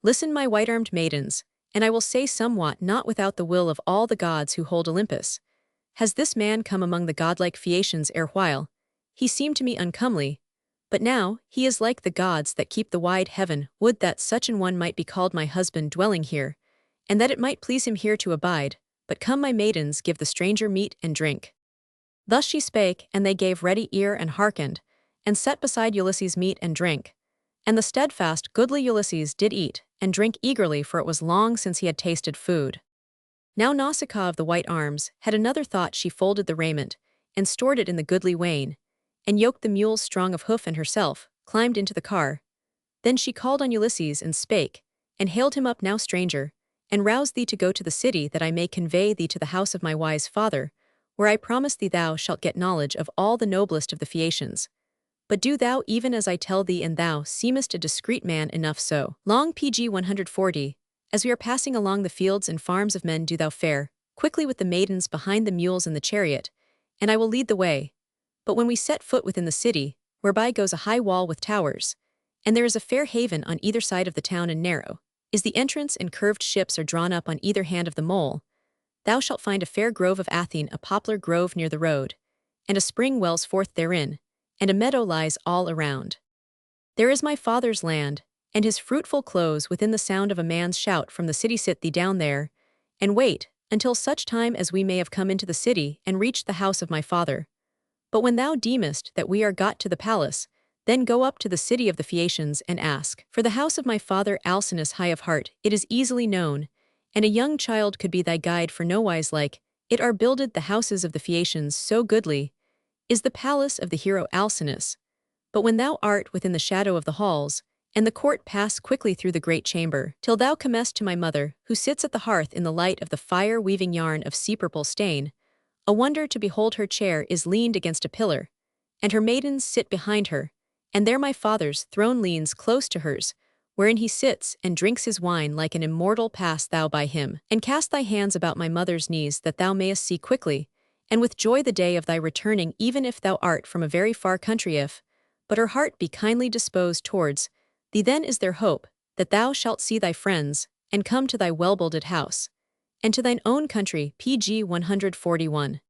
Listen, my white-armed maidens, and I will say somewhat not without the will of all the gods who hold Olympus. Has this man come among the godlike Phaeacians erewhile? He seemed to me uncomely, but now he is like the gods that keep the wide heaven. Would that such an one might be called my husband, dwelling here, and that it might please him here to abide. But come, my maidens, give the stranger meat and drink. Thus she spake, and they gave ready ear and hearkened, and set beside Ulysses meat and drink. And the steadfast goodly Ulysses did eat and drink eagerly, for it was long since he had tasted food. Now Nausicaa of the white arms had another thought. She folded the raiment, and stored it in the goodly wain, and yoked the mules strong of hoof, and herself climbed into the car. Then she called on Ulysses and spake, and hailed him up, Now, stranger, and rouse thee to go to the city, that I may convey thee to the house of my wise father, where I promise thee thou shalt get knowledge of all the noblest of the Phaeacians. But do thou even as I tell thee, and thou seemest a discreet man enough. So long. Pg 140. As we are passing along the fields and farms of men, do thou fare quickly with the maidens behind the mules and the chariot, and I will lead the way. But when we set foot within the city, whereby goes a high wall with towers, and there is a fair haven on either side of the town, and narrow is the entrance, and curved ships are drawn up on either hand of the mole, thou shalt find a fair grove of Athene, a poplar grove near the road, and a spring wells forth therein, and a meadow lies all around. There is my father's land, and his fruitful close within the sound of a man's shout from the city. Sit thee down there, and wait until such time as we may have come into the city and reached the house of my father. But when thou deemest that we are got to the palace, then go up to the city of the Phaeacians and ask for the house of my father Alcinous high of heart. It is easily known, and a young child could be thy guide, for nowise like it are builded the houses of the Phaeacians, so goodly is the palace of the hero Alcinous. But when thou art within the shadow of the halls, and the court, pass quickly through the great chamber, till thou comest to my mother, who sits at the hearth in the light of the fire, weaving yarn of sea-purple stain. A wonder to behold. Her chair is leaned against a pillar, and her maidens sit behind her, and there my father's throne leans close to hers, wherein he sits and drinks his wine like an immortal. Pass thou by him, and cast thy hands about my mother's knees, that thou mayest see quickly, and with joy the day of thy returning, even if thou art from a very far country. If but her heart be kindly disposed towards thee, then is there hope, that thou shalt see thy friends, and come to thy well-builded house, and to thine own country. Pg 141.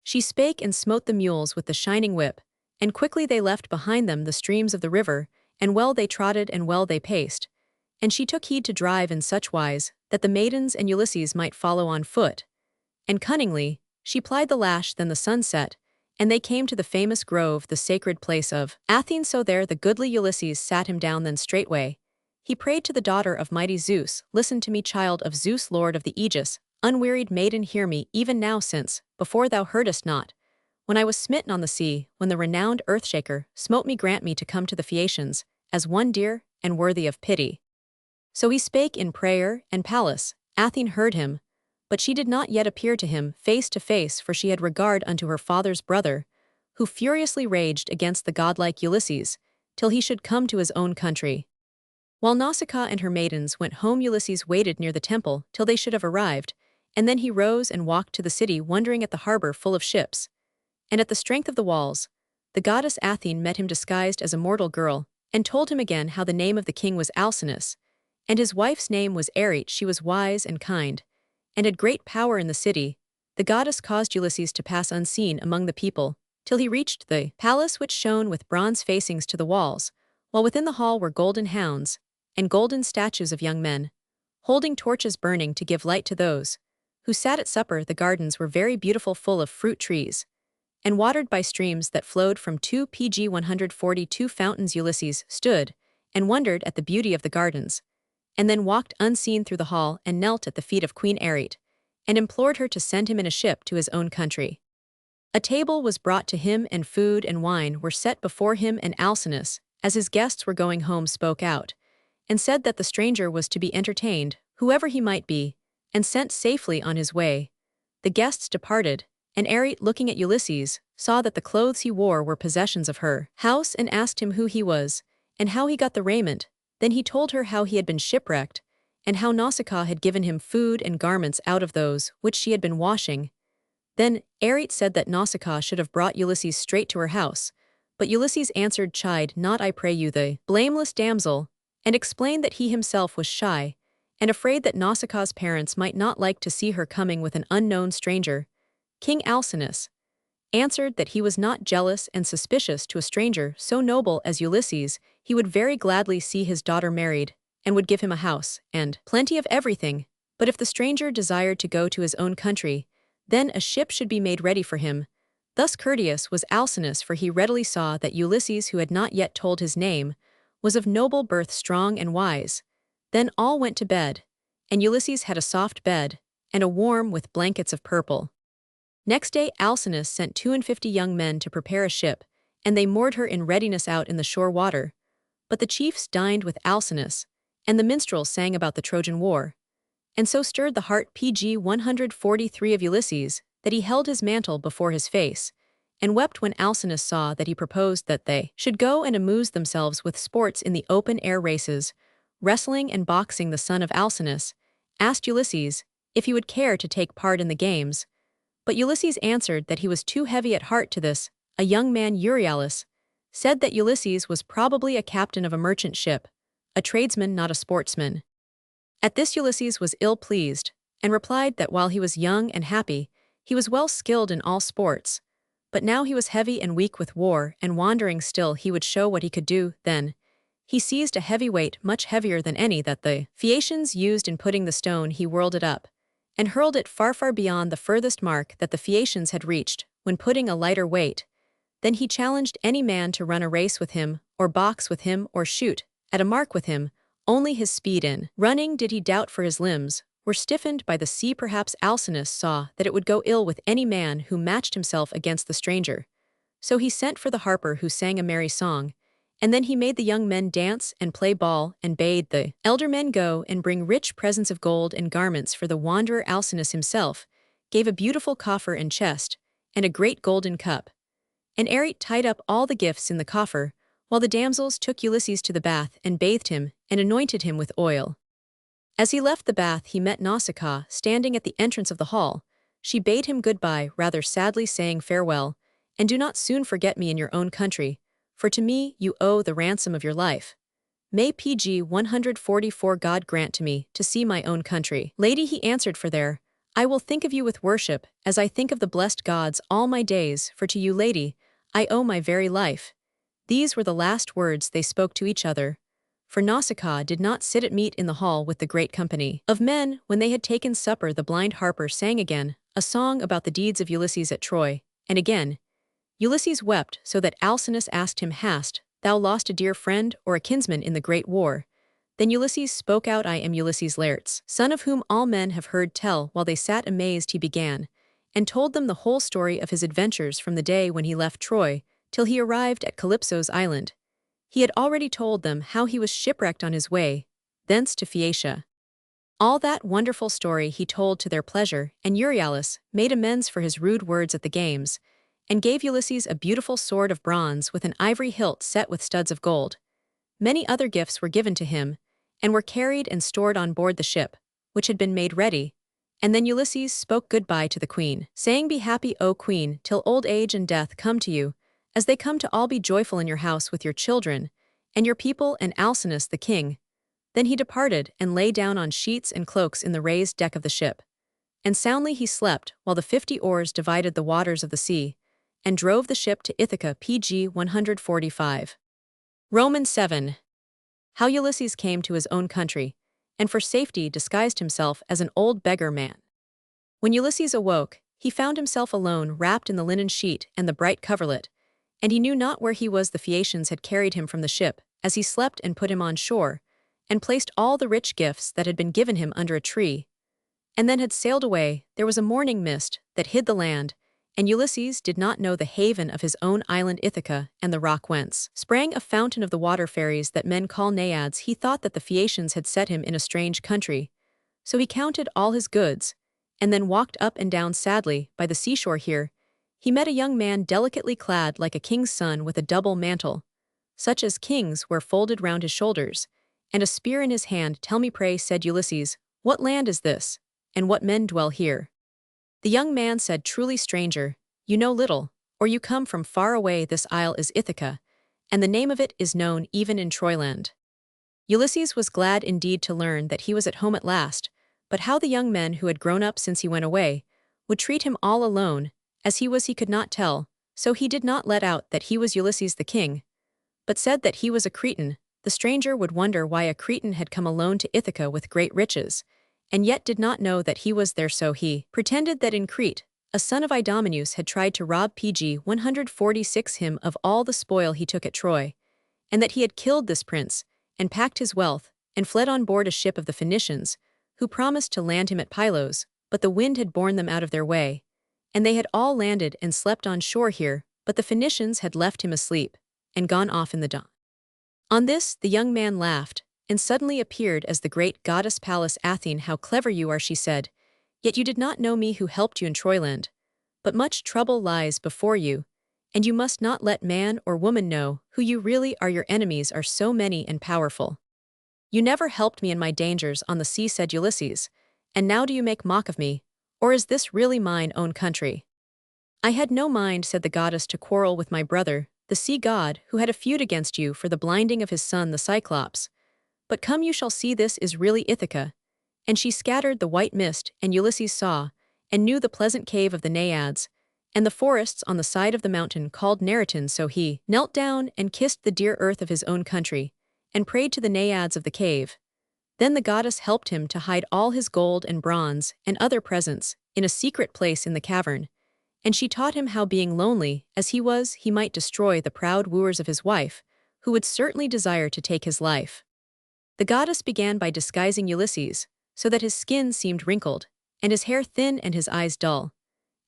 She spake and smote the mules with the shining whip, and quickly they left behind them the streams of the river, and well they trotted and well they paced. And she took heed to drive in such wise, that the maidens and Ulysses might follow on foot. And cunningly she plied the lash. Then the sun set, and they came to the famous grove, the sacred place of Athene. So there the goodly Ulysses sat him down. Then straightway he prayed to the daughter of mighty Zeus, "Listen to me, child of Zeus, lord of the Aegis, unwearied maiden, hear me even now, since, before thou heardest not, when I was smitten on the sea, when the renowned earthshaker smote me, grant me to come to the Phaeacians, as one dear and worthy of pity." So he spake in prayer, and Pallas, Athene, heard him, but she did not yet appear to him face to face, for she had regard unto her father's brother, who furiously raged against the godlike Ulysses, till he should come to his own country. While Nausicaa and her maidens went home, Ulysses waited near the temple till they should have arrived, and then he rose and walked to the city, wondering at the harbor full of ships, and at the strength of the walls. The goddess Athene met him disguised as a mortal girl, and told him again how the name of the king was Alcinous, and his wife's name was Arete. She was wise and kind, and had great power in the city. The goddess caused Ulysses to pass unseen among the people, till he reached the palace, which shone with bronze facings to the walls, while within the hall were golden hounds, and golden statues of young men, holding torches burning to give light to those who sat at supper. The gardens were very beautiful, full of fruit trees, and watered by streams that flowed from 2 Pg 142 fountains. Ulysses stood and wondered at the beauty of the gardens, and then walked unseen through the hall and knelt at the feet of Queen Arete, and implored her to send him in a ship to his own country. A table was brought to him, and food and wine were set before him, and Alcinous, as his guests were going home, spoke out, and said that the stranger was to be entertained, whoever he might be, and sent safely on his way. The guests departed, and Arete, looking at Ulysses, saw that the clothes he wore were possessions of her house, and asked him who he was, and how he got the raiment. Then he told her how he had been shipwrecked, and how Nausicaa had given him food and garments out of those which she had been washing. Then Arete said that Nausicaa should have brought Ulysses straight to her house, but Ulysses answered, "Chide not, I pray you, the blameless damsel," and explained that he himself was shy, and afraid that Nausicaa's parents might not like to see her coming with an unknown stranger. King Alcinous answered that he was not jealous and suspicious to a stranger so noble as Ulysses. He would very gladly see his daughter married, and would give him a house and plenty of everything. But if the stranger desired to go to his own country, then a ship should be made ready for him. Thus courteous was Alcinous, for he readily saw that Ulysses, who had not yet told his name, was of noble birth, strong and wise. Then all went to bed, and Ulysses had a soft bed, and a warm with blankets of purple. Next day Alcinous sent 52 young men to prepare a ship, and they moored her in readiness out in the shore water. But the chiefs dined with Alcinous, and the minstrels sang about the Trojan War. And so stirred the heart Pg 143 of Ulysses, that he held his mantle before his face, and wept when Alcinous saw that he proposed that they should go and amuse themselves with sports in the open-air races, wrestling and boxing. The son of Alcinous asked Ulysses if he would care to take part in the games, but Ulysses answered that he was too heavy at heart to this. A young man, Euryalus, said that Ulysses was probably a captain of a merchant ship, a tradesman, not a sportsman. At this Ulysses was ill-pleased, and replied that while he was young and happy, he was well skilled in all sports, but now he was heavy and weak with war and wandering. Still he would show what he could do. Then he seized a heavy weight, much heavier than any that the Phaeacians used in putting the stone. He whirled it up, and hurled it far, far beyond the furthest mark that the Phaeacians had reached when putting a lighter weight. Then he challenged any man to run a race with him, or box with him, or shoot at a mark with him. Only his speed in running did he doubt, for his limbs were stiffened by the sea. Perhaps Alcinous saw that it would go ill with any man who matched himself against the stranger. So he sent for the harper, who sang a merry song, and then he made the young men dance and play ball, and bade the elder men go and bring rich presents of gold and garments for the wanderer. Alcinous himself gave a beautiful coffer and chest, and a great golden cup. And Arete tied up all the gifts in the coffer, while the damsels took Ulysses to the bath and bathed him and anointed him with oil. As he left the bath, he met Nausicaa standing at the entrance of the hall. She bade him goodbye, rather sadly saying, "Farewell, and do not soon forget me in your own country, for to me you owe the ransom of your life. May PG 144 God grant to me to see my own country." "Lady," he answered, "for there, I will think of you with worship, as I think of the blessed gods all my days, for to you, lady, I owe my very life." These were the last words they spoke to each other, for Nausicaa did not sit at meat in the hall with the great company of men. When they had taken supper, the blind harper sang again a song about the deeds of Ulysses at Troy, and again Ulysses wept, so that Alcinous asked him, "Hast thou lost a dear friend or a kinsman in the great war?" Then Ulysses spoke out, "I am Ulysses Laertes, son of whom all men have heard tell." While they sat amazed, he began, and told them the whole story of his adventures from the day when he left Troy till he arrived at Calypso's island. He had already told them how he was shipwrecked on his way thence to Phaeacia. All that wonderful story he told to their pleasure, and Euryalus made amends for his rude words at the games, and gave Ulysses a beautiful sword of bronze with an ivory hilt set with studs of gold. Many other gifts were given to him, and were carried and stored on board the ship, which had been made ready. And then Ulysses spoke goodbye to the queen, saying, "Be happy, O queen, till old age and death come to you, as they come to all. Be joyful in your house with your children, and your people, and Alcinous the king." Then he departed, and lay down on sheets and cloaks in the raised deck of the ship. And soundly he slept, while the 50 oars divided the waters of the sea, and drove the ship to Ithaca. PG 145. Romans 7. How Ulysses came to his own country, and for safety disguised himself as an old beggar man. When Ulysses awoke, he found himself alone, wrapped in the linen sheet and the bright coverlet, and he knew not where he was. The Phaeacians had carried him from the ship, as he slept, and put him on shore, and placed all the rich gifts that had been given him under a tree, and then had sailed away. There was a morning mist that hid the land, and Ulysses did not know the haven of his own island Ithaca, and the rock whence sprang a fountain of the water fairies that men call naiads. He thought that the Phaeacians had set him in a strange country, so he counted all his goods, and then walked up and down sadly by the seashore. Here he met a young man delicately clad like a king's son, with a double mantle, such as kings wear, folded round his shoulders, and a spear in his hand. "Tell me, pray," said Ulysses, "what land is this, and what men dwell here?" The young man said, "Truly, stranger, you know little, or you come from far away. This isle is Ithaca, and the name of it is known even in Troyland." Ulysses was glad indeed to learn that he was at home at last, but how the young men who had grown up since he went away would treat him all alone as he was he could not tell, so he did not let out that he was Ulysses the king, but said that he was a Cretan. The stranger would wonder why a Cretan had come alone to Ithaca with great riches, and yet did not know that he was there, so he pretended that in Crete a son of Idomeneus had tried to rob PG 146 him of all the spoil he took at Troy, and that he had killed this prince, and packed his wealth, and fled on board a ship of the Phoenicians, who promised to land him at Pylos, but the wind had borne them out of their way, and they had all landed and slept on shore here, but the Phoenicians had left him asleep, and gone off in the dawn. On this the young man laughed, and suddenly appeared as the great goddess Pallas Athene. "How clever you are," she said, "yet you did not know me who helped you in Troyland. But much trouble lies before you, and you must not let man or woman know who you really are. Your enemies are so many and powerful." "You never helped me in my dangers on the sea," said Ulysses, "and now do you make mock of me, or is this really mine own country?" "I had no mind," said the goddess, "to quarrel with my brother, the sea god, who had a feud against you for the blinding of his son the Cyclops. But come, you shall see, this is really Ithaca." And she scattered the white mist, and Ulysses saw, and knew the pleasant cave of the Naiads, and the forests on the side of the mountain called Neriton. So he knelt down and kissed the dear earth of his own country, and prayed to the Naiads of the cave. Then the goddess helped him to hide all his gold and bronze and other presents in a secret place in the cavern, and she taught him how, being lonely as he was, he might destroy the proud wooers of his wife, who would certainly desire to take his life. The goddess began by disguising Ulysses, so that his skin seemed wrinkled, and his hair thin and his eyes dull,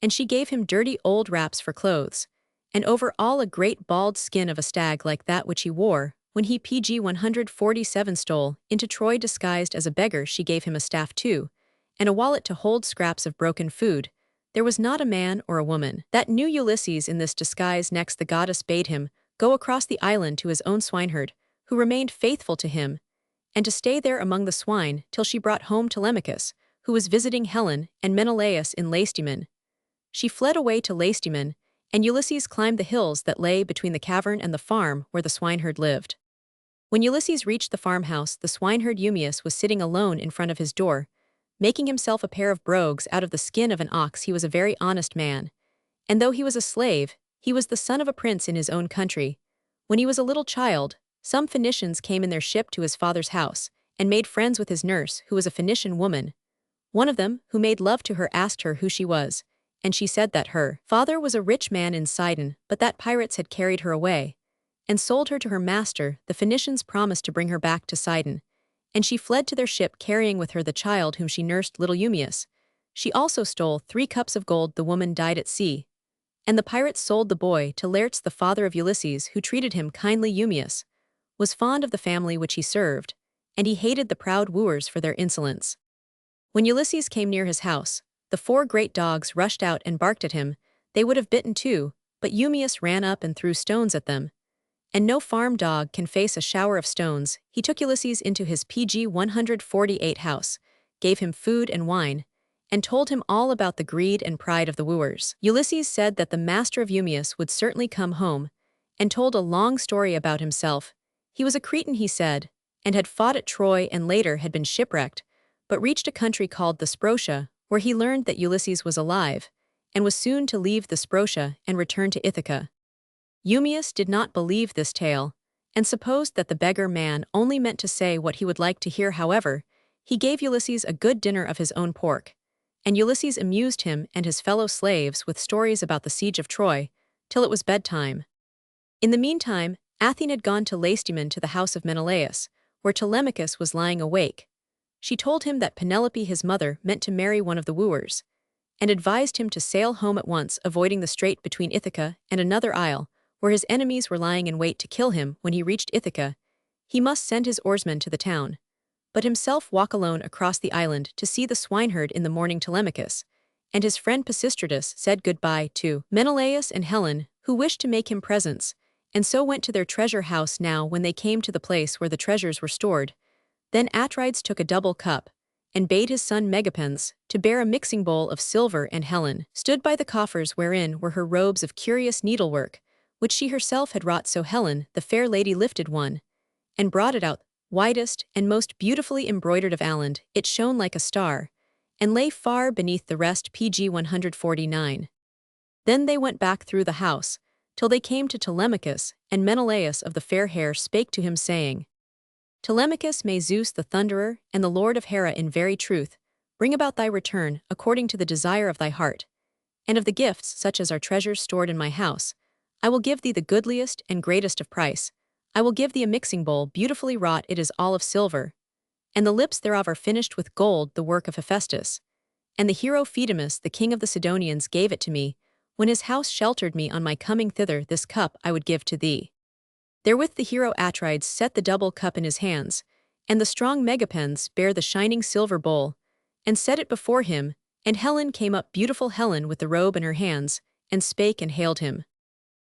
and she gave him dirty old wraps for clothes, and over all a great bald skin of a stag like that which he wore when he PG 147 stole into Troy disguised as a beggar. She gave him a staff too, and a wallet to hold scraps of broken food. There was not a man or a woman that knew Ulysses in this disguise. Next the goddess bade him go across the island to his own swineherd, who remained faithful to him, and to stay there among the swine till she brought home Telemachus, who was visiting Helen and Menelaus in Lacedaemon. She fled away to Lacedaemon, and Ulysses climbed the hills that lay between the cavern and the farm where the swineherd lived. When Ulysses reached the farmhouse, the swineherd Eumaeus was sitting alone in front of his door, making himself a pair of brogues out of the skin of an ox. He was a very honest man, and though he was a slave, he was the son of a prince in his own country. When he was a little child, some Phoenicians came in their ship to his father's house, and made friends with his nurse, who was a Phoenician woman. One of them, who made love to her, asked her who she was, and she said that her father was a rich man in Sidon, but that pirates had carried her away, and sold her to her master. The Phoenicians promised to bring her back to Sidon, and she fled to their ship, carrying with her the child whom she nursed, little Eumaeus. She also stole 3 cups of gold. The woman died at sea, and the pirates sold the boy to Laertes, the father of Ulysses, who treated him kindly. Eumaeus was fond of the family which he served, and he hated the proud wooers for their insolence. When Ulysses came near his house, the 4 great dogs rushed out and barked at him. They would have bitten too, but Eumaeus ran up and threw stones at them. And no farm dog can face a shower of stones. He took Ulysses into his PG 148 house, gave him food and wine, and told him all about the greed and pride of the wooers. Ulysses said that the master of Eumaeus would certainly come home, and told a long story about himself. He was a Cretan, he said, and had fought at Troy and later had been shipwrecked, but reached a country called the Sprotia, where he learned that Ulysses was alive, and was soon to leave the Sprotia and return to Ithaca. Eumaeus did not believe this tale, and supposed that the beggar man only meant to say what he would like to hear. However, he gave Ulysses a good dinner of his own pork, and Ulysses amused him and his fellow slaves with stories about the siege of Troy, till it was bedtime. In the meantime, Athene had gone to Lacedaemon to the house of Menelaus, where Telemachus was lying awake. She told him that Penelope, his mother, meant to marry one of the wooers, and advised him to sail home at once, avoiding the strait between Ithaca and another isle, where his enemies were lying in wait to kill him. When he reached Ithaca, he must send his oarsmen to the town, but himself walk alone across the island to see the swineherd in the morning. Telemachus and his friend Pisistratus said goodbye to Menelaus and Helen, who wished to make him presents, and so went to their treasure house. Now when they came to the place where the treasures were stored, then Atrides took a double cup, and bade his son Megapens to bear a mixing bowl of silver, and Helen stood by the coffers wherein were her robes of curious needlework, which she herself had wrought. So Helen, the fair lady, lifted one, and brought it out, widest and most beautifully embroidered of alland. It shone like a star, and lay far beneath the rest. PG 149. Then they went back through the house, till they came to Telemachus, and Menelaus of the fair hair spake to him, saying, Telemachus, may Zeus the Thunderer, and the Lord of Hera in very truth, bring about thy return according to the desire of thy heart, and of the gifts such as are treasures stored in my house, I will give thee the goodliest and greatest of price. I will give thee a mixing bowl beautifully wrought, it is all of silver, and the lips thereof are finished with gold, the work of Hephaestus. And the hero Phaedimus, the king of the Sidonians, gave it to me, when his house sheltered me on my coming thither. This cup I would give to thee. Therewith the hero Atrides set the double cup in his hands, and the strong Megapens bare the shining silver bowl, and set it before him, and Helen came up, beautiful Helen, with the robe in her hands, and spake and hailed him.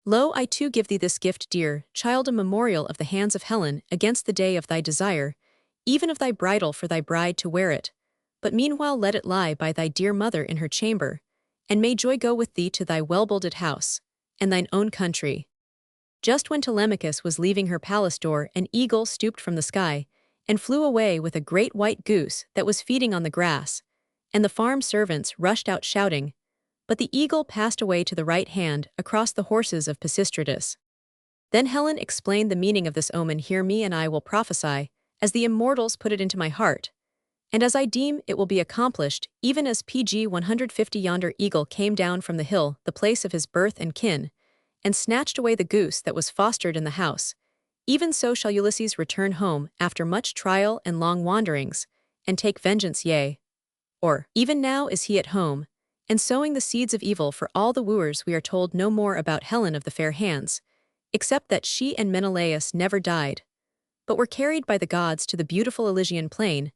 Lo, I too give thee this gift, dear child, a memorial of the hands of Helen, against the day of thy desire, even of thy bridal for thy bride to wear it. But meanwhile let it lie by thy dear mother in her chamber, and may joy go with thee to thy well-builded house, and thine own country. Just when Telemachus was leaving her palace door, an eagle stooped from the sky, and flew away with a great white goose that was feeding on the grass, and the farm servants rushed out shouting, but the eagle passed away to the right hand, across the horses of Pisistratus. Then Helen explained the meaning of this omen. Hear me, and I will prophesy, as the immortals put it into my heart, and as I deem it will be accomplished, even as PG 150 yonder eagle came down from the hill, the place of his birth and kin, and snatched away the goose that was fostered in the house. Even so shall Ulysses return home after much trial and long wanderings, and take vengeance, yea, or even now is he at home, and sowing the seeds of evil for all the wooers. We are told no more about Helen of the fair hands, except that she and Menelaus never died, but were carried by the gods to the beautiful Elysian plain,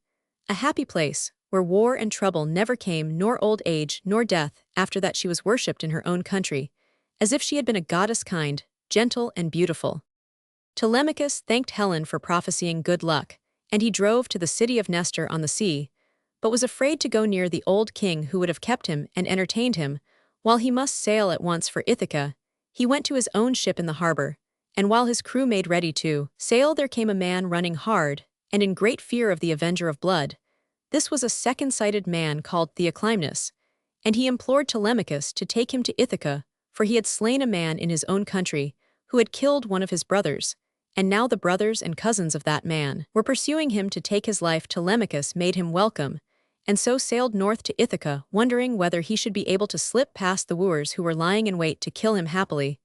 a happy place, where war and trouble never came, nor old age, nor death. After that she was worshipped in her own country, as if she had been a goddess kind, gentle and beautiful. Telemachus thanked Helen for prophesying good luck, and he drove to the city of Nestor on the sea, but was afraid to go near the old king who would have kept him and entertained him. While he must sail at once for Ithaca, he went to his own ship in the harbor, and while his crew made ready to sail, there came a man running hard, and in great fear of the avenger of blood. This was a second-sighted man called Theoclymenus, and he implored Telemachus to take him to Ithaca, for he had slain a man in his own country, who had killed one of his brothers, and now the brothers and cousins of that man were pursuing him to take his life. Telemachus made him welcome, and so sailed north to Ithaca, wondering whether he should be able to slip past the wooers who were lying in wait to kill him happily.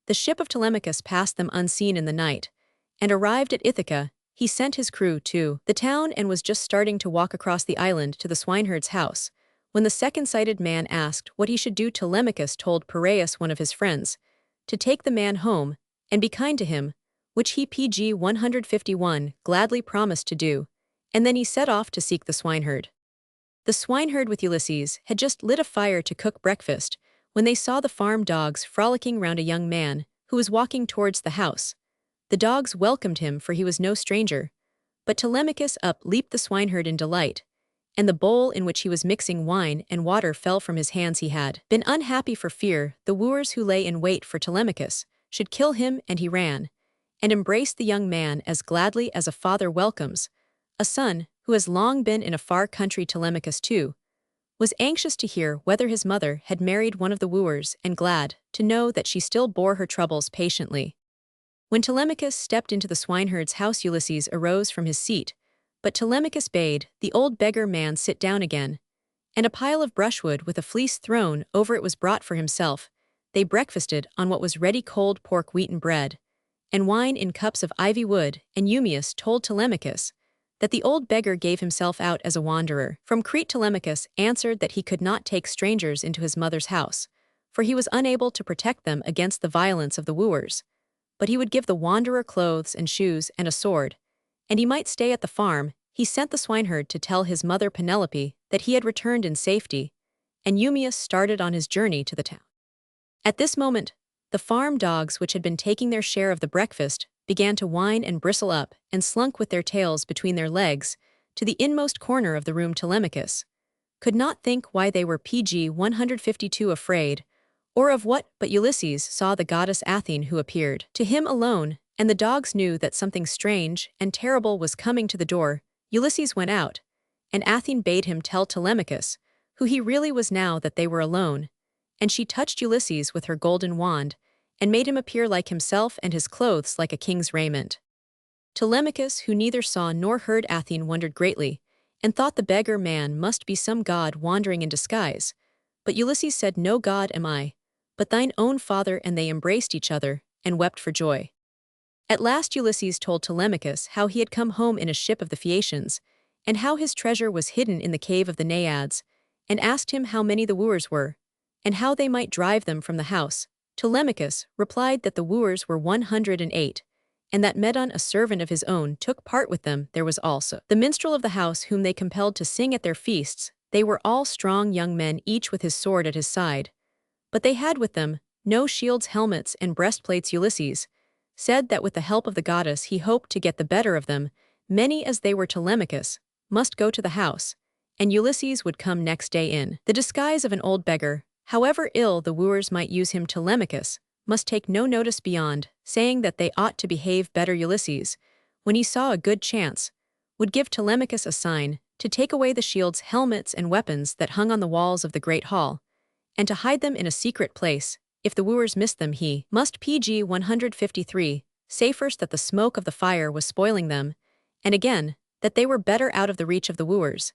The ship of Telemachus passed them unseen in the night, and arrived at Ithaca. He sent his crew to the town and was just starting to walk across the island to the swineherd's house, when the second-sighted man asked what he should do. Telemachus told Piraeus, one of his friends, to take the man home and be kind to him, which he pg 151 gladly promised to do, and then he set off to seek the swineherd. The swineherd with Ulysses had just lit a fire to cook breakfast when they saw the farm dogs frolicking round a young man who was walking towards the house. The dogs welcomed him, for he was no stranger, but Telemachus leaped the swineherd in delight, and the bowl in which he was mixing wine and water fell from his hands. He had been unhappy for fear the wooers who lay in wait for Telemachus should kill him, and he ran and embraced the young man as gladly as a father welcomes a son who has long been in a far country. Telemachus, too, was anxious to hear whether his mother had married one of the wooers, and glad to know that she still bore her troubles patiently. When Telemachus stepped into the swineherd's house, Ulysses arose from his seat, but Telemachus bade the old beggar man sit down again, and a pile of brushwood with a fleece thrown over it was brought for himself. They breakfasted on what was ready: cold pork, wheaten bread, and wine in cups of ivy wood. And Eumaeus told Telemachus that the old beggar gave himself out as a wanderer from Crete. Telemachus answered that he could not take strangers into his mother's house, for he was unable to protect them against the violence of the wooers, but he would give the wanderer clothes and shoes and a sword, and he might stay at the farm. He sent the swineherd to tell his mother Penelope that he had returned in safety, and Eumaeus started on his journey to the town. At this moment, the farm dogs, which had been taking their share of the breakfast, began to whine and bristle up and slunk with their tails between their legs to the inmost corner of the room. Telemachus could not think why they were pg 152 afraid, or of what, but Ulysses saw the goddess Athene, who appeared to him alone, and the dogs knew that something strange and terrible was coming to the door. Ulysses went out, and Athene bade him tell Telemachus who he really was now that they were alone, and she touched Ulysses with her golden wand, and made him appear like himself, and his clothes like a king's raiment. Telemachus, who neither saw nor heard Athene, wondered greatly, and thought the beggar man must be some god wandering in disguise. But Ulysses said, "No god am I, but thine own father," and they embraced each other and wept for joy. At last Ulysses told Telemachus how he had come home in a ship of the Phaeacians, and how his treasure was hidden in the cave of the Naiads, and asked him how many the wooers were, and how they might drive them from the house. Telemachus replied that the wooers were 108, and that Medon, a servant of his own, took part with them. There was also the minstrel of the house, whom they compelled to sing at their feasts. They were all strong young men, each with his sword at his side, but they had with them no shields, helmets, and breastplates. Ulysses said that with the help of the goddess he hoped to get the better of them. Many as they were, Telemachus must go to the house, and Ulysses would come next day in the disguise of an old beggar. However ill the wooers might use him, Telemachus must take no notice beyond saying that they ought to behave better. Ulysses, when he saw a good chance, would give Telemachus a sign to take away the shields, helmets, and weapons that hung on the walls of the great hall, and to hide them in a secret place. If the wooers missed them, he must pg 153 say first that the smoke of the fire was spoiling them, and again that they were better out of the reach of the wooers.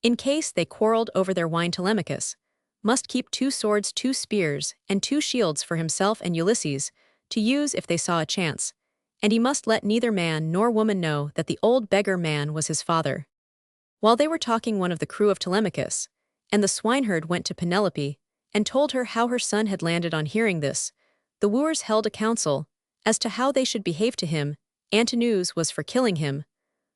In case they quarreled over their wine, Telemachus must keep 2 swords, 2 spears, and 2 shields for himself and Ulysses to use if they saw a chance, and he must let neither man nor woman know that the old beggar man was his father. While they were talking, one of the crew of Telemachus and the swineherd went to Penelope and told her how her son had landed. On hearing this, the wooers held a council as to how they should behave to him. Antinous was for killing him,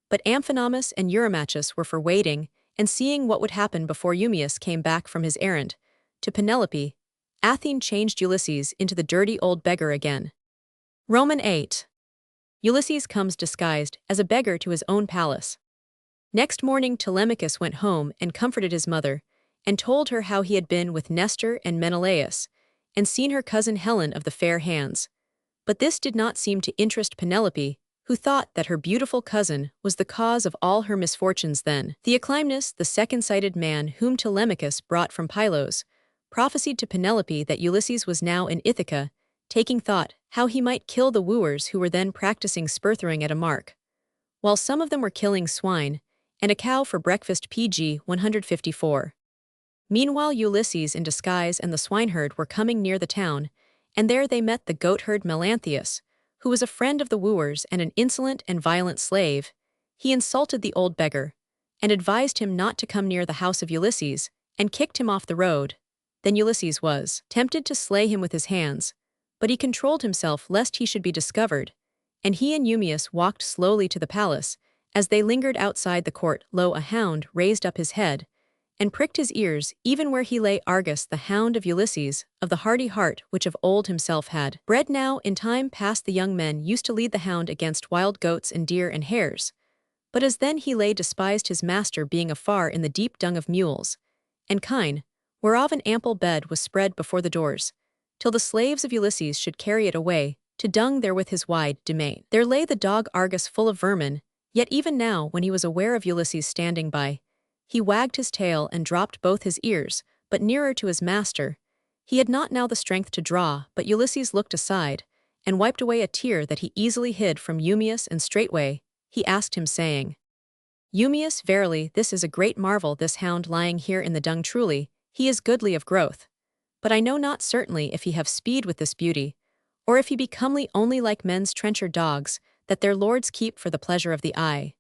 but Amphinomus and Eurymachus were for waiting and seeing what would happen before Eumaeus came back from his errand. To Penelope, Athene changed Ulysses into the dirty old beggar again. Roman 8. Ulysses comes disguised as a beggar to his own palace. Next morning Telemachus went home and comforted his mother, and told her how he had been with Nestor and Menelaus, and seen her cousin Helen of the fair hands. But this did not seem to interest Penelope, who thought that her beautiful cousin was the cause of all her misfortunes then. Theoclymenus, the second-sighted man whom Telemachus brought from Pylos, prophesied to Penelope that Ulysses was now in Ithaca, taking thought how he might kill the wooers who were then practicing spur-throwing at a mark, while some of them were killing swine and a cow for breakfast. Pg 154. Meanwhile Ulysses in disguise and the swineherd were coming near the town, and there they met the goatherd Melanthius, who was a friend of the wooers and an insolent and violent slave. He insulted the old beggar, and advised him not to come near the house of Ulysses, and kicked him off the road. Then Ulysses was tempted to slay him with his hands, but he controlled himself lest he should be discovered, and he and Eumaeus walked slowly to the palace. As they lingered outside the court, lo, a hound raised up his head, and pricked his ears, even where he lay. Argus, the hound of Ulysses, of the hardy heart which of old himself had bred. Now in time past the young men used to lead the hound against wild goats and deer and hares, but as then he lay despised his master, being afar in the deep dung of mules and kine, whereof an ample bed was spread before the doors, till the slaves of Ulysses should carry it away to dung there with his wide domain. There lay the dog Argus full of vermin, yet even now when he was aware of Ulysses standing by, he wagged his tail and dropped both his ears, but nearer to his master. He had not now the strength to draw, but Ulysses looked aside, and wiped away a tear that he easily hid from Eumaeus, and straightway he asked him, saying, Eumaeus, verily this is a great marvel, this hound lying here in the dung. Truly, he is goodly of growth. But I know not certainly if he have speed with this beauty, or if he be comely only like men's trencher dogs, that their lords keep for the pleasure of the eye.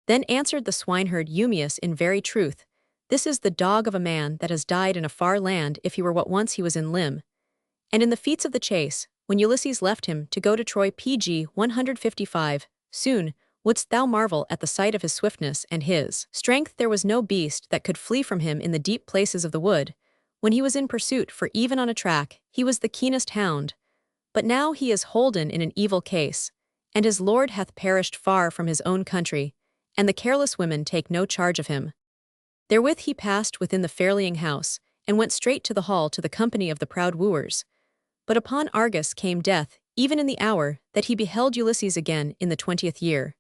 Then answered the swineherd Eumaeus, in very truth, this is the dog of a man that has died in a far land, if he were what once he was in limb. And in the feats of the chase, when Ulysses left him to go to Troy. Pg 155, soon wouldst thou marvel at the sight of his swiftness and his strength. There was no beast that could flee from him in the deep places of the wood, when he was in pursuit, for even on a track he was the keenest hound. But now he is holden in an evil case, and his lord hath perished far from his own country, and the careless women take no charge of him. Therewith he passed within the fairlying house, and went straight to the hall to the company of the proud wooers. But upon Argus came death, even in the hour that he beheld Ulysses again in the 20th year.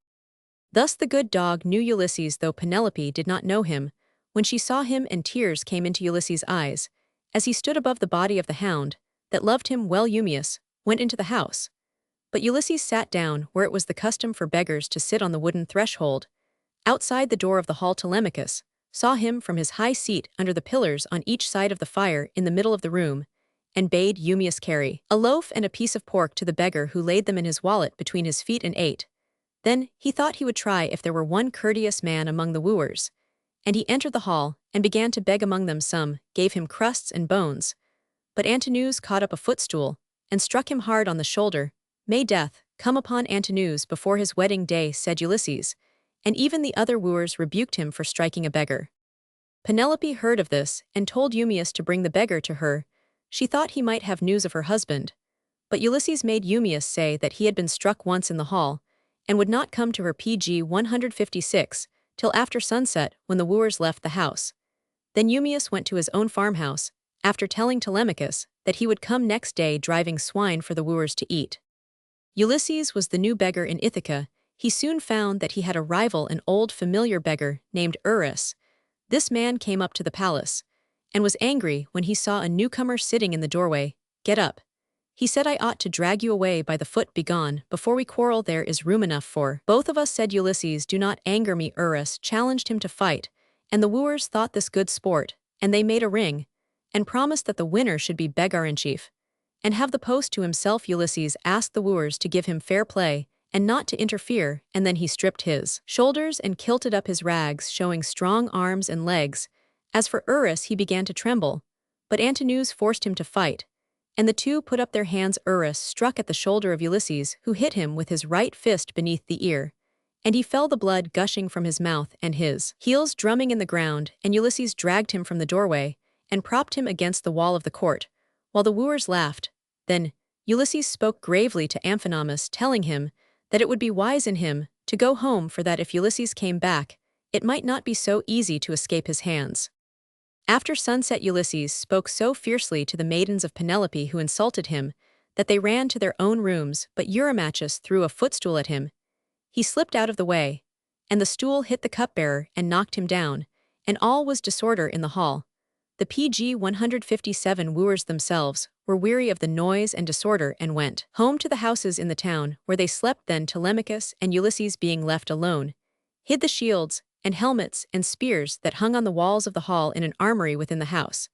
Thus the good dog knew Ulysses, though Penelope did not know him, when she saw him, and tears came into Ulysses' eyes, as he stood above the body of the hound, that loved him well. Eumaeus went into the house, but Ulysses sat down where it was the custom for beggars to sit on the wooden threshold. Outside the door of the hall Telemachus saw him from his high seat under the pillars on each side of the fire in the middle of the room, and bade Eumaeus carry a loaf and a piece of pork to the beggar, who laid them in his wallet between his feet and ate. Then he thought he would try if there were one courteous man among the wooers, and he entered the hall and began to beg among them. Some gave him crusts and bones, but Antinous caught up a footstool and struck him hard on the shoulder. May death come upon Antinous before his wedding day, said Ulysses, and even the other wooers rebuked him for striking a beggar. Penelope heard of this, and told Eumaeus to bring the beggar to her. She thought he might have news of her husband. But Ulysses made Eumaeus say that he had been struck once in the hall, and would not come to her. Pg 156, till after sunset, when the wooers left the house. Then Eumaeus went to his own farmhouse, after telling Telemachus that he would come next day driving swine for the wooers to eat. Ulysses was the new beggar in Ithaca. He soon found that he had a rival, an old familiar beggar named Urus. This man came up to the palace, and was angry when he saw a newcomer sitting in the doorway. Get up, he said, I ought to drag you away by the foot. Begone, before we quarrel. There is room enough for both of us, said Ulysses. Do not anger me. Urus challenged him to fight, and the wooers thought this good sport, and they made a ring, and promised that the winner should be beggar-in-chief, and have the post to himself. Ulysses asked the wooers to give him fair play, and not to interfere, and then he stripped his shoulders and kilted up his rags, showing strong arms and legs. As for Urus, he began to tremble, but Antinous forced him to fight, and the two put up their hands. Urus struck at the shoulder of Ulysses, who hit him with his right fist beneath the ear, and he fell, the blood gushing from his mouth and his heels drumming in the ground. And Ulysses dragged him from the doorway, and propped him against the wall of the court, while the wooers laughed. Then Ulysses spoke gravely to Amphinomus, telling him that it would be wise in him to go home, for that if Ulysses came back, it might not be so easy to escape his hands. After sunset, Ulysses spoke so fiercely to the maidens of Penelope who insulted him that they ran to their own rooms, but Eurymachus threw a footstool at him. He slipped out of the way, and the stool hit the cupbearer and knocked him down, and all was disorder in the hall. The PG 157 wooers themselves were weary of the noise and disorder and went home to the houses in the town, where they slept. Then Telemachus and Ulysses, being left alone, hid the shields and helmets and spears that hung on the walls of the hall in an armory within the house.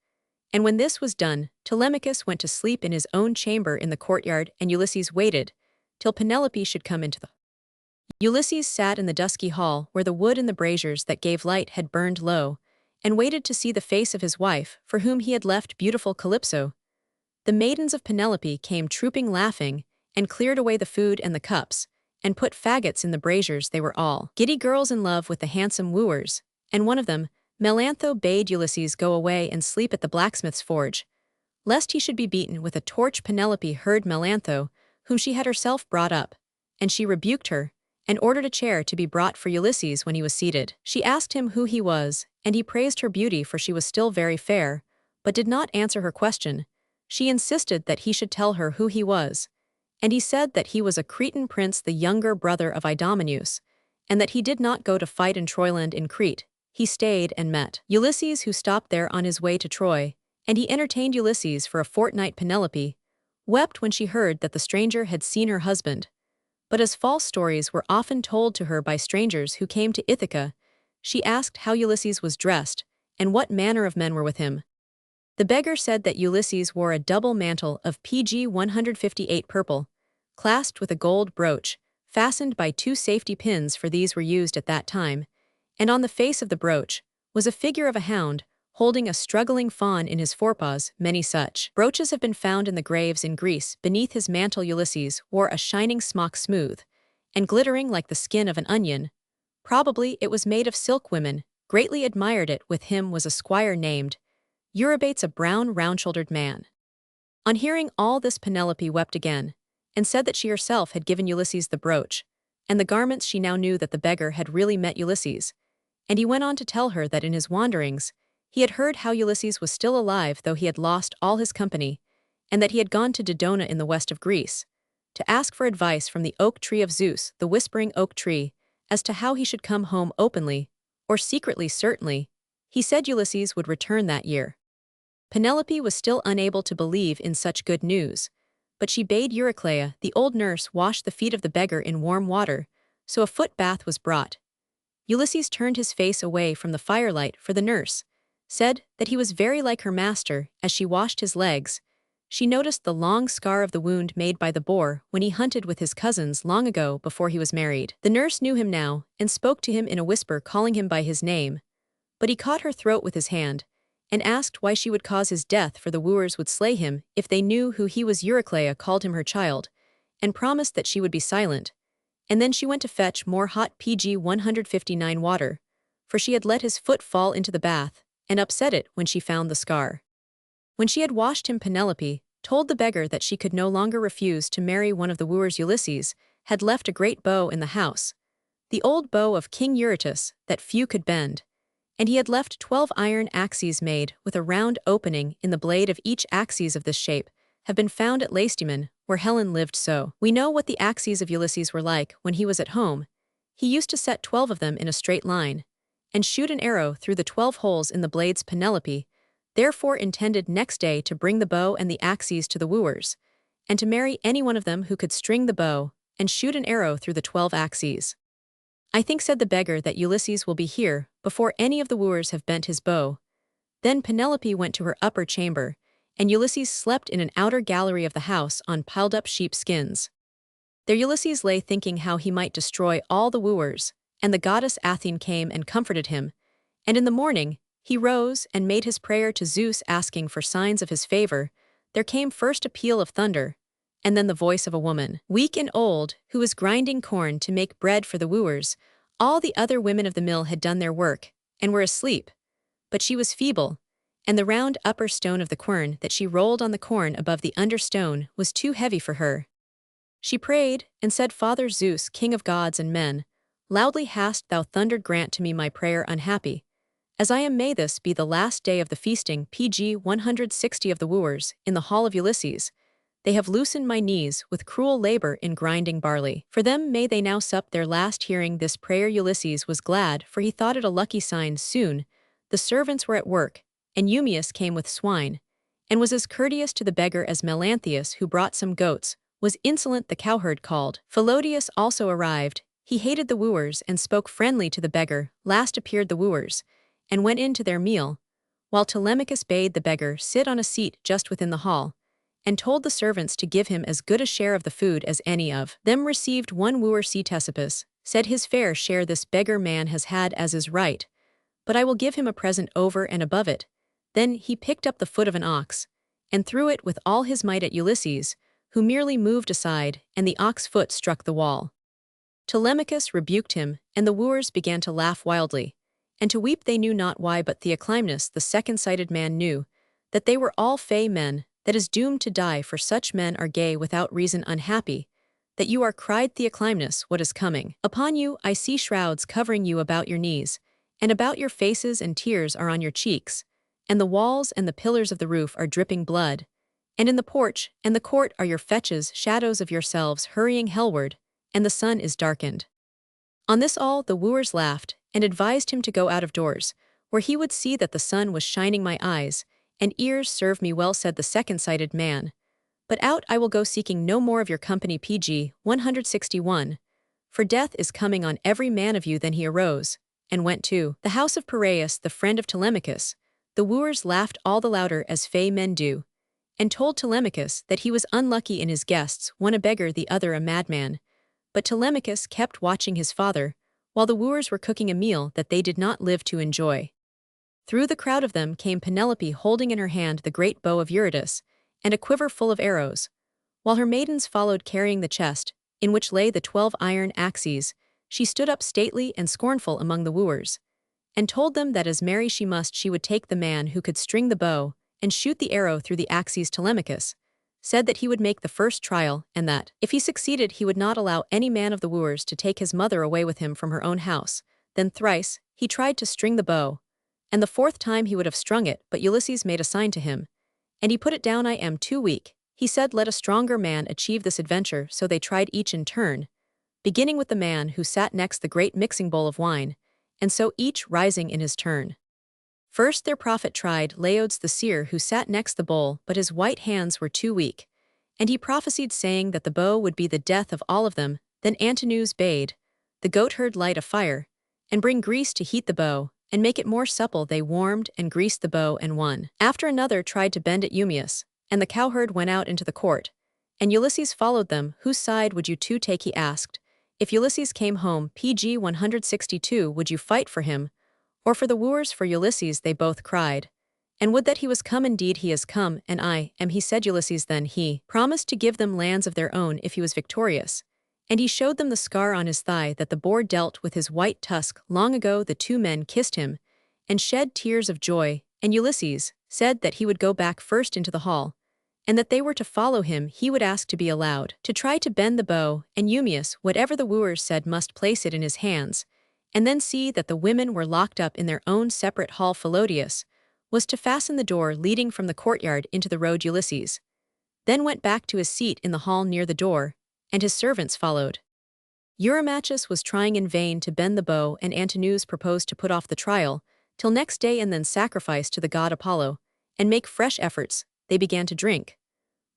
And when this was done, Telemachus went to sleep in his own chamber in the courtyard, and Ulysses waited till Penelope should come into the. Ulysses sat in the dusky hall, where the wood in the braziers that gave light had burned low, and waited to see the face of his wife, for whom he had left beautiful Calypso. The maidens of Penelope came trooping laughing, and cleared away the food and the cups, and put faggots in the braziers. They were all giddy girls in love with the handsome wooers, and one of them, Melantho, bade Ulysses go away and sleep at the blacksmith's forge, lest he should be beaten with a torch. Penelope heard Melantho, whom she had herself brought up, and she rebuked her, and ordered a chair to be brought for Ulysses when he was seated. She asked him who he was, and he praised her beauty, for she was still very fair, but did not answer her question. She insisted that he should tell her who he was, and he said that he was a Cretan prince, the younger brother of Idomeneus, and that he did not go to fight in Troyland in Crete. He stayed and met Ulysses, who stopped there on his way to Troy, and he entertained Ulysses for a fortnight. Penelope wept when she heard that the stranger had seen her husband. But as false stories were often told to her by strangers who came to Ithaca, she asked how Ulysses was dressed, and what manner of men were with him. The beggar said that Ulysses wore a double mantle of PG 158 purple, clasped with a gold brooch, fastened by 2 safety pins, for these were used at that time, and on the face of the brooch was a figure of a hound, holding a struggling fawn in his forepaws. Many such brooches have been found in the graves in Greece. Beneath his mantle Ulysses wore a shining smock, smooth and glittering like the skin of an onion. Probably it was made of silk. Women greatly admired it. With him was a squire named Eurybates, a brown, round-shouldered man. On hearing all this, Penelope wept again, and said that she herself had given Ulysses the brooch and the garments. She now knew that the beggar had really met Ulysses, and he went on to tell her that in his wanderings he had heard how Ulysses was still alive, though he had lost all his company, and that he had gone to Dodona in the west of Greece, to ask for advice from the oak tree of Zeus, the whispering oak tree, as to how he should come home openly, or secretly. Certainly, he said Ulysses would return that year. Penelope was still unable to believe in such good news, but she bade Euryclea, the old nurse, wash the feet of the beggar in warm water, so a foot bath was brought. Ulysses turned his face away from the firelight, for the nurse said that he was very like her master. As she washed his legs, she noticed the long scar of the wound made by the boar when he hunted with his cousins long ago before he was married. The nurse knew him now, and spoke to him in a whisper, calling him by his name, but he caught her throat with his hand, and asked why she would cause his death, for the wooers would slay him if they knew who he was. Euryclea called him her child, and promised that she would be silent, and then she went to fetch more hot PG 159 water, for she had let his foot fall into the bath, and upset it when she found the scar. When she had washed him, Penelope told the beggar that she could no longer refuse to marry one of the wooers. Ulysses had left a great bow in the house, the old bow of King Eurytus that few could bend, and he had left 12 iron axes made with a round opening in the blade of each. Axes of this shape have been found at Lacedaemon, where Helen lived. So we know what the axes of Ulysses were like when he was at home. He used to set 12 of them in a straight line, and shoot an arrow through the 12 holes in the blades. Penelope therefore intended next day to bring the bow and the axes to the wooers, and to marry any one of them who could string the bow and shoot an arrow through the 12 axes. I think, said the beggar, that Ulysses will be here before any of the wooers have bent his bow. Then Penelope went to her upper chamber, and Ulysses slept in an outer gallery of the house on piled-up sheep skins. There Ulysses lay, thinking how he might destroy all the wooers, and the goddess Athene came and comforted him, and in the morning he rose and made his prayer to Zeus, asking for signs of his favor. There came first a peal of thunder, and then the voice of a woman, weak and old, who was grinding corn to make bread for the wooers. All the other women of the mill had done their work, and were asleep, but she was feeble, and the round upper stone of the quern that she rolled on the corn above the under stone was too heavy for her. She prayed, and said, Father Zeus, king of gods and men, loudly hast thou thundered, grant to me my prayer unhappy. As I am, may this be the last day of the feasting. Pg 160 of the wooers, in the hall of Ulysses. They have loosened my knees with cruel labor in grinding barley. For them may they now sup their last. Hearing this prayer, Ulysses was glad, for he thought it a lucky sign. Soon the servants were at work, and Eumaeus came with swine, and was as courteous to the beggar as Melanthius, who brought some goats, was insolent. The cowherd called Philological also arrived. He hated the wooers and spoke friendly to the beggar. Last appeared the wooers, and went in to their meal, while Telemachus bade the beggar sit on a seat just within the hall, and told the servants to give him as good a share of the food as any of them received. One wooer, Ctesippus, said, his fair share this beggar man has had as is right, but I will give him a present over and above it. Then he picked up the foot of an ox, and threw it with all his might at Ulysses, who merely moved aside, and the ox foot struck the wall. Telemachus rebuked him, and the wooers began to laugh wildly, and to weep they knew not why. But Theoclymenus, the second-sighted man, knew that they were all fey men, that is doomed to die, for such men are gay without reason. Unhappy that you are, cried Theoclymenus, what is coming upon you? I see shrouds covering you about your knees, and about your faces, and tears are on your cheeks, and the walls and the pillars of the roof are dripping blood, and in the porch and the court are your fetches, shadows of yourselves hurrying hellward, and the sun is darkened. On this all the wooers laughed, and advised him to go out of doors, where he would see that the sun was shining. My eyes and ears serve me well, said the second-sighted man, but out I will go, seeking no more of your company. Pg 161. For death is coming on every man of you. Then he arose, and went to the house of Piraeus, the friend of Telemachus. The wooers laughed all the louder, as fey men do, and told Telemachus that he was unlucky in his guests, one a beggar, the other a madman. But Telemachus kept watching his father, while the wooers were cooking a meal that they did not live to enjoy. Through the crowd of them came Penelope, holding in her hand the great bow of Eurytus, and a quiver full of arrows, while her maidens followed, carrying the chest, in which lay the 12 iron axes. She stood up stately and scornful among the wooers, and told them that as marry she must, she would take the man who could string the bow and shoot the arrow through the axes. Telemachus said that he would make the first trial, and that, if he succeeded, he would not allow any man of the wooers to take his mother away with him from her own house. Then thrice he tried to string the bow, and the fourth time he would have strung it, but Ulysses made a sign to him, and he put it down. I am too weak, he said, let a stronger man achieve this adventure. So they tried each in turn, beginning with the man who sat next the great mixing bowl of wine, and so each rising in his turn. First their prophet tried Laodes the seer, who sat next the bowl, but his white hands were too weak, and he prophesied, saying that the bow would be the death of all of them. Then Antinous bade the goatherd light a fire, and bring grease to heat the bow, and make it more supple. They warmed and greased the bow, and one after another tried to bend it. Eumaeus and the cowherd went out into the court, and Ulysses followed them. Whose side would you two take, he asked. If Ulysses came home, Pg 162, would you fight for him, or for the wooers? For Ulysses, they both cried. And would that he was come. Indeed he is come, and I am, he said. Ulysses then he promised to give them lands of their own if he was victorious, and he showed them the scar on his thigh that the boar dealt with his white tusk long ago. The two men kissed him, and shed tears of joy, and Ulysses said that he would go back first into the hall, and that they were to follow him. He would ask to be allowed to try to bend the bow, and Eumaeus, whatever the wooers said, must place it in his hands, and then see that the women were locked up in their own separate hall. Philological was to fasten the door leading from the courtyard into the road. Ulysses then went back to his seat in the hall near the door, and his servants followed. Eurymachus was trying in vain to bend the bow, and Antinous proposed to put off the trial till next day, and then sacrifice to the god Apollo, and make fresh efforts. They began to drink,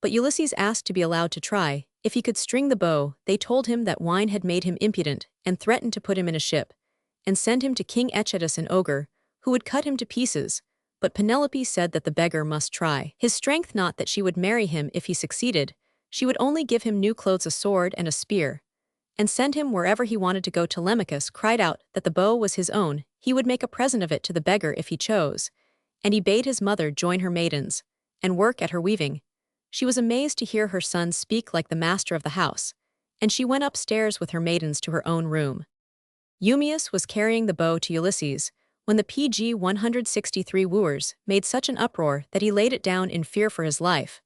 but Ulysses asked to be allowed to try if he could string the bow. They told him that wine had made him impudent, and threatened to put him in a ship, and send him to King Achilles, an ogre, who would cut him to pieces. But Penelope said that the beggar must try his strength, not that she would marry him if he succeeded. She would only give him new clothes, a sword and a spear, and send him wherever he wanted to go. Telemachus cried out that the bow was his own. He would make a present of it to the beggar if he chose, and he bade his mother join her maidens and work at her weaving. She was amazed to hear her son speak like the master of the house, and she went upstairs with her maidens to her own room. Eumaeus was carrying the bow to Ulysses, when the PG 163 wooers made such an uproar that he laid it down in fear for his life.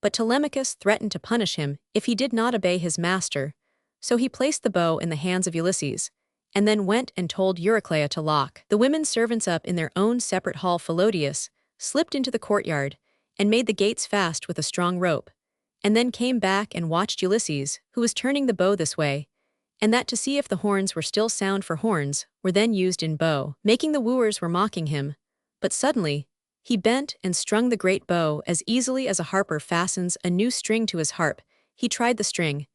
But Telemachus threatened to punish him if he did not obey his master, so he placed the bow in the hands of Ulysses, and then went and told Euryclea to lock the women servants up in their own separate hall. Philologius slipped into the courtyard and made the gates fast with a strong rope, and then came back and watched Ulysses, who was turning the bow this way, and that to see if the horns were still sound, for horns were then used in bow making. The wooers were mocking him, but suddenly he bent and strung the great bow as easily as a harper fastens a new string to his harp. He tried the string,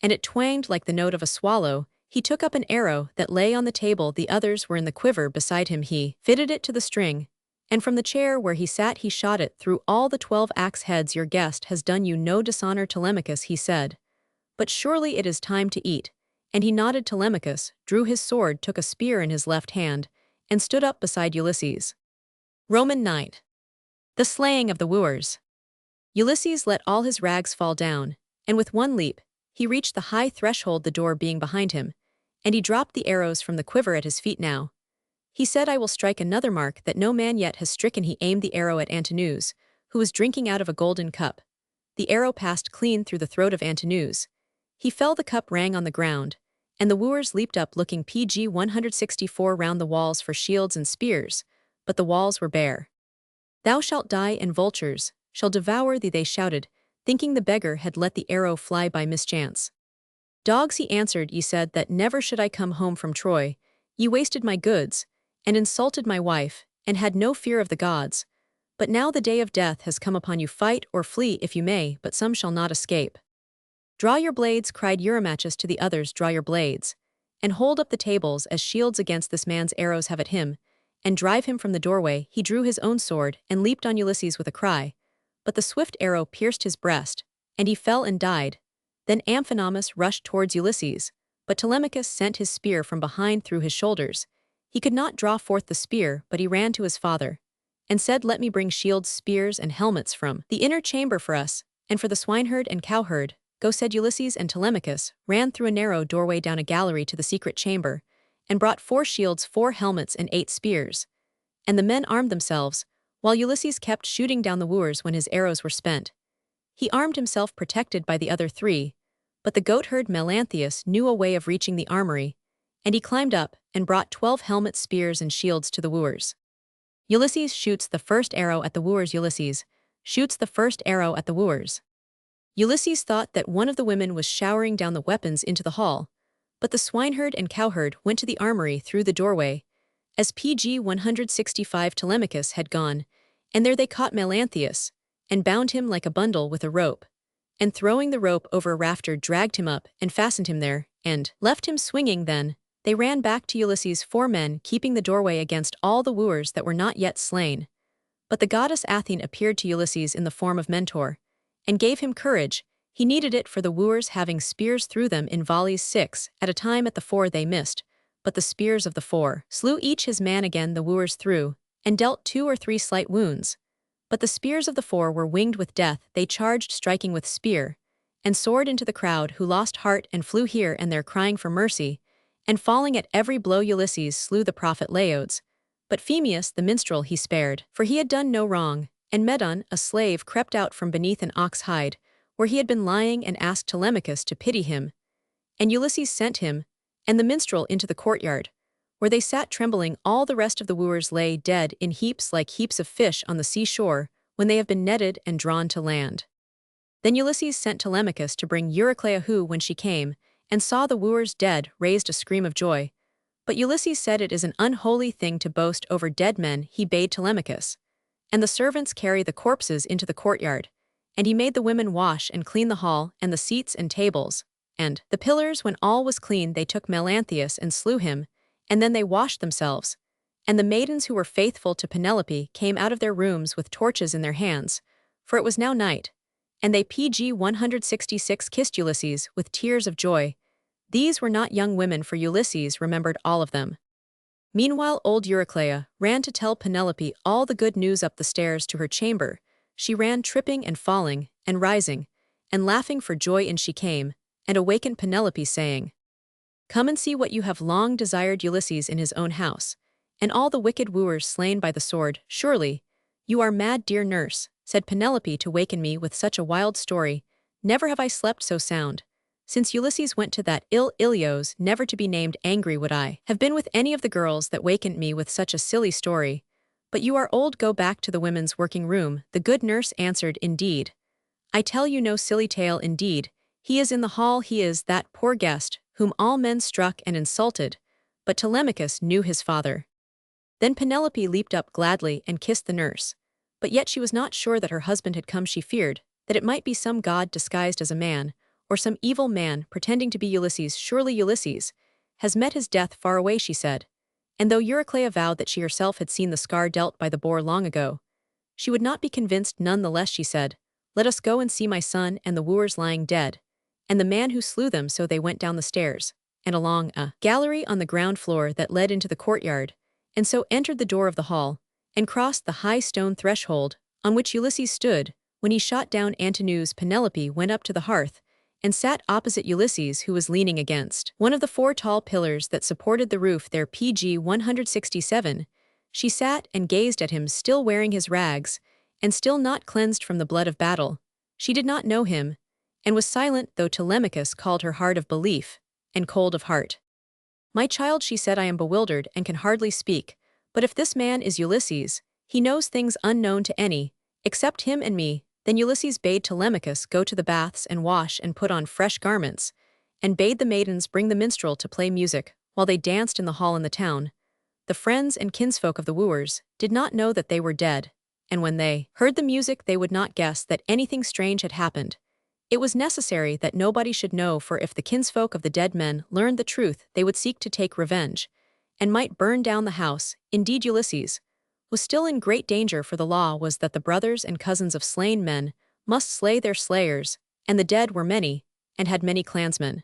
and it twanged like the note of a swallow. He took up an arrow that lay on the table, the others were in the quiver beside him. He fitted it to the string, and from the chair where he sat he shot it through all the 12 axe heads. Your guest has done you no dishonor, Telemachus, he said. But surely it is time to eat. And he nodded. Telemachus drew his sword, took a spear in his left hand, and stood up beside Ulysses. Roman Night. The slaying of the wooers. Ulysses let all his rags fall down, and with one leap, he reached the high threshold, the door being behind him, and he dropped the arrows from the quiver at his feet. Now, he said, I will strike another mark that no man yet has stricken. He aimed the arrow at Antinous, who was drinking out of a golden cup. The arrow passed clean through the throat of Antinous. He fell, the cup rang on the ground, and the wooers leaped up looking PG 164 round the walls for shields and spears, but the walls were bare. Thou shalt die, and vultures shall devour thee, they shouted, thinking the beggar had let the arrow fly by mischance. Dogs, he answered, ye said that never should I come home from Troy. Ye wasted my goods, and insulted my wife, and had no fear of the gods. But now the day of death has come upon you. Fight or flee if you may, but some shall not escape. Draw your blades, cried Eurymachus to the others, draw your blades, and hold up the tables as shields against this man's arrows. Have at him, and drive him from the doorway. He drew his own sword, and leaped on Ulysses with a cry, but the swift arrow pierced his breast, and he fell and died. Then Amphinomus rushed towards Ulysses, but Telemachus sent his spear from behind through his shoulders. He could not draw forth the spear, but he ran to his father, and said, Let me bring shields, spears, and helmets from the inner chamber for us, and for the swineherd and cowherd. Go, said Ulysses, and Telemachus ran through a narrow doorway down a gallery to the secret chamber, and brought 4 shields, 4 helmets, and 8 spears. And the men armed themselves, while Ulysses kept shooting down the wooers when his arrows were spent. He armed himself, protected by the other 3, but the goatherd Melanthius knew a way of reaching the armory, and he climbed up and brought 12 helmets, spears, and shields to the wooers. Ulysses shoots the first arrow at the wooers. Ulysses shoots the first arrow at the wooers. Ulysses thought that one of the women was showering down the weapons into the hall, but the swineherd and cowherd went to the armory through the doorway, as PG 165 Telemachus had gone, and there they caught Melanthius, and bound him like a bundle with a rope, and throwing the rope over a rafter dragged him up and fastened him there, and left him swinging. Then they ran back to Ulysses, 4 men keeping the doorway against all the wooers that were not yet slain. But the goddess Athene appeared to Ulysses in the form of Mentor, and gave him courage. He needed it, for the wooers having spears threw them in volleys 6 at a time. At the 4 they missed, but the spears of the 4 slew each his man. Again the wooers threw, and dealt 2 or 3 slight wounds. But the spears of the 4 were winged with death. They charged, striking with spear and sword into the crowd, who lost heart and flew here and there crying for mercy, and falling at every blow. Ulysses slew the prophet Laodes, but Phemius the minstrel he spared, for he had done no wrong. And Medon, a slave, crept out from beneath an ox hide, where he had been lying, and asked Telemachus to pity him. And Ulysses sent him, and the minstrel, into the courtyard, where they sat trembling. All the rest of the wooers lay dead in heaps like heaps of fish on the seashore, when they have been netted and drawn to land. Then Ulysses sent Telemachus to bring Euryclea, who, when she came, and saw the wooers dead, raised a scream of joy. But Ulysses said, It is an unholy thing to boast over dead men. He bade Telemachus and the servants carry the corpses into the courtyard, and he made the women wash and clean the hall, and the seats and tables, and the pillars. When all was clean, they took Melanthius and slew him, and then they washed themselves. And the maidens who were faithful to Penelope came out of their rooms with torches in their hands, for it was now night, and they PG 166 kissed Ulysses with tears of joy. These were not young women, for Ulysses remembered all of them. Meanwhile old Euryclea ran to tell Penelope all the good news. Up the stairs to her chamber she ran, tripping and falling, and rising, and laughing for joy. In she came, and awakened Penelope, saying, Come and see what you have long desired. Ulysses in his own house, and all the wicked wooers slain by the sword. Surely, you are mad, dear nurse, said Penelope, to waken me with such a wild story. Never have I slept so sound. Since Ulysses went to that ill Ilios, never to be named, angry would I have been with any of the girls that wakened me with such a silly story. But you are old, go back to the women's working room. The good nurse answered, indeed, I tell you no silly tale indeed. He is in the hall, he is that poor guest, whom all men struck and insulted. But Telemachus knew his father. Then Penelope leaped up gladly and kissed the nurse. But yet she was not sure that her husband had come. She feared that it might be some god disguised as a man, or some evil man pretending to be Ulysses. Surely Ulysses has met his death far away, she said. And though Euryclea vowed that she herself had seen the scar dealt by the boar long ago, she would not be convinced. None the less she said, let us go and see my son and the wooers lying dead, and the man who slew them. So they went down the stairs, and along a gallery on the ground floor that led into the courtyard, and so entered the door of the hall, and crossed the high stone threshold, on which Ulysses stood. When he shot down Antinous, Penelope went up to the hearth, and sat opposite Ulysses, who was leaning against one of the 4 tall pillars that supported the roof there. Pg 167. She sat and gazed at him, still wearing his rags, and still not cleansed from the blood of battle. She did not know him, and was silent, though Telemachus called her hard of belief, and cold of heart. My child, she said, I am bewildered and can hardly speak, but if this man is Ulysses, he knows things unknown to any, except him and me. Then Ulysses bade Telemachus go to the baths and wash and put on fresh garments, and bade the maidens bring the minstrel to play music, while they danced in the hall in the town. The friends and kinsfolk of the wooers did not know that they were dead, and when they heard the music they would not guess that anything strange had happened. It was necessary that nobody should know, for if the kinsfolk of the dead men learned the truth they would seek to take revenge, and might burn down the house. Indeed, Ulysses was still in great danger, for the law was that the brothers and cousins of slain men must slay their slayers, and the dead were many, and had many clansmen.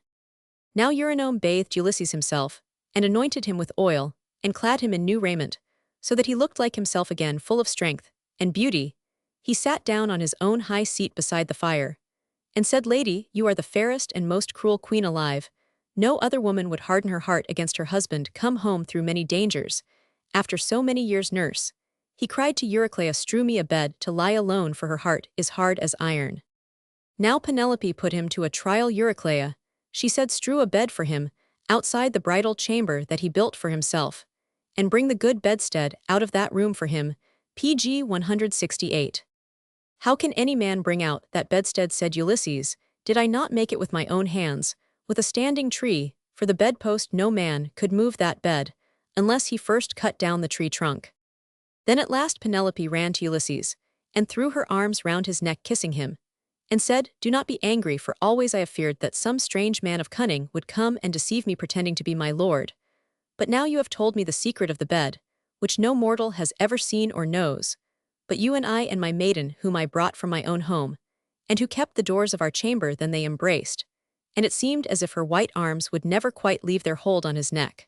Now Eurynome bathed Ulysses himself, and anointed him with oil, and clad him in new raiment, so that he looked like himself again, full of strength and beauty. He sat down on his own high seat beside the fire, and said, Lady, you are the fairest and most cruel queen alive. No other woman would harden her heart against her husband, come home through many dangers, after so many years. Nurse, he cried to Euryclea, strew me a bed to lie alone, for her heart is hard as iron. Now Penelope put him to a trial. Euryclea, she said, strew a bed for him outside the bridal chamber that he built for himself, and bring the good bedstead out of that room for him. Pg 168. How can any man bring out that bedstead, said Ulysses, did I not make it with my own hands, with a standing tree, for the bedpost? No man could move that bed, unless he first cut down the tree trunk. Then at last Penelope ran to Ulysses, and threw her arms round his neck, kissing him, and said, do not be angry, for always I have feared that some strange man of cunning would come and deceive me, pretending to be my lord. But now you have told me the secret of the bed, which no mortal has ever seen or knows, but you and I and my maiden whom I brought from my own home, and who kept the doors of our chamber. Then they embraced, and it seemed as if her white arms would never quite leave their hold on his neck.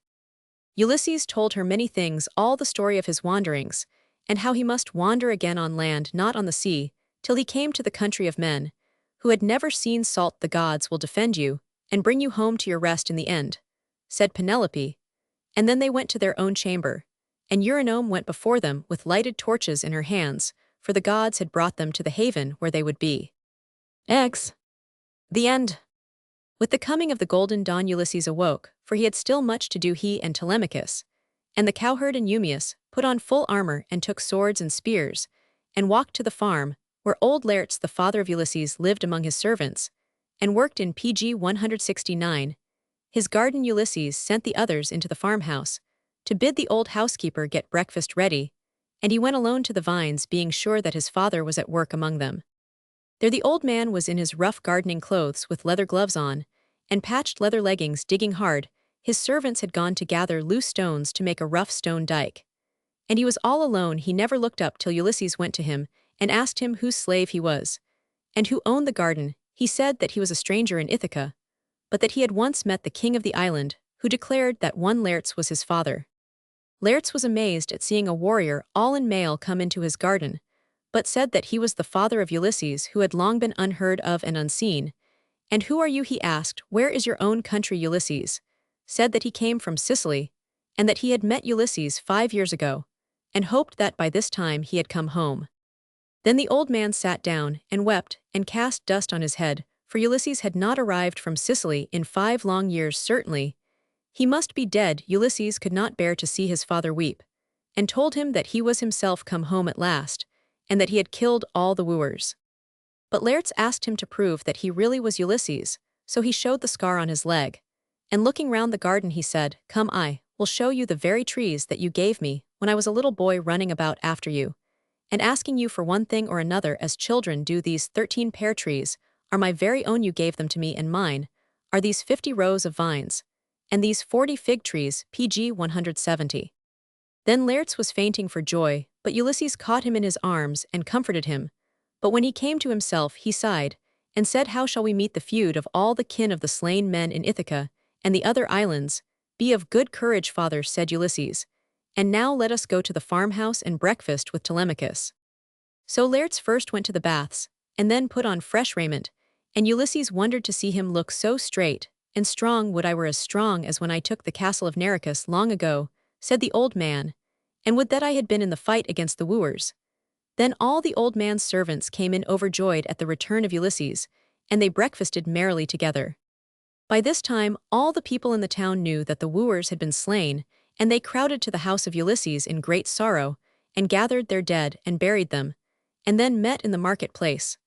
Ulysses told her many things, all the story of his wanderings, and how he must wander again on land, not on the sea, till he came to the country of men, who had never seen salt. The gods will defend you, and bring you home to your rest in the end, said Penelope. And then they went to their own chamber, and Eurynome went before them with lighted torches in her hands, for the gods had brought them to the haven where they would be. The end. With the coming of the golden dawn Ulysses awoke, for he had still much to do. He and Telemachus, and the cowherd and Eumaeus, put on full armor and took swords and spears, and walked to the farm, where old Laertes the father of Ulysses lived among his servants, and worked in. Pg 169. His garden Ulysses sent the others into the farmhouse, to bid the old housekeeper get breakfast ready, and he went alone to the vines, being sure that his father was at work among them. There the old man was in his rough gardening clothes, with leather gloves on, and patched leather leggings, digging hard. His servants had gone to gather loose stones to make a rough stone dike. And he was all alone. He never looked up till Ulysses went to him, and asked him whose slave he was, and who owned the garden. He said that he was a stranger in Ithaca, but that he had once met the king of the island, who declared that one Laertes was his father. Laertes was amazed at seeing a warrior all in mail come into his garden, but said that he was the father of Ulysses, who had long been unheard of and unseen. And who are you, he asked. Where is your own country? Ulysses said that he came from Sicily, and that he had met Ulysses 5 years ago, and hoped that by this time he had come home. Then the old man sat down and wept and cast dust on his head, for Ulysses had not arrived from Sicily in 5 long years certainly. He must be dead. Ulysses could not bear to see his father weep, and told him that he was himself come home at last, and that he had killed all the wooers. But Laertes asked him to prove that he really was Ulysses, so he showed the scar on his leg. And looking round the garden he said, "Come, I will show you the very trees that you gave me when I was a little boy running about after you, and asking you for one thing or another as children do. These 13 pear trees are my very own. You gave them to me, and mine are these 50 rows of vines, and these 40 fig trees, pg 170. Then Laertes was fainting for joy, but Ulysses caught him in his arms and comforted him. But when he came to himself he sighed, and said, "How shall we meet the feud of all the kin of the slain men in Ithaca and the other islands?" "Be of good courage, father," said Ulysses, "and now let us go to the farmhouse and breakfast with Telemachus." So Laertes first went to the baths, and then put on fresh raiment, and Ulysses wondered to see him look so straight and strong. "Would I were as strong as when I took the castle of Nericus long ago," said the old man, "and would that I had been in the fight against the wooers." Then all the old man's servants came in overjoyed at the return of Ulysses, and they breakfasted merrily together. By this time all the people in the town knew that the wooers had been slain, and they crowded to the house of Ulysses in great sorrow, and gathered their dead and buried them, and then met in the market-place.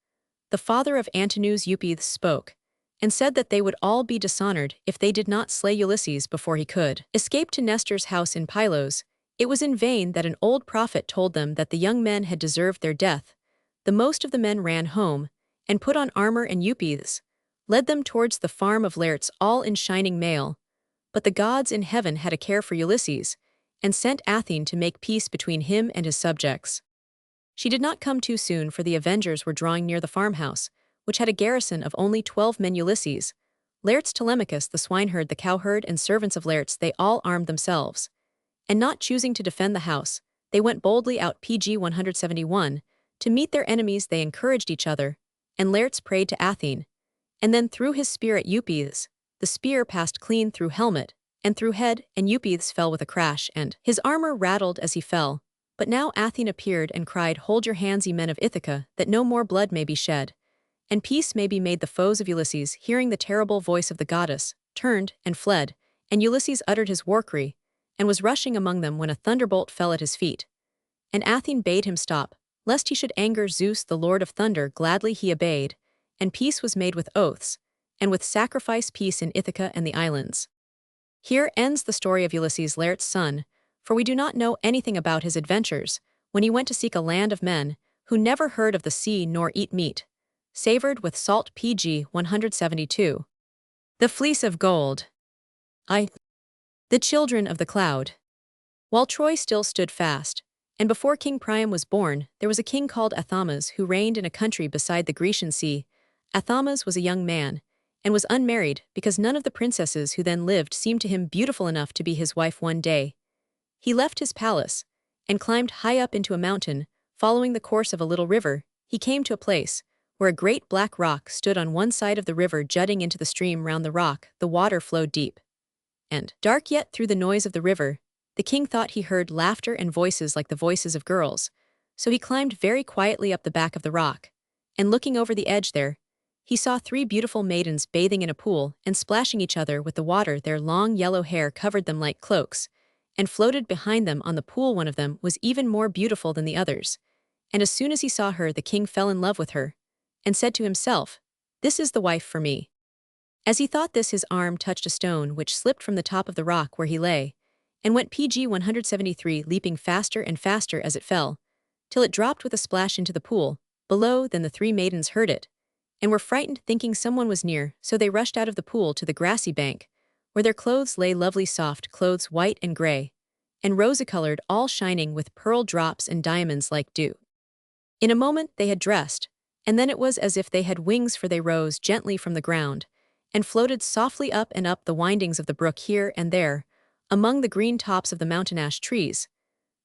The father of Antinous Eupeithes spoke, and said that they would all be dishonored if they did not slay Ulysses before he could escape to Nestor's house in Pylos. It was in vain that an old prophet told them that the young men had deserved their death. The most of the men ran home, and put on armor, and Eupeithes led them towards the farm of Laertes all in shining mail. But the gods in heaven had a care for Ulysses, and sent Athene to make peace between him and his subjects. She did not come too soon, for the avengers were drawing near the farmhouse, which had a garrison of only 12 men. Ulysses, Laertes, Telemachus the swineherd, the cowherd, and servants of Laertes, they all armed themselves. And not choosing to defend the house, they went boldly out, pg 171, to meet their enemies. They encouraged each other, and Laertes prayed to Athene, and then threw his spear at Eupeithes. The spear passed clean through helmet and through head, and Eupeithes fell with a crash, and his armor rattled as he fell. But now Athene appeared and cried, "Hold your hands, ye men of Ithaca, that no more blood may be shed, and peace may be made." The foes of Ulysses, hearing the terrible voice of the goddess, turned and fled, and Ulysses uttered his war cry, and was rushing among them when a thunderbolt fell at his feet. And Athene bade him stop, lest he should anger Zeus the Lord of Thunder. Gladly he obeyed, and peace was made with oaths, and with sacrifice peace in Ithaca and the islands. Here ends the story of Ulysses, Laertes' son, for we do not know anything about his adventures when he went to seek a land of men who never heard of the sea nor eat meat savored with salt. pg 172. The Fleece of Gold. The Children of the Cloud. While Troy still stood fast, and before King Priam was born, there was a king called Athamas who reigned in a country beside the Grecian Sea. Athamas was a young man, and was unmarried because none of the princesses who then lived seemed to him beautiful enough to be his wife. One day, he left his palace, and climbed high up into a mountain. Following the course of a little river, he came to a place where a great black rock stood on one side of the river, jutting into the stream. Round the rock the water flowed deep and dark, yet through the noise of the river, the king thought he heard laughter and voices like the voices of girls. So he climbed very quietly up the back of the rock, and looking over the edge there, he saw 3 beautiful maidens bathing in a pool and splashing each other with the water. Their long yellow hair covered them like cloaks, and floated behind them on the pool. One of them was even more beautiful than the others, and as soon as he saw her, the king fell in love with her, and said to himself, "This is the wife for me." As he thought this, his arm touched a stone which slipped from the top of the rock where he lay, and went pg 173, leaping faster and faster as it fell, till it dropped with a splash into the pool below. Then the 3 maidens heard it, and were frightened, thinking someone was near, so they rushed out of the pool to the grassy bank, where their clothes lay, lovely soft clothes, white and gray, and rosy-colored, all shining with pearl drops and diamonds like dew. In a moment they had dressed, and then it was as if they had wings, for they rose gently from the ground, and floated softly up and up the windings of the brook. Here and there, among the green tops of the mountain ash trees,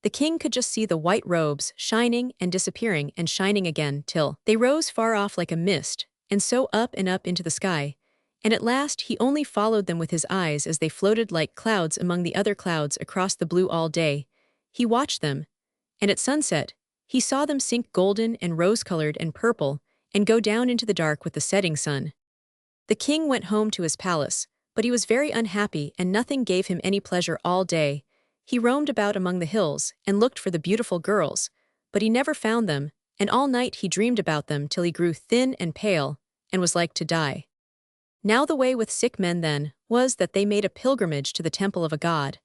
the king could just see the white robes shining and disappearing and shining again, till they rose far off like a mist, and so up and up into the sky, And at last he only followed them with his eyes as they floated like clouds among the other clouds across the blue all day. He watched them, and at sunset, he saw them sink golden and rose-colored and purple, and go down into the dark with the setting sun. The king went home to his palace, but he was very unhappy and nothing gave him any pleasure all day. He roamed about among the hills and looked for the beautiful girls, but he never found them, and all night he dreamed about them till he grew thin and pale, and was like to die. Now the way with sick men then was that they made a pilgrimage to the temple of a god,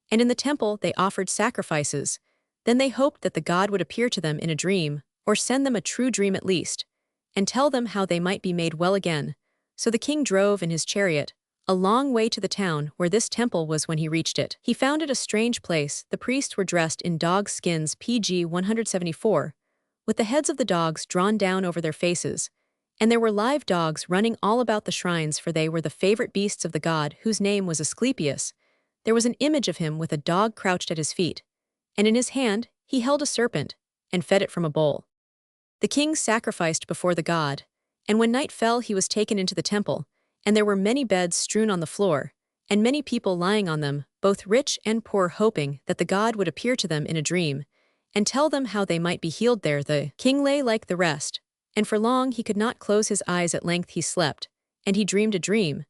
and in the temple they offered sacrifices. Then they hoped that the god would appear to them in a dream, or send them a true dream at least, and tell them how they might be made well again. So the king drove in his chariot a long way to the town where this temple was. When he reached it, he found it a strange place. The priests were dressed in dog skins, pg 174, with the heads of the dogs drawn down over their faces, and there were live dogs running all about the shrines, for they were the favorite beasts of the god, whose name was Asclepius. There was an image of him with a dog crouched at his feet, and in his hand he held a serpent, and fed it from a bowl. The king sacrificed before the god, and when night fell he was taken into the temple, and there were many beds strewn on the floor, and many people lying on them, both rich and poor, hoping that the god would appear to them in a dream, and tell them how they might be healed there. The king lay like the rest, and for long he could not close his eyes. At length he slept, and he dreamed a dream.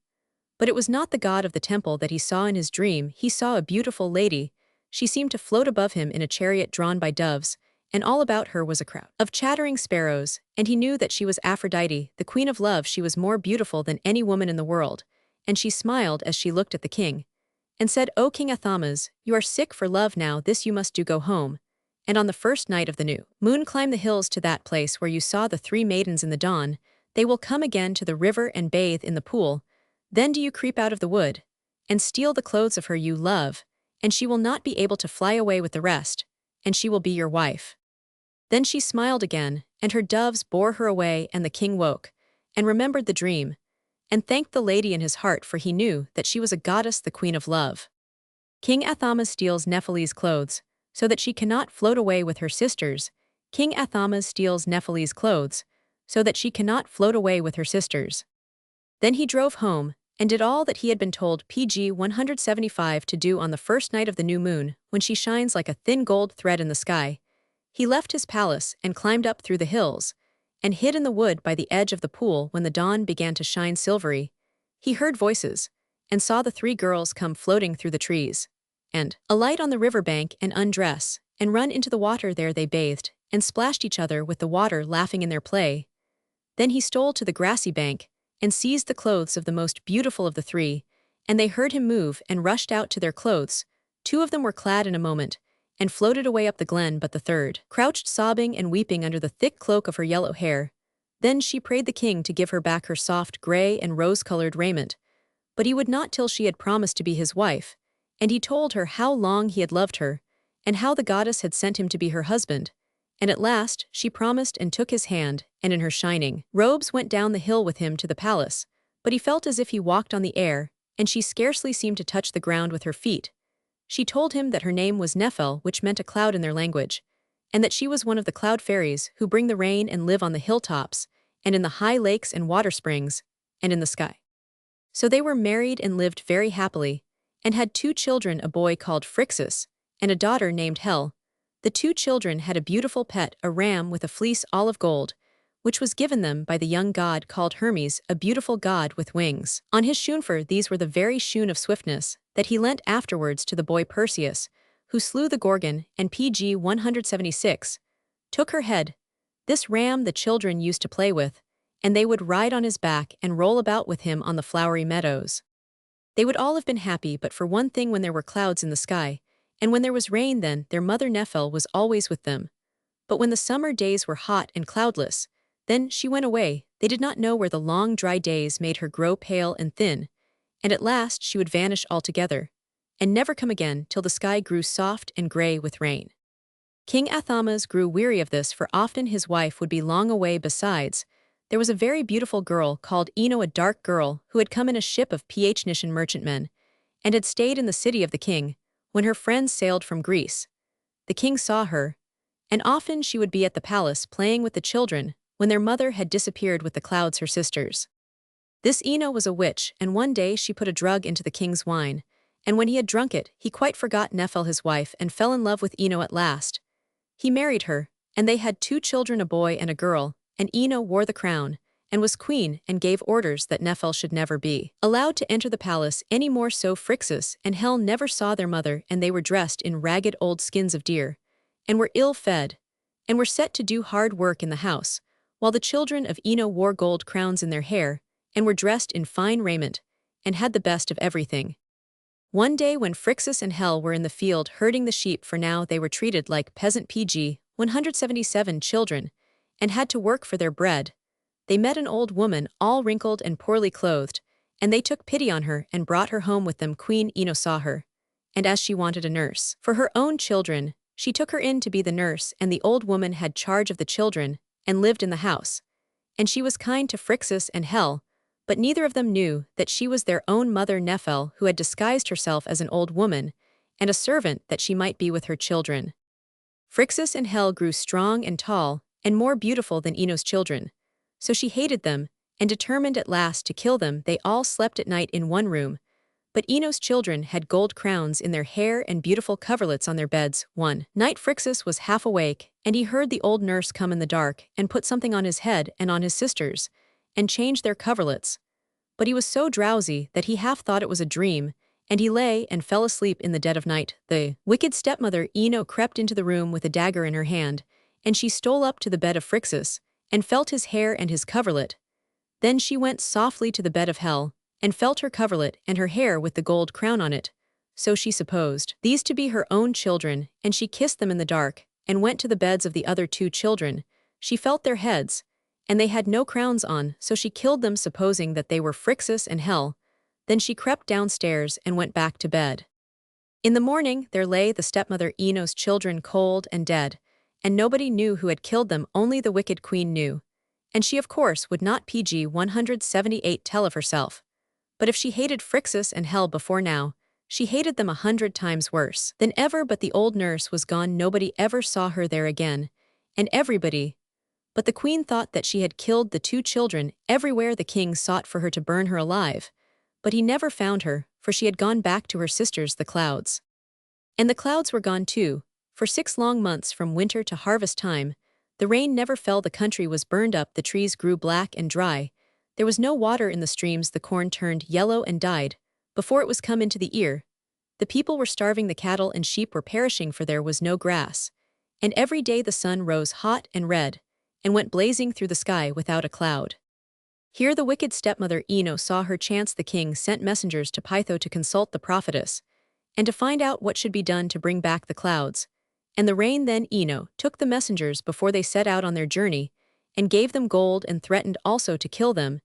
But it was not the god of the temple that he saw in his dream. He saw a beautiful lady. She seemed to float above him in a chariot drawn by doves, and all about her was a crowd of chattering sparrows, and he knew that she was Aphrodite, the queen of love. She was more beautiful than any woman in the world, and she smiled as she looked at the king, and said, "O King Athamas, you are sick for love now. This you must do: go home, and on the first night of the new moon climb the hills to that place where you saw the three maidens in the dawn. They will come again to the river and bathe in the pool. Then do you creep out of the wood, and steal the clothes of her you love, and she will not be able to fly away with the rest, and she will be your wife." Then she smiled again, and her doves bore her away, and the king woke, and remembered the dream, and thanked the lady in his heart, for he knew that she was a goddess, the queen of love. King Athamas steals Nephele's clothes, so that she cannot float away with her sisters. King Athamas steals Nephele's clothes, so that she cannot float away with her sisters. Then he drove home, and did all that he had been told pg 175 to do on the first night of the new moon, when she shines like a thin gold thread in the sky. He left his palace and climbed up through the hills, and hid in the wood by the edge of the pool. When the dawn began to shine silvery, he heard voices, and saw the three girls come floating through the trees, and alight on the river bank, and undress, and run into the water. There they bathed, and splashed each other with the water, laughing in their play. Then he stole to the grassy bank, and seized the clothes of the most beautiful of the three, and they heard him move, and rushed out to their clothes. Two of them were clad in a moment, and floated away up the glen, but the third crouched sobbing and weeping under the thick cloak of her yellow hair. Then she prayed the king to give her back her soft gray and rose-colored raiment, but he would not till she had promised to be his wife, and he told her how long he had loved her, and how the goddess had sent him to be her husband. And at last she promised and took his hand, and in her shining robes went down the hill with him to the palace, but he felt as if he walked on the air, and she scarcely seemed to touch the ground with her feet. She told him that her name was Nephele, which meant a cloud in their language, and that she was one of the cloud fairies who bring the rain and live on the hilltops, and in the high lakes and water springs, and in the sky. So they were married and lived very happily, and had two children, a boy called Phrixus, and a daughter named Helle. The two children had a beautiful pet, a ram with a fleece all of gold, which was given them by the young god called Hermes, a beautiful god with wings. On his shoonfur these were the very shoon of swiftness that he lent afterwards to the boy Perseus, who slew the Gorgon, and pg 176 took her head. This ram the children used to play with, and they would ride on his back and roll about with him on the flowery meadows. They would all have been happy but for one thing: when there were clouds in the sky, and when there was rain, then their mother Nephele was always with them. But when the summer days were hot and cloudless, then she went away. They did not know where the long dry days made her grow pale and thin, and at last she would vanish altogether, and never come again till the sky grew soft and gray with rain. King Athamas grew weary of this, for often his wife would be long away. Besides, there was a very beautiful girl called Ino, a dark girl, who had come in a ship of Phoenician merchantmen, and had stayed in the city of the king, when her friends sailed from Greece. The king saw her, and often she would be at the palace playing with the children, when their mother had disappeared with the clouds, her sisters. This Ino was a witch, and one day she put a drug into the king's wine, and when he had drunk it, he quite forgot Nephel his wife and fell in love with Ino at last. He married her, and they had 2 children, a boy and a girl, and Ino wore the crown, and was queen and gave orders that Nephel should never be allowed to enter the palace any more. So Phrixus and Helle never saw their mother, and they were dressed in ragged old skins of deer, and were ill-fed, and were set to do hard work in the house, while the children of Ino wore gold crowns in their hair, and were dressed in fine raiment, and had the best of everything. One day when Phrixus and Helle were in the field herding the sheep, for now they were treated like peasant pg 177 children, and had to work for their bread, they met an old woman all wrinkled and poorly clothed, and they took pity on her and brought her home with them. Queen Ino saw her, and as she wanted a nurse for her own children, she took her in to be the nurse, and the old woman had charge of the children, and lived in the house. And she was kind to Phrixus and Helle, but neither of them knew that she was their own mother Nephel, who had disguised herself as an old woman, and a servant that she might be with her children. Phrixus and Helle grew strong and tall, and more beautiful than Ino's children. So she hated them, and determined at last to kill them. They all slept at night in one room, but Ino's children had gold crowns in their hair and beautiful coverlets on their beds. One night Phrixus was half awake, and he heard the old nurse come in the dark and put something on his head and on his sisters, and change their coverlets. But he was so drowsy that he half thought it was a dream, and he lay and fell asleep in the dead of night. The wicked stepmother Ino crept into the room with a dagger in her hand, and she stole up to the bed of Phrixus, and felt his hair and his coverlet. Then she went softly to the bed of Helle, and felt her coverlet and her hair with the gold crown on it. So she supposed these to be her own children, and she kissed them in the dark, and went to the beds of the other 2 children. She felt their heads, and they had no crowns on, so she killed them, supposing that they were Phrixus and Helle. Then she crept downstairs and went back to bed. In the morning there lay the stepmother Ino's children cold and dead, and nobody knew who had killed them, only the wicked queen knew. And she of course would not pg 178 tell of herself. But if she hated Phrixus and Helle before now, she hated them 100 times worse than ever. But the old nurse was gone, nobody ever saw her there again, and everybody but the queen thought that she had killed the 2 children. Everywhere the king sought for her to burn her alive, but he never found her, for she had gone back to her sisters the clouds. And the clouds were gone too. For 6 long months, from winter to harvest time, the rain never fell. The country was burned up, the trees grew black and dry, there was no water in the streams, the corn turned yellow and died before it was come into the ear. The people were starving, the cattle and sheep were perishing, for there was no grass. And every day the sun rose hot and red, and went blazing through the sky without a cloud. Here the wicked stepmother Ino saw her chance. The king sent messengers to Pytho to consult the prophetess, and to find out what should be done to bring back the clouds and the rain. Then Ino took the messengers before they set out on their journey, and gave them gold, and threatened also to kill them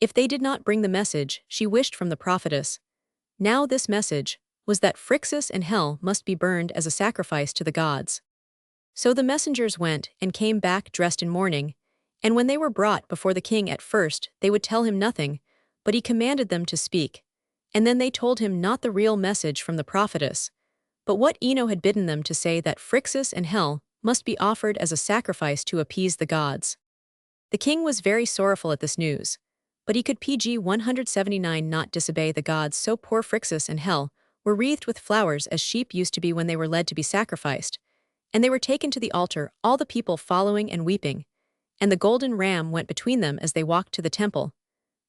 if they did not bring the message she wished from the prophetess. Now this message was that Phrixus and Helle must be burned as a sacrifice to the gods. So the messengers went and came back dressed in mourning, and when they were brought before the king, at first they would tell him nothing, but he commanded them to speak. And then they told him not the real message from the prophetess, but what Ino had bidden them to say, that Phrixus and Helle must be offered as a sacrifice to appease the gods. The king was very sorrowful at this news, but he could pg 179 not disobey the gods. So poor Phrixus and Helle were wreathed with flowers as sheep used to be when they were led to be sacrificed, and they were taken to the altar, all the people following and weeping, and the golden ram went between them as they walked to the temple.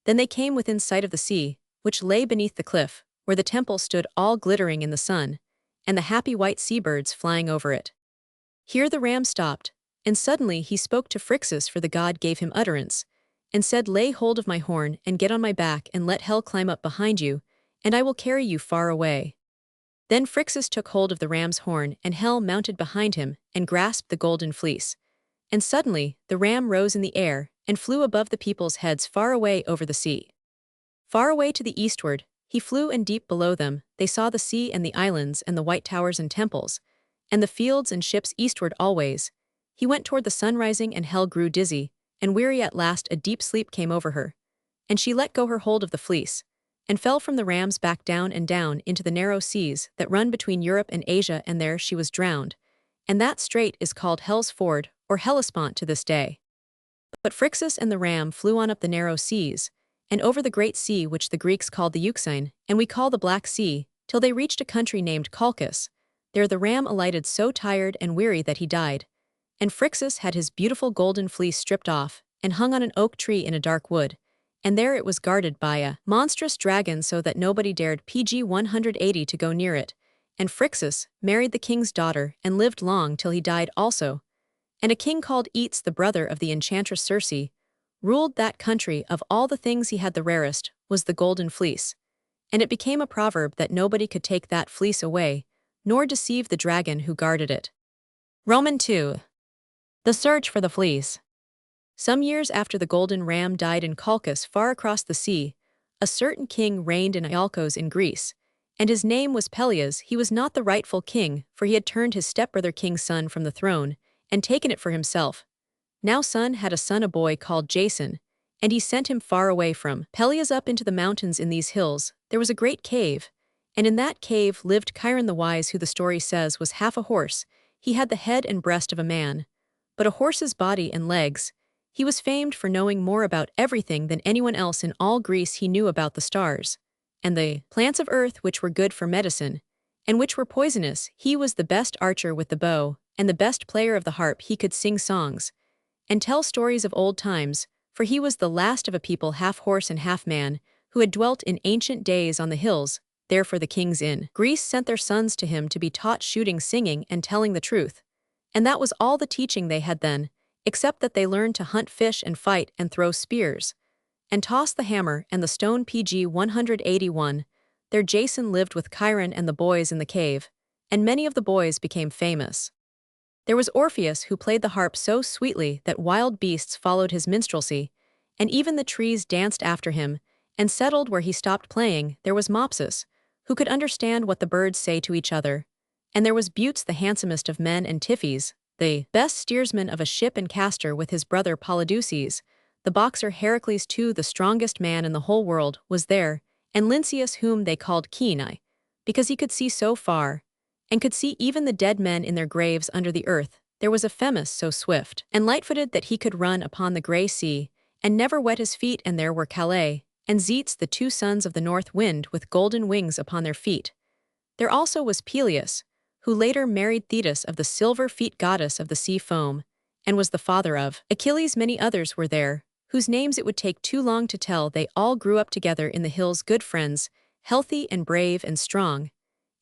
Then they came within sight of the sea, which lay beneath the cliff, where the temple stood all glittering in the sun, and the happy white seabirds flying over it. Here the ram stopped, and suddenly he spoke to Phrixus, for the god gave him utterance, and said, "Lay hold of my horn, and get on my back, and let Helle climb up behind you, and I will carry you far away." Then Phrixus took hold of the ram's horn, and Helle mounted behind him, and grasped the golden fleece. And suddenly the ram rose in the air, and flew above the people's heads far away over the sea. Far away to the eastward he flew, and deep below them they saw the sea and the islands and the white towers and temples, and the fields and ships. Eastward always he went toward the sun rising, and Helle grew dizzy and weary. At last a deep sleep came over her, and she let go her hold of the fleece, and fell from the ram's back down and down into the narrow seas that run between Europe and Asia, and there she was drowned, and that strait is called Helle's Ford or Hellespont to this day. But Phrixus and the ram flew on up the narrow seas, and over the great sea which the Greeks called the Euxine, and we call the Black Sea, till they reached a country named Colchis. There the ram alighted so tired and weary that he died. And Phrixus had his beautiful golden fleece stripped off, and hung on an oak tree in a dark wood. And there it was guarded by a monstrous dragon so that nobody dared PG 180 to go near it. And Phrixus married the king's daughter and lived long till he died also. And a king called Eates, the brother of the enchantress Circe, ruled that country. Of all the things he had the rarest was the golden fleece. And it became a proverb that nobody could take that fleece away, nor deceive the dragon who guarded it. Roman 2. The search for the fleece. Some years after the golden ram died in Colchis far across the sea, a certain king reigned in Iolcos in Greece, and his name was Pelias. He was not the rightful king, for he had turned his stepbrother king's son from the throne, and taken it for himself. Now son had a boy called Jason, and he sent him far away from Pelias up into the mountains. In these hills there was a great cave, and in that cave lived Chiron the wise, who the story says was half a horse. He had the head and breast of a man, but a horse's body and legs. He was famed for knowing more about everything than anyone else in all Greece. He knew about the stars, and the plants of earth which were good for medicine, and which were poisonous. He was the best archer with the bow, and the best player of the harp. He could sing songs, and tell stories of old times, for he was the last of a people half horse and half man, who had dwelt in ancient days on the hills. Therefore the kings in Greece sent their sons to him to be taught shooting, singing, and telling the truth. And that was all the teaching they had then, except that they learned to hunt fish and fight and throw spears, and toss the hammer and the stone. PG 181. There Jason lived with Chiron and the boys in the cave, and many of the boys became famous. There was Orpheus, who played the harp so sweetly that wild beasts followed his minstrelsy, and even the trees danced after him, and settled where he stopped playing. There was Mopsus, who could understand what the birds say to each other, and there was Butes, the handsomest of men, and Tiphys, the best steersman of a ship, and Castor with his brother Polydeuces, the boxer. Heracles too, the strongest man in the whole world, was there, and Lynceus, whom they called Keen, because he could see so far, and could see even the dead men in their graves under the earth. There was Ephemus, so swift and light-footed that he could run upon the grey sea, and never wet his feet. And there were Calais and Zetes, the two sons of the north wind, with golden wings upon their feet. There also was Peleus, who later married Thetis, of the silver feet, goddess of the sea foam, and was the father of Achilles. Many others were there, whose names it would take too long to tell. They all grew up together in the hills, good friends, healthy and brave and strong,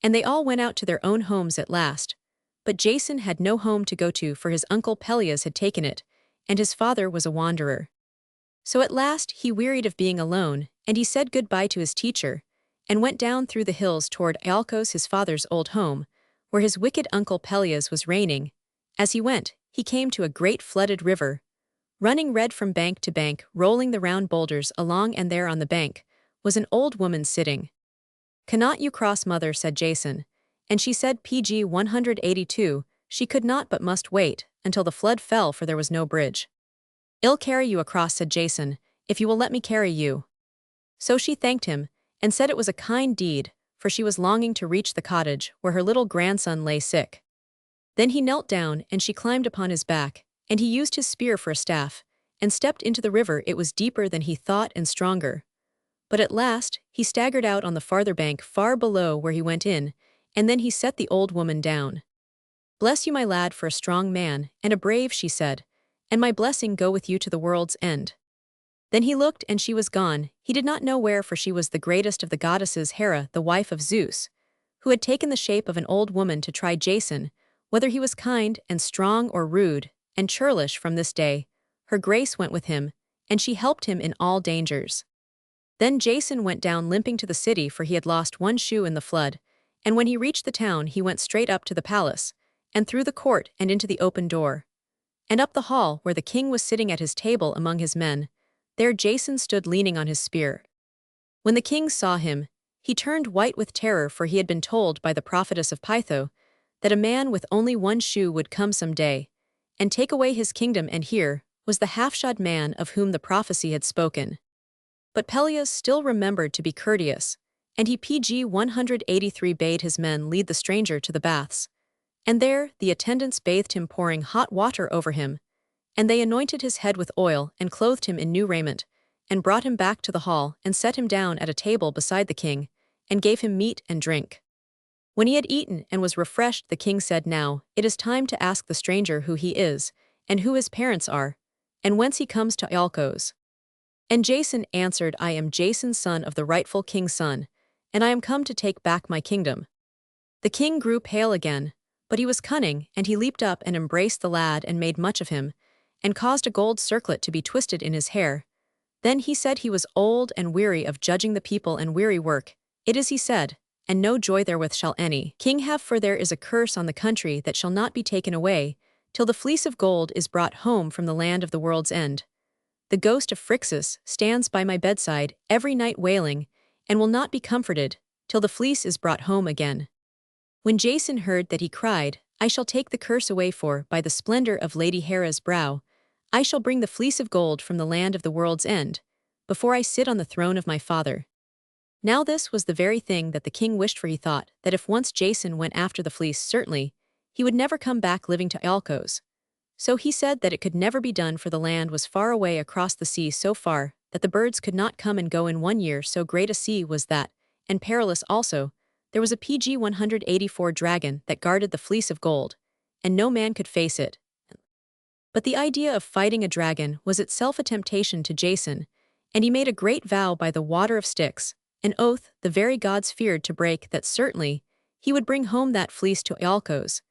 and they all went out to their own homes at last. But Jason had no home to go to, for his uncle Pelias had taken it, and his father was a wanderer. So at last he wearied of being alone, and he said goodbye to his teacher, and went down through the hills toward Iolcos, his father's old home, where his wicked uncle Pelias was reigning. As he went, he came to a great flooded river, running red from bank to bank, rolling the round boulders along, and there on the bank was an old woman sitting. "Cannot you cross, mother?" said Jason, and she said, PG 182, she could not but must wait until the flood fell, for there was no bridge. "I'll carry you across," said Jason, "if you will let me carry you." So she thanked him, and said it was a kind deed, for she was longing to reach the cottage where her little grandson lay sick. Then he knelt down, and she climbed upon his back, and he used his spear for a staff, and stepped into the river. It was deeper than he thought and stronger. But at last he staggered out on the farther bank, far below where he went in, and then he set the old woman down. "Bless you, my lad, for a strong man, and a brave," she said, "and my blessing go with you to the world's end." Then he looked, and she was gone. He did not know where, for she was the greatest of the goddesses, Hera, the wife of Zeus, who had taken the shape of an old woman to try Jason, whether he was kind and strong or rude and churlish. From this day, her grace went with him, and she helped him in all dangers. Then Jason went down limping to the city, for he had lost one shoe in the flood, and when he reached the town he went straight up to the palace, and through the court and into the open door, and up the hall where the king was sitting at his table among his men. There Jason stood leaning on his spear. When the king saw him, he turned white with terror, for he had been told by the prophetess of Pytho that a man with only one shoe would come some day and take away his kingdom, and here was the half-shod man of whom the prophecy had spoken. But Pelias still remembered to be courteous, and he PG 183 bade his men lead the stranger to the baths. And there the attendants bathed him, pouring hot water over him, and they anointed his head with oil and clothed him in new raiment, and brought him back to the hall and set him down at a table beside the king, and gave him meat and drink. When he had eaten and was refreshed, the king said, "Now it is time to ask the stranger who he is, and who his parents are, and whence he comes to Iolcos." And Jason answered, "I am Jason, son of the rightful king's son, and I am come to take back my kingdom." The king grew pale again, but he was cunning, and he leaped up and embraced the lad and made much of him, and caused a gold circlet to be twisted in his hair. Then he said he was old and weary of judging the people and weary work. It is, he said, and no joy therewith shall any king have, for there is a curse on the country that shall not be taken away, till the fleece of gold is brought home from the land of the world's end. The ghost of Phrixus stands by my bedside every night wailing, and will not be comforted, till the fleece is brought home again. When Jason heard that, he cried, "I shall take the curse away, for, by the splendor of Lady Hera's brow, I shall bring the fleece of gold from the land of the world's end, before I sit on the throne of my father." Now this was the very thing that the king wished, for he thought that if once Jason went after the fleece, certainly he would never come back living to Iolcos. So he said that it could never be done, for the land was far away across the sea, so far that the birds could not come and go in 1 year, so great a sea was that, and perilous also. There was a PG 184 dragon that guarded the fleece of gold, and no man could face it. But the idea of fighting a dragon was itself a temptation to Jason, and he made a great vow by the water of Styx, an oath the very gods feared to break, that certainly he would bring home that fleece to Iolcos.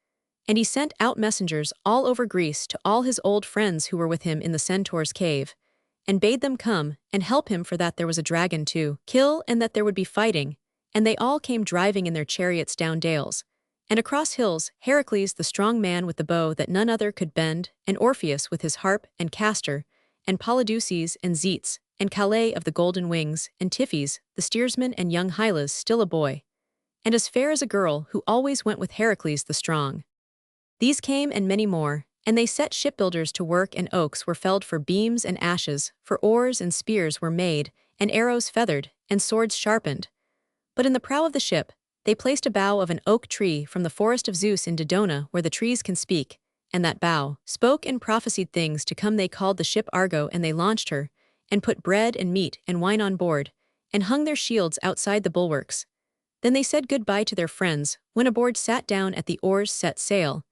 And he sent out messengers all over Greece to all his old friends who were with him in the centaur's cave, and bade them come and help him, for that there was a dragon to kill, and that there would be fighting. And they all came driving in their chariots down dales and across hills, Heracles the strong man with the bow that none other could bend, and Orpheus with his harp and Castor, and Polydeuces and Zetes, and Calais of the golden wings, and Tiphys the steersman, and young Hylas, still a boy, and as fair as a girl, who always went with Heracles the strong. These came, and many more, and they set shipbuilders to work, and oaks were felled for beams and ashes, for oars, and spears were made, and arrows feathered, and swords sharpened. But in the prow of the ship they placed a bough of an oak tree from the forest of Zeus in Dodona, where the trees can speak, and that bough spoke and prophesied things to come. They called the ship Argo, and they launched her, and put bread and meat and wine on board, and hung their shields outside the bulwarks. Then they said good-bye to their friends, went aboard, sat down at the oars, set sail,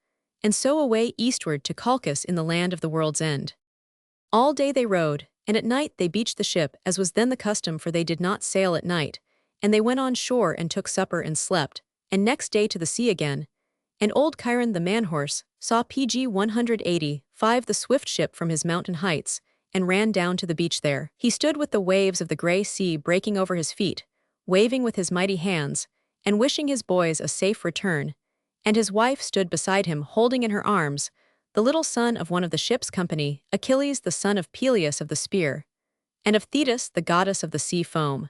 and so away eastward to Colchis in the land of the world's end. All day they rowed, and at night they beached the ship, as was then the custom, for they did not sail at night. And they went on shore and took supper and slept, and next day to the sea again. And old Chiron the man-horse saw PG 185 the swift ship from his mountain heights, and ran down to the beach there. He stood with the waves of the grey sea breaking over his feet, waving with his mighty hands, and wishing his boys a safe return. And his wife stood beside him, holding in her arms the little son of one of the ship's company, Achilles the son of Peleus of the spear, and of Thetis the goddess of the sea foam.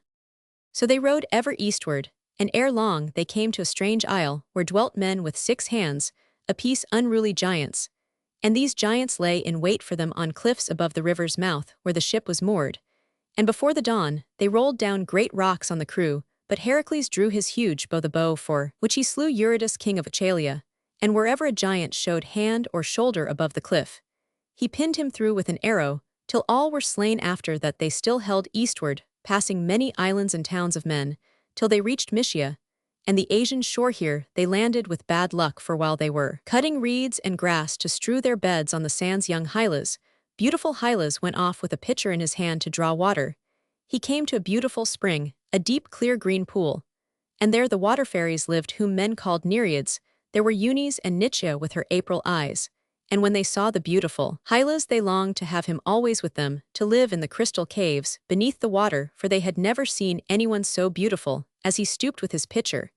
So they rowed ever eastward, and ere long they came to a strange isle, where dwelt men with 6 hands apiece, unruly giants. And these giants lay in wait for them on cliffs above the river's mouth, where the ship was moored. And before the dawn they rolled down great rocks on the crew, but Heracles drew his huge bow, the bow for which he slew Eurytus king of Achalia, and wherever a giant showed hand or shoulder above the cliff, he pinned him through with an arrow, till all were slain. After that they still held eastward, passing many islands and towns of men, till they reached Mysia, and the Asian shore. Here they landed with bad luck, for while they were cutting reeds and grass to strew their beds on the sands, young Hylas, beautiful Hylas, went off with a pitcher in his hand to draw water. He came to a beautiful spring, a deep clear green pool, and there the water fairies lived, whom men called Nereids. There were Eunice and Nytia with her April eyes, and when they saw the beautiful Hylas they longed to have him always with them, to live in the crystal caves beneath the water, for they had never seen anyone so beautiful. As he stooped with his pitcher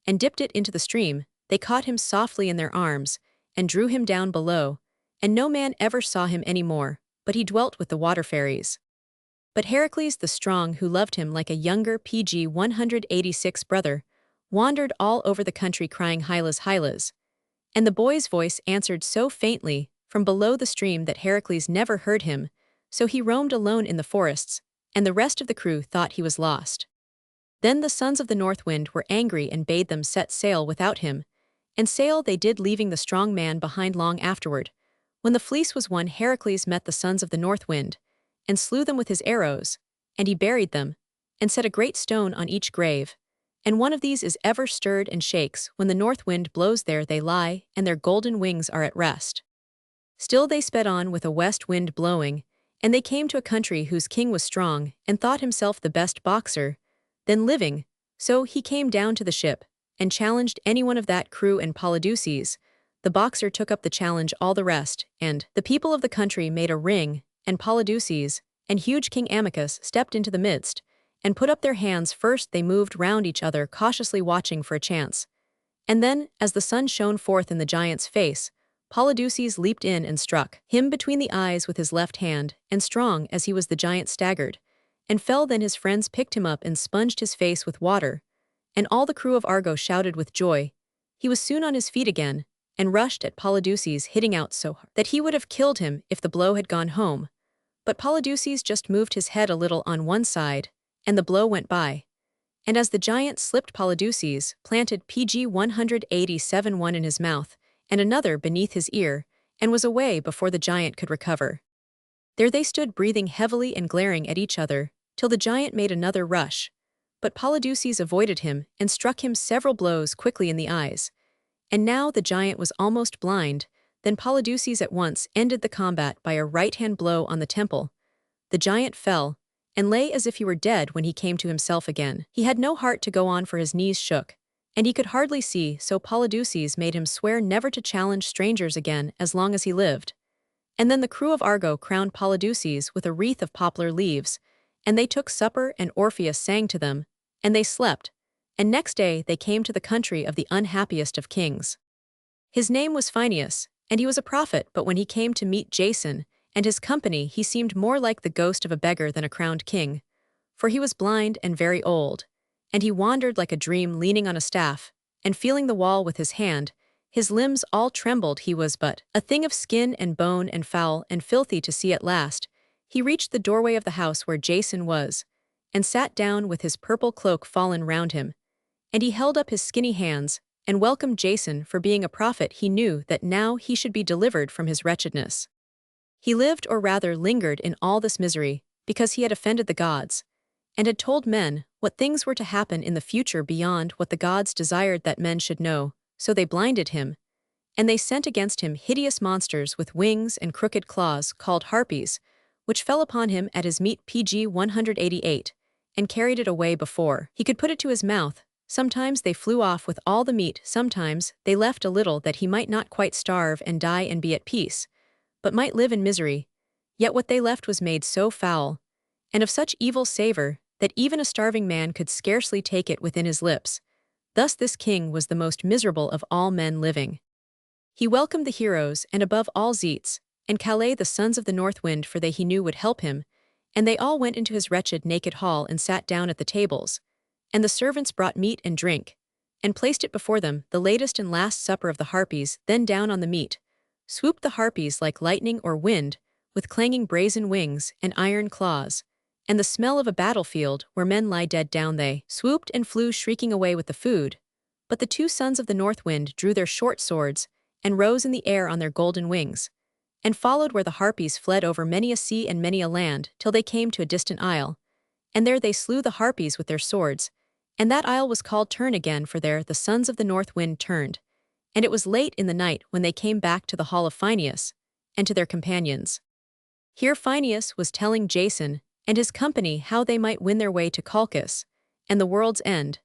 and dipped it into the stream, they caught him softly in their arms and drew him down below, and no man ever saw him any more, but he dwelt with the water fairies. But Heracles the strong, who loved him like a younger PG 186 brother, wandered all over the country crying, "Hylas, Hylas." And the boy's voice answered so faintly from below the stream that Heracles never heard him, so he roamed alone in the forests, and the rest of the crew thought he was lost. Then the sons of the North Wind were angry and bade them set sail without him, and sail they did, leaving the strong man behind. Long afterward, when the fleece was won, Heracles met the sons of the North Wind, and slew them with his arrows, and he buried them, and set a great stone on each grave. And one of these is ever stirred and shakes. When the north wind blows there they lie, and their golden wings are at rest. Still they sped on with a west wind blowing, and they came to a country whose king was strong, and thought himself the best boxer then living. So he came down to the ship, and challenged any one of that crew, and Polydeuces, the boxer, took up the challenge all the rest, and the people of the country made a ring, and Polydeuces, and huge King Amycus stepped into the midst, and put up their hands. First they moved round each other, cautiously watching for a chance. And then, as the sun shone forth in the giant's face, Polydeuces leaped in and struck him between the eyes with his left hand, and strong as he was the giant staggered, and fell. Then his friends picked him up and sponged his face with water, and all the crew of Argo shouted with joy. He was soon on his feet again, and rushed at Polydeuces, hitting out so hard that he would have killed him if the blow had gone home. But Polydeuces just moved his head a little on one side, and the blow went by. And as the giant slipped, Polydeuces planted PG 187 one in his mouth, and another beneath his ear, and was away before the giant could recover. There they stood, breathing heavily and glaring at each other, till the giant made another rush. But Polydeuces avoided him, and struck him several blows quickly in the eyes. And now the giant was almost blind. Then Polydeuces at once ended the combat by a right-hand blow on the temple. The giant fell, and lay as if he were dead. When he came to himself again, he had no heart to go on, for his knees shook, and he could hardly see. So Polydeuces made him swear never to challenge strangers again as long as he lived. And then the crew of Argo crowned Polydeuces with a wreath of poplar leaves, and they took supper, and Orpheus sang to them, and they slept. And next day they came to the country of the unhappiest of kings. His name was Phineus, and he was a prophet. But when he came to meet Jason and his company, he seemed more like the ghost of a beggar than a crowned king, for he was blind and very old, and he wandered like a dream, leaning on a staff, and feeling the wall with his hand. His limbs all trembled. He was but a thing of skin and bone, and foul and filthy to see. At last he reached the doorway of the house where Jason was, and sat down with his purple cloak fallen round him. And he held up his skinny hands, and welcomed Jason. For being a prophet, he knew that now he should be delivered from his wretchedness. He lived, or rather lingered, in all this misery, because he had offended the gods, and had told men what things were to happen in the future beyond what the gods desired that men should know. So they blinded him, and they sent against him hideous monsters with wings and crooked claws, called harpies, which fell upon him at his meat PG 188, and carried it away before he could put it to his mouth. Sometimes they flew off with all the meat, sometimes they left a little, that he might not quite starve and die and be at peace, but might live in misery. Yet what they left was made so foul, and of such evil savor, that even a starving man could scarcely take it within his lips. Thus this king was the most miserable of all men living. He welcomed the heroes, and above all Zetes, and Calais, the sons of the north wind, for they he knew would help him, and they all went into his wretched naked hall, and sat down at the tables. And the servants brought meat and drink, and placed it before them, the latest and last supper of the harpies. Then down on the meat swooped the harpies like lightning or wind, with clanging brazen wings and iron claws, and the smell of a battlefield where men lie dead down. They swooped and flew shrieking away with the food. But the two sons of the north wind drew their short swords, and rose in the air on their golden wings, and followed where the harpies fled over many a sea and many a land, till they came to a distant isle. And there they slew the harpies with their swords, and that isle was called Turn again, for there the sons of the north wind turned. And it was late in the night when they came back to the hall of Phineus, and to their companions. Here Phineus was telling Jason and his company how they might win their way to Colchis, and the world's end,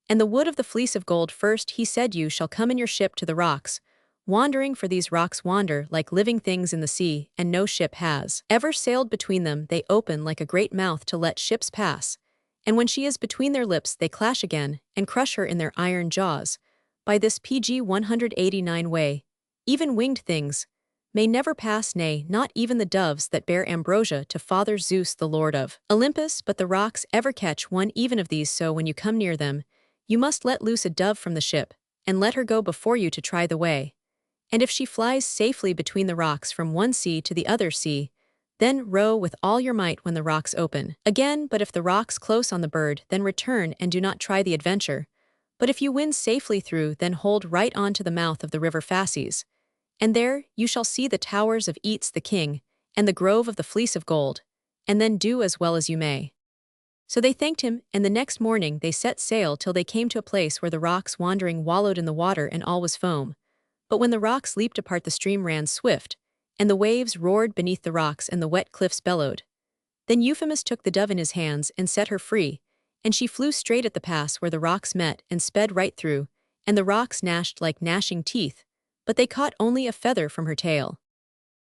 and the wood of the fleece of gold. First he said, you shall come in your ship to the rocks, wandering, for these rocks wander like living things in the sea, and no ship has ever sailed between them. They open like a great mouth to let ships pass, and when she is between their lips they clash again, and crush her in their iron jaws. By this PG 189 way, even winged things may never pass, nay, not even the doves that bear ambrosia to Father Zeus, the Lord of Olympus. But the rocks ever catch one even of these, so when you come near them, you must let loose a dove from the ship, and let her go before you to try the way. And if she flies safely between the rocks from one sea to the other sea, then row with all your might when the rocks open again. But if the rocks close on the bird, then return and do not try the adventure. But if you win safely through, then hold right on to the mouth of the river Phasis, and there you shall see the towers of Eets the king, and the grove of the fleece of gold, and then do as well as you may. So they thanked him, and the next morning they set sail till they came to a place where the rocks wandering wallowed in the water and all was foam. But when the rocks leaped apart the stream ran swift, and the waves roared beneath the rocks and the wet cliffs bellowed. Then Euphemus took the dove in his hands and set her free, and she flew straight at the pass where the rocks met and sped right through, and the rocks gnashed like gnashing teeth, but they caught only a feather from her tail.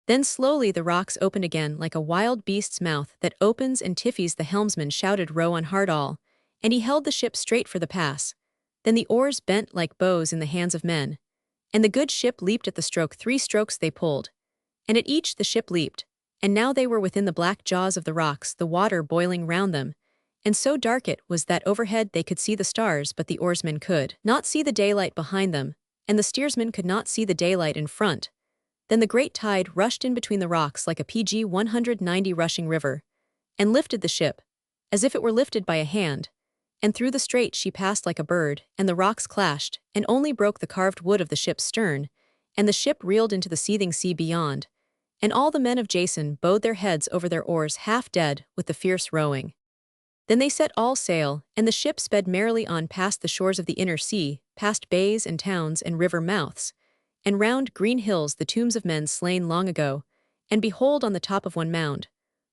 Then slowly the rocks opened again like a wild beast's mouth that opens, and Tiphys the helmsman shouted row on hard all, and he held the ship straight for the pass. Then the oars bent like bows in the hands of men, and the good ship leaped at the stroke. 3 strokes they pulled, and at each the ship leaped, and now they were within the black jaws of the rocks, the water boiling round them, and so dark it was that overhead they could see the stars, but the oarsmen could not see the daylight behind them, and the steersman could not see the daylight in front. Then the great tide rushed in between the rocks like a PG 190 rushing river, and lifted the ship, as if it were lifted by a hand, and through the strait she passed like a bird, and the rocks clashed, and only broke the carved wood of the ship's stern, and the ship reeled into the seething sea beyond, and all the men of Jason bowed their heads over their oars half dead with the fierce rowing. Then they set all sail, and the ship sped merrily on past the shores of the inner sea, past bays and towns and river mouths, and round green hills the tombs of men slain long ago, and behold on the top of one mound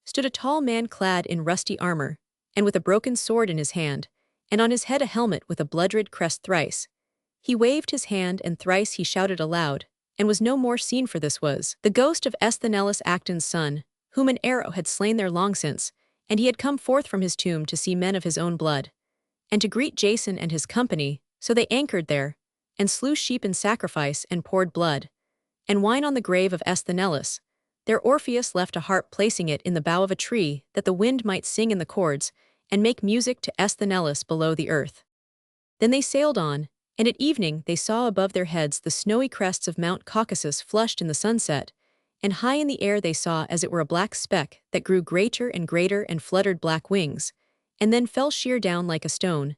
stood a tall man clad in rusty armor, and with a broken sword in his hand, and on his head a helmet with a blood-red crest thrice. He waved his hand, and thrice he shouted aloud, and was no more seen, for this was the ghost of Esthenelus Acton's son, whom an arrow had slain there long since, and he had come forth from his tomb to see men of his own blood, and to greet Jason and his company. So they anchored there, and slew sheep in sacrifice, and poured blood and wine on the grave of Esthenelus. There Orpheus left a harp, placing it in the bough of a tree, that the wind might sing in the chords, and make music to Esthenelus below the earth. Then they sailed on, and at evening they saw above their heads the snowy crests of Mount Caucasus flushed in the sunset, and high in the air they saw as it were a black speck that grew greater and fluttered black wings, and then fell sheer down like a stone.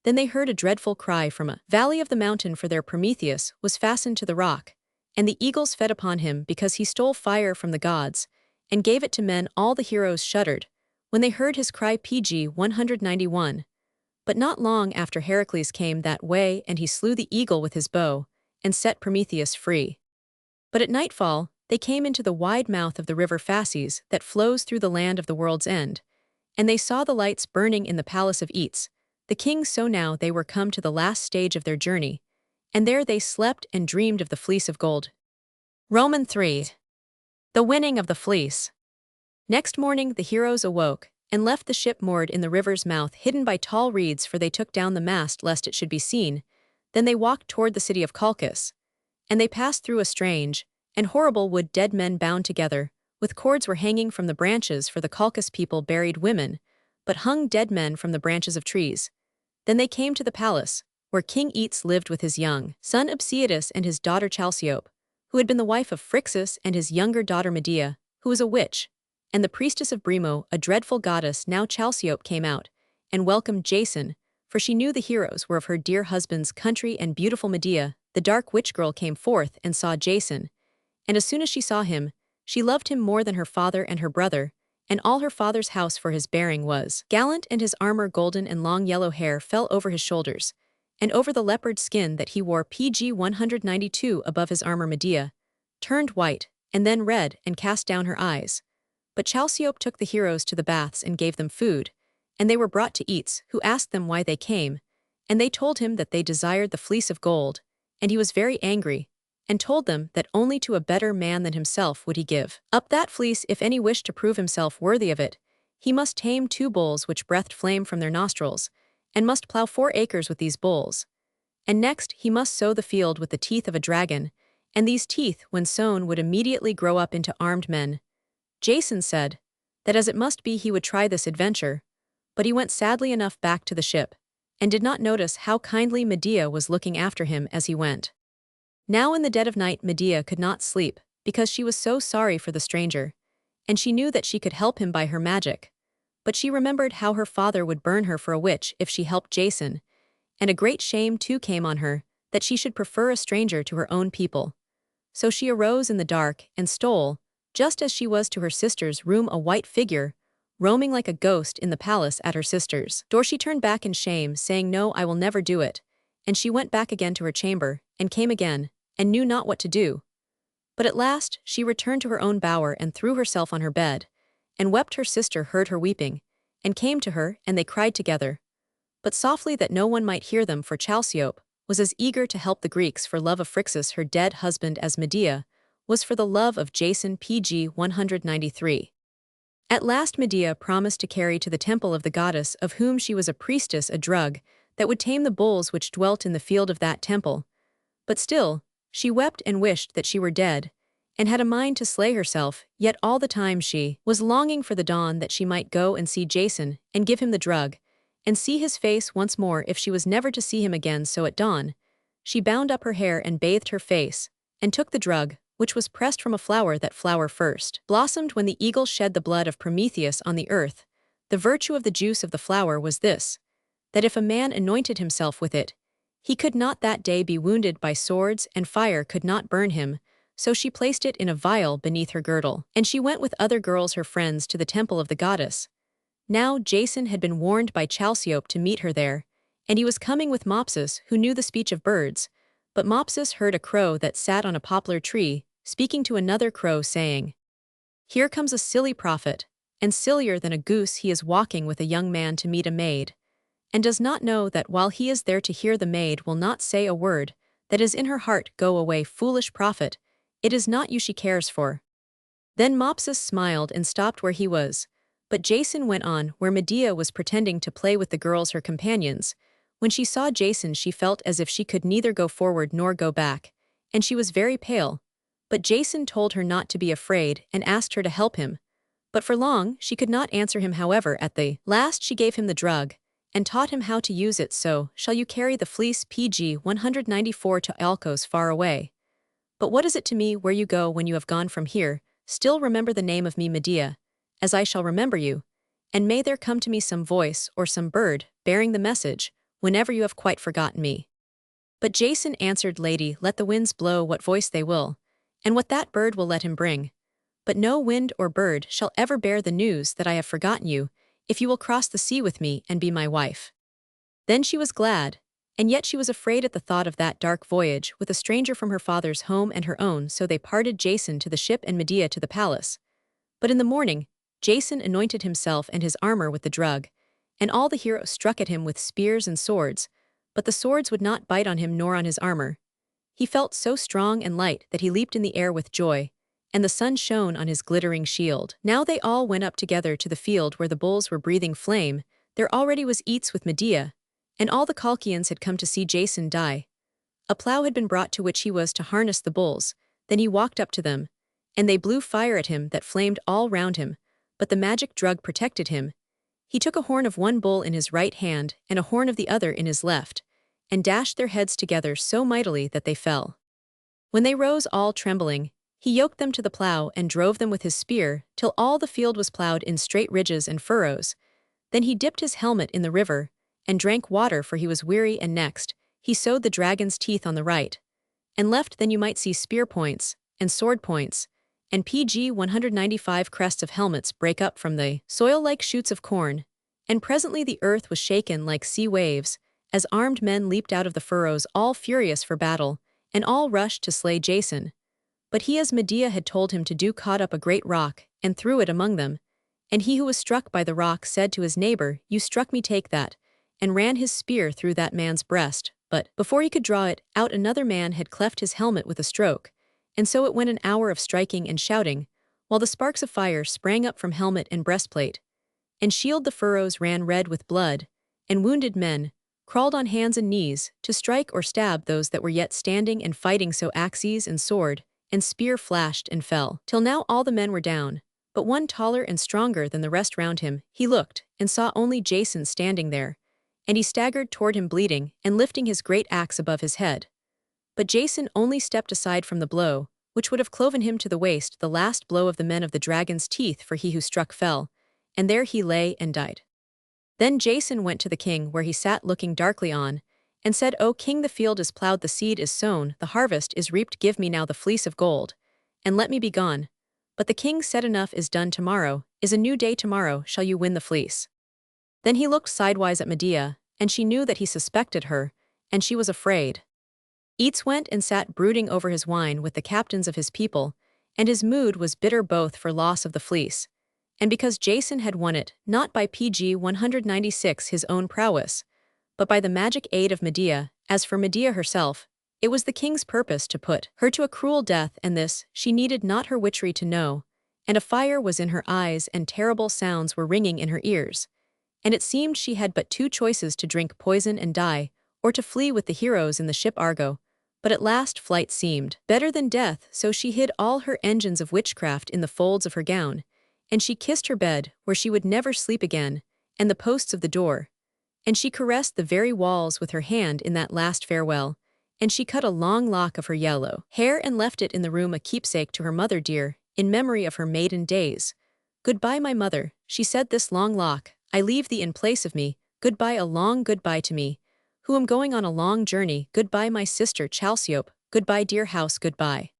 Then they heard a dreadful cry from a valley of the mountain, for their Prometheus was fastened to the rock, and the eagles fed upon him because he stole fire from the gods, and gave it to men. All the heroes shuddered when they heard his cry. PG 191. But not long after Heracles came that way, and he slew the eagle with his bow, and set Prometheus free. But at nightfall they came into the wide mouth of the river Phasis that flows through the land of the world's end, and they saw the lights burning in the palace of Eats, the king. So now they were come to the last stage of their journey, and there they slept and dreamed of the fleece of gold. Roman 3. The winning of the fleece. Next morning the heroes awoke, and left the ship moored in the river's mouth, hidden by tall reeds, for they took down the mast lest it should be seen. Then they walked toward the city of Colchis, and they passed through a strange and horrible wood. Dead men bound together with cords were hanging from the branches, for the Colchis people buried women, but hung dead men from the branches of trees. Then they came to the palace, where King Eats lived with his young son Abscetus and his daughter Chalciope, who had been the wife of Phrixus, and his younger daughter Medea, who was a witch, and the priestess of Brimo, a dreadful goddess. Now Chalciope came out, and welcomed Jason, for she knew the heroes were of her dear husband's country. And beautiful Medea, the dark witch girl, came forth and saw Jason, and as soon as she saw him, she loved him more than her father and her brother, and all her father's house, for his bearing was gallant, and his armor golden, and long yellow hair fell over his shoulders, and over the leopard skin that he wore. PG 192. Above his armor Medea turned white, and then red, and cast down her eyes. But Chalciope took the heroes to the baths and gave them food, and they were brought to Eats, who asked them why they came, and they told him that they desired the fleece of gold, and he was very angry, and told them that only to a better man than himself would he give up that fleece. If any wished to prove himself worthy of it, he must tame 2 bulls which breathed flame from their nostrils, and must plow 4 acres with these bulls. And next he must sow the field with the teeth of a dragon, and these teeth, when sown, would immediately grow up into armed men. Jason said that as it must be he would try this adventure, but he went sadly enough back to the ship, and did not notice how kindly Medea was looking after him as he went. Now in the dead of night Medea could not sleep, because she was so sorry for the stranger, and she knew that she could help him by her magic. But she remembered how her father would burn her for a witch if she helped Jason, and a great shame too came on her, that she should prefer a stranger to her own people. So she arose in the dark, and stole, just as she was to her sister's room, a white figure, roaming like a ghost in the palace at her sister's door. She turned back in shame, saying, "No, I will never do it." And she went back again to her chamber, and came again, and knew not what to do. But at last she returned to her own bower and threw herself on her bed, and wept. Her sister heard her weeping, and came to her, and they cried together, but softly, that no one might hear them, for Chalciope was as eager to help the Greeks for love of Phrixus her dead husband as Medea was for the love of Jason. Pg 193. At last Medea promised to carry to the temple of the goddess of whom she was a priestess a drug that would tame the bulls which dwelt in the field of that temple. But still, she wept and wished that she were dead, and had a mind to slay herself, yet all the time she was longing for the dawn that she might go and see Jason, and give him the drug, and see his face once more if she was never to see him again. So at dawn, she bound up her hair and bathed her face, and took the drug, which was pressed from a flower. That flower first blossomed when the eagle shed the blood of Prometheus on the earth. The virtue of the juice of the flower was this, that if a man anointed himself with it, he could not that day be wounded by swords, and fire could not burn him. So she placed it in a vial beneath her girdle, and she went with other girls her friends to the temple of the goddess. Now Jason had been warned by Chalciope to meet her there, and he was coming with Mopsus, who knew the speech of birds. But Mopsus heard a crow that sat on a poplar tree, speaking to another crow, saying, "Here comes a silly prophet, and sillier than a goose. He is walking with a young man to meet a maid, and does not know that while he is there to hear, the maid will not say a word that is in her heart. Go away, foolish prophet, it is not you she cares for." Then Mopsus smiled and stopped where he was, but Jason went on where Medea was pretending to play with the girls her companions. When she saw Jason, she felt as if she could neither go forward nor go back, and she was very pale. But Jason told her not to be afraid and asked her to help him. But for long she could not answer him. However, at the last she gave him the drug, and taught him how to use it. So shall you carry the fleece. Pg 194 to Alcos far away. But what is it to me where you go when you have gone from here? Still remember the name of me, Medea, as I shall remember you, and may there come to me some voice or some bird bearing the message, whenever you have quite forgotten me. But Jason answered, "Lady, let the winds blow what voice they will, and what that bird will let him bring. But no wind or bird shall ever bear the news that I have forgotten you, if you will cross the sea with me and be my wife." Then she was glad, and yet she was afraid at the thought of that dark voyage with a stranger from her father's home and her own. So they parted, Jason to the ship and Medea to the palace. But in the morning, Jason anointed himself and his armor with the drug, and all the heroes struck at him with spears and swords, but the swords would not bite on him nor on his armor. He felt so strong and light that he leaped in the air with joy, and the sun shone on his glittering shield. Now they all went up together to the field where the bulls were breathing flame. There already was eats with Medea, and all the Colchians had come to see Jason die. A plow had been brought to which he was to harness the bulls. Then he walked up to them, and they blew fire at him that flamed all round him, but the magic drug protected him. He took a horn of one bull in his right hand and a horn of the other in his left, and dashed their heads together so mightily that they fell. When they rose all trembling, he yoked them to the plow and drove them with his spear till all the field was plowed in straight ridges and furrows. Then he dipped his helmet in the river and drank water, for he was weary. And next he sewed the dragon's teeth on the right and left. Then you might see spear points and sword points, and Pg 195 crests of helmets break up from the soil like shoots of corn. And presently the earth was shaken like sea waves, as armed men leaped out of the furrows, all furious for battle, and all rushed to slay Jason. But he, as Medea had told him to do, caught up a great rock, and threw it among them. And he who was struck by the rock said to his neighbor, "You struck me, take that," and ran his spear through that man's breast. But before he could draw it out, another man had cleft his helmet with a stroke. And so it went an hour of striking and shouting, while the sparks of fire sprang up from helmet and breastplate. And shield the furrows ran red with blood, and wounded men crawled on hands and knees to strike or stab those that were yet standing and fighting. So axes and sword and spear flashed and fell, till now all the men were down, but one taller and stronger than the rest round him. He looked, and saw only Jason standing there, and he staggered toward him bleeding, and lifting his great axe above his head. But Jason only stepped aside from the blow, which would have cloven him to the waist, the last blow of the men of the dragon's teeth, for he who struck fell, and there he lay and died. Then Jason went to the king, where he sat looking darkly on, and said, "O king, the field is plowed, the seed is sown, the harvest is reaped. Give me now the fleece of gold, and let me be gone." But the king said, enough is done. Tomorrow is a new day. Tomorrow shall you win the fleece. Then he looked sidewise at Medea, and she knew that he suspected her, and she was afraid. Eats went and sat brooding over his wine with the captains of his people, and his mood was bitter both for loss of the fleece, and because Jason had won it not by pg 196 his own prowess, but by the magic aid of Medea. As for Medea herself, it was the king's purpose to put her to a cruel death, and this she needed not her witchery to know, and a fire was in her eyes and terrible sounds were ringing in her ears, and it seemed she had but two choices: to drink poison and die, or to flee with the heroes in the ship Argo. But at last flight seemed better than death, so she hid all her engines of witchcraft in the folds of her gown, and she kissed her bed, where she would never sleep again, and the posts of the door, and she caressed the very walls with her hand in that last farewell, and she cut a long lock of her yellow hair and left it in the room, a keepsake to her mother dear, in memory of her maiden days. Goodbye, my mother, she said, this long lock, I leave thee in place of me. Goodbye, a long goodbye to me, who am going on a long journey. Goodbye, my sister Chalciope, goodbye, dear house, goodbye.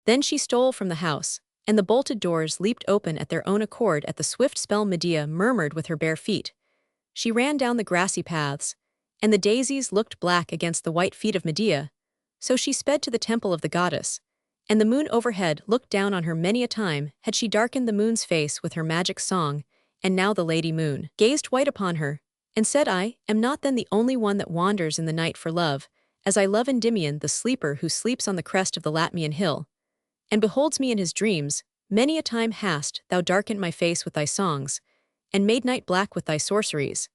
Then she stole from the house, and the bolted doors leaped open at their own accord at the swift spell Medea murmured with her bare feet. She ran down the grassy paths, and the daisies looked black against the white feet of Medea, so she sped to the temple of the goddess, and the moon overhead looked down on her. Many a time had she darkened the moon's face with her magic song, and now the lady moon gazed white upon her, and said, I am not then the only one that wanders in the night for love, as I love Endymion the sleeper who sleeps on the crest of the Latmian hill, and beholds me in his dreams. Many a time hast thou darkened my face with thy songs, and made night black with thy sorceries,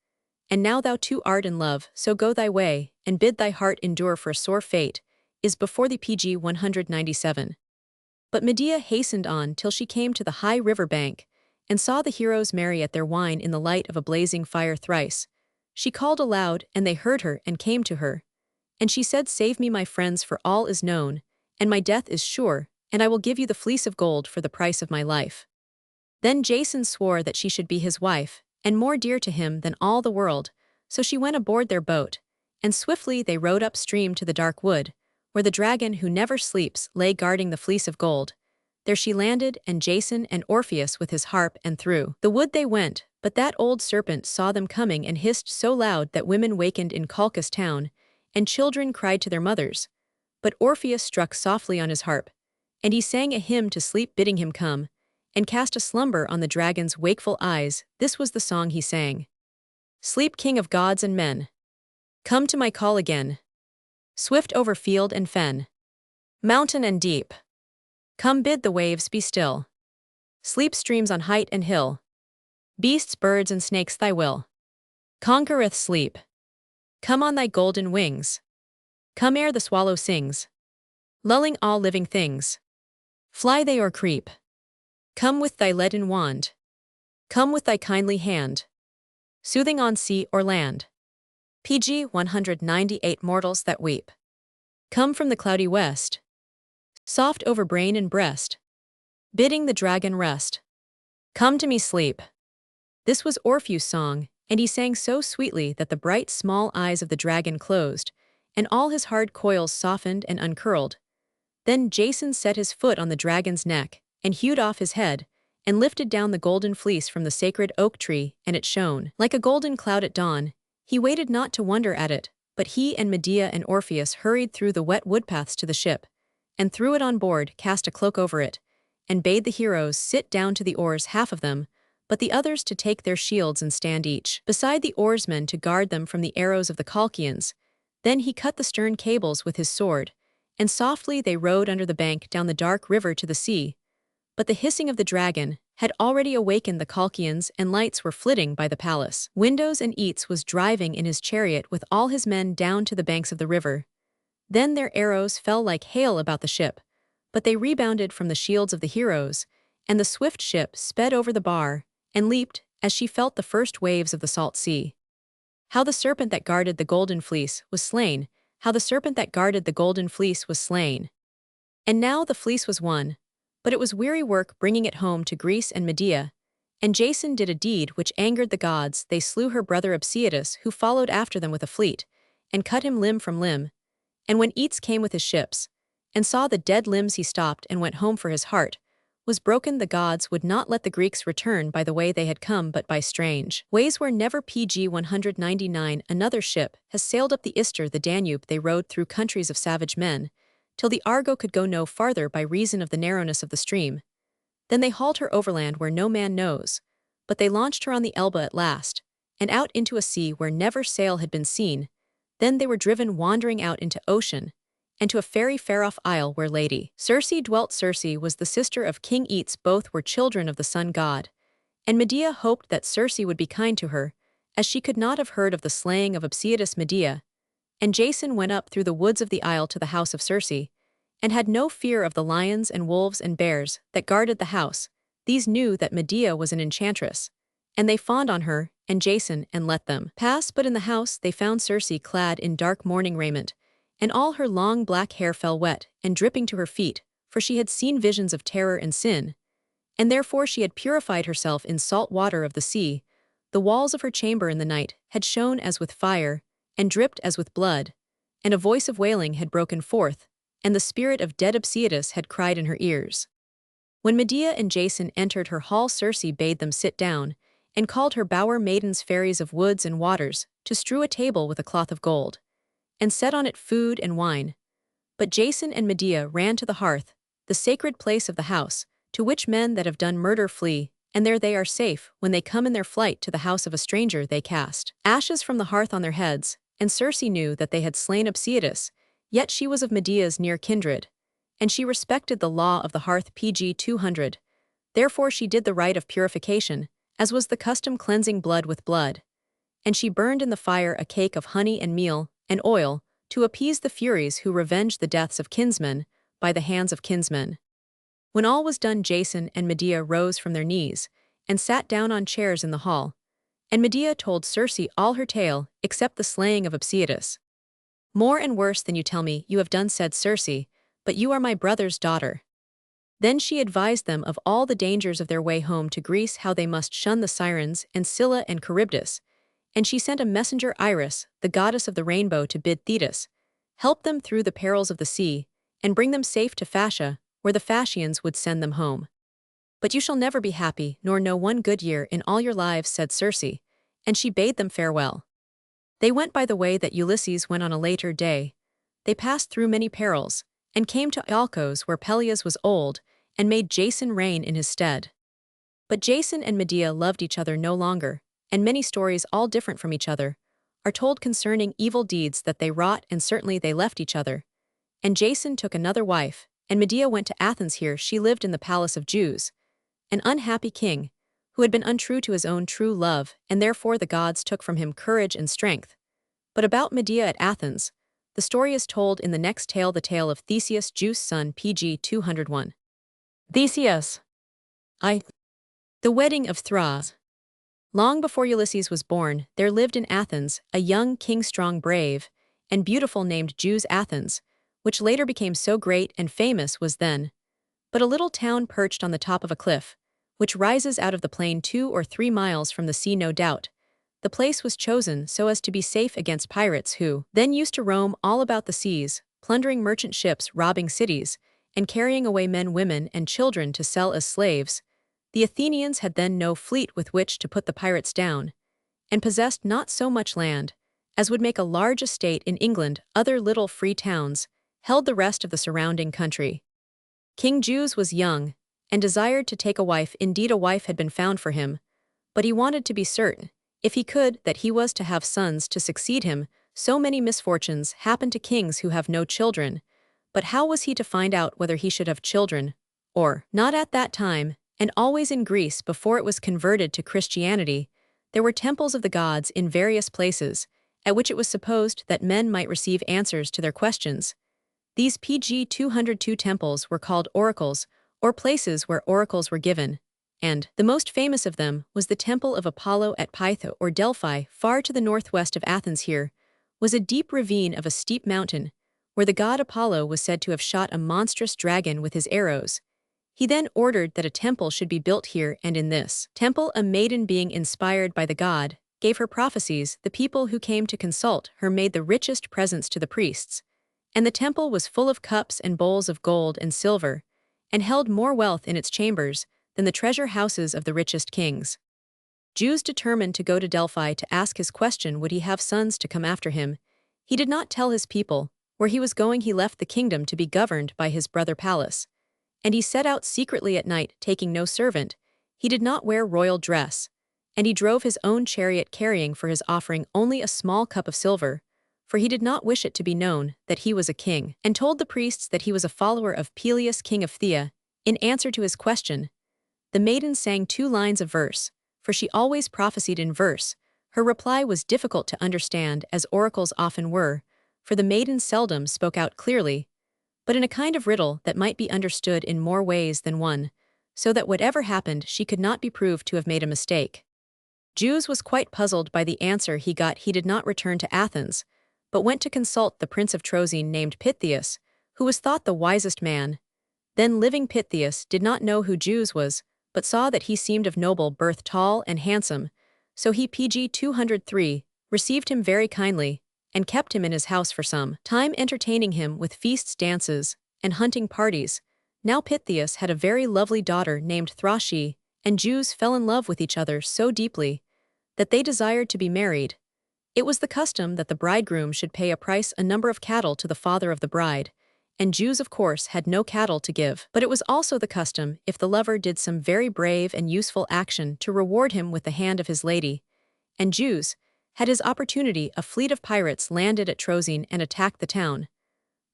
and now thou too art in love, so go thy way, and bid thy heart endure, for a sore fate is before thee. pg 197. But Medea hastened on till she came to the high river bank, and saw the heroes merry at their wine in the light of a blazing fire. Thrice she called aloud, and they heard her and came to her, and she said, save me, my friends, for all is known, and my death is sure, and I will give you the fleece of gold for the price of my life. Then Jason swore that she should be his wife, and more dear to him than all the world, so she went aboard their boat, and swiftly they rowed upstream to the dark wood, where the dragon who never sleeps lay guarding the fleece of gold. There she landed, and Jason and Orpheus with his harp, and through the wood they went, but that old serpent saw them coming and hissed so loud that women wakened in Colchis town, and children cried to their mothers. But Orpheus struck softly on his harp, and he sang a hymn to sleep, bidding him come, and cast a slumber on the dragon's wakeful eyes. This was the song he sang. Sleep, king of gods and men, come to my call again. Swift over field and fen, mountain and deep, come bid the waves be still. Sleep, streams on height and hill, beasts, birds, and snakes thy will conquereth sleep. Come on thy golden wings, come ere the swallow sings, lulling all living things. Fly they or creep, come with thy leaden wand, come with thy kindly hand, soothing on sea or land. pg 198. Mortals that weep, come from the cloudy west, soft over brain and breast, bidding the dragon rest. Come to me, sleep. This was Orpheus' song, and he sang so sweetly that the bright small eyes of the dragon closed, and all his hard coils softened and uncurled. Then Jason set his foot on the dragon's neck, and hewed off his head, and lifted down the golden fleece from the sacred oak tree, and it shone like a golden cloud at dawn. He waited not to wonder at it, but he and Medea and Orpheus hurried through the wet woodpaths to the ship, and threw it on board, cast a cloak over it, and bade the heroes sit down to the oars, half of them, but the others to take their shields and stand each beside the oarsmen to guard them from the arrows of the Colchians. Then he cut the stern cables with his sword, and softly they rowed under the bank down the dark river to the sea. But the hissing of the dragon had already awakened the Colchians, and lights were flitting by the palace windows, and Eats was driving in his chariot with all his men down to the banks of the river. Then their arrows fell like hail about the ship, but they rebounded from the shields of the heroes, and the swift ship sped over the bar, and leaped as she felt the first waves of the salt sea. How the serpent that guarded the golden fleece was slain, how the serpent that guarded the golden fleece was slain. And now the fleece was won, but it was weary work bringing it home to Greece and Medea, and Jason did a deed which angered the gods. They slew her brother Odysseus, who followed after them with a fleet, and cut him limb from limb. And when Eats came with his ships, and saw the dead limbs, he stopped and went home for his heart, was broken, the gods would not let the Greeks return by the way they had come but by strange ways where never. Pg 199 Another ship has sailed up the Ister, the Danube. They rode through countries of savage men, till the Argo could go no farther by reason of the narrowness of the stream. Then they hauled her overland where no man knows, but they launched her on the Elbe at last, and out into a sea where never sail had been seen. Then they were driven wandering out into ocean, and to a fairy far-off isle where Lady Circe dwelt. Circe was the sister of King Aetes. Both were children of the sun god, and Medea hoped that Circe would be kind to her, as she could not have heard of the slaying of Odysseus. Medea and Jason went up through the woods of the isle to the house of Circe, and had no fear of the lions and wolves and bears that guarded the house. These knew that Medea was an enchantress, and they fawned on her and Jason and let them pass. But in the house they found Circe clad in dark mourning raiment, and all her long black hair fell wet and dripping to her feet, for she had seen visions of terror and sin, and therefore she had purified herself in salt water of the sea. The walls of her chamber in the night had shone as with fire, and dripped as with blood, and a voice of wailing had broken forth, and the spirit of dead Odysseus had cried in her ears. When Medea and Jason entered her hall, Circe bade them sit down, and called her bower maidens, fairies of woods and waters, to strew a table with a cloth of gold, and set on it food and wine. But Jason and Medea ran to the hearth, the sacred place of the house, to which men that have done murder flee, and there they are safe. When they come in their flight to the house of a stranger, they cast ashes from the hearth on their heads, and Circe knew that they had slain Odysseus, yet she was of Medea's near kindred, and she respected the law of the hearth. Pg 200. Therefore she did the rite of purification, as was the custom, cleansing blood with blood. And she burned in the fire a cake of honey and meal and oil, to appease the Furies who revenged the deaths of kinsmen by the hands of kinsmen. When all was done, Jason and Medea rose from their knees, and sat down on chairs in the hall, and Medea told Circe all her tale, except the slaying of Odysseus. "More and worse than you tell me you have done," said Circe, "but you are my brother's daughter." Then she advised them of all the dangers of their way home to Greece, how they must shun the Sirens and Scylla and Charybdis, and she sent a messenger, Iris, the goddess of the rainbow, to bid Thetis help them through the perils of the sea, and bring them safe to Phasia, where the Phasians would send them home. "But you shall never be happy, nor know one good year in all your lives," said Circe, and she bade them farewell. They went by the way that Ulysses went on a later day. They passed through many perils, and came to Iolcos, where Peleus was old, and made Jason reign in his stead. But Jason and Medea loved each other no longer, and many stories, all different from each other, are told concerning evil deeds that they wrought, and certainly they left each other. And Jason took another wife, and Medea went to Athens. Here she lived in the palace of Zeus, an unhappy king, who had been untrue to his own true love, and therefore the gods took from him courage and strength. But about Medea at Athens, the story is told in the next tale, the tale of Theseus, Zeus' son. Pg 201. Theseus. The wedding of Thras. Long before Ulysses was born, there lived in Athens a young king, strong, brave, and beautiful, named Zeus. Athens, which later became so great and famous, was then but a little town perched on the top of a cliff, which rises out of the plain 2 or 3 miles from the sea. No doubt the place was chosen so as to be safe against pirates, who then used to roam all about the seas, plundering merchant ships, robbing cities, and carrying away men, women, and children to sell as slaves. The Athenians had then no fleet with which to put the pirates down, and possessed not so much land as would make a large estate in England. Other little free towns held the rest of the surrounding country. King Zeus was young, and desired to take a wife. Indeed, a wife had been found for him, but he wanted to be certain, if he could, that he was to have sons to succeed him. So many misfortunes happen to kings who have no children, but how was he to find out whether he should have children or not? At that time, and always in Greece before it was converted to Christianity, there were temples of the gods in various places, at which it was supposed that men might receive answers to their questions. These Pg 202 temples were called oracles, or places where oracles were given, and the most famous of them was the temple of Apollo at Pytho or Delphi, far to the northwest of Athens. Here was a deep ravine of a steep mountain, where the god Apollo was said to have shot a monstrous dragon with his arrows. He then ordered that a temple should be built here, and in this temple a maiden, being inspired by the god, gave her prophecies. The people who came to consult her made the richest presents to the priests, and the temple was full of cups and bowls of gold and silver, and held more wealth in its chambers than the treasure houses of the richest kings. Zeus determined to go to Delphi to ask his question, would he have sons to come after him. He did not tell his people where he was going. He left the kingdom to be governed by his brother Pallas. And he set out secretly at night, taking no servant. He did not wear royal dress. And he drove his own chariot, carrying for his offering only a small cup of silver, for he did not wish it to be known that he was a king, and told the priests that he was a follower of Peleus, king of Phthia. In answer to his question, the maiden sang 2 lines of verse, for she always prophesied in verse. Her reply was difficult to understand, as oracles often were, for the maiden seldom spoke out clearly, but in a kind of riddle that might be understood in more ways than one, so that whatever happened she could not be proved to have made a mistake. Zeus was quite puzzled by the answer he got. He did not return to Athens, but went to consult the prince of Trojan named Pythias, who was thought the wisest man. Then living Pythias did not know who Zeus was, but saw that he seemed of noble birth, tall and handsome, so he pg 203 received him very kindly, and kept him in his house for some time, entertaining him with feasts, dances, and hunting parties. Now Pythias had a very lovely daughter named Thrace, and Zeus fell in love with each other so deeply that they desired to be married. It was the custom that the bridegroom should pay a number of cattle to the father of the bride, and Zeus of course had no cattle to give. But it was also the custom, if the lover did some very brave and useful action, to reward him with the hand of his lady. And Zeus had his opportunity. A fleet of pirates landed at Trojan and attacked the town.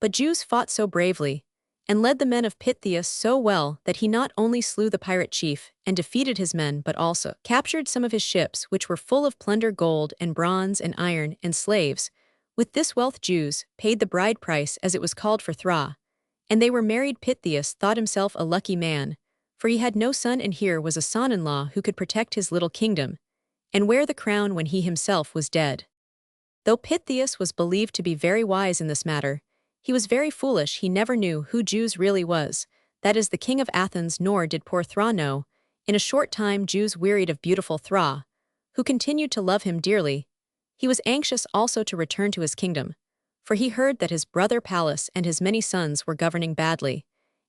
But Zeus fought so bravely, and led the men of Pythias so well, that he not only slew the pirate chief and defeated his men, but also captured some of his ships, which were full of plunder, gold and bronze and iron and slaves. With this wealth Zeus paid the bride price, as it was called, for Thra, and they were married. Pythias thought himself a lucky man, for he had no son, and here was a son-in-law who could protect his little kingdom, and wear the crown when he himself was dead. Though Pythias was believed to be very wise in this matter, he was very foolish. He never knew who Zeus really was, that is, the king of Athens, nor did poor Thra know. In a short time Zeus wearied of beautiful Thra, who continued to love him dearly. He was anxious also to return to his kingdom, for he heard that his brother Pallas and his many sons were governing badly,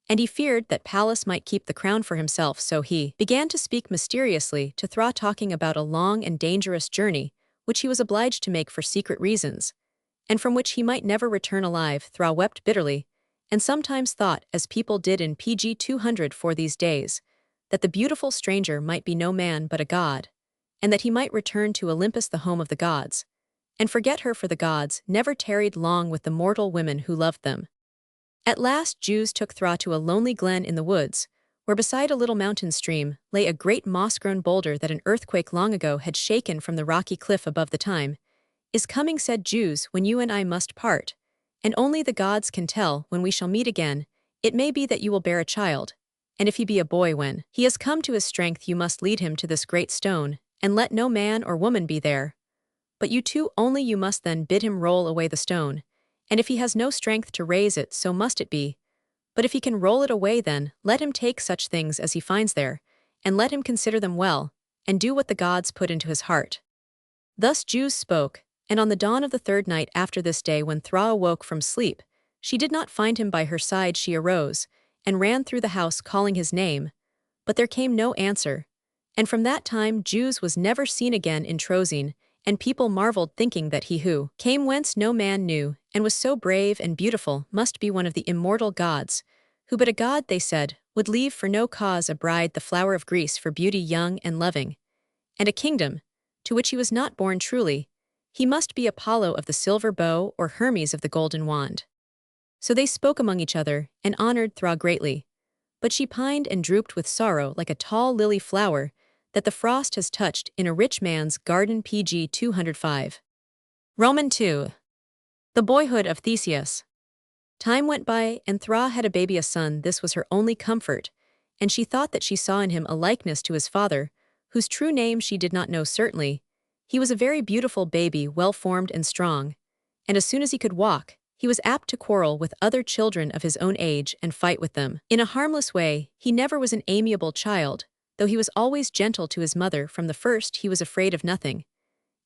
and he feared that Pallas might keep the crown for himself. So he began to speak mysteriously to Thra, talking about a long and dangerous journey which he was obliged to make for secret reasons, and from which he might never return alive. Thra wept bitterly, and sometimes thought, as people did in pg 200 for these days, that the beautiful stranger might be no man but a god, and that he might return to Olympus, the home of the gods, and forget her, for the gods never tarried long with the mortal women who loved them. At last Zeus took Thra to a lonely glen in the woods, where beside a little mountain stream lay a great moss-grown boulder that an earthquake long ago had shaken from the rocky cliff above. The time is coming, said Zeus, when you and I must part, and only the gods can tell when we shall meet again. It may be that you will bear a child, and if he be a boy, when he has come to his strength, you must lead him to this great stone, and let no man or woman be there but you two only. You must then bid him roll away the stone, and if he has no strength to raise it, so must it be. But if he can roll it away, then let him take such things as he finds there, and let him consider them well, and do what the gods put into his heart. Thus Zeus spoke, and on the dawn of the 3rd night after this day, when Thra awoke from sleep, she did not find him by her side. She arose, and ran through the house calling his name, but there came no answer. And from that time Zeus was never seen again in Trojan, and people marveled, thinking that he who came whence no man knew, and was so brave and beautiful, must be one of the immortal gods, who but a god, they said, would leave for no cause a bride, the flower of Greece, for beauty young and loving, and a kingdom, to which he was not born truly. He must be Apollo of the silver bow, or Hermes of the golden wand. So they spoke among each other, and honored Thra greatly. But she pined and drooped with sorrow like a tall lily flower that the frost has touched in a rich man's garden. pg 205. Roman 2. The boyhood of Theseus. Time went by, and Thra had a baby, a son. This was her only comfort, and she thought that she saw in him a likeness to his father, whose true name she did not know certainly. He was a very beautiful baby, well-formed and strong, and as soon as he could walk, he was apt to quarrel with other children of his own age and fight with them. In a harmless way, he never was an amiable child, though he was always gentle to his mother. From the first he was afraid of nothing,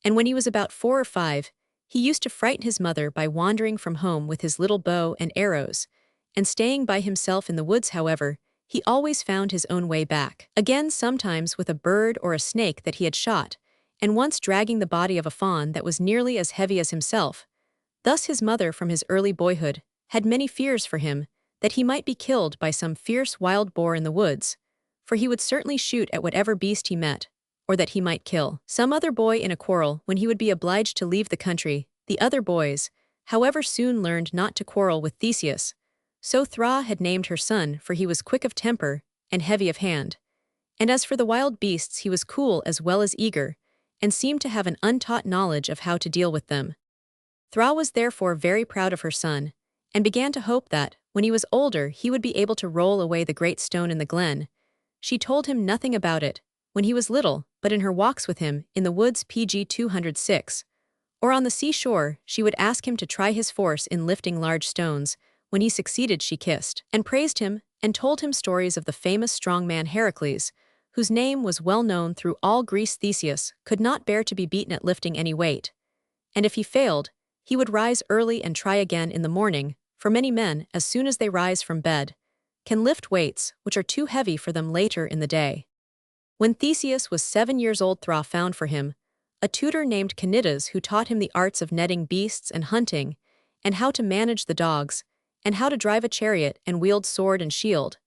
and when he was about 4 or 5, he used to frighten his mother by wandering from home with his little bow and arrows, and staying by himself in the woods. However, he always found his own way back. Again, sometimes with a bird or a snake that he had shot, and once dragging the body of a fawn that was nearly as heavy as himself. Thus his mother from his early boyhood had many fears for him, that he might be killed by some fierce wild boar in the woods, for he would certainly shoot at whatever beast he met, or that he might kill some other boy in a quarrel when he would be obliged to leave the country. The other boys, however, soon learned not to quarrel with Theseus. So Thra had named her son, for he was quick of temper and heavy of hand. And as for the wild beasts, he was cool as well as eager, and seemed to have an untaught knowledge of how to deal with them. Thra was therefore very proud of her son, and began to hope that, when he was older, he would be able to roll away the great stone in the glen. She told him nothing about it when he was little, but in her walks with him in the woods pg 206, or on the seashore, she would ask him to try his force in lifting large stones. When he succeeded, she kissed and praised him, and told him stories of the famous strongman Heracles, whose name was well known through all Greece. Theseus could not bear to be beaten at lifting any weight, and if he failed, he would rise early and try again in the morning, for many men, as soon as they rise from bed, can lift weights which are too heavy for them later in the day. When Theseus was 7 years old, Thra found for him a tutor named Canidas, who taught him the arts of netting beasts and hunting, and how to manage the dogs, and how to drive a chariot and wield sword and shield,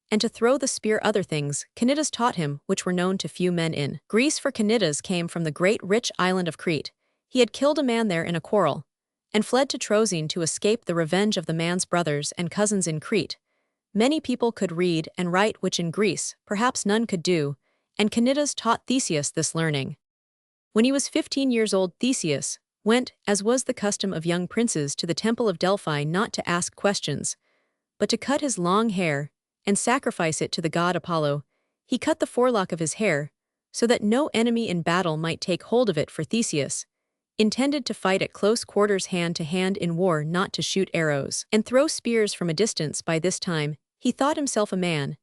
and to throw the spear. Other things Canidas taught him which were known to few men in Greece, for Canidas came from the great rich island of Crete. He had killed a man there in a quarrel, and fled to Trojan to escape the revenge of the man's brothers and cousins in Crete. Many people could read and write which in Greece perhaps none could do, and Canidas taught Theseus this learning. When he was 15 years old, Theseus went, as was the custom of young princes, to the temple of Delphi, not to ask questions, but to cut his long hair and sacrifice it to the god Apollo. He cut the forelock of his hair, so that no enemy in battle might take hold of it, for Theseus intended to fight at close quarters, hand to hand in war, not to shoot arrows and throw spears from a distance. By this time, he thought himself a man,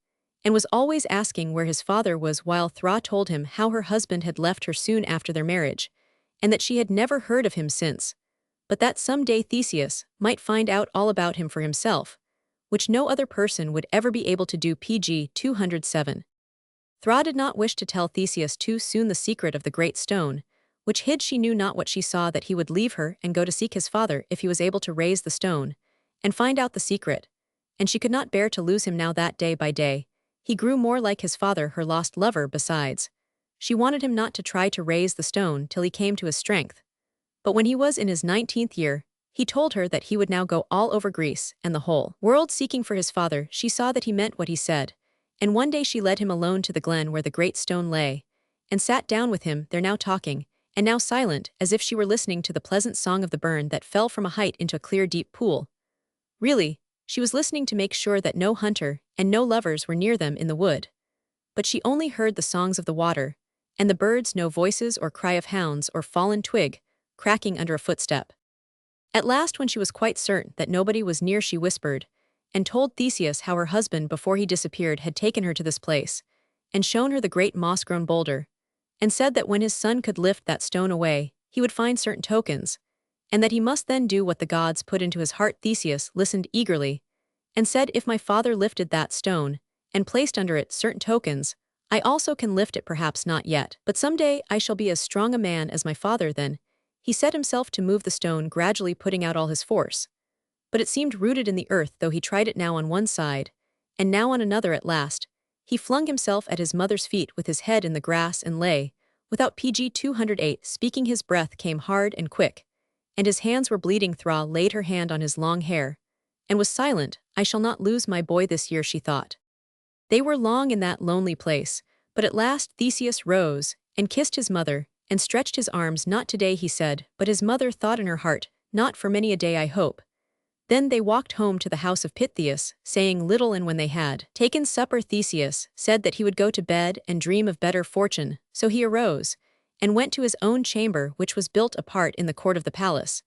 and was always asking where his father was, while Thra told him how her husband had left her soon after their marriage, and that she had never heard of him since, but that some day Theseus might find out all about him for himself, which no other person would ever be able to do. pg 207. Thra did not wish to tell Theseus too soon the secret of the great stone, which hid she knew not what. She saw that he would leave her and go to seek his father if he was able to raise the stone and find out the secret, and she could not bear to lose him now that day by day he grew more like his father, her lost lover. Besides, she wanted him not to try to raise the stone till he came to his strength. But when he was in his 19th year, he told her that he would now go all over Greece and the whole world seeking for his father. She saw that he meant what he said, and one day she led him alone to the glen where the great stone lay, and sat down with him there, now talking, and now silent, as if she were listening to the pleasant song of the burn that fell from a height into a clear deep pool. Really, she was listening to make sure that no hunter and no lovers were near them in the wood. But she only heard the songs of the water, and the birds, no voices or cry of hounds or fallen twig cracking under a footstep. At last, when she was quite certain that nobody was near, she whispered, and told Theseus how her husband, before he disappeared, had taken her to this place, and shown her the great moss-grown boulder, and said that when his son could lift that stone away, he would find certain tokens, and that he must then do what the gods put into his heart. Theseus listened eagerly, and said, "If my father lifted that stone, and placed under it certain tokens, I also can lift it. Perhaps not yet, but some day I shall be as strong a man as my father." Then he set himself to move the stone, gradually putting out all his force. But it seemed rooted in the earth, though he tried it now on one side, and now on another. At last, he flung himself at his mother's feet with his head in the grass, and lay, without pg 208 speaking. His breath came hard and quick, and his hands were bleeding. Thra laid her hand on his long hair, and was silent. "I shall not lose my boy this year," she thought. They were long in that lonely place, but at last Theseus rose, and kissed his mother, and stretched his arms. "Not today," he said, but his mother thought in her heart, "Not for many a day, I hope." Then they walked home to the house of Pittheus, saying little, and when they had taken supper, Theseus said that he would go to bed and dream of better fortune. So he arose, and went to his own chamber, which was built apart in the court of the palace.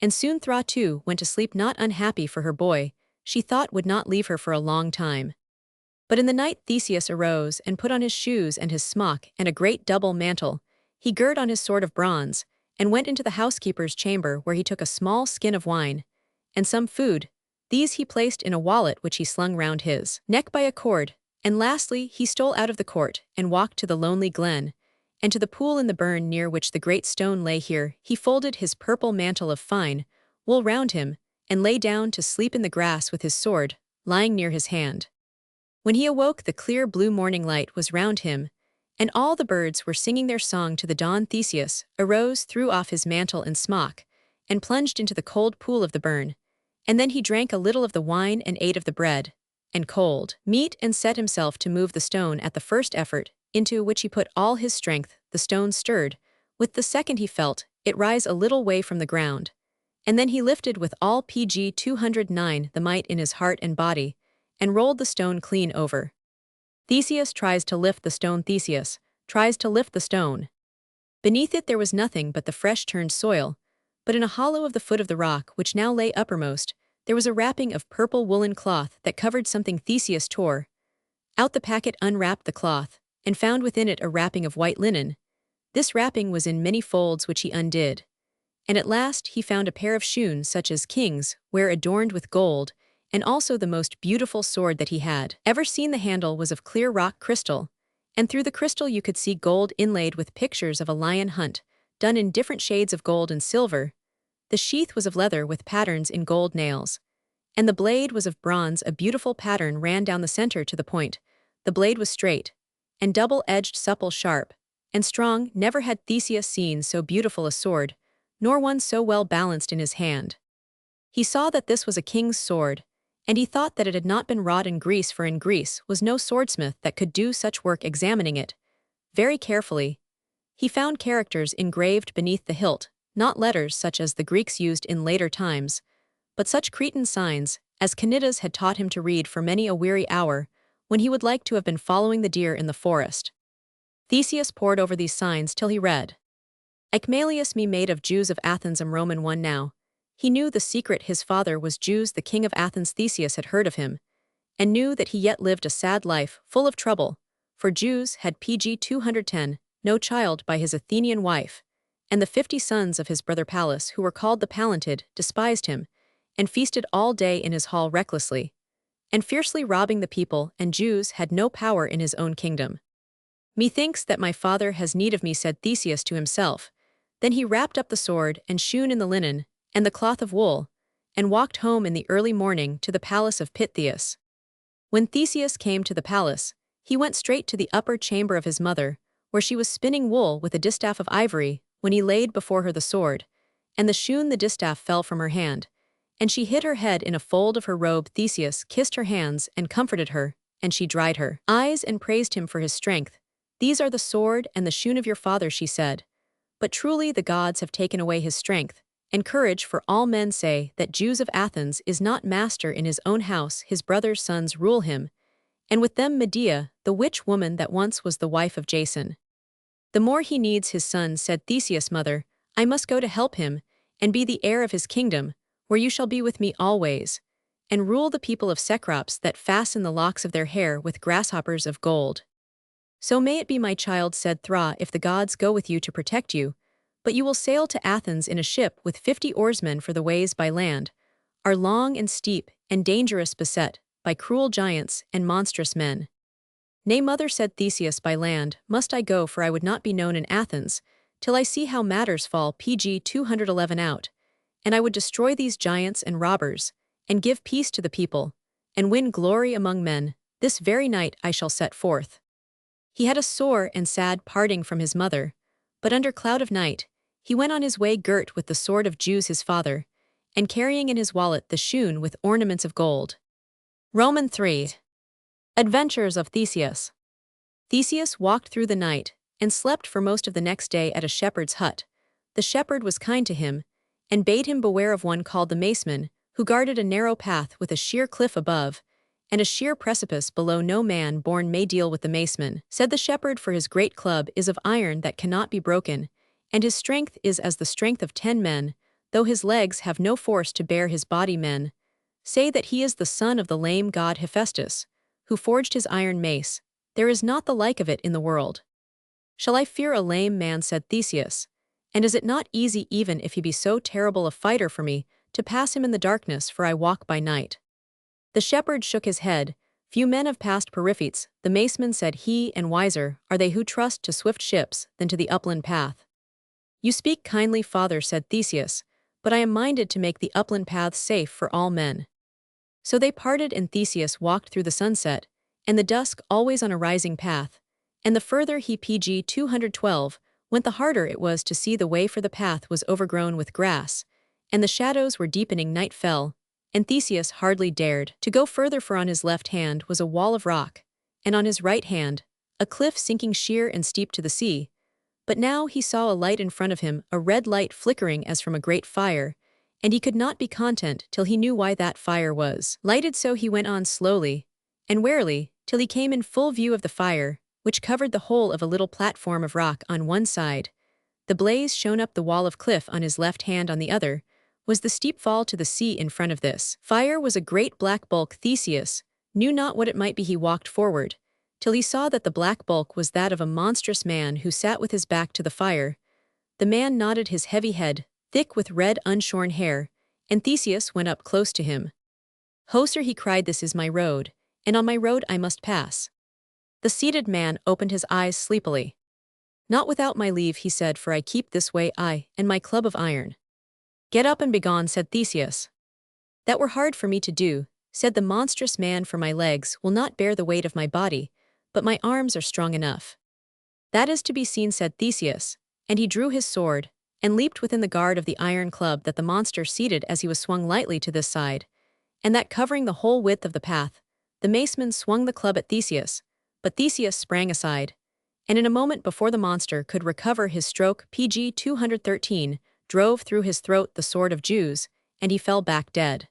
And soon Thra too went to sleep, not unhappy, for her boy, she thought, would not leave her for a long time. But in the night Theseus arose, and put on his shoes and his smock and a great double mantle. He girt on his sword of bronze, and went into the housekeeper's chamber, where he took a small skin of wine and some food. These he placed in a wallet which he slung round his neck by a cord, and lastly he stole out of the court, and walked to the lonely glen, and to the pool in the burn near which the great stone lay. Here he folded his purple mantle of fine wool round him, and lay down to sleep in the grass with his sword lying near his hand. When he awoke, the clear blue morning light was round him, and all the birds were singing their song to the dawn. Theseus arose, threw off his mantle and smock, and plunged into the cold pool of the burn, and then he drank a little of the wine and ate of the bread and cold meat, and set himself to move the stone at the first effort, into which he put all his strength. The stone stirred. With the second he felt it rise a little way from the ground, and then he lifted with all pg 209 the might in his heart and body, and rolled the stone clean over. Theseus tries to lift the stone. Theseus tries to lift the stone. Beneath it there was nothing but the fresh turned soil, but in a hollow of the foot of the rock which now lay uppermost, there was a wrapping of purple woolen cloth that covered something. Theseus tore out the packet, unwrapped the cloth, and found within it a wrapping of white linen. This wrapping was in many folds, which he undid, and at last he found a pair of shoons such as kings wear, adorned with gold, and also the most beautiful sword that he had ever seen. The handle was of clear rock crystal, and through the crystal you could see gold inlaid with pictures of a lion hunt, done in different shades of gold and silver. The sheath was of leather with patterns in gold nails, and the blade was of bronze. A beautiful pattern ran down the center to the point. The blade was straight and double-edged, supple, sharp, and strong. Never had Theseus seen so beautiful a sword, nor one so well balanced in his hand. He saw that this was a king's sword, and he thought that it had not been wrought in Greece, for in Greece was no swordsmith that could do such work. Examining it very carefully, he found characters engraved beneath the hilt, not letters such as the Greeks used in later times, but such Cretan signs as Canidas had taught him to read for many a weary hour when he would like to have been following the deer in the forest. Theseus pored over these signs till he read, Icmalius, me made of Jews of Athens, am Roman one now. He knew the secret. His father was Jews, the king of Athens. Theseus had heard of him, and knew that he yet lived a sad life, full of trouble, for Jews had pg 210 no child by his Athenian wife, and the 50 sons of his brother Pallas, who were called the Palantid, despised him, and feasted all day in his hall recklessly, and fiercely robbing the people, and Jews had no power in his own kingdom. Methinks that my father has need of me, said Theseus to himself. Then he wrapped up the sword and shoon in the linen and the cloth of wool, and walked home in the early morning to the palace of Pittheus. When Theseus came to the palace, he went straight to the upper chamber of his mother, where she was spinning wool with a distaff of ivory. When he laid before her the sword and the shoon, the distaff fell from her hand, and she hid her head in a fold of her robe. Theseus kissed her hands and comforted her, and she dried her eyes and praised him for his strength. These are the sword and the shoon of your father, she said. But truly the gods have taken away his strength and courage, for all men say that Jews of Athens is not master in his own house. His brother's sons rule him, and with them Medea, the witch woman that once was the wife of Jason. The more he needs his sons, said Theseus' mother, I must go to help him, and be the heir of his kingdom, where you shall be with me always, and rule the people of Cecrops that fasten the locks of their hair with grasshoppers of gold. So may it be, my child, said Thra, if the gods go with you to protect you, but you will sail to Athens in a ship with 50 oarsmen, for the ways by land are long and steep and dangerous, beset by cruel giants and monstrous men. Nay, mother, said Theseus, by land must I go, for I would not be known in Athens till I see how matters fall. pg 211 out, and I would destroy these giants and robbers, and give peace to the people, and win glory among men. This very night I shall set forth. He had a sore and sad parting from his mother, but under cloud of night he went on his way, girt with the sword of Jews his father, and carrying in his wallet the shoon with ornaments of gold. Roman 3. Adventures of Theseus. Theseus walked through the night, and slept for most of the next day at a shepherd's hut. The shepherd was kind to him, and bade him beware of one called the maceman, who guarded a narrow path with a sheer cliff above, and a sheer precipice below. No man born may deal with the maceman, said the shepherd, for his great club is of iron that cannot be broken, and his strength is as the strength of 10 men, though his legs have no force to bear his body. Men say that he is the son of the lame god Hephaestus, who forged his iron mace. There is not the like of it in the world. Shall I fear a lame man, said Theseus, and is it not easy, even if he be so terrible a fighter, for me to pass him in the darkness, for I walk by night? The shepherd shook his head. Few men have passed Periphetes, the maceman said he, and wiser are they who trust to swift ships than to the upland path. You speak kindly, father, said Theseus, but I am minded to make the upland paths safe for all men. So they parted, and Theseus walked through the sunset, and the dusk always on a rising path, and the further he pg 212 went, the harder it was to see the way, for the path was overgrown with grass, and the shadows were deepening. Night fell, and Theseus hardly dared to go further, for on his left hand was a wall of rock, and on his right hand a cliff sinking sheer and steep to the sea. But now he saw a light in front of him, a red light flickering as from a great fire, and he could not be content till he knew why that fire was lighted. So he went on slowly and warily till he came in full view of the fire, which covered the whole of a little platform of rock on one side. The blaze shone up the wall of cliff on his left hand. On the other was the steep fall to the sea. In front of this fire was a great black bulk. Theseus knew not what it might be. He walked forward till he saw that the black bulk was that of a monstrous man who sat with his back to the fire. The man nodded his heavy head, thick with red unshorn hair, and Theseus went up close to him. "Ho, sir," he cried, "this is my road, and on my road I must pass." The seated man opened his eyes sleepily. "Not without my leave," he said, "for I keep this way, I and my club of iron." "Get up and begone," said Theseus. "That were hard for me to do," said the monstrous man, "for my legs will not bear the weight of my body, but my arms are strong enough." "That is to be seen," said Theseus, and he drew his sword, and leaped within the guard of the iron club that the monster seated as he was swung lightly to this side, and that covering the whole width of the path. The maceman swung the club at Theseus, but Theseus sprang aside, and in a moment before the monster could recover his stroke, pg 213 drove through his throat the sword of Jews, and he fell back dead.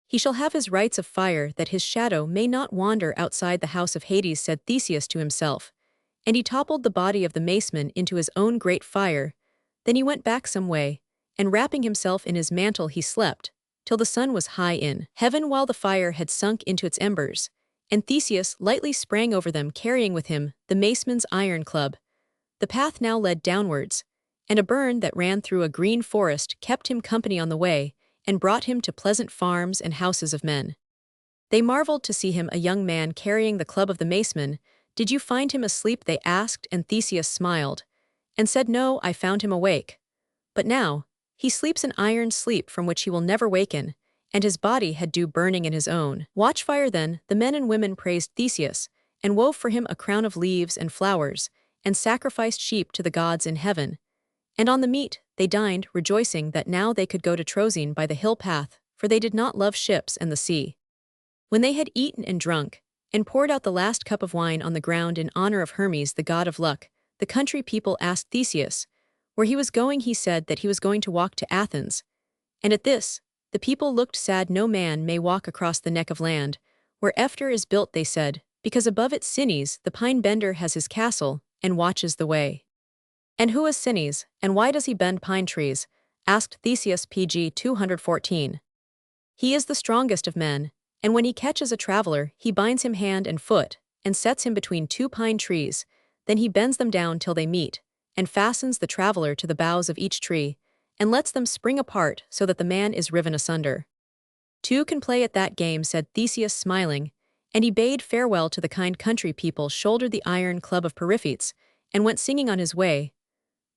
"He shall have his rights of fire, that his shadow may not wander outside the house of Hades," said Theseus to himself, and he toppled the body of the maceman into his own great fire. Then he went back some way, and wrapping himself in his mantle he slept, till the sun was high in heaven, while the fire had sunk into its embers, and Theseus lightly sprang over them, carrying with him the maceman's iron club. The path now led downwards, and a burn that ran through a green forest kept him company on the way, and brought him to pleasant farms and houses of men. They marveled to see him, a young man, carrying the club of the maceman. "Did you find him asleep?" they asked, and Theseus smiled, and said, "No, I found him awake. But now he sleeps an iron sleep from which he will never waken, and his body had dew burning in his own watchfire." Then the men and women praised Theseus, and wove for him a crown of leaves and flowers, and sacrificed sheep to the gods in heaven. And on the meat they dined, rejoicing that now they could go to Trojan by the hill path, for they did not love ships and the sea. When they had eaten and drunk, and poured out the last cup of wine on the ground in honor of Hermes, the god of luck, the country people asked Theseus where he was going. He said that he was going to walk to Athens. And at this, the people looked sad. "No man may walk across the neck of land where Hector is built," they said, "because above it Synes, the pine bender, has his castle, and watches the way." "And who is Synes, and why does he bend pine trees?" asked Theseus, pg 214. "He is the strongest of men, and when he catches a traveler, he binds him hand and foot, and sets him between two pine trees. Then he bends them down till they meet, and fastens the traveler to the boughs of each tree, and lets them spring apart so that the man is riven asunder. Two can play at that game," said Theseus, smiling, and he bade farewell to the kind country people, shouldered the iron club of Periphetes, and went singing on his way.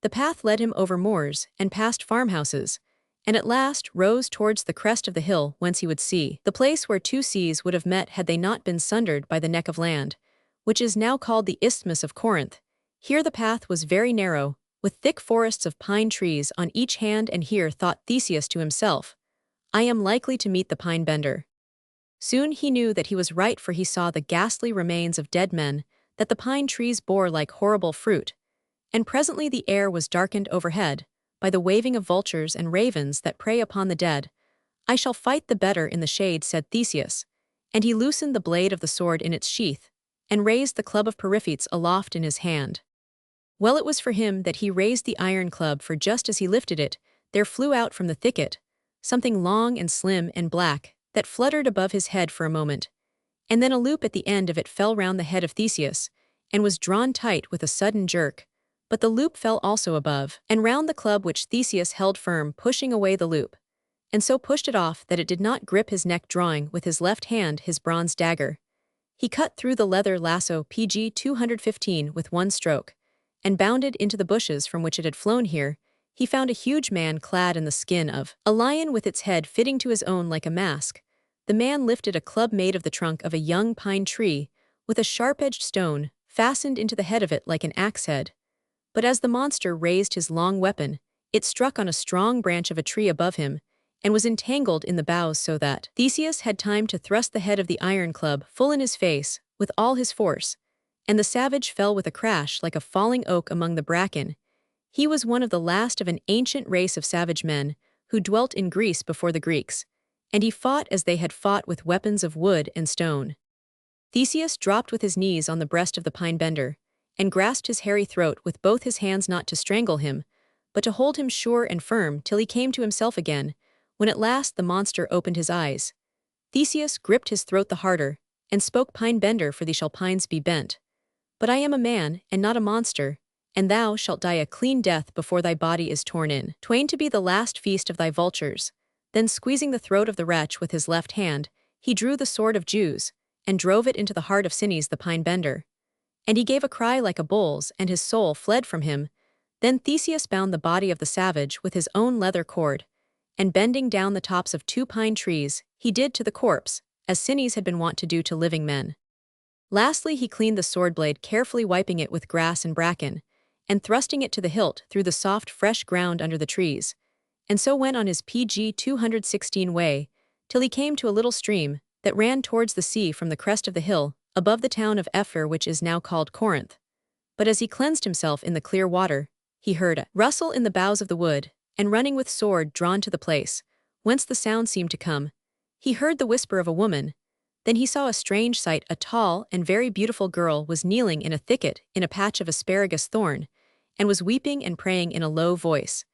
The path led him over moors and past farmhouses, and at last rose towards the crest of the hill, whence he would see the place where two seas would have met had they not been sundered by the neck of land, which is now called the Isthmus of Corinth. Here the path was very narrow, with thick forests of pine trees on each hand, and here, thought Theseus to himself, "I am likely to meet the pine bender." Soon he knew that he was right, for he saw the ghastly remains of dead men that the pine trees bore like horrible fruit, and presently the air was darkened overhead by the waving of vultures and ravens that prey upon the dead. "I shall fight the better in the shade," said Theseus, and he loosened the blade of the sword in its sheath, and raised the club of Periphetes aloft in his hand. Well it was for him that he raised the iron club, for just as he lifted it, there flew out from the thicket something long and slim and black, that fluttered above his head for a moment, and then a loop at the end of it fell round the head of Theseus, and was drawn tight with a sudden jerk. But the loop fell also above, and round the club, which Theseus held firm, pushing away the loop. and so pushed it off that it did not grip his neck, drawing with his left hand his bronze dagger. He cut through the leather lasso PG 215 with one stroke, and bounded into the bushes from which it had flown. Here, he found a huge man clad in the skin of a lion with its head fitting to his own like a mask. The man lifted a club made of the trunk of a young pine tree, with a sharp-edged stone fastened into the head of it like an axe head. But as the monster raised his long weapon, it struck on a strong branch of a tree above him, and was entangled in the boughs so that Theseus had time to thrust the head of the iron club full in his face with all his force, and the savage fell with a crash like a falling oak among the bracken. He was one of the last of an ancient race of savage men who dwelt in Greece before the Greeks, and he fought as they had fought with weapons of wood and stone. Theseus dropped with his knees on the breast of the pine bender, and grasped his hairy throat with both his hands, not to strangle him, but to hold him sure and firm till he came to himself again, when at last the monster opened his eyes. Theseus gripped his throat the harder, and spoke, "Pine bender, for thee shall pines be bent. But I am a man, and not a monster, and thou shalt die a clean death before thy body is torn in twain to be the last feast of thy vultures." Then squeezing the throat of the wretch with his left hand, he drew the sword of Jews, and drove it into the heart of Sinis the pine bender. And he gave a cry like a bull's, and his soul fled from him. Then Theseus bound the body of the savage with his own leather cord, and bending down the tops of 2 pine trees, he did to the corpse, as Sinis had been wont to do to living men. Lastly he cleaned the sword blade, carefully wiping it with grass and bracken, and thrusting it to the hilt through the soft fresh ground under the trees, and so went on his PG 216 way, till he came to a little stream that ran towards the sea from the crest of the hill, above the town of Ephyr, which is now called Corinth. But as he cleansed himself in the clear water, he heard a rustle in the boughs of the wood, and running with sword drawn to the place whence the sound seemed to come, he heard the whisper of a woman. Then he saw a strange sight. A tall and very beautiful girl was kneeling in a thicket in a patch of asparagus thorn, and was weeping and praying in a low voice,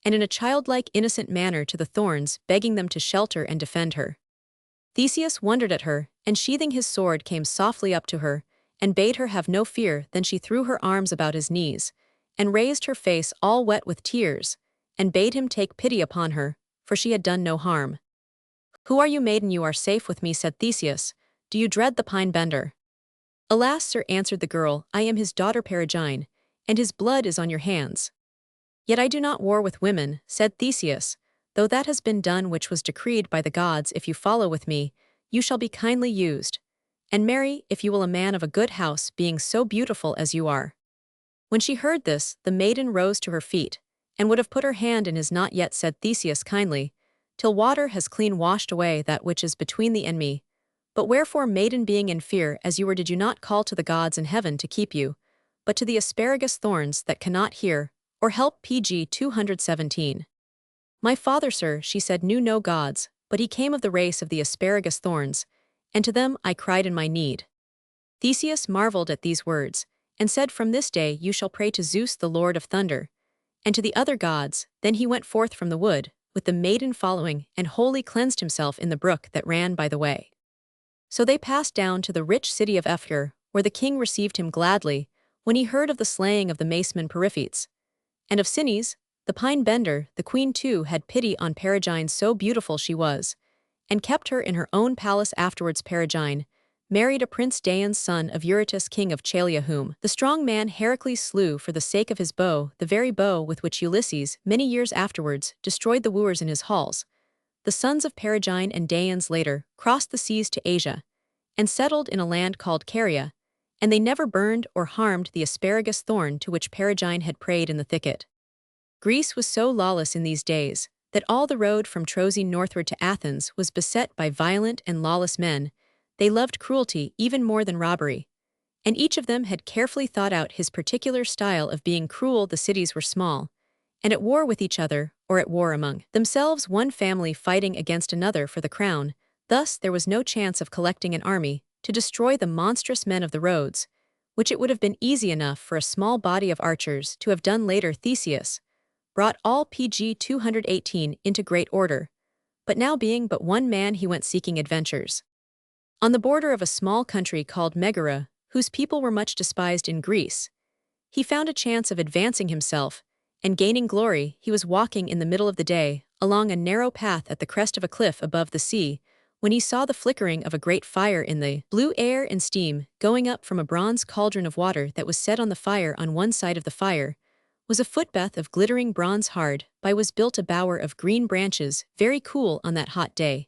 and in a childlike innocent manner to the thorns, begging them to shelter and defend her. Theseus wondered at her, and sheathing his sword came softly up to her, and bade her have no fear. Then she threw her arms about his knees, and raised her face all wet with tears, and bade him take pity upon her, for she had done no harm. "Who are you, maiden? You are safe with me," said Theseus. "Do you dread the pine bender?" "Alas, sir," answered the girl, "I am his daughter Perigine, and his blood is on your hands." "Yet I do not war with women," said Theseus, "though that has been done which was decreed by the gods. If you follow with me, you shall be kindly used, and marry, if you will, a man of a good house, being so beautiful as you are." When she heard this, the maiden rose to her feet, and would have put her hand in his. "Not yet," said Theseus kindly, "till water has clean washed away that which is between thee and me. But wherefore, maiden, being in fear as you were, did you not call to the gods in heaven to keep you, but to the asparagus thorns that cannot hear or help?" PG 217. "My father, sir," she said, "knew no gods, but he came of the race of the asparagus thorns, and to them I cried in my need." Theseus marveled at these words, and said, "From this day you shall pray to Zeus the Lord of Thunder, and to the other gods." Then he went forth from the wood, with the maiden following, and wholly cleansed himself in the brook that ran by the way. So they passed down to the rich city of Ephyr, where the king received him gladly, when he heard of the slaying of the maceman Periphetes, and of Sinis, the pine bender. The queen too had pity on Perigine, so beautiful she was, and kept her in her own palace. Afterwards Perigine married a prince Daon's son of Eurytus, king of Chalia, whom the strong man Heracles slew for the sake of his bow, the very bow with which Ulysses, many years afterwards, destroyed the wooers in his halls. The sons of Perigine and Daons later crossed the seas to Asia, and settled in a land called Caria, and they never burned or harmed the asparagus thorn to which Perigine had prayed in the thicket. Greece was so lawless in these days that all the road from Trojan northward to Athens was beset by violent and lawless men. They loved cruelty even more than robbery, and each of them had carefully thought out his particular style of being cruel. The cities were small, and at war with each other, or at war among themselves, one family fighting against another for the crown. Thus there was no chance of collecting an army to destroy the monstrous men of the roads, which it would have been easy enough for a small body of archers to have done later. Theseus brought all PG 218 into great order, but now being but one man he went seeking adventures. On the border of a small country called Megara, whose people were much despised in Greece, he found a chance of advancing himself and gaining glory. He was walking in the middle of the day, along a narrow path at the crest of a cliff above the sea, when he saw the flickering of a great fire in the blue air and steam going up from a bronze cauldron of water that was set on the fire. On one side of the fire was a footbath of glittering bronze. Hard by was built a bower of green branches, very cool on that hot day.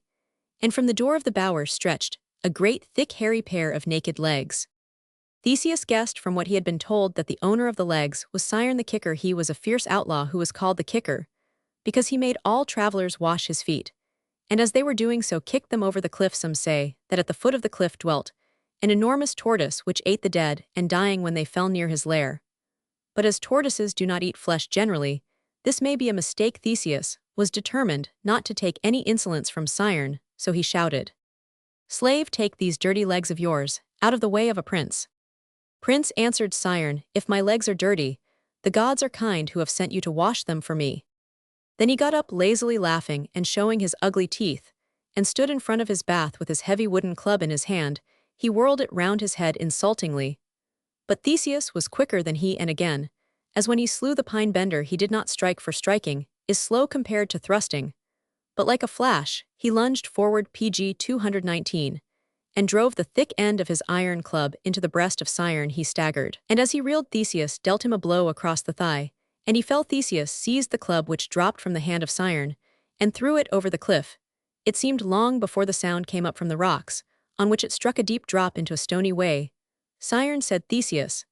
And from the door of the bower stretched a great thick hairy pair of naked legs. Theseus guessed from what he had been told that the owner of the legs was Syron the kicker. He was a fierce outlaw who was called the kicker, because he made all travelers wash his feet, and as they were doing so kicked them over the cliff. Some say that at the foot of the cliff dwelt an enormous tortoise which ate the dead and dying when they fell near his lair. But as tortoises do not eat flesh generally, this may be a mistake. Theseus was determined not to take any insolence from Syron, so he shouted, "Slave, take these dirty legs of yours out of the way of a prince." "Prince," answered Syron, "if my legs are dirty, the gods are kind who have sent you to wash them for me." Then he got up lazily, laughing and showing his ugly teeth, and stood in front of his bath with his heavy wooden club in his hand. He whirled it round his head insultingly. But Theseus was quicker than he, and again, as when he slew the pine bender, he did not strike, for striking is slow compared to thrusting. But like a flash, he lunged forward, pg 219, and drove the thick end of his iron club into the breast of Syron. He staggered, and as he reeled, Theseus dealt him a blow across the thigh, and he fell. Theseus seized the club which dropped from the hand of Syron, and threw it over the cliff. It seemed long before the sound came up from the rocks, on which it struck a deep drop into a stony way. Syron said, "Theseus,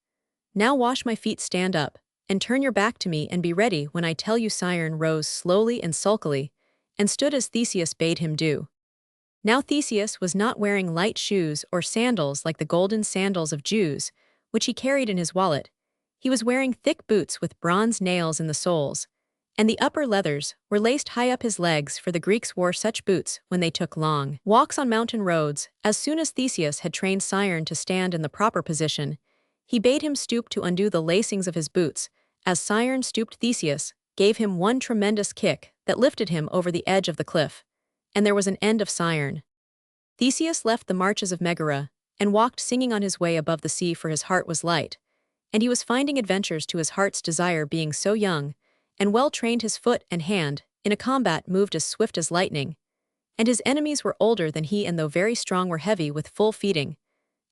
now wash my feet, stand up, and turn your back to me, and be ready when I tell you." Syron rose slowly and sulkily, and stood as Theseus bade him do. Now Theseus was not wearing light shoes or sandals like the golden sandals of Jews, which he carried in his wallet. He was wearing thick boots with bronze nails in the soles, and the upper leathers were laced high up his legs, for the Greeks wore such boots when they took long walks on mountain roads. As soon as Theseus had trained Syron to stand in the proper position, he bade him stoop to undo the lacings of his boots. As Syron stooped, Theseus gave him one tremendous kick that lifted him over the edge of the cliff, and there was an end of Syron. Theseus left the marches of Megara, and walked singing on his way above the sea, for his heart was light, and he was finding adventures to his heart's desire. Being so young and well trained, his foot and hand in a combat moved as swift as lightning, and his enemies were older than he, and though very strong, were heavy with full feeding,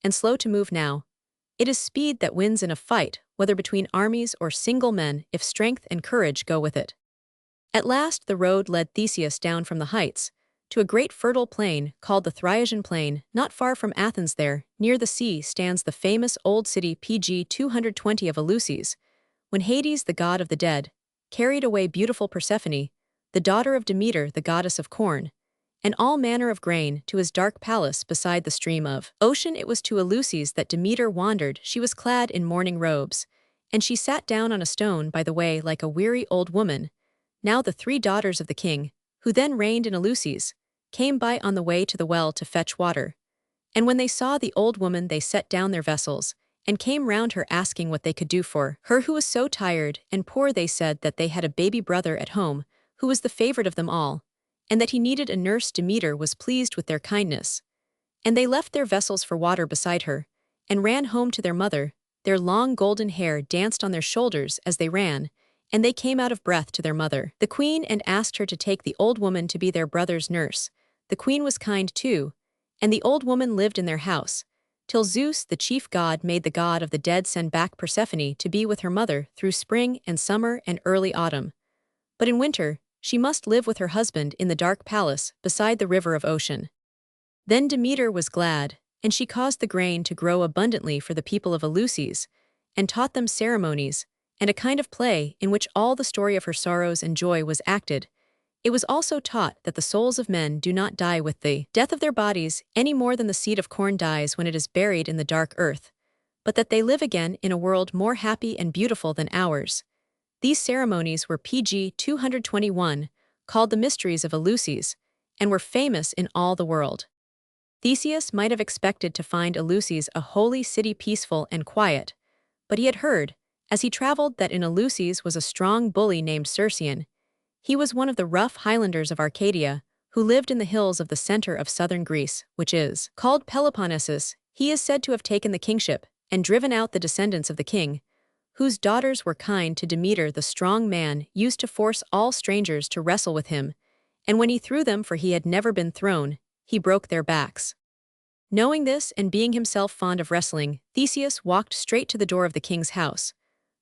and slow to move. Now it is speed that wins in a fight, whether between armies or single men, if strength and courage go with it. At last the road led Theseus down from the heights to a great fertile plain called the Thriasian plain, not far from Athens. There, near the sea, stands the famous old city pg 220 of Eleusis, when Hades, the god of the dead, carried away beautiful Persephone, the daughter of Demeter, the goddess of corn, and all manner of grain, to his dark palace beside the stream of Ocean. It was to Eleusis that Demeter wandered. She was clad in mourning robes, and she sat down on a stone by the way like a weary old woman. Now the three daughters of the king, who then reigned in Eleusis, came by on the way to the well to fetch water. And when they saw the old woman, they set down their vessels, and came round her, asking what they could do for her, who was so tired and poor. They said that they had a baby brother at home, who was the favorite of them all, and that he needed a nurse. Demeter was pleased with their kindness, and they left their vessels for water beside her, and ran home to their mother. Their long golden hair danced on their shoulders as they ran, and they came out of breath to their mother, the queen, and asked her to take the old woman to be their brother's nurse. The queen was kind too, and the old woman lived in their house, till Zeus, the chief god, made the god of the dead send back Persephone to be with her mother through spring and summer and early autumn. But in winter, she must live with her husband in the dark palace beside the river of Ocean. Then Demeter was glad, and she caused the grain to grow abundantly for the people of Eleusis, and taught them ceremonies, and a kind of play in which all the story of her sorrows and joy was acted. It was also taught that the souls of men do not die with the death of their bodies any more than the seed of corn dies when it is buried in the dark earth, but that they live again in a world more happy and beautiful than ours. These ceremonies were pg 221, called the Mysteries of Eleusis, and were famous in all the world. Theseus might have expected to find Eleusis a holy city, peaceful and quiet, but he had heard, as he traveled, that in Eleusis was a strong bully named Circean. He was one of the rough highlanders of Arcadia, who lived in the hills of the center of southern Greece, which is called Peloponnesus. He is said to have taken the kingship and driven out the descendants of the king, whose daughters were kind to Demeter the strong man, used to force all strangers to wrestle with him, and when he threw them, for he had never been thrown, he broke their backs. Knowing this and being himself fond of wrestling, Theseus walked straight to the door of the king's house.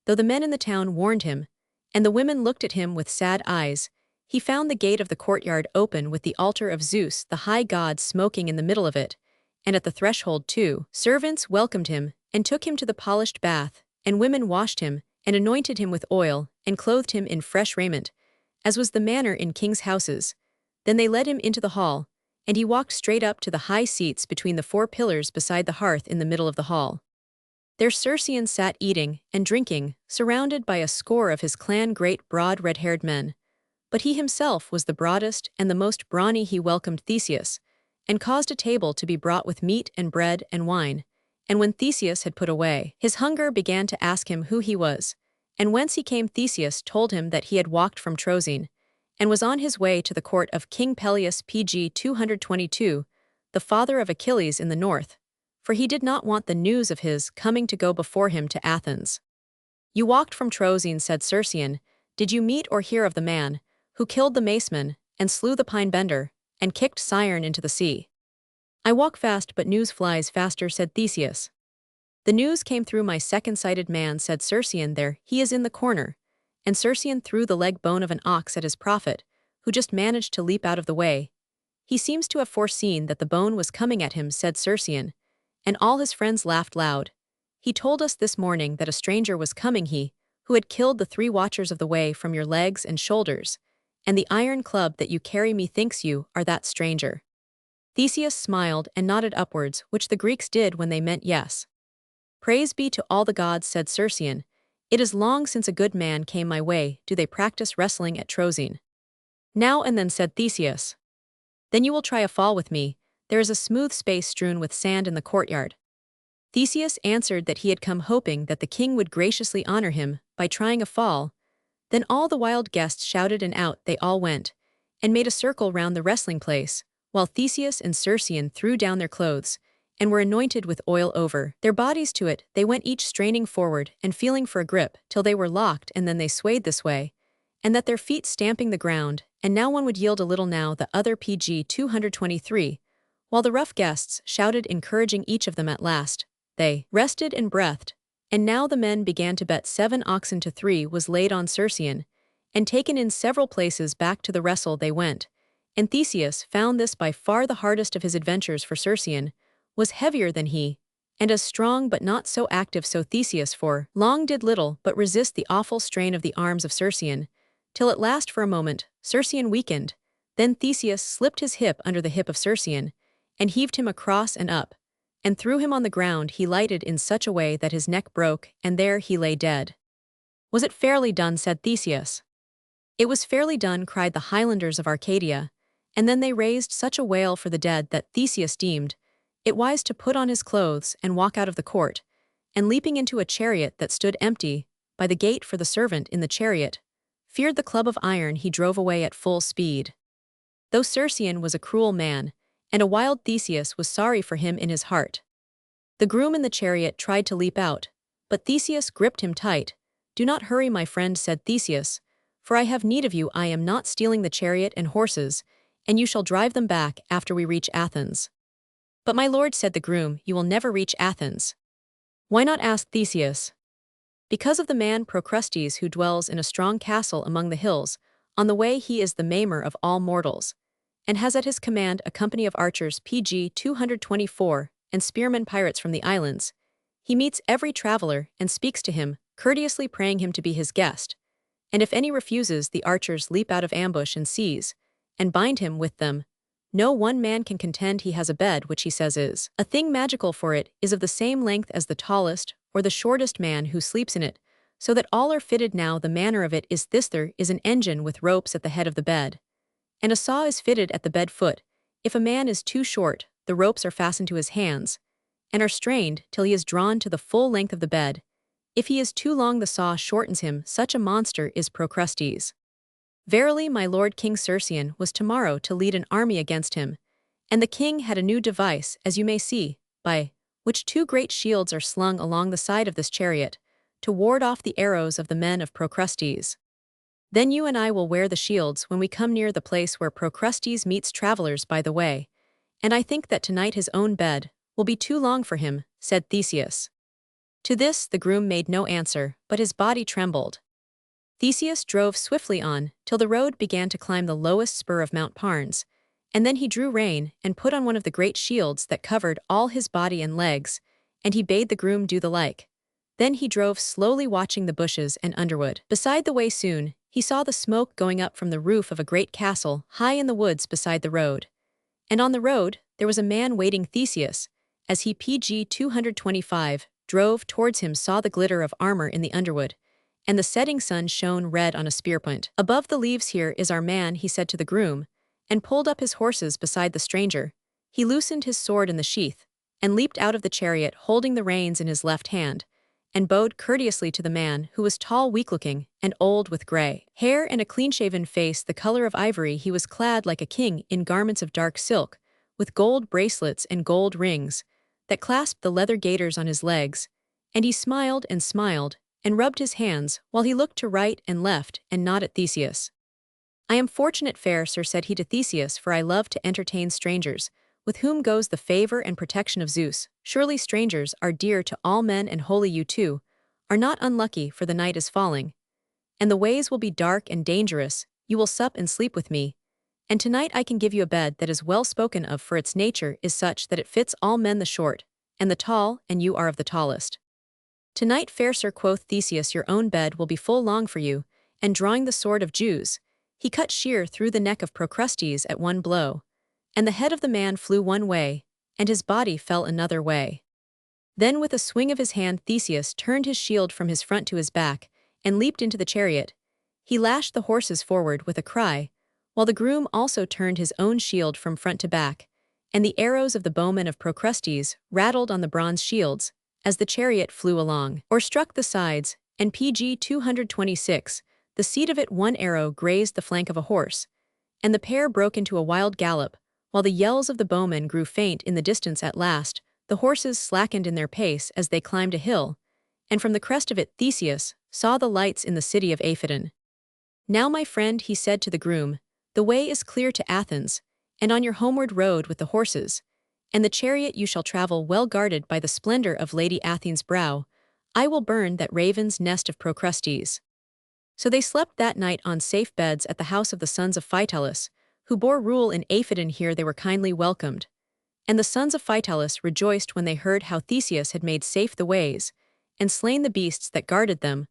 Though the men in the town warned him, and the women looked at him with sad eyes, he found the gate of the courtyard open with the altar of Zeus, the high god, smoking in the middle of it, and at the threshold too, servants welcomed him, and took him to the polished bath, and women washed him, and anointed him with oil, and clothed him in fresh raiment, as was the manner in kings' houses. Then they led him into the hall, and he walked straight up to the high seats between the 4 pillars beside the hearth in the middle of the hall. There Circean sat eating and drinking, surrounded by a score of his clan, great broad red-haired men. But he himself was the broadest and the most brawny. He welcomed Theseus, and caused a table to be brought with meat and bread and wine. And when Theseus had put away his hunger, began to ask him who he was, and whence he came. Theseus told him that he had walked from Trojan, and was on his way to the court of King Peleus PG 222, the father of Achilles in the north, for he did not want the news of his coming to go before him to Athens. You walked from Trojan, said Circean. Did you meet or hear of the man who killed the maceman, and slew the pine-bender, and kicked Syren into the sea? I walk fast, but news flies faster, said Theseus. The news came through my second-sighted man, said Circean. There he is in the corner. And Circean threw the leg bone of an ox at his prophet, who just managed to leap out of the way. He seems to have foreseen that the bone was coming at him, said Circean, and all his friends laughed loud. He told us this morning that a stranger was coming, he who had killed the 3 watchers of the way from your legs and shoulders, and the iron club that you carry, methinks you are that stranger. Theseus smiled and nodded upwards, which the Greeks did when they meant yes. Praise be to all the gods, said Circean. It is long since a good man came my way. Do they practice wrestling at Trojan? Now and then, said Theseus. Then you will try a fall with me. There is a smooth space strewn with sand in the courtyard. Theseus answered that he had come hoping that the king would graciously honor him by trying a fall. Then all the wild guests shouted, and out they all went, and made a circle round the wrestling place, while Theseus and Circean threw down their clothes, and were anointed with oil over their bodies. To it they went, each straining forward and feeling for a grip, till they were locked, and then they swayed this way, and that their feet stamping the ground, and now one would yield a little, now the other. PG 223, while the rough guests shouted, encouraging each of them. At last they rested and breathed, and now the men began to bet 7 oxen to 3 was laid on Circean, and taken in several places. Back to the wrestle they went, and Theseus found this by far the hardest of his adventures, for Circean was heavier than he, and as strong but not so active. So Theseus for long did little but resist the awful strain of the arms of Circean, till at last for a moment Circean weakened. Then Theseus slipped his hip under the hip of Circean, and heaved him across and up, and threw him on the ground. He lighted in such a way that his neck broke, and there he lay dead. Was it fairly done, said Theseus. It was fairly done, cried the Highlanders of Arcadia, and then they raised such a wail for the dead that Theseus deemed it wise to put on his clothes and walk out of the court, and leaping into a chariot that stood empty by the gate, for the servant in the chariot feared the club of iron, he drove away at full speed. Though Circean was a cruel man, and a wild, Theseus was sorry for him in his heart. The groom in the chariot tried to leap out, but Theseus gripped him tight. Do not hurry, my friend, said Theseus, for I have need of you. I am not stealing the chariot and horses, and you shall drive them back after we reach Athens. But my lord, said the groom, you will never reach Athens. Why not, asked Theseus. Because of the man Procrustes, who dwells in a strong castle among the hills. On the way he is the maimer of all mortals, and has at his command a company of archers PG 224, and spearmen pirates from the islands. He meets every traveler and speaks to him, courteously praying him to be his guest. And if any refuses, the archers leap out of ambush and seize, and bind him with them. No one man can contend. He has a bed which he says is a thing magical, for it is of the same length as the tallest or the shortest man who sleeps in it, so that all are fitted. Now the manner of it is this: there is an engine with ropes at the head of the bed, and a saw is fitted at the bed foot. If a man is too short, the ropes are fastened to his hands, and are strained till he is drawn to the full length of the bed. If he is too long, the saw shortens him. Such a monster is Procrustes. Verily, my lord King Circean was tomorrow to lead an army against him, and the king had a new device, as you may see, by which 2 great shields are slung along the side of this chariot, to ward off the arrows of the men of Procrustes. Then you and I will wear the shields when we come near the place where Procrustes meets travelers by the way, and I think that tonight his own bed will be too long for him, said Theseus. To this the groom made no answer, but his body trembled. Theseus drove swiftly on, till the road began to climb the lowest spur of Mount Parnes, and then he drew rein and put on one of the great shields that covered all his body and legs, and he bade the groom do the like. Then he drove slowly, watching the bushes and underwood. Beside the way soon, he saw the smoke going up from the roof of a great castle high in the woods beside the road. And on the road there was a man waiting. Theseus, as he PG 225, drove towards him, saw the glitter of armor in the underwood, and the setting sun shone red on a spearpoint. Above the leaves here is our man, he said to the groom, and pulled up his horses beside the stranger. He loosened his sword in the sheath, and leaped out of the chariot holding the reins in his left hand, and bowed courteously to the man, who was tall, weak-looking, and old, with gray hair and a clean-shaven face the color of ivory. He was clad like a king in garments of dark silk, with gold bracelets and gold rings that clasped the leather gaiters on his legs, and he smiled and rubbed his hands while he looked to right and left and nodded at Theseus. I am fortunate, fair sir, said he to Theseus, for I love to entertain strangers, with whom goes the favor and protection of Zeus. Surely strangers are dear to all men, and wholly you too are not unlucky, for the night is falling, and the ways will be dark and dangerous. You will sup and sleep with me, and tonight I can give you a bed that is well spoken of, for its nature is such that it fits all men, the short and the tall, and you are of the tallest. Tonight, fair sir, quoth Theseus, your own bed will be full long for you, and drawing the sword of Zeus, he cut sheer through the neck of Procrustes at one blow, and the head of the man flew one way, and his body fell another way. Then with a swing of his hand Theseus turned his shield from his front to his back, and leaped into the chariot. He lashed the horses forward with a cry, while the groom also turned his own shield from front to back, and the arrows of the bowmen of Procrustes rattled on the bronze shields as the chariot flew along, or struck the sides, and PG 226, the seat of it one arrow grazed the flank of a horse, and the pair broke into a wild gallop, while the yells of the bowmen grew faint in the distance. At last, the horses slackened in their pace as they climbed a hill, and from the crest of it Theseus saw the lights in the city of Aphidon. Now, my friend, he said to the groom, the way is clear to Athens, and on your homeward road with the horses, and the chariot you shall travel well guarded by the splendor of Lady Athene's brow, I will burn that raven's nest of Procrustes. So they slept that night on safe beds at the house of the sons of Phytalus, who bore rule in Aphidon. Here they were kindly welcomed, and the sons of Phytalus rejoiced when they heard how Theseus had made safe the ways, and slain the beasts that guarded them.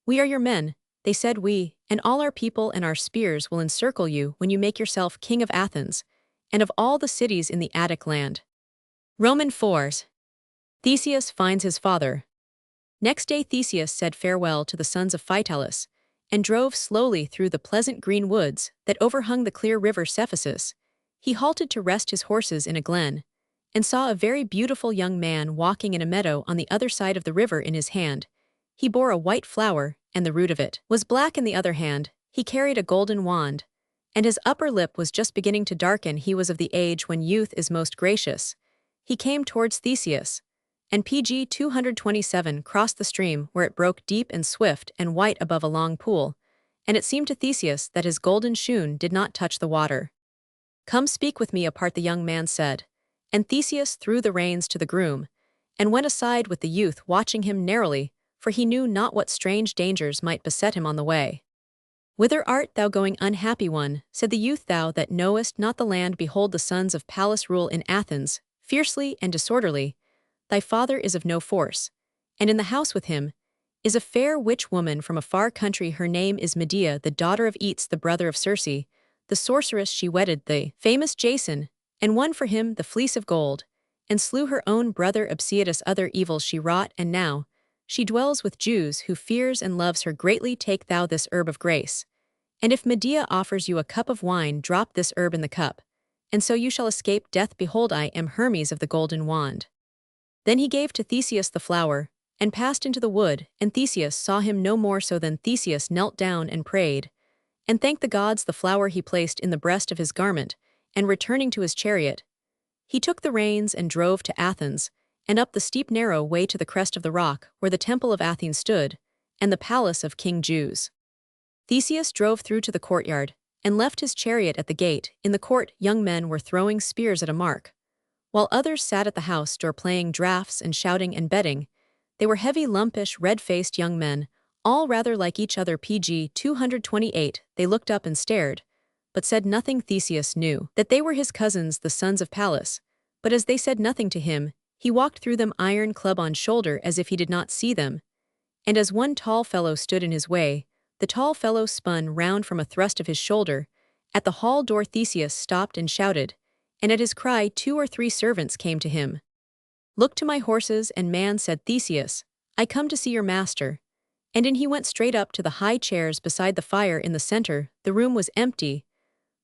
We are your men, they said, we, and all our people and our spears will encircle you when you make yourself king of Athens, and of all the cities in the Attic land. Roman 4s. Theseus finds his father. Next day Theseus said farewell to the sons of Phytalus, and drove slowly through the pleasant green woods that overhung the clear river Cephisus. He halted to rest his horses in a glen, and saw a very beautiful young man walking in a meadow on the other side of the river. In his hand he bore a white flower, and the root of it was black. In the other hand he carried a golden wand, and his upper lip was just beginning to darken. He was of the age when youth is most gracious. He came towards Theseus, and PG 227 crossed the stream, where it broke deep and swift and white above a long pool, and it seemed to Theseus that his golden shoon did not touch the water. Come, speak with me apart, the young man said, and Theseus threw the reins to the groom, and went aside with the youth, watching him narrowly, for he knew not what strange dangers might beset him on the way. Whither art thou going, unhappy one? Said the youth, thou that knowest not the land, behold, the sons of Pallas rule in Athens, fiercely and disorderly. Thy father is of no force, and in the house with him is a fair witch woman from a far country. Her name is Medea, the daughter of Eetes, the brother of Circe, the sorceress. She wedded the famous Jason, and won for him the fleece of gold, and slew her own brother Odysseus. Other evils she wrought, and now she dwells with Zeus, who fears and loves her greatly. Take thou this herb of grace, and if Medea offers you a cup of wine, drop this herb in the cup, and so you shall escape death. Behold, I am Hermes of the golden wand. Then he gave to Theseus the flower, and passed into the wood, and Theseus saw him no more. So then Theseus knelt down and prayed, and thanked the gods. The flower he placed in the breast of his garment, and returning to his chariot, he took the reins and drove to Athens, and up the steep narrow way to the crest of the rock, where the temple of Athene stood, and the palace of King Zeus. Theseus drove through to the courtyard and left his chariot at the gate. In the court, young men were throwing spears at a mark, while others sat at the house door playing draughts and shouting and betting. They were heavy, lumpish, red-faced young men, all rather like each other. PG 228. They looked up and stared, but said nothing. Theseus knew that they were his cousins, the sons of Pallas, but as they said nothing to him, he walked through them, iron club on shoulder, as if he did not see them. And as one tall fellow stood in his way, the tall fellow spun round from a thrust of his shoulder. At the hall door Theseus stopped and shouted, and at his cry 2 or 3 servants came to him. "Look to my horses and man," said Theseus. "I come to see your master." And in he went straight up to the high chairs beside the fire in the center. The room was empty,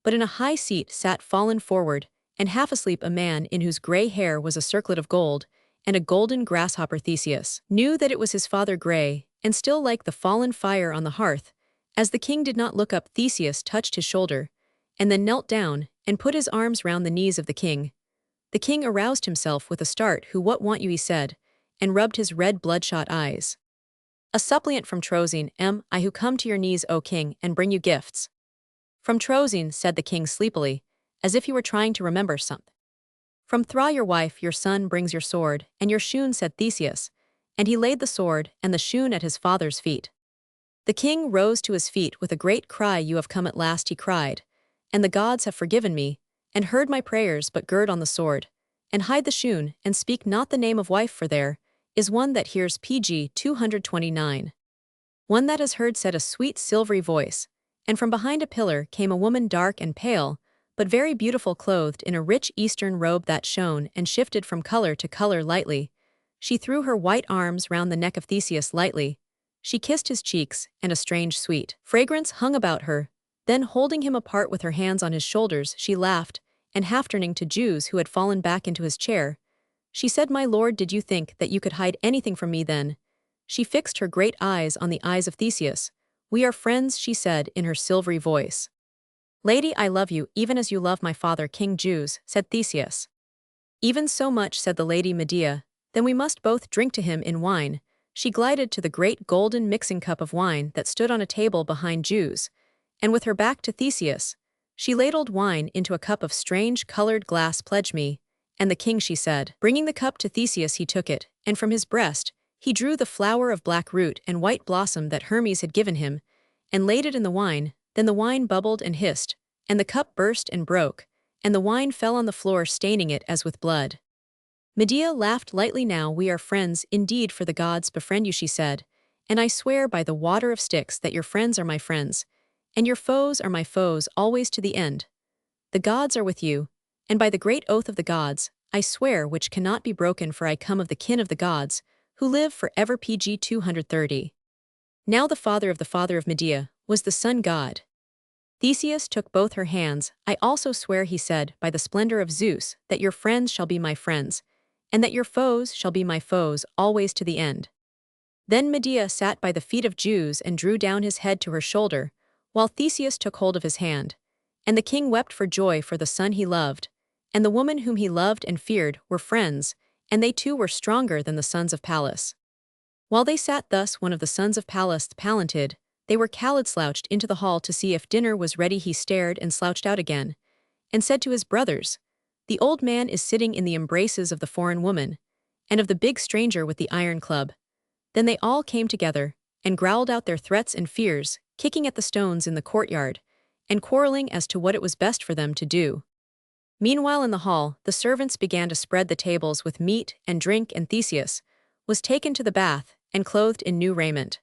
but in a high seat sat, fallen forward, and half asleep, a man in whose gray hair was a circlet of gold, and a golden grasshopper. Theseus knew that it was his father, gray, and still like the fallen fire on the hearth. As the king did not look up, Theseus touched his shoulder, and then knelt down, and put his arms round the knees of the king. The king aroused himself with a start. "What want you?" he said, and rubbed his red bloodshot eyes. "A suppliant from Trojan am I, who come to your knees, O king, and bring you gifts." "From Trojan," said the king sleepily, as if he were trying to remember something. "From Thra, your wife, your son brings your sword, and your shoon," said Theseus, and he laid the sword and the shoon at his father's feet. The king rose to his feet with a great cry. "You have come at last," he cried, "and the gods have forgiven me, and heard my prayers. But gird on the sword, and hide the shoon, and speak not the name of wife, for there is one that hears." PG 229. One that has heard, said a sweet silvery voice, and from behind a pillar came a woman, dark and pale, but very beautiful, clothed in a rich eastern robe that shone and shifted from color to color lightly. She threw her white arms round the neck of Theseus lightly. She kissed his cheeks, and a strange sweet fragrance hung about her. Then, holding him apart with her hands on his shoulders, she laughed, and half turning to Zeus, who had fallen back into his chair, she said, "My lord, did you think that you could hide anything from me then?" She fixed her great eyes on the eyes of Theseus. "We are friends," she said in her silvery voice. "Lady, I love you, even as you love my father, King Zeus," said Theseus. "Even so much," said the lady Medea. "Then we must both drink to him in wine." She glided to the great golden mixing cup of wine that stood on a table behind Zeus, and with her back to Theseus, she ladled wine into a cup of strange-colored glass. "Pledge me." And the king, she said. Bringing the cup to Theseus, he took it, and from his breast he drew the flower of black root and white blossom that Hermes had given him, and laid it in the wine. Then the wine bubbled and hissed, and the cup burst and broke, and the wine fell on the floor, staining it as with blood. Medea laughed lightly. "Now we are friends indeed, for the gods befriend you," she said, "and I swear by the water of Styx that your friends are my friends, and your foes are my foes, always to the end. The gods are with you, and by the great oath of the gods, I swear, which cannot be broken, for I come of the kin of the gods, who live for ever." PG 230. Now the father of Medea was the sun god. Theseus took both her hands. "I also swear," he said, "by the splendor of Zeus, that your friends shall be my friends, and that your foes shall be my foes, always to the end." Then Medea sat by the feet of Zeus and drew down his head to her shoulder, while Theseus took hold of his hand. And the king wept for joy, for the son he loved, and the woman whom he loved and feared, were friends, and they too were stronger than the sons of Pallas. While they sat thus, one of the sons of Pallas, Palantir, they were called, slouched into the hall to see if dinner was ready. He stared and slouched out again, and said to his brothers, "The old man is sitting in the embraces of the foreign woman, and of the big stranger with the iron club." Then they all came together, and growled out their threats and fears, kicking at the stones in the courtyard, and quarreling as to what it was best for them to do. Meanwhile in the hall, the servants began to spread the tables with meat and drink, and Theseus was taken to the bath, and clothed in new raiment.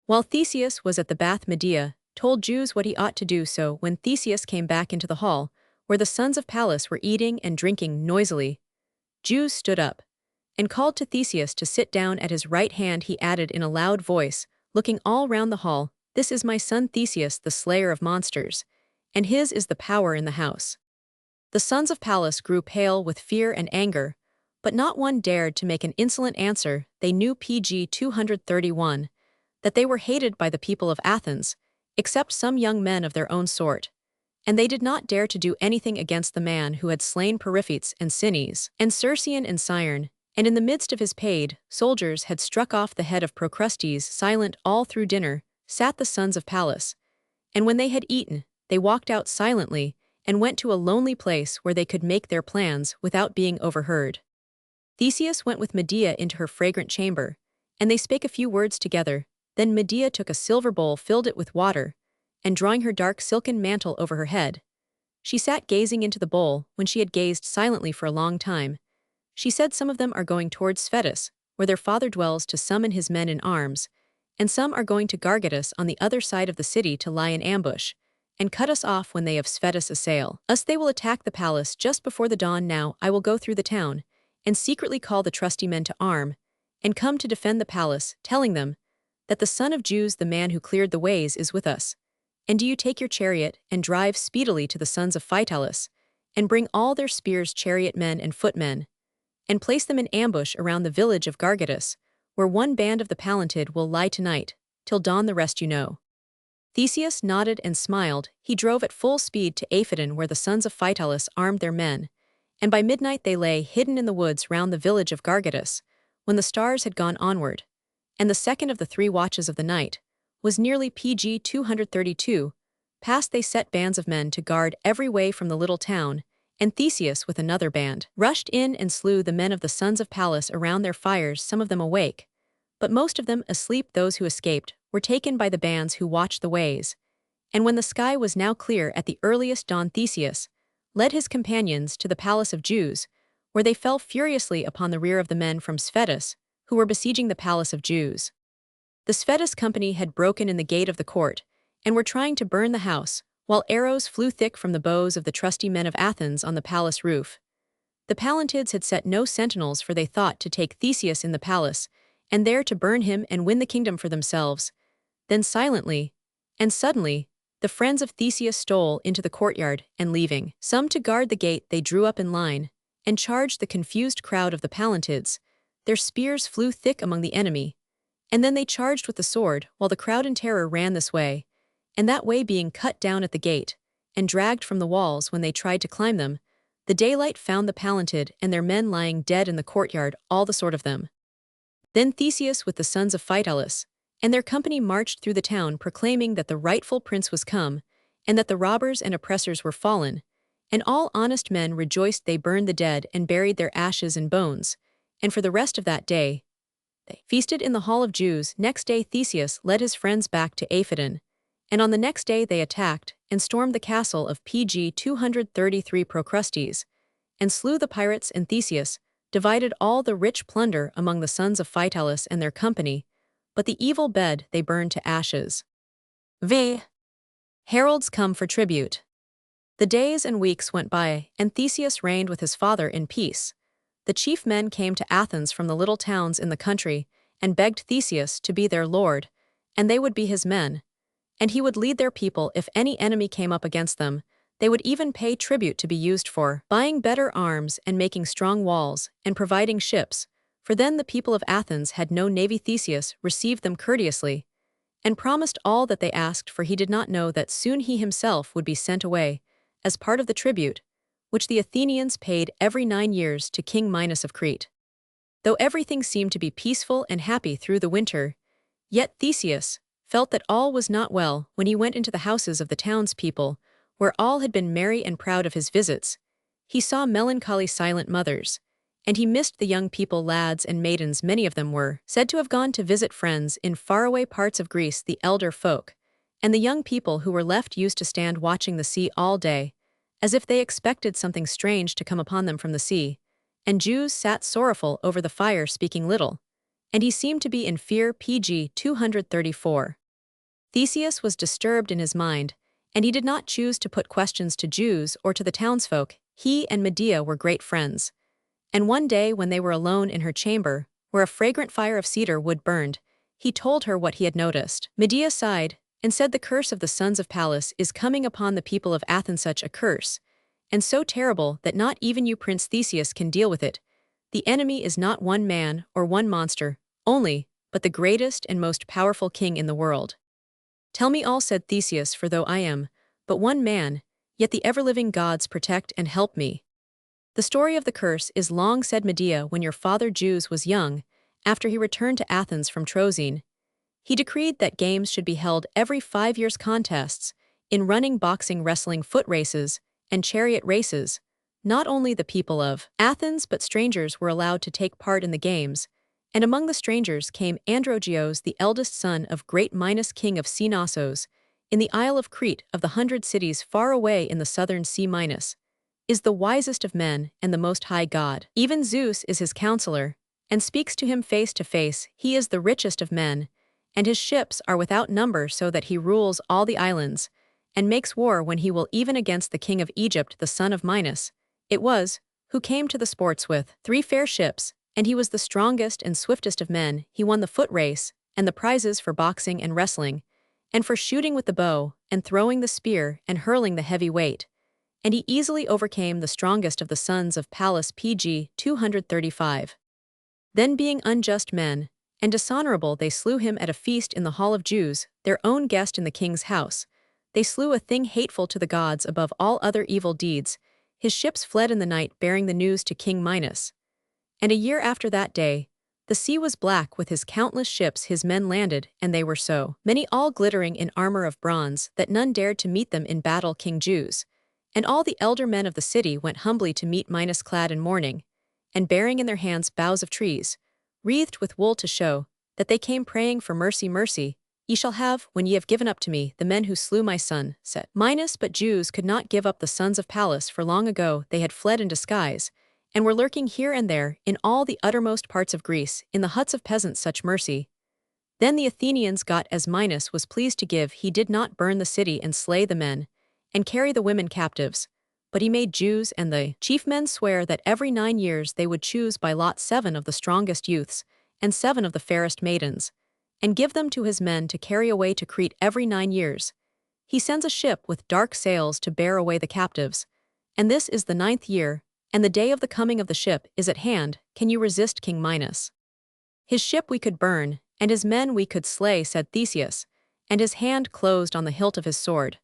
While Theseus was at the bath, Medea told Zeus what he ought to do. So when Theseus came back into the hall, where the sons of Pallas were eating and drinking noisily, Zeus stood up, and called to Theseus to sit down at his right hand. He added in a loud voice, looking all round the hall, "This is my son Theseus, the slayer of monsters, and his is the power in the house." The sons of Pallas grew pale with fear and anger, but not one dared to make an insolent answer. They knew, PG 231, that they were hated by the people of Athens, except some young men of their own sort, and they did not dare to do anything against the man who had slain Periphetes and Cines, and Circean and Cyrene, And in the midst of his paid, soldiers had struck off the head of Procrustes. Silent all through dinner sat the sons of Pallas. And when they had eaten, they walked out silently, and went to a lonely place where they could make their plans without being overheard. Theseus went with Medea into her fragrant chamber, and they spake a few words together. Then Medea took a silver bowl, filled it with water, and drawing her dark silken mantle over her head, she sat gazing into the bowl. When she had gazed silently for a long time, she said, "Some of them are going towards Sphetus, where their father dwells, to summon his men in arms, and some are going to Gargatus on the other side of the city to lie in ambush, and cut us off when they of Sphetus assail us. They will attack the palace just before the dawn. Now I will go through the town, and secretly call the trusty men to arm, and come to defend the palace, telling them that the son of Zeus, the man who cleared the ways, is with us. And do you take your chariot, and drive speedily to the sons of Phytalus, and bring all their spears, chariot men and footmen, and place them in ambush around the village of Gargatus, where one band of the Palantid will lie tonight, till dawn the rest you know." Theseus nodded and smiled. He drove at full speed to Aphiton, where the sons of Phytalus armed their men, and by midnight they lay hidden in the woods round the village of Gargatus, when the stars had gone onward, and the second of the 3 watches of the night was nearly pg 232, past they set bands of men to guard every way from the little town, and Theseus with another band rushed in and slew the men of the sons of Pallas around their fires, some of them awake, but most of them asleep. Those who escaped were taken by the bands who watched the ways. And when the sky was now clear at the earliest dawn, Theseus led his companions to the palace of Zeus, where they fell furiously upon the rear of the men from Sphetus, who were besieging the palace of Zeus. The Sphetus company had broken in the gate of the court, and were trying to burn the house, while arrows flew thick from the bows of the trusty men of Athens on the palace roof. The Palantids had set no sentinels, for they thought to take Theseus in the palace, and there to burn him and win the kingdom for themselves. Then silently, and suddenly, the friends of Theseus stole into the courtyard, and leaving some to guard the gate, they drew up in line, and charged the confused crowd of the Palantids. Their spears flew thick among the enemy, and then they charged with the sword, while the crowd in terror ran this way and that way, being cut down at the gate, and dragged from the walls when they tried to climb them. The daylight found the Palantid and their men lying dead in the courtyard, all the sort of them. Then Theseus with the sons of Phytalus and their company marched through the town, proclaiming that the rightful prince was come, and that the robbers and oppressors were fallen, and all honest men rejoiced. They burned the dead and buried their ashes and bones, and for the rest of that day they feasted in the hall of Zeus. Next day Theseus led his friends back to Aphiton, and on the next day they attacked and stormed the castle of pg 233 Procrustes, and slew the pirates, and Theseus divided all the rich plunder among the sons of Phytalus and their company, but the evil bed they burned to ashes. V. Heralds come for tribute. The days and weeks went by, and Theseus reigned with his father in peace. The chief men came to Athens from the little towns in the country, and begged Theseus to be their lord, and they would be his men, and he would lead their people. If any enemy came up against them, they would even pay tribute to be used for buying better arms and making strong walls and providing ships, for then the people of Athens had no navy. Theseus received them courteously, and promised all that they asked, for he did not know that soon he himself would be sent away, as part of the tribute, which the Athenians paid every 9 years to King Minos of Crete. Though everything seemed to be peaceful and happy through the winter, yet Theseus felt that all was not well when he went into the houses of the townspeople, where all had been merry and proud of his visits. He saw melancholy silent mothers, and he missed the young people, lads and maidens. Many of them were said to have gone to visit friends in faraway parts of Greece. The elder folk and the young people who were left used to stand watching the sea all day, as if they expected something strange to come upon them from the sea. And Zeus sat sorrowful over the fire, speaking little, and he seemed to be in fear. pg 234. Theseus was disturbed in his mind, and he did not choose to put questions to Zeus or to the townsfolk. He and Medea were great friends. And one day when they were alone in her chamber, where a fragrant fire of cedar wood burned, he told her what he had noticed. Medea sighed, and said, "The curse of the sons of Pallas is coming upon the people of Athens, such a curse, and so terrible that not even you, Prince Theseus, can deal with it. The enemy is not one man or one monster only, but the greatest and most powerful king in the world." "Tell me all," said Theseus, "for though I am but one man, yet the ever-living gods protect and help me." The story of the curse is long, said Medea, when your father Zeus was young, after he returned to Athens from Trojan. He decreed that games should be held every 5 years, contests in running, boxing, wrestling, foot races, and chariot races. Not only the people of Athens but strangers were allowed to take part in the games, and among the strangers came Androgeos, the eldest son of great Minos, king of Cnossos, in the Isle of Crete, of the 100 cities far away in the southern sea. Minos is the wisest of men and the most high god. Even Zeus is his counselor, and speaks to him face to face. He is the richest of men, and his ships are without number, so that he rules all the islands, and makes war when he will, even against the king of Egypt, the son of Minos. It was, who came to the sports with 3 fair ships, and he was the strongest and swiftest of men. He won the foot race, and the prizes for boxing and wrestling, and for shooting with the bow, and throwing the spear, and hurling the heavy weight. And he easily overcame the strongest of the sons of Pallas. Pg. 235. Then, being unjust men, and dishonorable, they slew him at a feast in the hall of Zeus, their own guest in the king's house. They slew a thing hateful to the gods above all other evil deeds. His ships fled in the night, bearing the news to King Minos. And a year after that day, the sea was black with his countless ships. His men landed, and they were so many, all glittering in armor of bronze, that none dared to meet them in battle. King Zeus and all the elder men of the city went humbly to meet Minos, clad in mourning, and bearing in their hands boughs of trees, wreathed with wool, to show that they came praying for mercy. Mercy ye shall have when ye have given up to me the men who slew my son, said Minos. But Zeus could not give up the sons of Pallas, for long ago they had fled in disguise, and were lurking here and there in all the uttermost parts of Greece, in the huts of peasants. Such mercy then the Athenians got as Minos was pleased to give. He did not burn the city and slay the men, and carry the women captives, but he made Zeus and the chief men swear that every 9 years they would choose by lot 7 of the strongest youths, and 7 of the fairest maidens, and give them to his men to carry away to Crete every 9 years. He sends a ship with dark sails to bear away the captives, and this is the 9th year, and the day of the coming of the ship is at hand. Can you resist King Minos? His ship we could burn, and his men we could slay, said Theseus, and his hand closed on the hilt of his sword.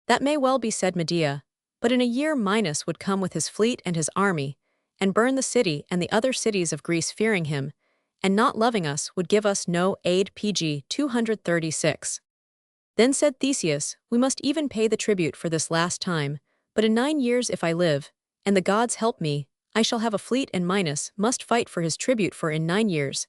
That may well be, said Medea, but in a year Minos would come with his fleet and his army, and burn the city and the other cities of Greece, fearing him, and not loving us, would give us no aid. Pg. 236. Then said Theseus, we must even pay the tribute for this last time, but in 9 years, if I live, and the gods help me, I shall have a fleet, and Minos must fight for his tribute, for in 9 years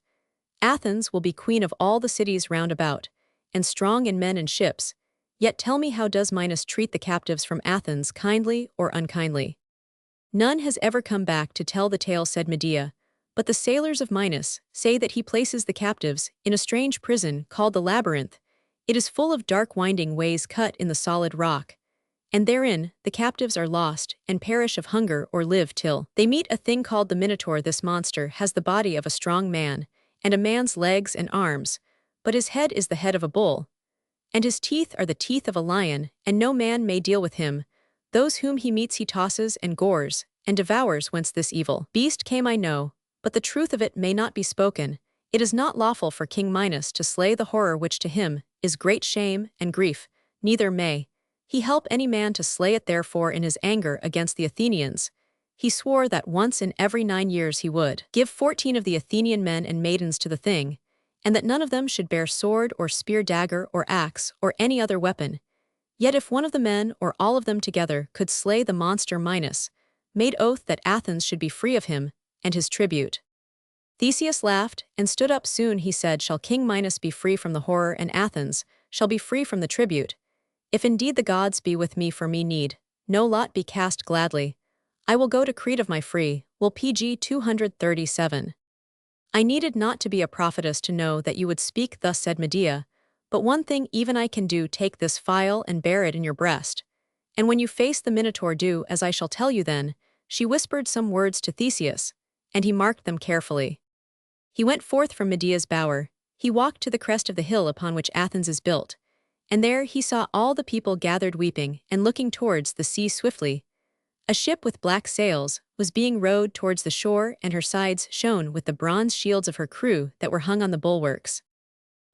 Athens will be queen of all the cities round about, and strong in men and ships. Yet tell me, how does Minos treat the captives from Athens, kindly or unkindly? None has ever come back to tell the tale, said Medea, but the sailors of Minos say that he places the captives in a strange prison called the Labyrinth. It is full of dark winding ways cut in the solid rock, and therein the captives are lost and perish of hunger or live till they meet a thing called the Minotaur. This monster has the body of a strong man, and a man's legs and arms, but his head is the head of a bull, and his teeth are the teeth of a lion, and no man may deal with him. Those whom he meets he tosses and gores, and devours. Whence this evil beast came I know, but the truth of it may not be spoken. It is not lawful for King Minos to slay the horror which to him is great shame and grief, neither may he help any man to slay it. Therefore in his anger against the Athenians, he swore that once in every 9 years he would give 14 of the Athenian men and maidens to the thing, and that none of them should bear sword or spear, dagger or axe or any other weapon. Yet if one of the men or all of them together could slay the monster, Minos made oath that Athens should be free of him and his tribute. Theseus laughed and stood up. Soon he said, shall King Minos be free from the horror, and Athens shall be free from the tribute? If indeed the gods be with me, for me need no lot be cast. Gladly I will go to Crete of my free will. Pg. 237. I needed not to be a prophetess to know that you would speak thus, said Medea, but one thing even I can do. Take this phial and bear it in your breast, and when you face the Minotaur, do as I shall tell you. Then she whispered some words to Theseus, and he marked them carefully. He went forth from Medea's bower. He walked to the crest of the hill upon which Athens is built, and there he saw all the people gathered weeping and looking towards the sea swiftly. A ship with black sails was being rowed towards the shore, and her sides shone with the bronze shields of her crew that were hung on the bulwarks.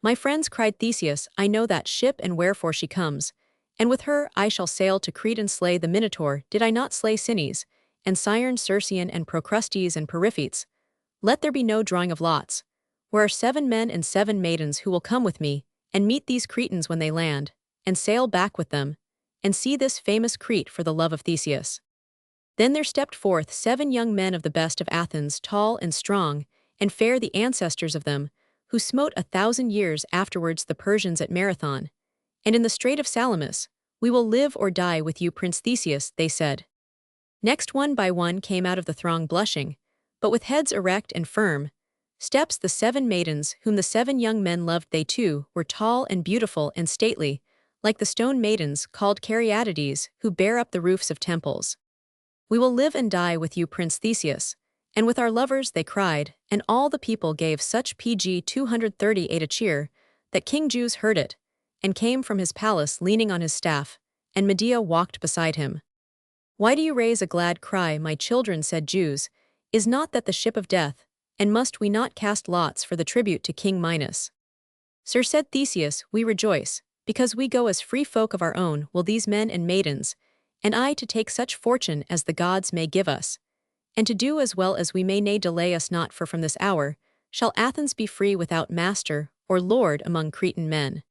My friends, cried Theseus, I know that ship and wherefore she comes, and with her I shall sail to Crete and slay the Minotaur. Did I not slay Sinis, and Syren, Circean, and Procrustes, and Periphetes, let there be no drawing of lots. Where are 7 men and 7 maidens who will come with me, and meet these Cretans when they land, and sail back with them, and see this famous Crete for the love of Theseus. Then there stepped forth 7 young men of the best of Athens, tall and strong, and fair, the ancestors of them, who smote 1,000 years afterwards the Persians at Marathon. And in the strait of Salamis, we will live or die with you, Prince Theseus, they said. Next, one by one came out of the throng blushing, but with heads erect and firm steps, the 7 maidens whom the 7 young men loved. They too were tall and beautiful and stately, like the stone maidens called caryatides, who bear up the roofs of temples. We will live and die with you, Prince Theseus, and with our lovers, they cried, and all the people gave such pg 238 a cheer, that King Zeus heard it, and came from his palace leaning on his staff, and Medea walked beside him. Why do you raise a glad cry, my children, said Zeus, is not that the ship of death, and must we not cast lots for the tribute to King Minos? Sir, said Theseus, we rejoice, because we go as free folk of our own will these men and maidens, and I to take such fortune as the gods may give us, and to do as well as we may, nay, delay us not, for from this hour shall Athens be free without master or lord among Cretan men.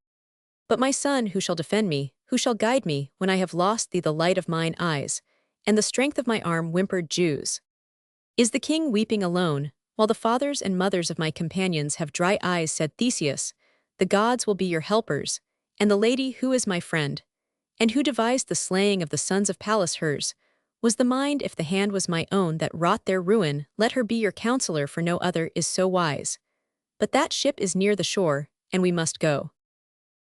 But my son, who shall defend me, who shall guide me, when I have lost thee the light of mine eyes, and the strength of my arm, whimpered Zeus. Is the king weeping alone, while the fathers and mothers of my companions have dry eyes, said Theseus. The gods will be your helpers, and the lady who is my friend, and who devised the slaying of the sons of Pallas, hers was the mind, if the hand was my own that wrought their ruin, let her be your counselor, for no other is so wise. But that ship is near the shore, and we must go.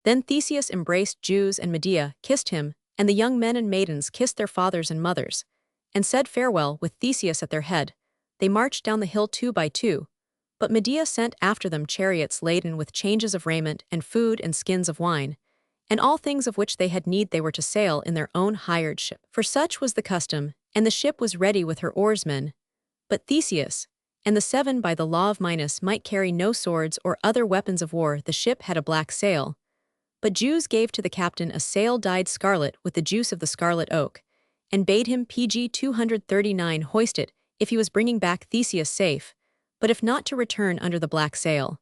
Then Theseus embraced Zeus and Medea, kissed him, and the young men and maidens kissed their fathers and mothers, and said farewell with Theseus at their head. They marched down the hill 2 by 2, but Medea sent after them chariots laden with changes of raiment and food and skins of wine, and all things of which they had need. They were to sail in their own hired ship, for such was the custom, and the ship was ready with her oarsmen. But Theseus and the 7 by the law of Minos might carry no swords or other weapons of war. The ship had a black sail, but Zeus gave to the captain a sail dyed scarlet with the juice of the scarlet oak, and bade him pg 239 hoist it if he was bringing back Theseus safe, but if not, to return under the black sail.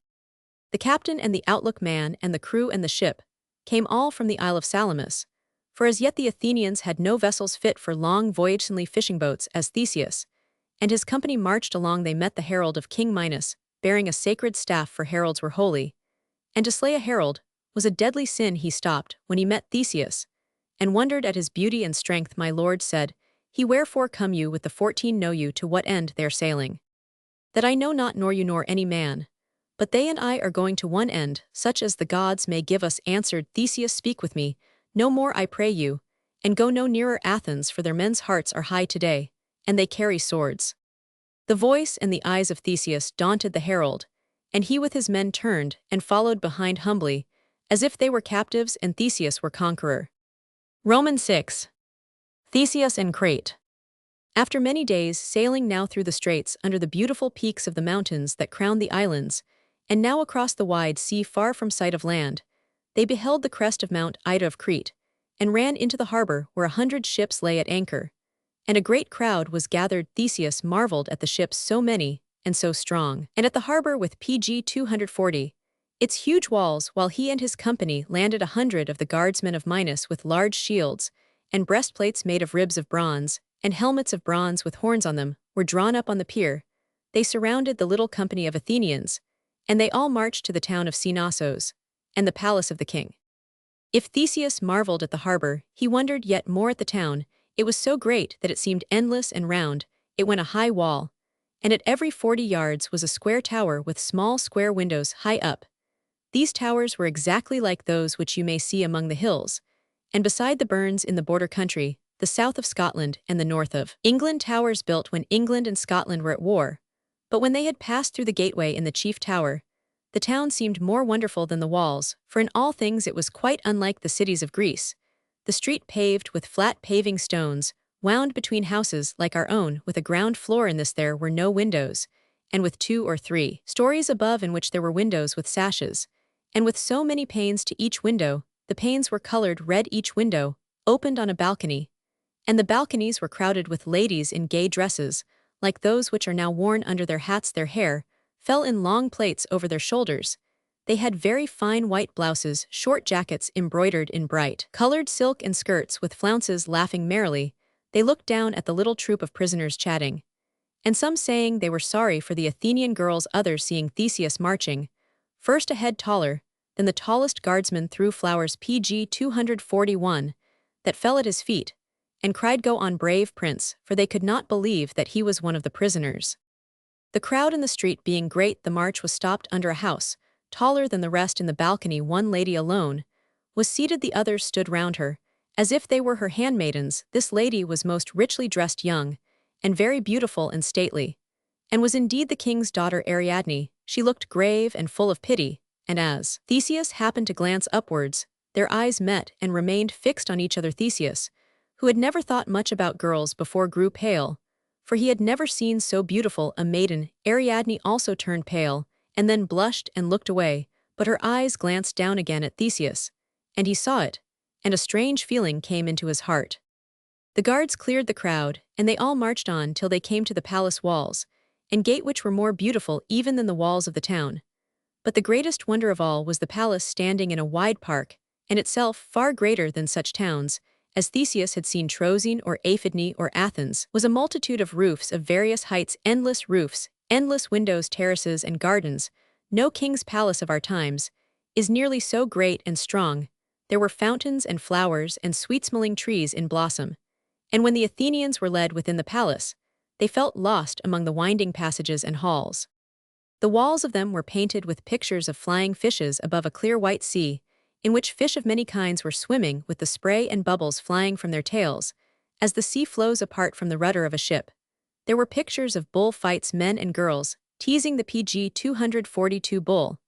The captain and the outlook man and the crew and the ship came all from the Isle of Salamis, for as yet the Athenians had no vessels fit for long voyagesonly fishing boats as Theseus, and his company marched along. They met the herald of King Minos, bearing a sacred staff, for heralds were holy, and to slay a herald was a deadly sin. He stopped when he met Theseus, and wondered at his beauty and strength. My lord, said he, wherefore come you with the 14? Know you to what end they are sailing? That I know not, nor you nor any man. But they and I are going to one end, such as the gods may give us, answered Theseus. Speak with me no more, I pray you, and go no nearer Athens, for their men's hearts are high today, and they carry swords. The voice and the eyes of Theseus daunted the herald, and he with his men turned and followed behind humbly, as if they were captives and Theseus were conqueror. Romans 6. Theseus in Crete. After many days sailing, now through the straits under the beautiful peaks of the mountains that crown the islands, and now across the wide sea far from sight of land, they beheld the crest of Mount Ida of Crete, and ran into the harbor where 100 ships lay at anchor, and a great crowd was gathered. Theseus marveled at the ships, so many and so strong, and at the harbor with pg 240, its huge walls, while he and his company landed 100 of the guardsmen of Minos with large shields, and breastplates made of ribs of bronze, and helmets of bronze with horns on them, were drawn up on the pier. They surrounded the little company of Athenians, and they all marched to the town of Cnossos, and the palace of the king. If Theseus marveled at the harbor, he wondered yet more at the town. It was so great that it seemed endless and round. It went a high wall, and at every 40 yards was a square tower with small square windows high up. These towers were exactly like those which you may see among the hills, and beside the burns in the border country, the south of Scotland and the north of England, towers built when England and Scotland were at war. But when they had passed through the gateway in the chief tower, the town seemed more wonderful than the walls, for in all things it was quite unlike the cities of Greece. The street, paved with flat paving stones, wound between houses like our own, with a ground floor. In this there were no windows, and with 2 or 3 stories above, in which there were windows with sashes, and with so many panes to each window. The panes were colored red. Each window opened on a balcony, And the balconies were crowded with ladies in gay dresses, like those which are now worn under their hats. Their hair fell in long plaits over their shoulders. They had very fine white blouses, short jackets embroidered in bright colored silk, and skirts with flounces. Laughing merrily, they looked down at the little troop of prisoners chatting, and some saying they were sorry for the Athenian girls, others seeing Theseus marching first a head taller than the tallest guardsman threw flowers pg 241 that fell at his feet, and cried, "Go on, brave prince," for they could not believe that he was one of the prisoners. The crowd in the street being great, the march was stopped under a house, taller than the rest. In the balcony one lady alone was seated, the others stood round her, as if they were her handmaidens. This lady was most richly dressed, young, and very beautiful and stately, and was indeed the king's daughter Ariadne. She looked grave and full of pity, and as Theseus happened to glance upwards, their eyes met and remained fixed on each other. Theseus, who had never thought much about girls before, grew pale, for he had never seen so beautiful a maiden. Ariadne also turned pale, and then blushed and looked away, but her eyes glanced down again at Theseus, and he saw it, and a strange feeling came into his heart. The guards cleared the crowd, and they all marched on till they came to the palace walls and gate, which were more beautiful even than the walls of the town. But the greatest wonder of all was the palace standing in a wide park, and itself far greater than such towns as Theseus had seen. Trojan or Aphidne or Athens was a multitude of roofs of various heights, endless roofs, endless windows, terraces, and gardens. No king's palace of our times is nearly so great and strong. There were fountains and flowers and sweet-smelling trees in blossom. And when the Athenians were led within the palace, they felt lost among the winding passages and halls. The walls of them were painted with pictures of flying fishes above a clear white sea, in which fish of many kinds were swimming with the spray and bubbles flying from their tails, as the sea flows apart from the rudder of a ship. There were pictures of bull fights, men and girls teasing the PG 242 bull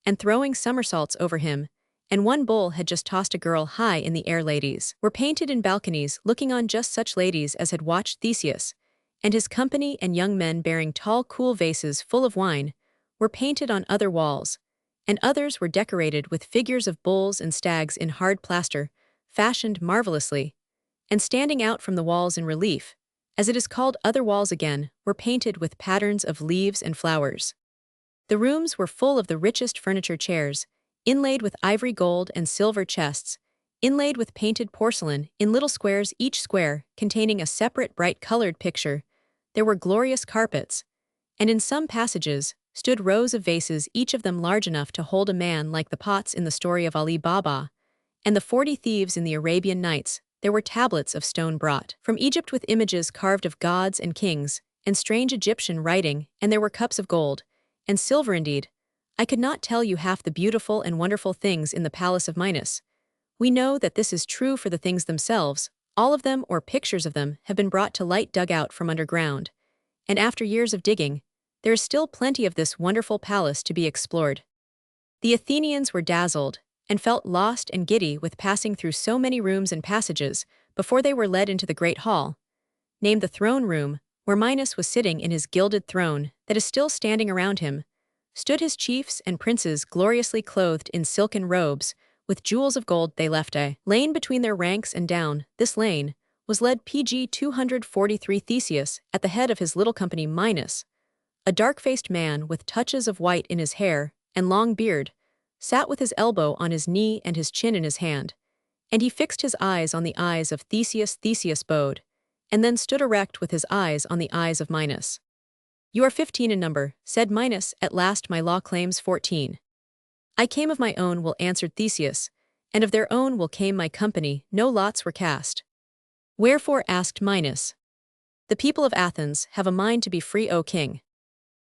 and throwing somersaults over him, and one bull had just tossed a girl high in the air. Ladies were painted in balconies looking on, just such ladies as had watched Theseus and his company, and young men bearing tall cool vases full of wine were painted on other walls, and others were decorated with figures of bulls and stags in hard plaster, fashioned marvelously, and standing out from the walls in relief, as it is called. Other walls again were painted with patterns of leaves and flowers. The rooms were full of the richest furniture, chairs inlaid with ivory, gold, and silver, chests inlaid with painted porcelain in little squares, each square containing a separate bright-colored picture. There were glorious carpets, and in some passages stood rows of vases, each of them large enough to hold a man, like the pots in the story of Ali Baba and the 40 thieves in the Arabian Nights. There were tablets of stone brought from Egypt with images carved of gods and kings and strange Egyptian writing, and there were cups of gold and silver. Indeed, I could not tell you half the beautiful and wonderful things in the palace of Minos. We know that this is true, for the things themselves, all of them or pictures of them, have been brought to light, dug out from underground, and after years of digging, there is still plenty of this wonderful palace to be explored. The Athenians were dazzled and felt lost and giddy with passing through so many rooms and passages before they were led into the great hall, named the throne room, where Minos was sitting in his gilded throne that is still standing. Around him stood his chiefs and princes, gloriously clothed in silken robes with jewels of gold. They left a lane between their ranks, and down this lane was led PG 243 Theseus at the head of his little company. Minos, a dark-faced man with touches of white in his hair and long beard, sat with his elbow on his knee and his chin in his hand, and he fixed his eyes on the eyes of Theseus. Theseus bowed, and then stood erect with his eyes on the eyes of Minos. "You are 15 in number," said Minos at last. "My law claims 14. I came of my own will," answered Theseus, "and of their own will came my company. No lots were cast." "Wherefore?" asked Minos. "The people of Athens have a mind to be free, O king."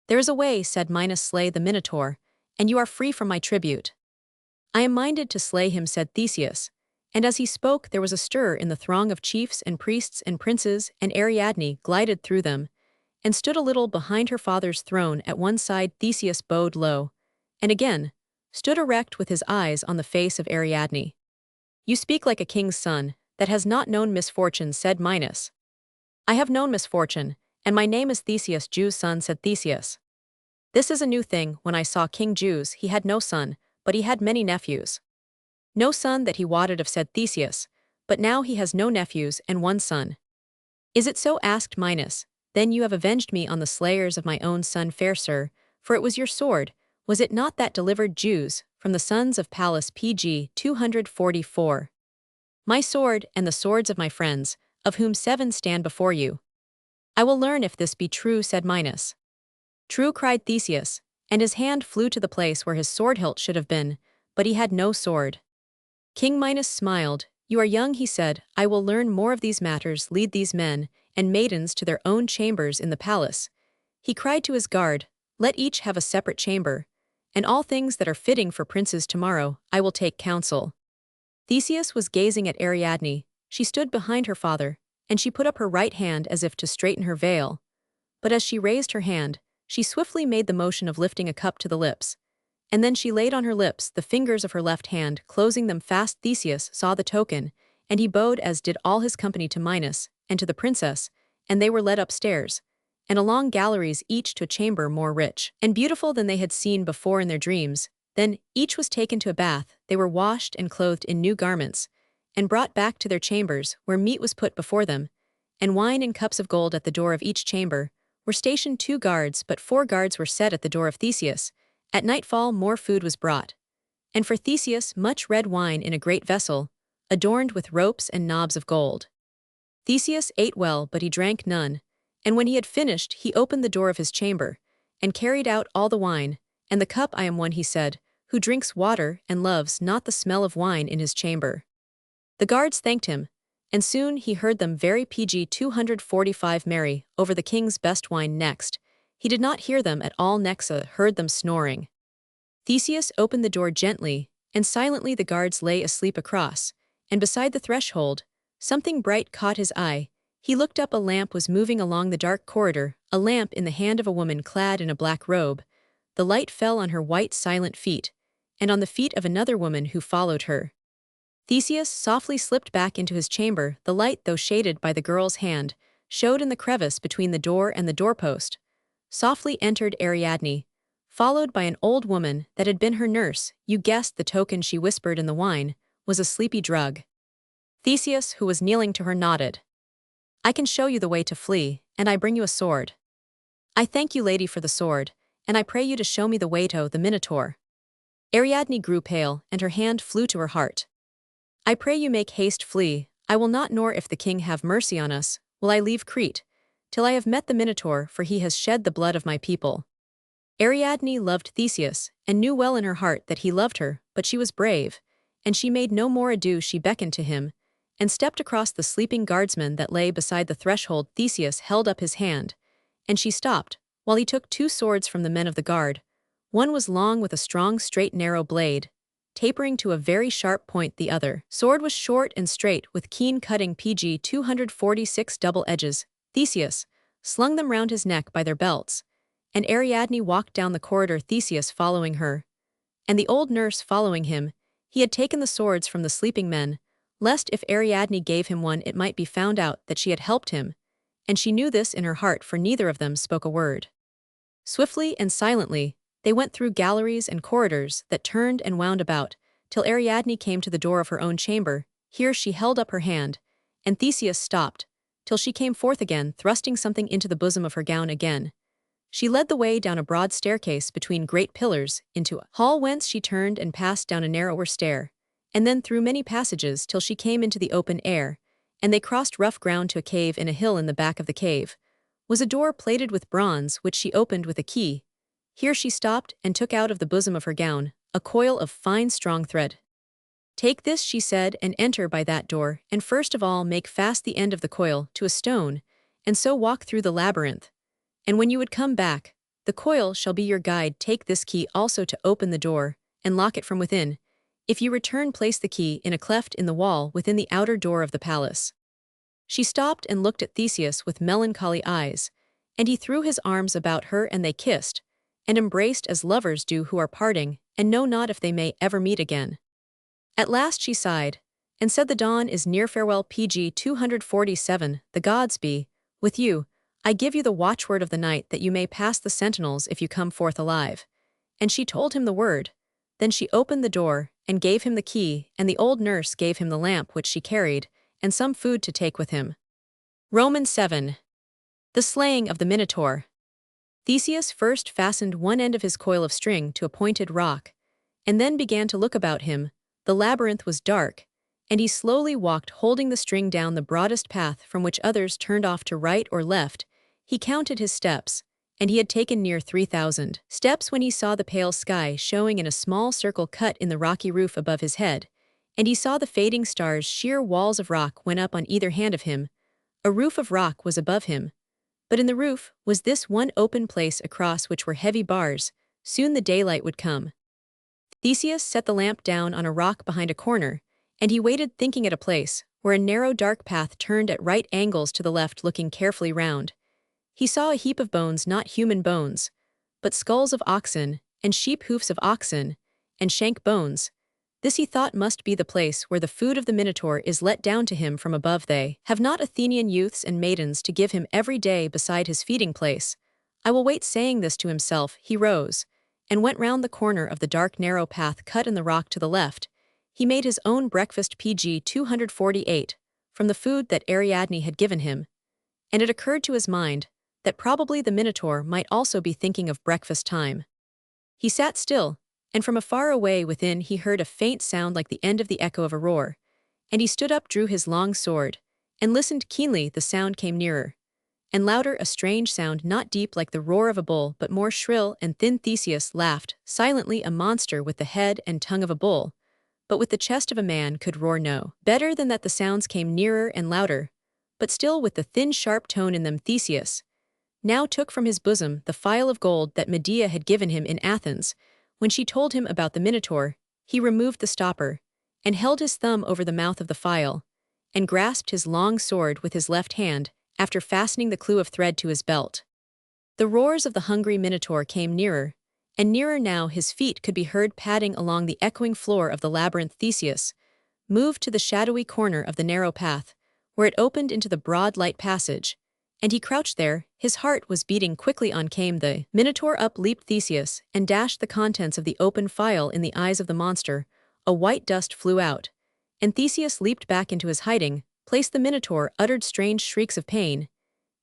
"There is a way," said Minos. "Slay the Minotaur, and you are free from my tribute." "I am minded to slay him," said Theseus, and as he spoke there was a stir in the throng of chiefs and priests and princes, and Ariadne glided through them, and stood a little behind her father's throne at one side. Theseus bowed low, and again stood erect with his eyes on the face of Ariadne. "You speak like a king's son that has not known misfortune," said Minos. "I have known misfortune, and my name is Theseus, Jew's son," said Theseus. "This is a new thing. When I saw King Jews, he had no son, but he had many nephews." "No son that he wotted of," said Theseus, but now he has no nephews and one son. Is it so? Asked Minos. Then you have avenged me on the slayers of my own son, fair sir, for it was your sword, was it not, that delivered Jews from the sons of Pallas? Pg 244. My sword and the swords of my friends, of whom 7 stand before you. I will learn if this be true, said Minos. True, cried Theseus, and his hand flew to the place where his sword hilt should have been, but he had no sword. King Minos smiled. You are young, he said. I will learn more of these matters. Lead these men and maidens to their own chambers in the palace. He cried to his guard, let each have a separate chamber, and all things that are fitting for princes tomorrow I will take counsel. Theseus was gazing at Ariadne. She stood behind her father, and she put up her right hand as if to straighten her veil. But as she raised her hand, she swiftly made the motion of lifting a cup to the lips. And then she laid on her lips the fingers of her left hand, closing them fast. Theseus saw the token, and he bowed, as did all his company, to Minos and to the princess, and they were led upstairs, and along galleries, each to a chamber more rich and beautiful than they had seen before in their dreams. Then each was taken to a bath. They were washed and clothed in new garments, and brought back to their chambers, where meat was put before them, and wine in cups of gold. At the door of each chamber were stationed 2 guards, but 4 guards were set at the door of Theseus. At nightfall more food was brought, and for Theseus much red wine in a great vessel, adorned with ropes and knobs of gold. Theseus ate well, but he drank none, and when he had finished he opened the door of his chamber, and carried out all the wine, and the cup. I am one, he said, who drinks water and loves not the smell of wine in his chamber. The guards thanked him, and soon he heard them very Pg 245 merry over the king's best wine. Next, he did not hear them at all. Nexa heard them snoring. Theseus opened the door gently, and silently the guards lay asleep across, and beside the threshold, something bright caught his eye. He looked up. A lamp was moving along the dark corridor, a lamp in the hand of a woman clad in a black robe. The light fell on her white silent feet, and on the feet of another woman who followed her. Theseus softly slipped back into his chamber. The light, though shaded by the girl's hand, showed in the crevice between the door and the doorpost. Softly entered Ariadne, followed by an old woman that had been her nurse. You guessed the token, she whispered, in the wine was a sleepy drug. Theseus, who was kneeling to her, nodded. I can show you the way to flee, and I bring you a sword. I thank you, lady, for the sword, and I pray you to show me the way to the Minotaur. Ariadne grew pale, and her hand flew to her heart. I pray you make haste, flee. I will not, nor if the king have mercy on us, will I leave Crete, till I have met the Minotaur, for he has shed the blood of my people. Ariadne loved Theseus, and knew well in her heart that he loved her, but she was brave, and she made no more ado. She beckoned to him, and stepped across the sleeping guardsman that lay beside the threshold. Theseus held up his hand, and she stopped, while he took 2 swords from the men of the guard. One was long with a strong straight narrow blade, tapering to a very sharp point. The other sword was short and straight, with keen cutting Pg 246 double edges. Theseus slung them round his neck by their belts, and Ariadne walked down the corridor, Theseus following her, and the old nurse following him. He had taken the swords from the sleeping men, lest if Ariadne gave him one it might be found out that she had helped him, and she knew this in her heart, for neither of them spoke a word. Swiftly and silently, they went through galleries and corridors that turned and wound about, till Ariadne came to the door of her own chamber. Here she held up her hand, and Theseus stopped, till she came forth again, thrusting something into the bosom of her gown again. She led the way down a broad staircase between great pillars, into a hall whence she turned and passed down a narrower stair, and then through many passages till she came into the open air, and they crossed rough ground to a cave. In a hill in the back of the cave was a door plated with bronze, which she opened with a key. Here she stopped and took out of the bosom of her gown a coil of fine strong thread. Take this, she said, and enter by that door, and first of all make fast the end of the coil to a stone, and so walk through the labyrinth. And when you would come back, the coil shall be your guide. Take this key also to open the door, and lock it from within. If you return, place the key in a cleft in the wall within the outer door of the palace. She stopped and looked at Theseus with melancholy eyes, and he threw his arms about her, and they kissed, and embraced as lovers do who are parting, and know not if they may ever meet again. At last she sighed, and said, the dawn is near. Farewell. Pg 247. The gods be with you. I give you the watchword of the night, that you may pass the sentinels if you come forth alive. And she told him the word. Then she opened the door, and gave him the key, and the old nurse gave him the lamp which she carried, and some food to take with him. Romans 7. The slaying of the Minotaur. Theseus first fastened one end of his coil of string to a pointed rock, and then began to look about him. The labyrinth was dark, and he slowly walked holding the string down the broadest path from which others turned off to right or left. He counted his steps, and he had taken near 3,000 steps when he saw the pale sky showing in a small circle cut in the rocky roof above his head, and he saw the fading stars. Sheer walls of rock went up on either hand of him. A roof of rock was above him, but in the roof was this one open place across which were heavy bars. Soon the daylight would come. Theseus set the lamp down on a rock behind a corner, and he waited, thinking, at a place where a narrow dark path turned at right angles to the left. Looking carefully round, he saw a heap of bones, not human bones, but skulls of oxen, and sheep hoofs of oxen, and shank bones. This he thought must be the place where the food of the Minotaur is let down to him from above. They have not Athenian youths and maidens to give him every day beside his feeding place. I will wait. Saying this to himself, he rose, and went round the corner of the dark narrow path cut in the rock to the left. He made his own breakfast, pg 248, from the food that Ariadne had given him, and it occurred to his mind that probably the Minotaur might also be thinking of breakfast time. He sat still, and from afar away within he heard a faint sound like the end of the echo of a roar, and he stood up, drew his long sword, and listened keenly. The sound came nearer, and louder, a strange sound, not deep like the roar of a bull, but more shrill and thin. Theseus laughed silently. A monster with the head and tongue of a bull, but with the chest of a man, could roar no better than that. The sounds came nearer and louder, but still with the thin sharp tone in them. Theseus now took from his bosom the phial of gold that Medea had given him in Athens. When she told him about the Minotaur, he removed the stopper, and held his thumb over the mouth of the phial, and grasped his long sword with his left hand, after fastening the clue of thread to his belt. The roars of the hungry Minotaur came nearer, and nearer now. His feet could be heard padding along the echoing floor of the labyrinth. Theseus moved to the shadowy corner of the narrow path, where it opened into the broad light passage, and he crouched there. His heart was beating quickly. On came the Minotaur. Up leaped Theseus, and dashed the contents of the open phial in the eyes of the monster. A white dust flew out, and Theseus leaped back into his hiding place. The Minotaur uttered strange shrieks of pain.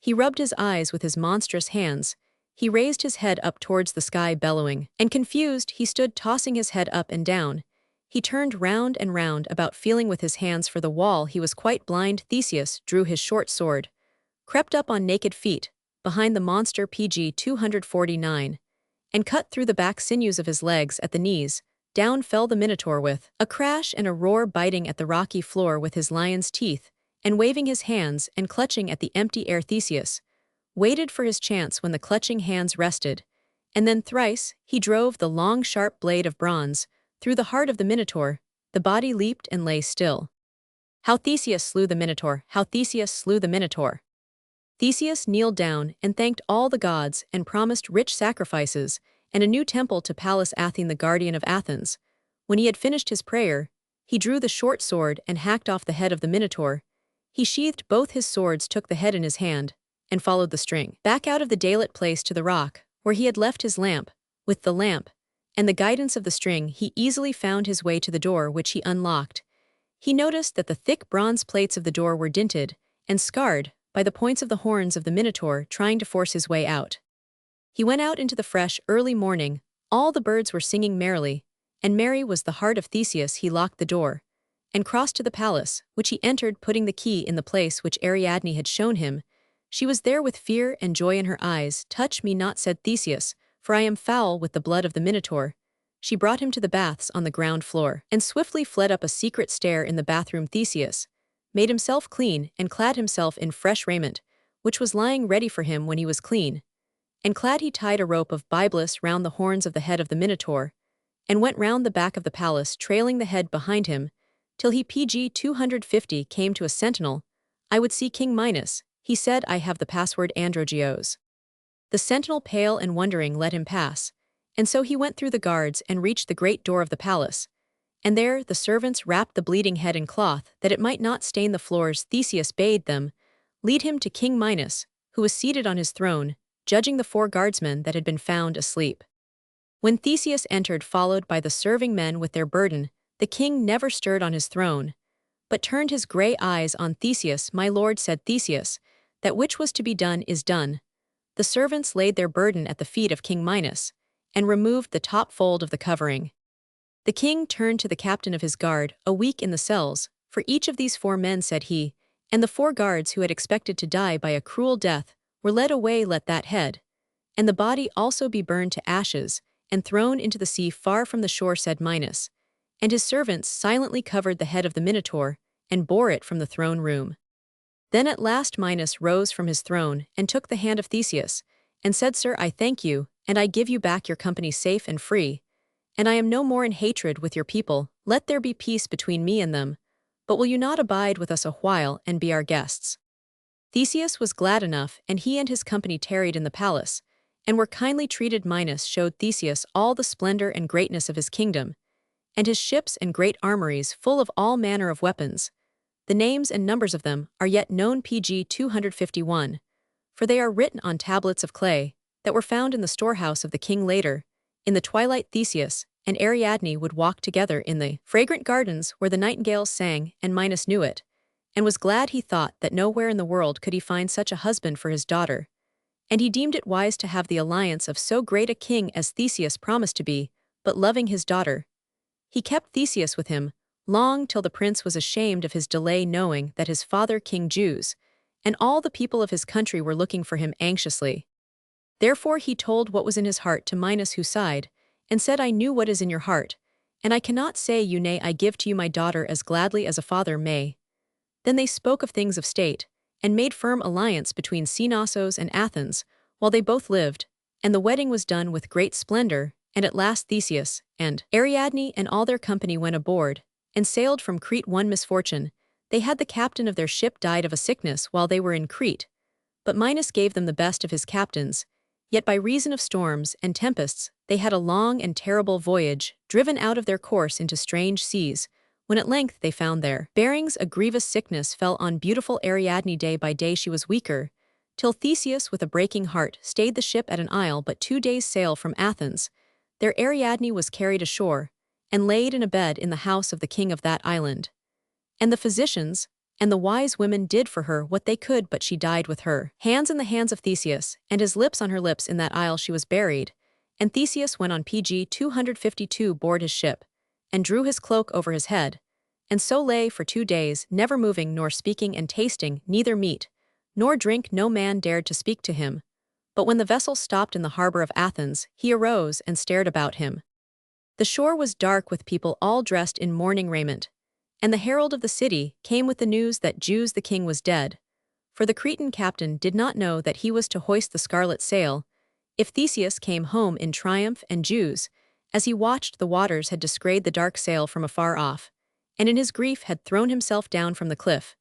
He rubbed his eyes with his monstrous hands. He raised his head up towards the sky, bellowing, and confused he stood, tossing his head up and down. He turned round and round about, feeling with his hands for the wall. He was quite blind. Theseus drew his short sword, crept up on naked feet behind the monster, pg 249, and cut through the back sinews of his legs at the knees. Down fell the Minotaur with a crash and a roar, biting at the rocky floor with his lion's teeth, and waving his hands and clutching at the empty air. Theseus waited for his chance. When the clutching hands rested, and then thrice he drove the long sharp blade of bronze through the heart of the Minotaur, the body leaped and lay still. How Theseus slew the Minotaur! How Theseus slew the Minotaur! Theseus kneeled down and thanked all the gods, and promised rich sacrifices and a new temple to Pallas Athene, the guardian of Athens. When he had finished his prayer, he drew the short sword and hacked off the head of the Minotaur. He sheathed both his swords, took the head in his hand, and followed the string back out of the daylit place to the rock where he had left his lamp. With the lamp and the guidance of the string, he easily found his way to the door, which he unlocked. He noticed that the thick bronze plates of the door were dinted and scarred by the points of the horns of the Minotaur trying to force his way out. He went out into the fresh, early morning. All the birds were singing merrily, and merry was the heart of Theseus. He locked the door, and crossed to the palace, which he entered, putting the key in the place which Ariadne had shown him. She was there with fear and joy in her eyes. "Touch me not," said Theseus, "for I am foul with the blood of the Minotaur." She brought him to the baths on the ground floor, and swiftly fled up a secret stair in the bathroom. Theseus made himself clean, and clad himself in fresh raiment, which was lying ready for him when he was clean. And clad, he tied a rope of byblos round the horns of the head of the Minotaur, and went round the back of the palace, trailing the head behind him, till he pg 250 came to a sentinel. "I would see King Minos," he said. "I have the password Androgeos." The sentinel, pale and wondering, let him pass, and so he went through the guards and reached the great door of the palace. And there the servants wrapped the bleeding head in cloth, that it might not stain the floors. Theseus bade them lead him to King Minos, who was seated on his throne, judging the 4 guardsmen that had been found asleep. When Theseus entered, followed by the serving men with their burden, the king never stirred on his throne, but turned his grey eyes on Theseus. "My lord," said Theseus, "that which was to be done is done." The servants laid their burden at the feet of King Minos, and removed the top fold of the covering. The king turned to the captain of his guard, "A week in the cells, for each of these 4 men," said he, and the 4 guards who had expected to die by a cruel death were led away. "Let that head and the body also be burned to ashes, and thrown into the sea far from the shore," said Minos. And his servants silently covered the head of the Minotaur, and bore it from the throne room. Then at last Minos rose from his throne, and took the hand of Theseus, and said, "Sir, I thank you, and I give you back your company safe and free. And I am no more in hatred with your people. Let there be peace between me and them. But will you not abide with us a while, and be our guests?" Theseus was glad enough, and he and his company tarried in the palace, and were kindly treated. Minos showed Theseus all the splendor and greatness of his kingdom, and his ships and great armories full of all manner of weapons. The names and numbers of them are yet known, pg 251, for they are written on tablets of clay that were found in the storehouse of the king. Later, in the twilight, Theseus and Ariadne would walk together in the fragrant gardens where the nightingales sang, and Minos knew it, and was glad. He thought that nowhere in the world could he find such a husband for his daughter, and he deemed it wise to have the alliance of so great a king as Theseus promised to be, but loving his daughter, he kept Theseus with him long, till the prince was ashamed of his delay, knowing that his father, King Zeus, and all the people of his country were looking for him anxiously. Therefore he told what was in his heart to Minos, who sighed, and said, "I knew what is in your heart, and I cannot say you nay. I give to you my daughter as gladly as a father may." Then they spoke of things of state, and made firm alliance between Cnossos and Athens, while they both lived, and the wedding was done with great splendor. And at last Theseus and Ariadne and all their company went aboard, and sailed from Crete. One misfortune: they had the captain of their ship died of a sickness while they were in Crete. But Minos gave them the best of his captains, yet by reason of storms and tempests they had a long and terrible voyage, driven out of their course into strange seas. When at length they found their bearings, a grievous sickness fell on beautiful Ariadne. Day by day she was weaker, till Theseus with a breaking heart stayed the ship at an isle but 2 days' sail from Athens. There Ariadne was carried ashore, and laid in a bed in the house of the king of that island. And the physicians and the wise women did for her what they could, but she died with her hands in the hands of Theseus, and his lips on her lips. In that isle she was buried. And Theseus went on pg 252 board his ship, and drew his cloak over his head, and so lay for 2 days, never moving nor speaking, and tasting neither meat nor drink. No man dared to speak to him. But when the vessel stopped in the harbor of Athens, he arose and stared about him. The shore was dark with people all dressed in mourning raiment, and the herald of the city came with the news that Zeus the king was dead. For the Cretan captain did not know that he was to hoist the scarlet sail. If Theseus came home in triumph, and Zeus, as he watched the waters, had descried the dark sail from afar off, and in his grief had thrown himself down from the cliff,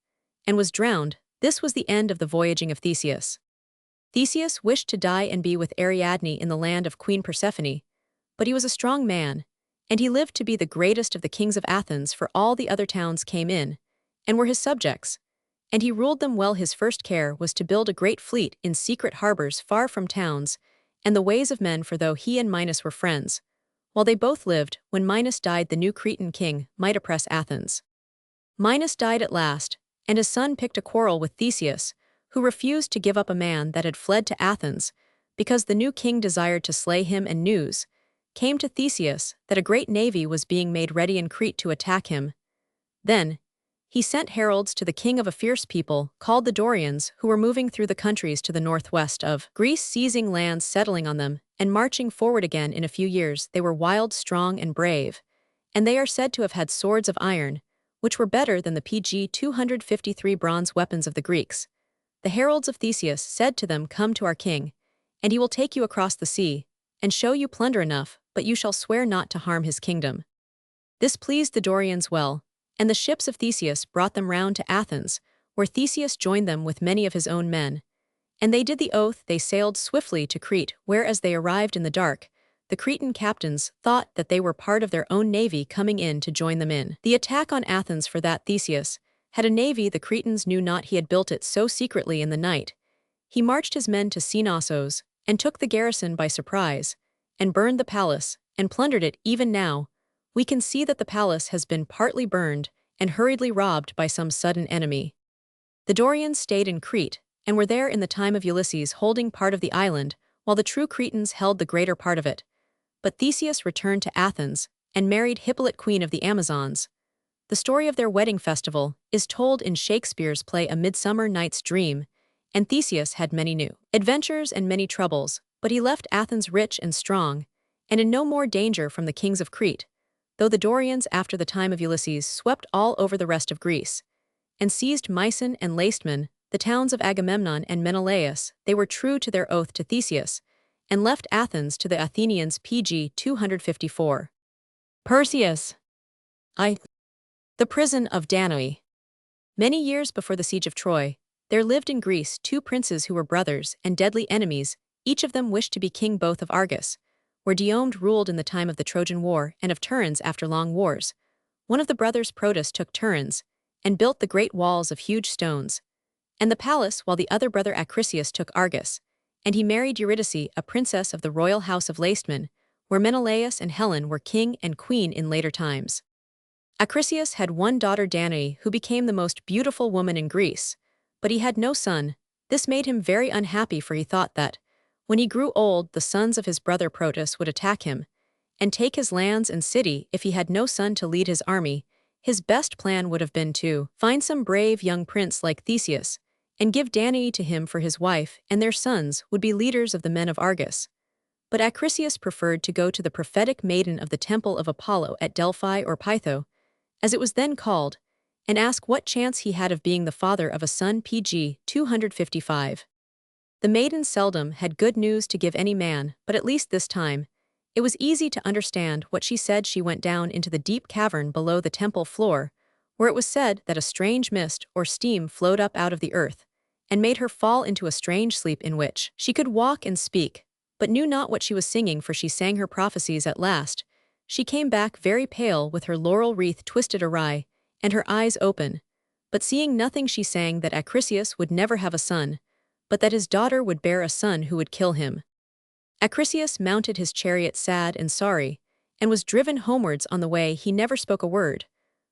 and was drowned. This was the end of the voyaging of Theseus. Theseus wished to die and be with Ariadne in the land of Queen Persephone, but he was a strong man, and he lived to be the greatest of the kings of Athens, for all the other towns came in, and were his subjects, and he ruled them well. His first care was to build a great fleet in secret harbors far from towns and the ways of men, for though he and Minos were friends, while they both lived, when Minos died the new Cretan king might oppress Athens. Minos died at last, and his son picked a quarrel with Theseus, who refused to give up a man that had fled to Athens, because the new king desired to slay him. And news came to Theseus that a great navy was being made ready in Crete to attack him. Then he sent heralds to the king of a fierce people called the Dorians, who were moving through the countries to the northwest of Greece, seizing lands, settling on them, and marching forward again in a few years. They were wild, strong, and brave, and they are said to have had swords of iron, which were better than the pg 253 bronze weapons of the Greeks. The heralds of Theseus said to them, "Come to our king, and he will take you across the sea, and show you plunder enough, but you shall swear not to harm his kingdom." This pleased the Dorians well, and the ships of Theseus brought them round to Athens, where Theseus joined them with many of his own men. And they did the oath. They sailed swiftly to Crete, where as they arrived in the dark, the Cretan captains thought that they were part of their own navy coming in to join them in the attack on Athens, for that Theseus had a navy the Cretans knew not. He had built it so secretly in the night. He marched his men to Cnossos, and took the garrison by surprise, and burned the palace, and plundered it. Even now we can see that the palace has been partly burned, and hurriedly robbed by some sudden enemy. The Dorians stayed in Crete, and were there in the time of Ulysses holding part of the island, while the true Cretans held the greater part of it. But Theseus returned to Athens, and married Hippolyte, queen of the Amazons. The story of their wedding festival is told in Shakespeare's play A Midsummer Night's Dream, and Theseus had many new adventures and many troubles, but he left Athens rich and strong, and in no more danger from the kings of Crete, though the Dorians after the time of Ulysses swept all over the rest of Greece, and seized Mycen and Lacedaemon, the towns of Agamemnon and Menelaus. They were true to their oath to Theseus, and left Athens to the Athenians. Pg 254. Perseus. The prison of Danae. Many years before the siege of Troy, there lived in Greece two princes who were brothers and deadly enemies. Each of them wished to be king both of Argos, where Diomed ruled in the time of the Trojan War, and of Tiryns after long wars. One of the brothers, Protus, took Tiryns, and built the great walls of huge stones, and the palace, while the other brother Acrisius took Argos, and he married Eurydice, a princess of the royal house of Lacedaemon, where Menelaus and Helen were king and queen in later times. Acrisius had one daughter, Danae, who became the most beautiful woman in Greece, but he had no son. This made him very unhappy, for he thought that, when he grew old, the sons of his brother Protus would attack him, and take his lands and city. If he had no son to lead his army, his best plan would have been to find some brave young prince like Theseus, and give Danae to him for his wife, and their sons would be leaders of the men of Argos. But Acrisius preferred to go to the prophetic maiden of the temple of Apollo at Delphi, or Pytho, as it was then called, and ask what chance he had of being the father of a son. Pg 255. The maiden seldom had good news to give any man, but at least this time, it was easy to understand what she said. She went down into the deep cavern below the temple floor, where it was said that a strange mist or steam flowed up out of the earth, and made her fall into a strange sleep in which she could walk and speak, but knew not what she was singing, for she sang her prophecies. At last, she came back very pale, with her laurel wreath twisted awry, and her eyes open. But seeing nothing, she sang that Acrisius would never have a son, but that his daughter would bear a son who would kill him. Acrisius mounted his chariot sad and sorry, and was driven homewards. On the way he never spoke a word,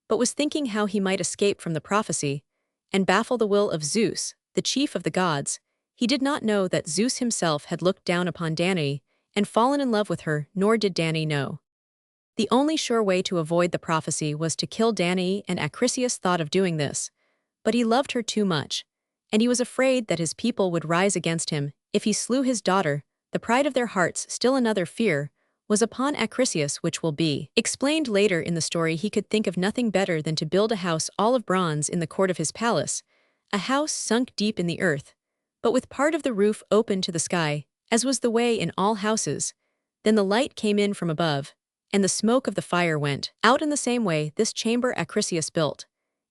but was thinking how he might escape from the prophecy, and baffle the will of Zeus, the chief of the gods. He did not know that Zeus himself had looked down upon Danae, and fallen in love with her, nor did Danae know. The only sure way to avoid the prophecy was to kill Danae, and Acrisius thought of doing this, but he loved her too much, and he was afraid that his people would rise against him if he slew his daughter. The pride of their hearts. Still another fear was upon Acrisius, which will be explained later in the story. He could think of nothing better than to build a house all of bronze in the court of his palace, a house sunk deep in the earth, but with part of the roof open to the sky, as was the way in all houses. Then the light came in from above, and the smoke of the fire went out in the same way. This chamber Acrisius built,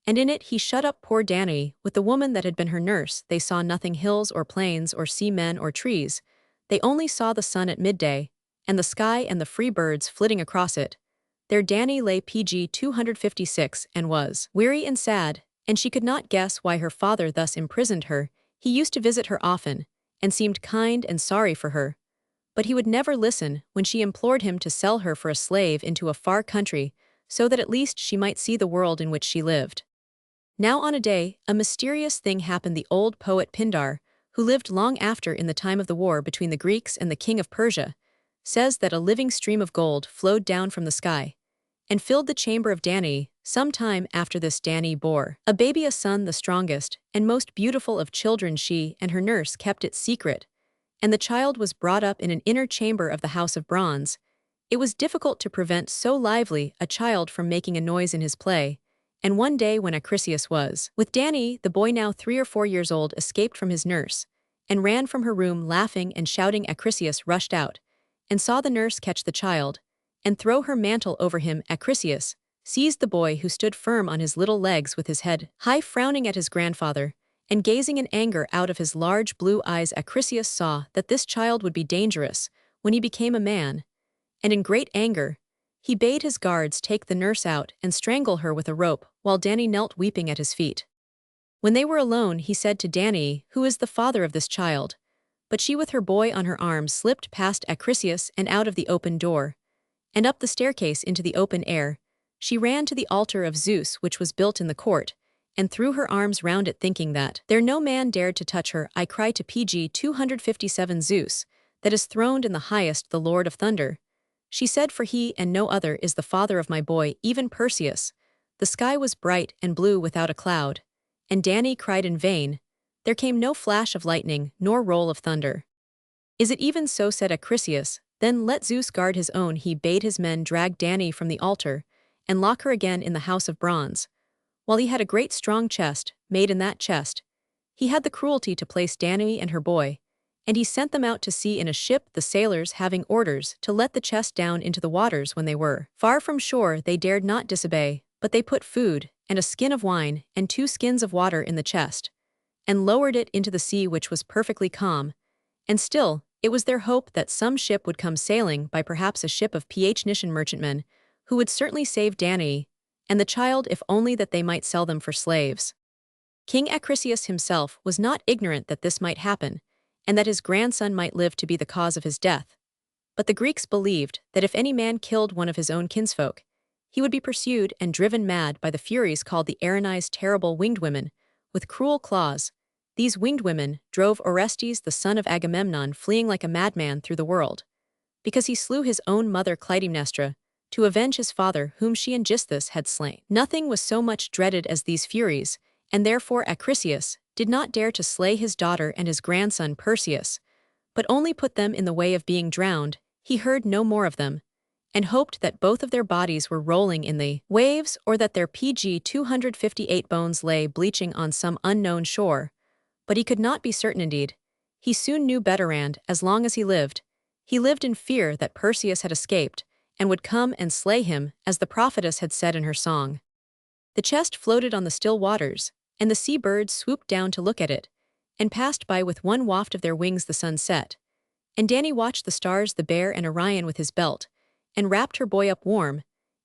and in it he shut up poor Danae with the woman that had been her nurse. They saw nothing, hills or plains or sea men or trees. They only saw the sun at midday, and the sky and the free birds flitting across it. There Danae lay. Pg 256, and was weary and sad, and she could not guess why her father thus imprisoned her. He used to visit her often, and seemed kind and sorry for her, but he would never listen when she implored him to sell her for a slave into a far country, so that at least she might see the world in which she lived. Now on a day, a mysterious thing happened. The old poet Pindar, who lived long after in the time of the war between the Greeks and the king of Persia, says that a living stream of gold flowed down from the sky, and filled the chamber of Danae. Some time after this, Danae bore a baby, a son, the strongest and most beautiful of children. She and her nurse kept it secret, and the child was brought up in an inner chamber of the house of bronze. It was difficult to prevent so lively a child from making a noise in his play, and one day when Acrisius was with Danae, the boy, now 3 or 4 years old, escaped from his nurse, and ran from her room laughing and shouting. Acrisius rushed out, and saw the nurse catch the child, and throw her mantle over him. Acrisius seized the boy, who stood firm on his little legs with his head high, frowning at his grandfather, and gazing in anger out of his large blue eyes. Acrisius saw that this child would be dangerous when he became a man, and in great anger, he bade his guards take the nurse out and strangle her with a rope, while Danae knelt weeping at his feet. When they were alone, he said to Danae, "Who is the father of this child?" But she, with her boy on her arm, slipped past Acrisius and out of the open door, and up the staircase into the open air. She ran to the altar of Zeus which was built in the court, and threw her arms round it thinking that there no man dared to touch her. I cry to PG 257 Zeus, that is throned in the highest, the Lord of Thunder. She said, for he and no other is the father of my boy, even Perseus. The sky was bright and blue without a cloud. And Danae cried in vain. There came no flash of lightning, nor roll of thunder. Is it even so, said Achilles, then let Zeus guard his own. He bade his men drag Danae from the altar, and lock her again in the house of bronze. While he had a great strong chest, made in that chest, he had the cruelty to place Danae and her boy, and he sent them out to sea in a ship, the sailors having orders to let the chest down into the waters. When they were far from shore, they dared not disobey, but they put food, and a skin of wine, and 2 skins of water in the chest, and lowered it into the sea which was perfectly calm. And still, it was their hope that some ship would come sailing by, perhaps a ship of Phoenician merchantmen, who would certainly save Danae and the child, if only that they might sell them for slaves. King Achilles himself was not ignorant that this might happen, and that his grandson might live to be the cause of his death. But the Greeks believed that if any man killed one of his own kinsfolk, he would be pursued and driven mad by the Furies called the Erinyes, terrible winged women, with cruel claws. These winged women drove Orestes, the son of Agamemnon, fleeing like a madman through the world, because he slew his own mother Clytemnestra, to avenge his father whom she and Aegisthus had slain. Nothing was so much dreaded as these Furies, and therefore Achilles did not dare to slay his daughter and his grandson Perseus, but only put them in the way of being drowned. He heard no more of them, and hoped that both of their bodies were rolling in the waves, or that their PG 258 bones lay bleaching on some unknown shore. But he could not be certain. Indeed, he soon knew better, and, as long as he lived in fear that Perseus had escaped, and would come and slay him, as the prophetess had said in her song. The chest floated on the still waters, and the sea birds swooped down to look at it, and passed by with one waft of their wings. The sun set, and Danae watched the stars, the bear and Orion with his belt, and wrapped her boy up warm,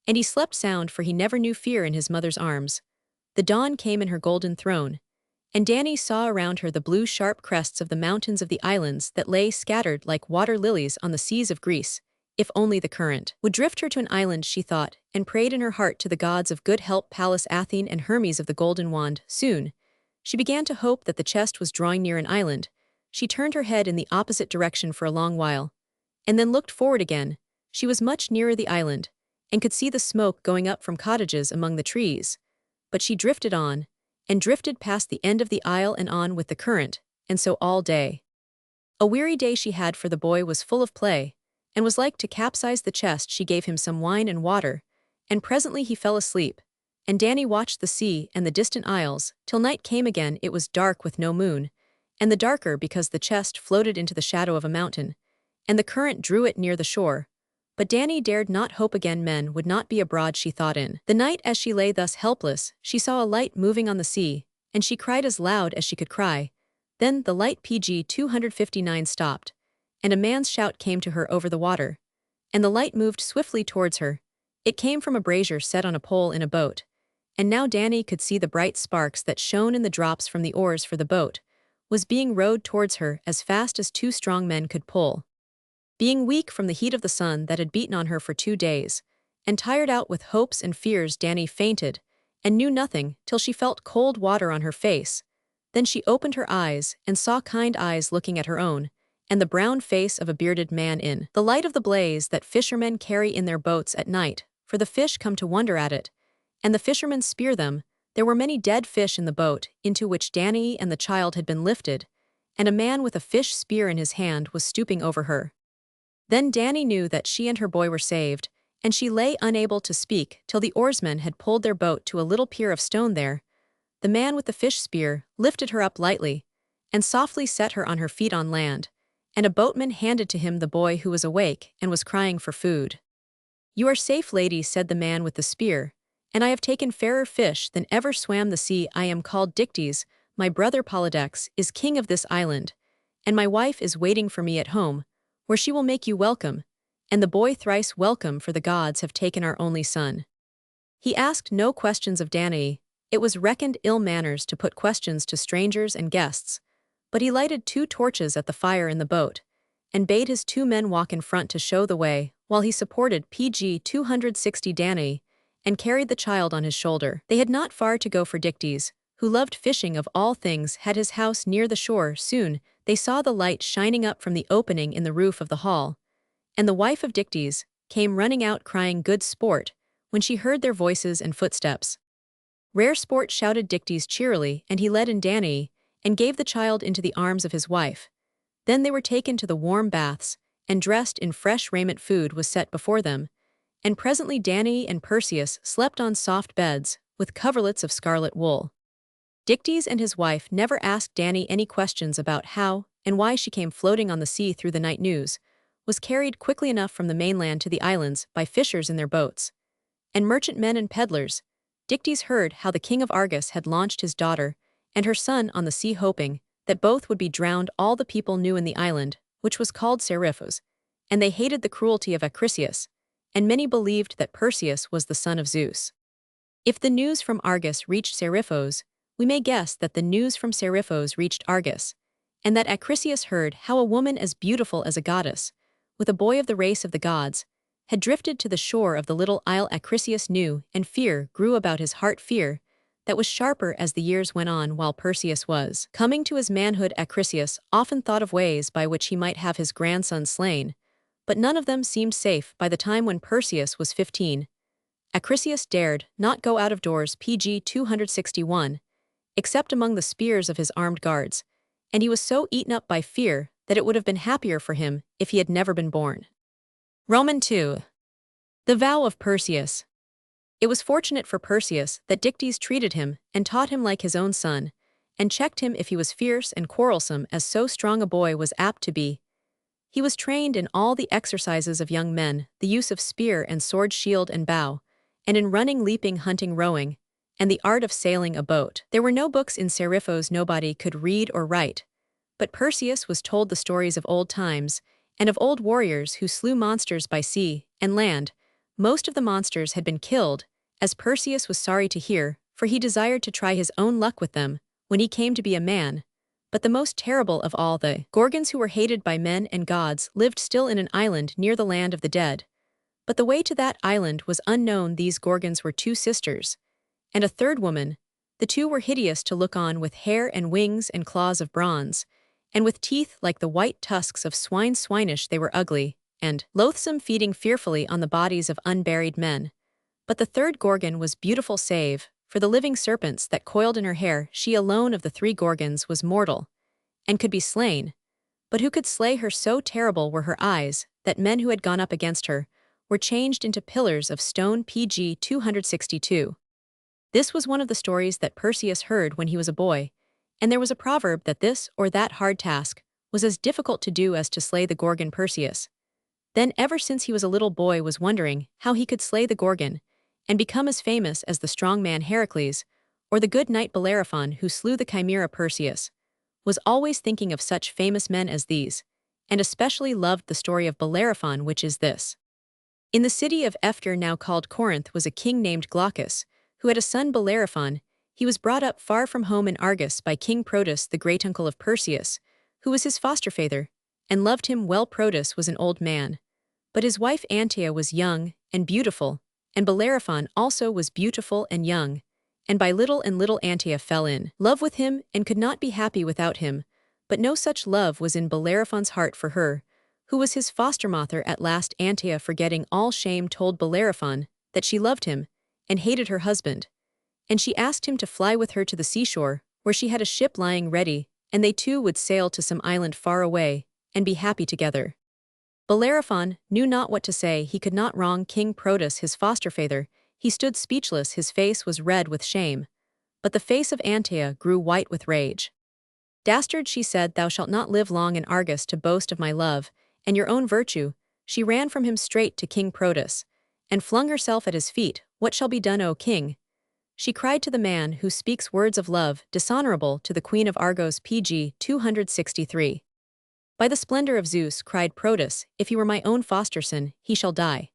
and he slept sound, for he never knew fear in his mother's arms. The dawn came in her golden throne, and Danae saw around her the blue sharp crests of the mountains of the islands that lay scattered like water lilies on the seas of Greece. If only the current would drift her to an island, she thought, and prayed in her heart to the gods of good help, Pallas, Athene and Hermes of the golden wand. Soon, she began to hope that the chest was drawing near an island. She turned her head in the opposite direction for a long while, and then looked forward again. She was much nearer the island, and could see the smoke going up from cottages among the trees. But she drifted on, and drifted past the end of the isle and on with the current, and so all day. A weary day she had, for the boy was full of play, and was like to capsize the chest. She gave him some wine and water, and presently he fell asleep, and Danae watched the sea and the distant isles, till night came again. It was dark with no moon, and the darker because the chest floated into the shadow of a mountain, and the current drew it near the shore. But Danae dared not hope again. Men would not be abroad, she thought. In the night, as she lay thus helpless, she saw a light moving on the sea, and she cried as loud as she could cry. Then the light PG 259 stopped, and a man's shout came to her over the water, and the light moved swiftly towards her. It came from a brazier set on a pole in a boat, and now Danae could see the bright sparks that shone in the drops from the oars, for the boat was being rowed towards her as fast as 2 strong men could pull. Being weak from the heat of the sun that had beaten on her for 2 days, and tired out with hopes and fears, Danae fainted, and knew nothing till she felt cold water on her face. Then she opened her eyes, and saw kind eyes looking at her own, and the brown face of a bearded man in the light of the blaze that fishermen carry in their boats at night, for the fish come to wonder at it, and the fishermen spear them. There were many dead fish in the boat, into which Danae and the child had been lifted, and a man with a fish spear in his hand was stooping over her. Then Danae knew that she and her boy were saved, and she lay unable to speak till the oarsmen had pulled their boat to a little pier of stone there. The man with the fish spear lifted her up lightly, and softly set her on her feet on land, and a boatman handed to him the boy, who was awake and was crying for food. "You are safe, lady," said the man with the spear, "and I have taken fairer fish than ever swam the sea. I am called Dictys, my brother Polydex is king of this island, and my wife is waiting for me at home, where she will make you welcome, and the boy thrice welcome, for the gods have taken our only son." He asked no questions of Danae. It was reckoned ill manners to put questions to strangers and guests, but he lighted 2 torches at the fire in the boat, and bade his 2 men walk in front to show the way, while he supported PG 260 Danae, and carried the child on his shoulder. They had not far to go, for Dictys, who loved fishing of all things, had his house near the shore. Soon they saw the light shining up from the opening in the roof of the hall, and the wife of Dictys came running out crying good sport when she heard their voices and footsteps. Rare sport, shouted Dictys cheerily, and he led in Danae and gave the child into the arms of his wife. Then they were taken to the warm baths, and dressed in fresh raiment. Food was set before them, and presently Danae and Perseus slept on soft beds with coverlets of scarlet wool. Dictys and his wife never asked Danae any questions about how and why she came floating on the sea through the night. News was carried quickly enough from the mainland to the islands by fishers in their boats and merchantmen and peddlers. Dictys heard how the king of Argos had launched his daughter and her son on the sea, hoping that both would be drowned. All the people knew in the island, which was called Seriphos, and they hated the cruelty of Achilles, and many believed that Perseus was the son of Zeus. If the news from Argos reached Seriphos, we may guess that the news from Seriphos reached Argos, and that Achilles heard how a woman as beautiful as a goddess, with a boy of the race of the gods, had drifted to the shore of the little isle. Achilles knew, and fear grew about his heart, fear that was sharper as the years went on. While Perseus was coming to his manhood, Achilles often thought of ways by which he might have his grandson slain, but none of them seemed safe. By the time when Perseus was 15, Achilles dared not go out of doors, pg 261, except among the spears of his armed guards, and he was so eaten up by fear that it would have been happier for him if he had never been born. Roman 2. The vow of Perseus. It was fortunate for Perseus that Dictys treated him and taught him like his own son, and checked him if he was fierce and quarrelsome, as so strong a boy was apt to be. He was trained in all the exercises of young men, the use of spear and sword, shield and bow, and in running, leaping, hunting, rowing, and the art of sailing a boat. There were no books in Seriphos, nobody could read or write, but Perseus was told the stories of old times and of old warriors who slew monsters by sea and land. Most of the monsters had been killed, as Perseus was sorry to hear, for he desired to try his own luck with them when he came to be a man. But the most terrible of all, the Gorgons, who were hated by men and gods, lived still in an island near the land of the dead. But the way to that island was unknown. These Gorgons were two sisters, and a third woman. The two were hideous to look on, with hair and wings and claws of bronze, and with teeth like the white tusks of swine. Swinish they were, ugly and loathsome, feeding fearfully on the bodies of unburied men. But the third Gorgon was beautiful, save for the living serpents that coiled in her hair. She alone of the three Gorgons was mortal, and could be slain. But who could slay her? So terrible were her eyes that men who had gone up against her were changed into pillars of stone. pg 262. This was one of the stories that Perseus heard when he was a boy, and there was a proverb that this or that hard task was as difficult to do as to slay the Gorgon. Perseus, then ever since he was a little boy, was wondering how he could slay the Gorgon and become as famous as the strong man Heracles or the good knight Bellerophon who slew the chimera. Perseus was always thinking of such famous men as these, and especially loved the story of Bellerophon, which is this. In the city of Hector, now called Corinth, was a king named Glaucus, who had a son Bellerophon. He was brought up far from home in Argos by King Protus, the great-uncle of Perseus, who was his foster-father, and loved him well. Protus was an old man, but his wife Antea was young and beautiful, and Bellerophon also was beautiful and young, and by little and little Antea fell in love with him and could not be happy without him. But no such love was in Bellerophon's heart for her, who was his foster-mother. At last Antea, forgetting all shame, told Bellerophon that she loved him and hated her husband, and she asked him to fly with her to the seashore, where she had a ship lying ready, and they two would sail to some island far away and be happy together. Bellerophon knew not what to say. He could not wrong King Protus, his foster-father. He stood speechless, his face was red with shame, but the face of Antea grew white with rage. Dastard, she said, thou shalt not live long in Argos to boast of my love and your own virtue. She ran from him straight to King Protus, and flung herself at his feet. What shall be done, O king? She cried to the man who speaks words of love dishonorable to the queen of Argos. pg 263. By the splendor of Zeus, cried Protus, if he were my own foster son, he shall die.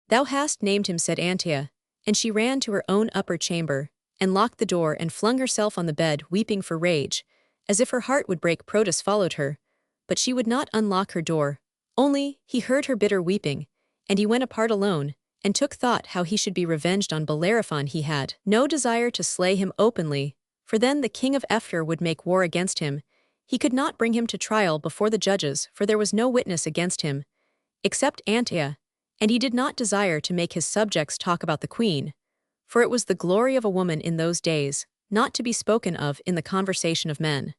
Thou hast named him, said Antea, and she ran to her own upper chamber, and locked the door and flung herself on the bed, weeping for rage, as if her heart would break. Protus followed her, but she would not unlock her door. Only, he heard her bitter weeping, and he went apart alone, and took thought how he should be revenged on Bellerophon. He had no desire to slay him openly, for then the king of Hector would make war against him. He could not bring him to trial before the judges, for there was no witness against him, except Antea, and he did not desire to make his subjects talk about the queen, for it was the glory of a woman in those days, not to be spoken of in the conversation of men.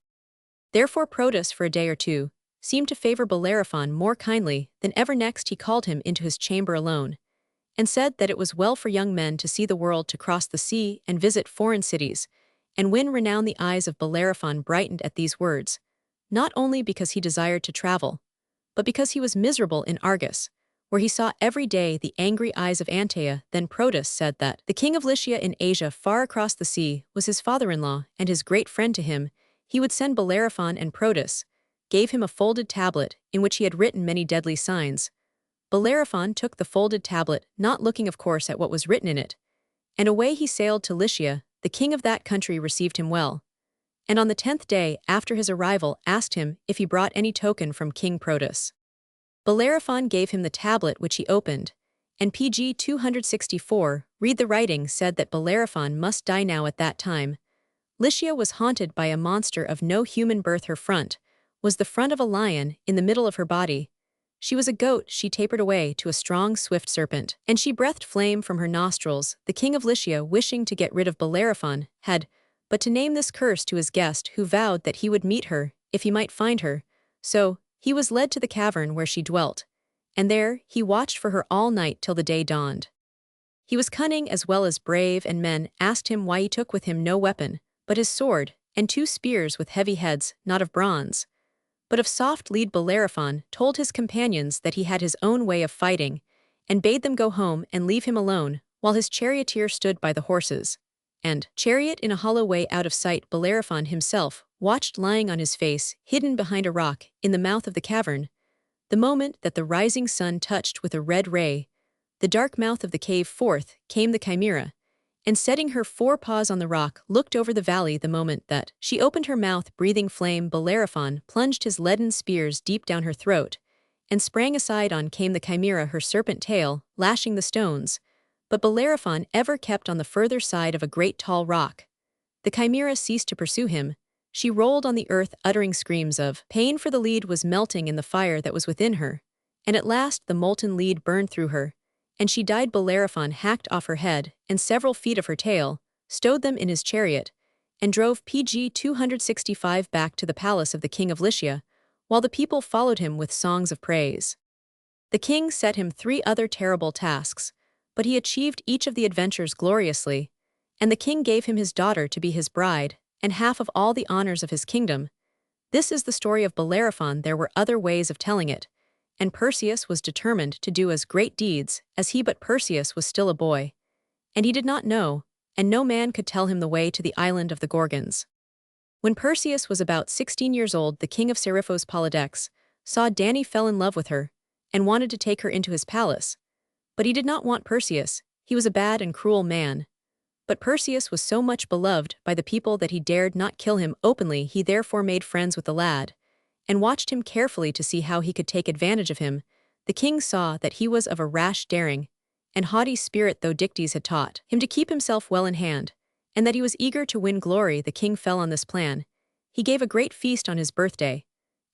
Therefore Protus for a day or two seemed to favor Bellerophon more kindly than ever. Next he called him into his chamber alone, and said that it was well for young men to see the world, to cross the sea and visit foreign cities, and win renown. The eyes of Bellerophon brightened at these words, not only because he desired to travel, but because he was miserable in Argos, where he saw every day the angry eyes of Antea. Then Protus said that the king of Lycia in Asia, far across the sea, was his father-in-law and his great friend. To him he would send Bellerophon, and Protus gave him a folded tablet in which he had written many deadly signs. Bellerophon took the folded tablet, not looking of course at what was written in it, and away he sailed to Lycia. The king of that country received him well, and on the 10th day after his arrival asked him if he brought any token from King Protus. Bellerophon gave him the tablet, which he opened, and pg 264, read the writing, said that Bellerophon must die now. At that time Lycia was haunted by a monster of no human birth. Her front was the front of a lion, in the middle of her body she was a goat. She tapered away to a strong swift serpent, and she breathed flame from her nostrils. The king of Lycia, wishing to get rid of Bellerophon, had but to name this curse to his guest, who vowed that he would meet her if he might find her. So he was led to the cavern where she dwelt, and there he watched for her all night till the day dawned. He was cunning as well as brave, and men asked him why he took with him no weapon but his sword and 2 spears with heavy heads, not of bronze, but of soft lead. Bellerophon told his companions that he had his own way of fighting, and bade them go home and leave him alone, while his charioteer stood by the horses and chariot in a hollow way out of sight. Bellerophon himself watched, lying on his face, hidden behind a rock, in the mouth of the cavern. The moment that the rising sun touched with a red ray the dark mouth of the cave, forth came the chimera, and setting her 4 paws on the rock, looked over the valley. The moment that she opened her mouth, breathing flame, Bellerophon plunged his leaden spears deep down her throat, and sprang aside. On came the chimera, her serpent tail lashing the stones, but Bellerophon ever kept on the further side of a great tall rock. The chimera ceased to pursue him. She rolled on the earth, uttering screams of pain, for the lead was melting in the fire that was within her, and at last the molten lead burned through her, and she died. Bellerophon hacked off her head and several feet of her tail, stowed them in his chariot, and drove pg 265 back to the palace of the king of Lycia, while the people followed him with songs of praise. The king set him 3 other terrible tasks, but he achieved each of the adventures gloriously, and the king gave him his daughter to be his bride, and half of all the honors of his kingdom. This is the story of Bellerophon. There were other ways of telling it, and Perseus was determined to do as great deeds as he, but Perseus was still a boy, and he did not know, and no man could tell him the way to the island of the Gorgons. When Perseus was about 16 years old, the king of Seriphos, Polydex, saw Danae, fell in love with her, and wanted to take her into his palace. But he did not want Perseus. He was a bad and cruel man. But Perseus was so much beloved by the people that he dared not kill him openly. He therefore made friends with the lad, and watched him carefully to see how he could take advantage of him. The king saw that he was of a rash, daring, and haughty spirit, though Dictys had taught him to keep himself well in hand, and that he was eager to win glory. The king fell on this plan. He gave a great feast on his birthday,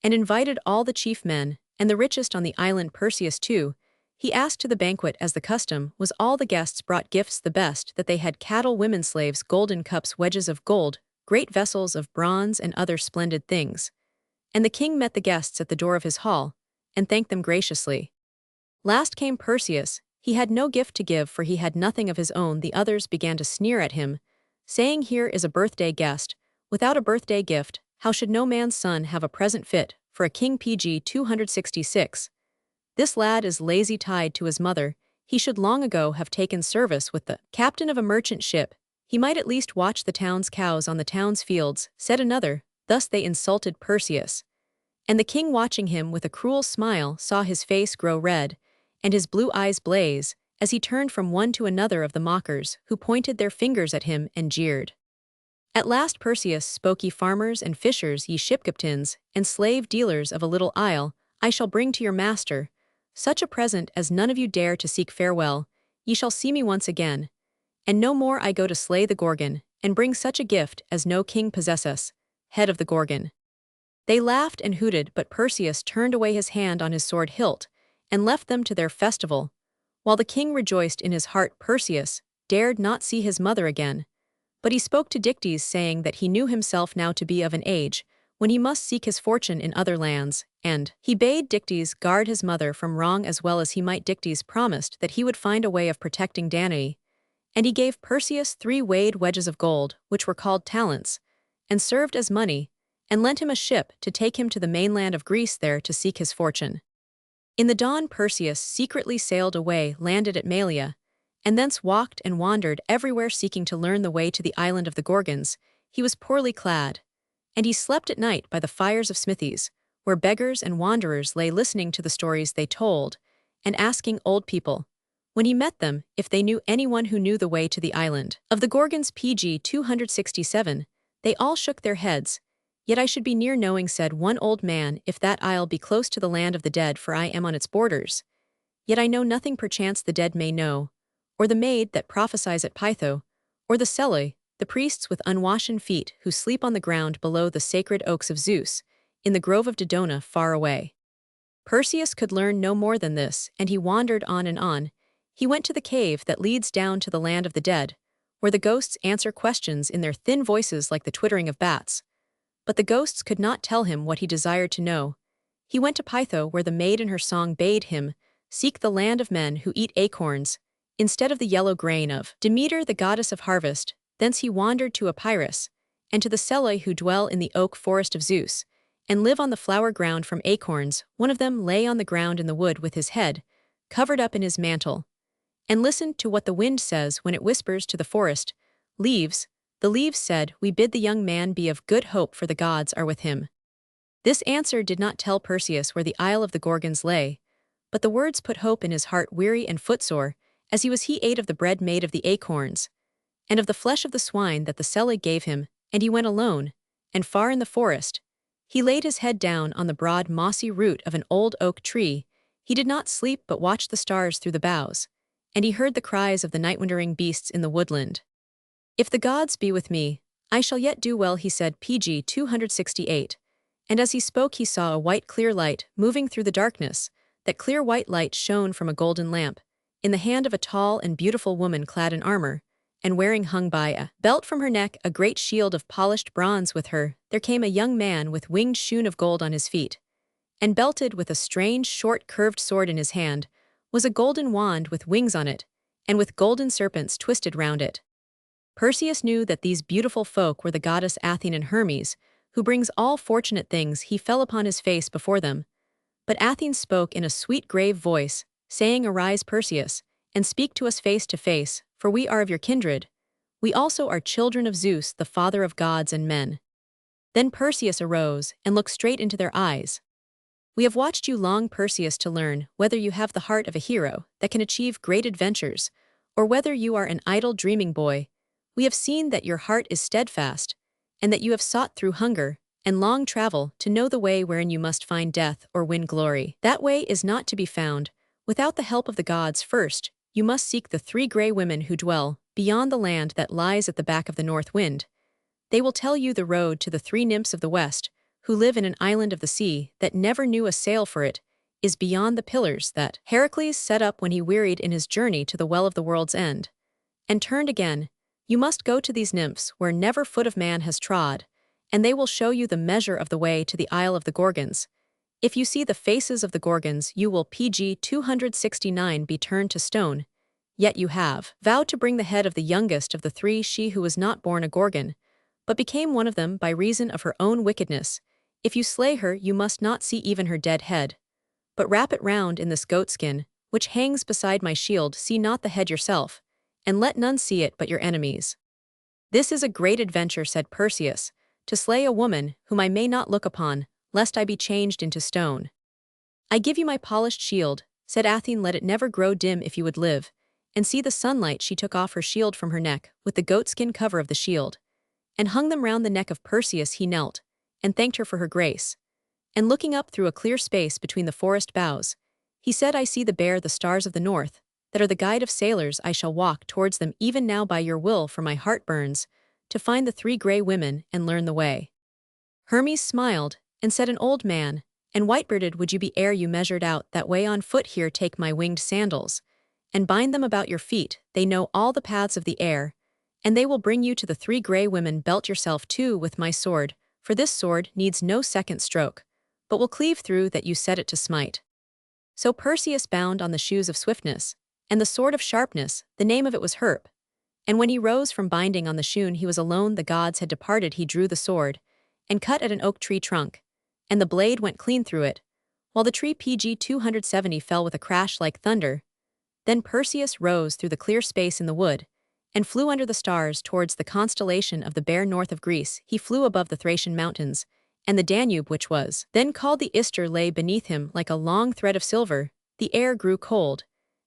and invited all the chief men, and the richest on the island. Perseus too he asked to the banquet, as the custom was. All the guests brought gifts, the best that they had: cattle, women, slaves, golden cups, wedges of gold, great vessels of bronze, and other splendid things. And the king met the guests at the door of his hall, and thanked them graciously. Last came Perseus. He had no gift to give, for he had nothing of his own. The others began to sneer at him, saying, "Here is a birthday guest, without a birthday gift. How should no man's son have a present fit for a king?" pg 266. This lad is lazy, tied to his mother. He should long ago have taken service with the captain of a merchant ship. He might at least watch the town's cows on the town's fields, said another. Thus they insulted Perseus. And the king, watching him with a cruel smile, saw his face grow red, and his blue eyes blaze, as he turned from one to another of the mockers, who pointed their fingers at him and jeered. At last Perseus spoke, "Ye farmers and fishers, ye ship captains, and slave dealers of a little isle, I shall bring to your master such a present as none of you dare to seek. Farewell, ye shall see me once again. And no more I go to slay the Gorgon, and bring such a gift as no king possesseth, head of the Gorgon. They laughed and hooted, but Perseus turned away his hand on his sword hilt, and left them to their festival. While the king rejoiced in his heart, Perseus dared not see his mother again. But he spoke to Dictys, saying that he knew himself now to be of an age when he must seek his fortune in other lands, and he bade Dictys guard his mother from wrong as well as he might. Dictys promised that he would find a way of protecting Danae, and he gave Perseus 3 weighed wedges of gold, which were called talents, and served as money, and lent him a ship to take him to the mainland of Greece there to seek his fortune. In the dawn Perseus secretly sailed away, landed at Malea, and thence walked and wandered everywhere seeking to learn the way to the island of the Gorgons. He was poorly clad, and he slept at night by the fires of smithies, where beggars and wanderers lay listening to the stories they told, and asking old people, when he met them, if they knew anyone who knew the way to the island of the Gorgons. Pg 267, they all shook their heads. Yet I should be near knowing, said one old man, if that isle be close to the land of the dead, for I am on its borders. Yet I know nothing, perchance the dead may know, or the maid that prophesies at Pytho, or the Seloi, the priests with unwashen feet who sleep on the ground below the sacred oaks of Zeus, in the grove of Dodona far away. Perseus could learn no more than this, and he wandered on and on. He went to the cave that leads down to the land of the dead, where the ghosts answer questions in their thin voices like the twittering of bats. But the ghosts could not tell him what he desired to know. He went to Pytho, where the maid in her song bade him seek the land of men who eat acorns, instead of the yellow grain of Demeter, the goddess of harvest. Thence he wandered to Epirus, and to the Seloi who dwell in the oak forest of Zeus, and live on the flower ground from acorns. One of them lay on the ground in the wood with his head covered up in his mantle, and listened to what the wind says when it whispers to the forest leaves. The leaves said, we bid the young man be of good hope, for the gods are with him. This answer did not tell Perseus where the isle of the Gorgons lay, but the words put hope in his heart, weary and footsore, as he ate of the bread made of the acorns, and of the flesh of the swine that the Seloi gave him, and he went alone, and far in the forest. He laid his head down on the broad mossy root of an old oak tree. He did not sleep but watched the stars through the boughs, and he heard the cries of the night-wandering beasts in the woodland. If the gods be with me, I shall yet do well, he said. Pg 268. And as he spoke he saw a white clear light moving through the darkness. That clear white light shone from a golden lamp, in the hand of a tall and beautiful woman clad in armor, and wearing hung by a belt from her neck a great shield of polished bronze. With her there came a young man with winged shoon of gold on his feet, and belted with a strange short curved sword in his hand was a golden wand with wings on it, and with golden serpents twisted round it. Perseus knew that these beautiful folk were the goddess Athene and Hermes, who brings all fortunate things. He fell upon his face before them. But Athene spoke in a sweet grave voice, saying, arise, Perseus, and speak to us face to face, for we are of your kindred. We also are children of Zeus, the father of gods and men. Then Perseus arose and looked straight into their eyes. We have watched you long, Perseus, to learn whether you have the heart of a hero that can achieve great adventures, or whether you are an idle dreaming boy. We have seen that your heart is steadfast, and that you have sought through hunger and long travel to know the way wherein you must find death or win glory. That way is not to be found without the help of the gods. First, you must seek the 3 gray women who dwell beyond the land that lies at the back of the north wind. They will tell you the road to the 3 nymphs of the west, who live in an island of the sea that never knew a sail, for it is beyond the pillars that Heracles set up when he wearied in his journey to the well of the world's end, and turned again. You must go to these nymphs where never foot of man has trod, and they will show you the measure of the way to the Isle of the Gorgons. If you see the faces of the Gorgons, you will Pg 269 be turned to stone. Yet you have vowed to bring the head of the youngest of the 3, she who was not born a Gorgon, but became one of them by reason of her own wickedness. If you slay her, you must not see even her dead head, but wrap it round in this goatskin, which hangs beside my shield. See not the head yourself, and let none see it but your enemies. This is a great adventure, said Perseus, to slay a woman whom I may not look upon, lest I be changed into stone. I give you my polished shield, said Athene, let it never grow dim if you would live, and see the sunlight. She took off her shield from her neck, with the goatskin cover of the shield, and hung them round the neck of Perseus. He knelt, and thanked her for her grace, and looking up through a clear space between the forest boughs, he said, I see the stars of the north, that are the guide of sailors. I shall walk towards them even now by your will, for my heart burns, to find the three grey women and learn the way." Hermes smiled, and said, "An old man, and white-bearded would you be ere you measured out that way on foot. Here, take my winged sandals, and bind them about your feet. They know all the paths of the air, and they will bring you to the three grey women. Belt yourself too with my sword, for this sword needs no second stroke, but will cleave through that you set it to smite." So Perseus bound on the shoes of swiftness, and the sword of sharpness. The name of it was Herp. And when he rose from binding on the shoon, he was alone. The gods had departed. He drew the sword, and cut at an oak tree trunk, and the blade went clean through it, while the tree PG 270 fell with a crash like thunder. Then Perseus rose through the clear space in the wood, and flew under the stars towards the constellation of the Bear north of Greece. He flew above the Thracian mountains, and the Danube, which was then called the Ister, lay beneath him like a long thread of silver. The air grew cold,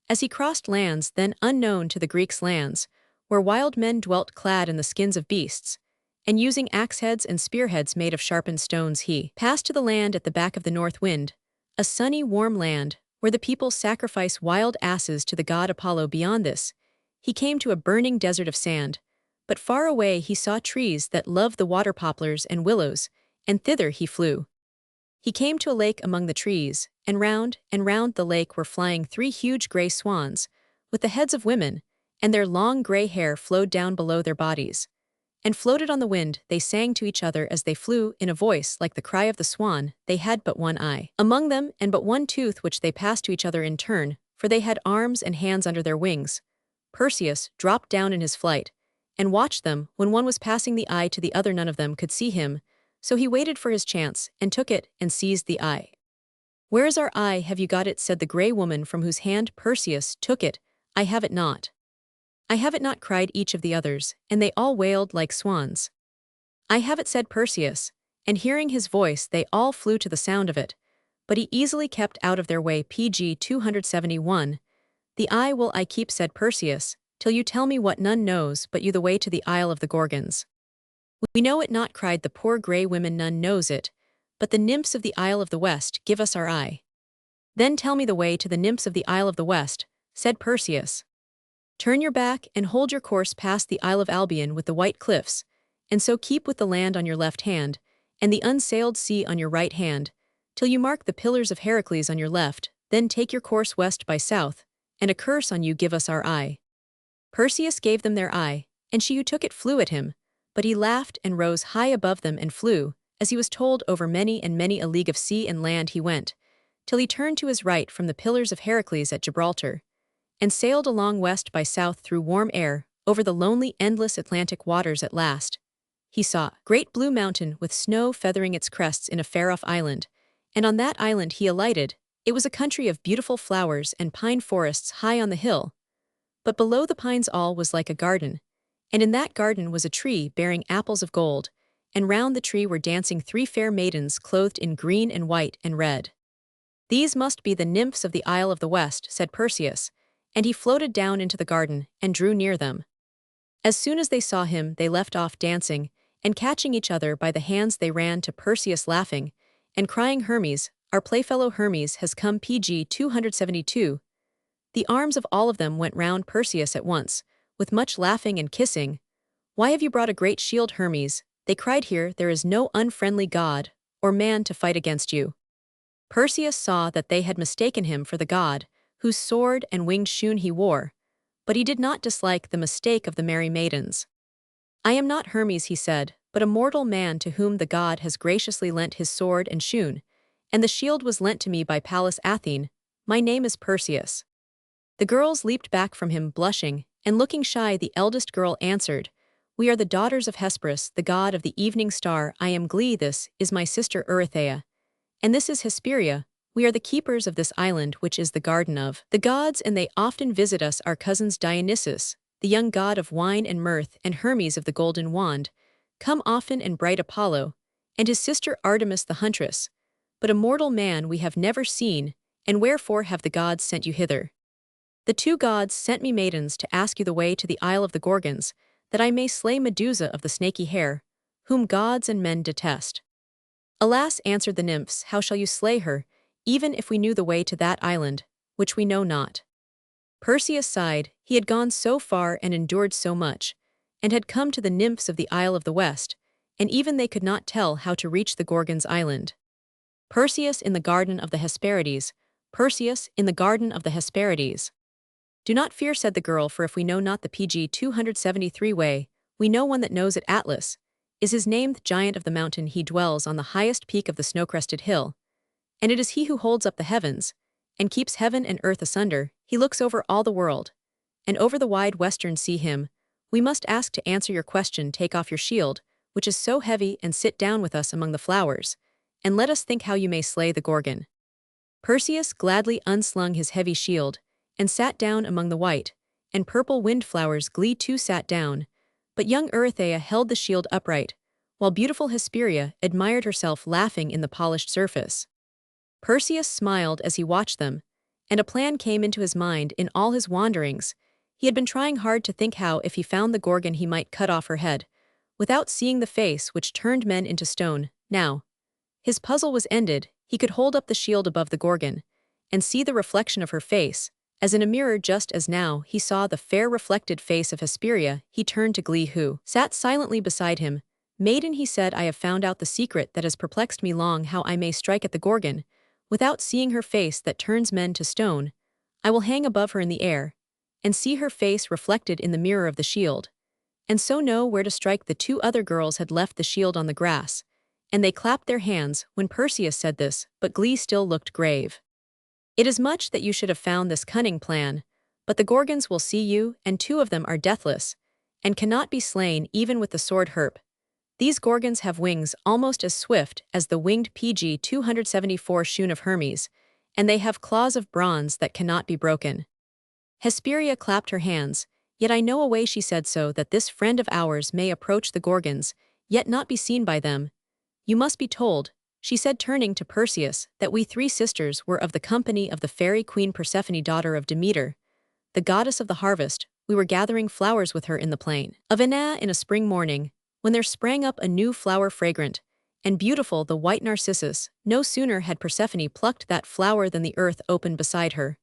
as he crossed lands then unknown to the Greeks, lands where wild men dwelt clad in the skins of beasts, and using axe-heads and spearheads made of sharpened stones. He passed to the land at the back of the north wind, a sunny, warm land, where the people sacrifice wild asses to the god Apollo. Beyond this, he came to a burning desert of sand, but far away he saw trees that loved the water poplars and willows, and thither he flew. He came to a lake among the trees, and round the lake were flying three huge grey swans, with the heads of women, and their long grey hair flowed down below their bodies, and floated on the wind. They sang to each other as they flew, in a voice like the cry of the swan. They had but one eye among them, and but one tooth, which they passed to each other in turn, for they had arms and hands under their wings. Perseus dropped down in his flight, and watched them. When one was passing the eye to the other, none of them could see him, so he waited for his chance, and took it, and seized the eye. "Where is our eye? Have you got it?" said the grey woman, from whose hand Perseus took it. "I have it not. I have it not," cried each of the others, and they all wailed like swans. "I have it," said Perseus, and hearing his voice they all flew to the sound of it, but he easily kept out of their way. PG 271. "The eye will I keep," said Perseus, "till you tell me what none knows but you, the way to the Isle of the Gorgons." "We know it not," cried the poor grey women. "None knows it, but the nymphs of the Isle of the West. Give us our eye." "Then tell me the way to the nymphs of the Isle of the West," said Perseus. "Turn your back and hold your course past the Isle of Albion with the white cliffs, and so keep with the land on your left hand, and the unsailed sea on your right hand, till you mark the pillars of Heracles on your left. Then take your course west by south, and a curse on you, give us our eye." Perseus gave them their eye, and she who took it flew at him, but he laughed and rose high above them and flew, as he was told, over many and many a league of sea and land he went, till he turned to his right from the pillars of Heracles at Gibraltar, and sailed along west by south through warm air, over the lonely, endless Atlantic waters. At last he saw a great blue mountain with snow feathering its crests in a far-off island, and on that island he alighted. It was a country of beautiful flowers and pine forests high on the hill, but below the pines all was like a garden, and in that garden was a tree bearing apples of gold, and round the tree were dancing three fair maidens clothed in green and white and red. "These must be the nymphs of the Isle of the West," said Perseus, and he floated down into the garden and drew near them. As soon as they saw him, they left off dancing, and catching each other by the hands they ran to Perseus, laughing, and crying, "Hermes, our playfellow Hermes has come." PG 272. The arms of all of them went round Perseus at once, with much laughing and kissing. "Why have you brought a great shield, Hermes?" they cried. "Here there is no unfriendly god or man to fight against you." Perseus saw that they had mistaken him for the god, whose sword and winged shoon he wore, but he did not dislike the mistake of the merry maidens. "I am not Hermes," he said, "but a mortal man to whom the god has graciously lent his sword and shoon, and the shield was lent to me by Pallas Athene. My name is Perseus." The girls leaped back from him, blushing, and looking shy. The eldest girl answered, "We are the daughters of Hesperus, the god of the evening star. I am Glee, this is my sister Eurythea, and this is Hesperia. We are the keepers of this island, which is the garden of the gods, and they often visit us. Our cousins Dionysus, the young god of wine and mirth, and Hermes of the golden wand, come often, and bright Apollo, and his sister Artemis the huntress. But a mortal man we have never seen, and wherefore have the gods sent you hither?" "The two gods sent me, maidens, to ask you the way to the Isle of the Gorgons, that I may slay Medusa of the snaky hair, whom gods and men detest." "Alas," answered the nymphs, "how shall you slay her, even if we knew the way to that island, which we know not?" Perseus sighed. He had gone so far and endured so much, and had come to the nymphs of the Isle of the West, and even they could not tell how to reach the Gorgons' island. Perseus in the garden of the Hesperides. Perseus in the garden of the Hesperides. Do not fear, said the girl, for if we know not the PG 273 way, we know one that knows it. Atlas is his name, the giant of the mountain. He dwells on the highest peak of the snow-crested hill, and it is he who holds up the heavens, and keeps heaven and earth asunder. He looks over all the world, and over the wide western sea. Him we must ask to answer your question. Take off your shield, which is so heavy, and sit down with us among the flowers, and let us think how you may slay the Gorgon. Perseus gladly unslung his heavy shield, and sat down among the white and purple windflowers. Glee too sat down, but young Eurythea held the shield upright, while beautiful Hesperia admired herself laughing in the polished surface. Perseus smiled as he watched them, and a plan came into his mind. In all his wanderings, he had been trying hard to think how, if he found the Gorgon, he might cut off her head, without seeing the face which turned men into stone. Now, his puzzle was ended. He could hold up the shield above the Gorgon, and see the reflection of her face, as in a mirror. Just as now he saw the fair reflected face of Hesperia, he turned to Glee, who sat silently beside him. Maiden, he said, I have found out the secret that has perplexed me long, how I may strike at the Gorgon, without seeing her face that turns men to stone. I will hang above her in the air, and see her face reflected in the mirror of the shield, and so know where to strike. The two other girls had left the shield on the grass, and they clapped their hands when Perseus said this, but Glee still looked grave. It is much that you should have found this cunning plan, but the Gorgons will see you, and two of them are deathless, and cannot be slain even with the sword Herp. These Gorgons have wings almost as swift as the winged PG 274 shoon of Hermes, and they have claws of bronze that cannot be broken. Hesperia clapped her hands. Yet I know a way, she said, so that this friend of ours may approach the Gorgons, yet not be seen by them. You must be told, she said, turning to Perseus, that we three sisters were of the company of the fairy queen Persephone, daughter of Demeter, the goddess of the harvest. We were gathering flowers with her in the plain of Ina in a spring morning, when there sprang up a new flower, fragrant and beautiful, the white narcissus. No sooner had Persephone plucked that flower than the earth opened beside her,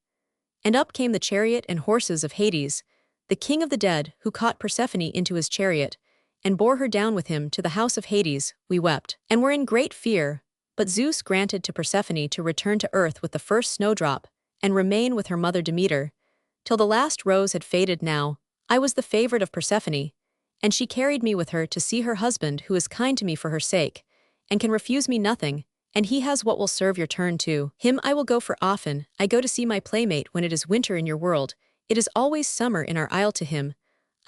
and up came the chariot and horses of Hades, the king of the dead, who caught Persephone into his chariot, and bore her down with him to the house of Hades. We wept, and were in great fear, but Zeus granted to Persephone to return to earth with the first snowdrop, and remain with her mother Demeter, till the last rose had faded. Now, I was the favorite of Persephone, and she carried me with her to see her husband, who is kind to me for her sake, and can refuse me nothing, and he has what will serve your turn too. Him I will go for often. I go to see my playmate when it is winter in your world. It is always summer in our isle. To him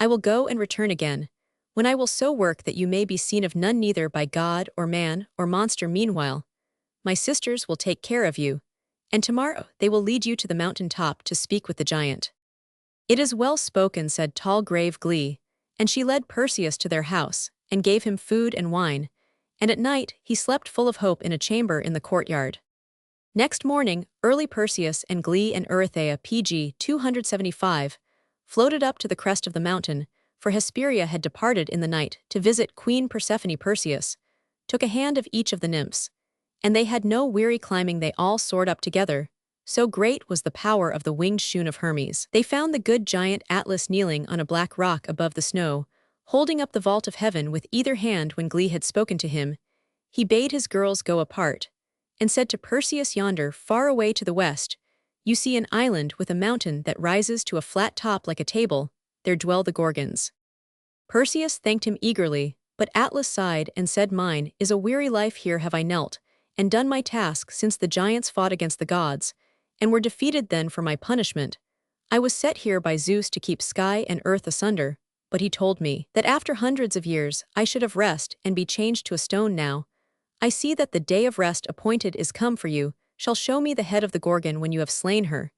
I will go and return again, when I will so work that you may be seen of none, neither by god or man or monster. Meanwhile, my sisters will take care of you, and tomorrow they will lead you to the mountain top to speak with the giant. It is well spoken, said tall grave Glee, and she led Perseus to their house, and gave him food and wine, and at night he slept full of hope in a chamber in the courtyard. Next morning, early, Perseus and Glee and Eurythea PG 275 floated up to the crest of the mountain, for Hesperia had departed in the night to visit Queen Persephone. Perseus took a hand of each of the nymphs, and they had no weary climbing. They all soared up together, so great was the power of the winged shoon of Hermes. They found the good giant Atlas kneeling on a black rock above the snow, holding up the vault of heaven with either hand. When Glee had spoken to him, he bade his girls go apart, and said to Perseus, yonder, far away to the west, you see an island with a mountain that rises to a flat top like a table. There dwell the Gorgons. Perseus thanked him eagerly, but Atlas sighed and said, mine is a weary life. Here have I knelt and done my task since the giants fought against the gods, and were defeated. Then for my punishment, I was set here by Zeus to keep sky and earth asunder, but he told me that after hundreds of years I should have rest and be changed to a stone. Now, I see that the day of rest appointed is come for you. Shall show me the head of the Gorgon when you have slain her,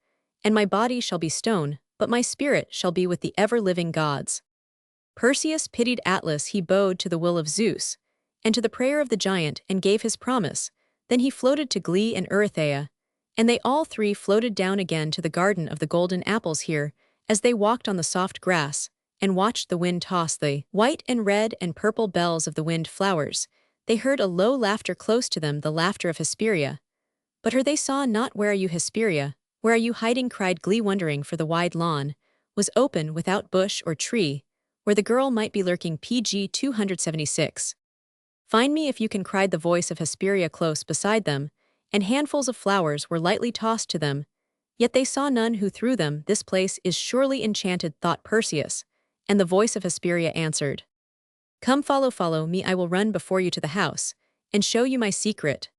and my body shall be stone, but my spirit shall be with the ever-living gods. Perseus pitied Atlas. He bowed to the will of Zeus, and to the prayer of the giant, and gave his promise. Then he floated to Glee and Eurythea, and they all three floated down again to the garden of the golden apples. Here, as they walked on the soft grass, and watched the wind toss the white and red and purple bells of the wind flowers, they heard a low laughter close to them, the laughter of Hesperia. But her they saw not. Where are you, Hesperia? Where are you hiding? Cried Glee, wondering, for the wide lawn was open without bush or tree, where the girl might be lurking. PG 276. Find me if you can, cried the voice of Hesperia close beside them, and handfuls of flowers were lightly tossed to them. Yet they saw none who threw them. This place is surely enchanted, thought Perseus, and the voice of Hesperia answered, Come, follow me, I will run before you to the house, and show you my secret.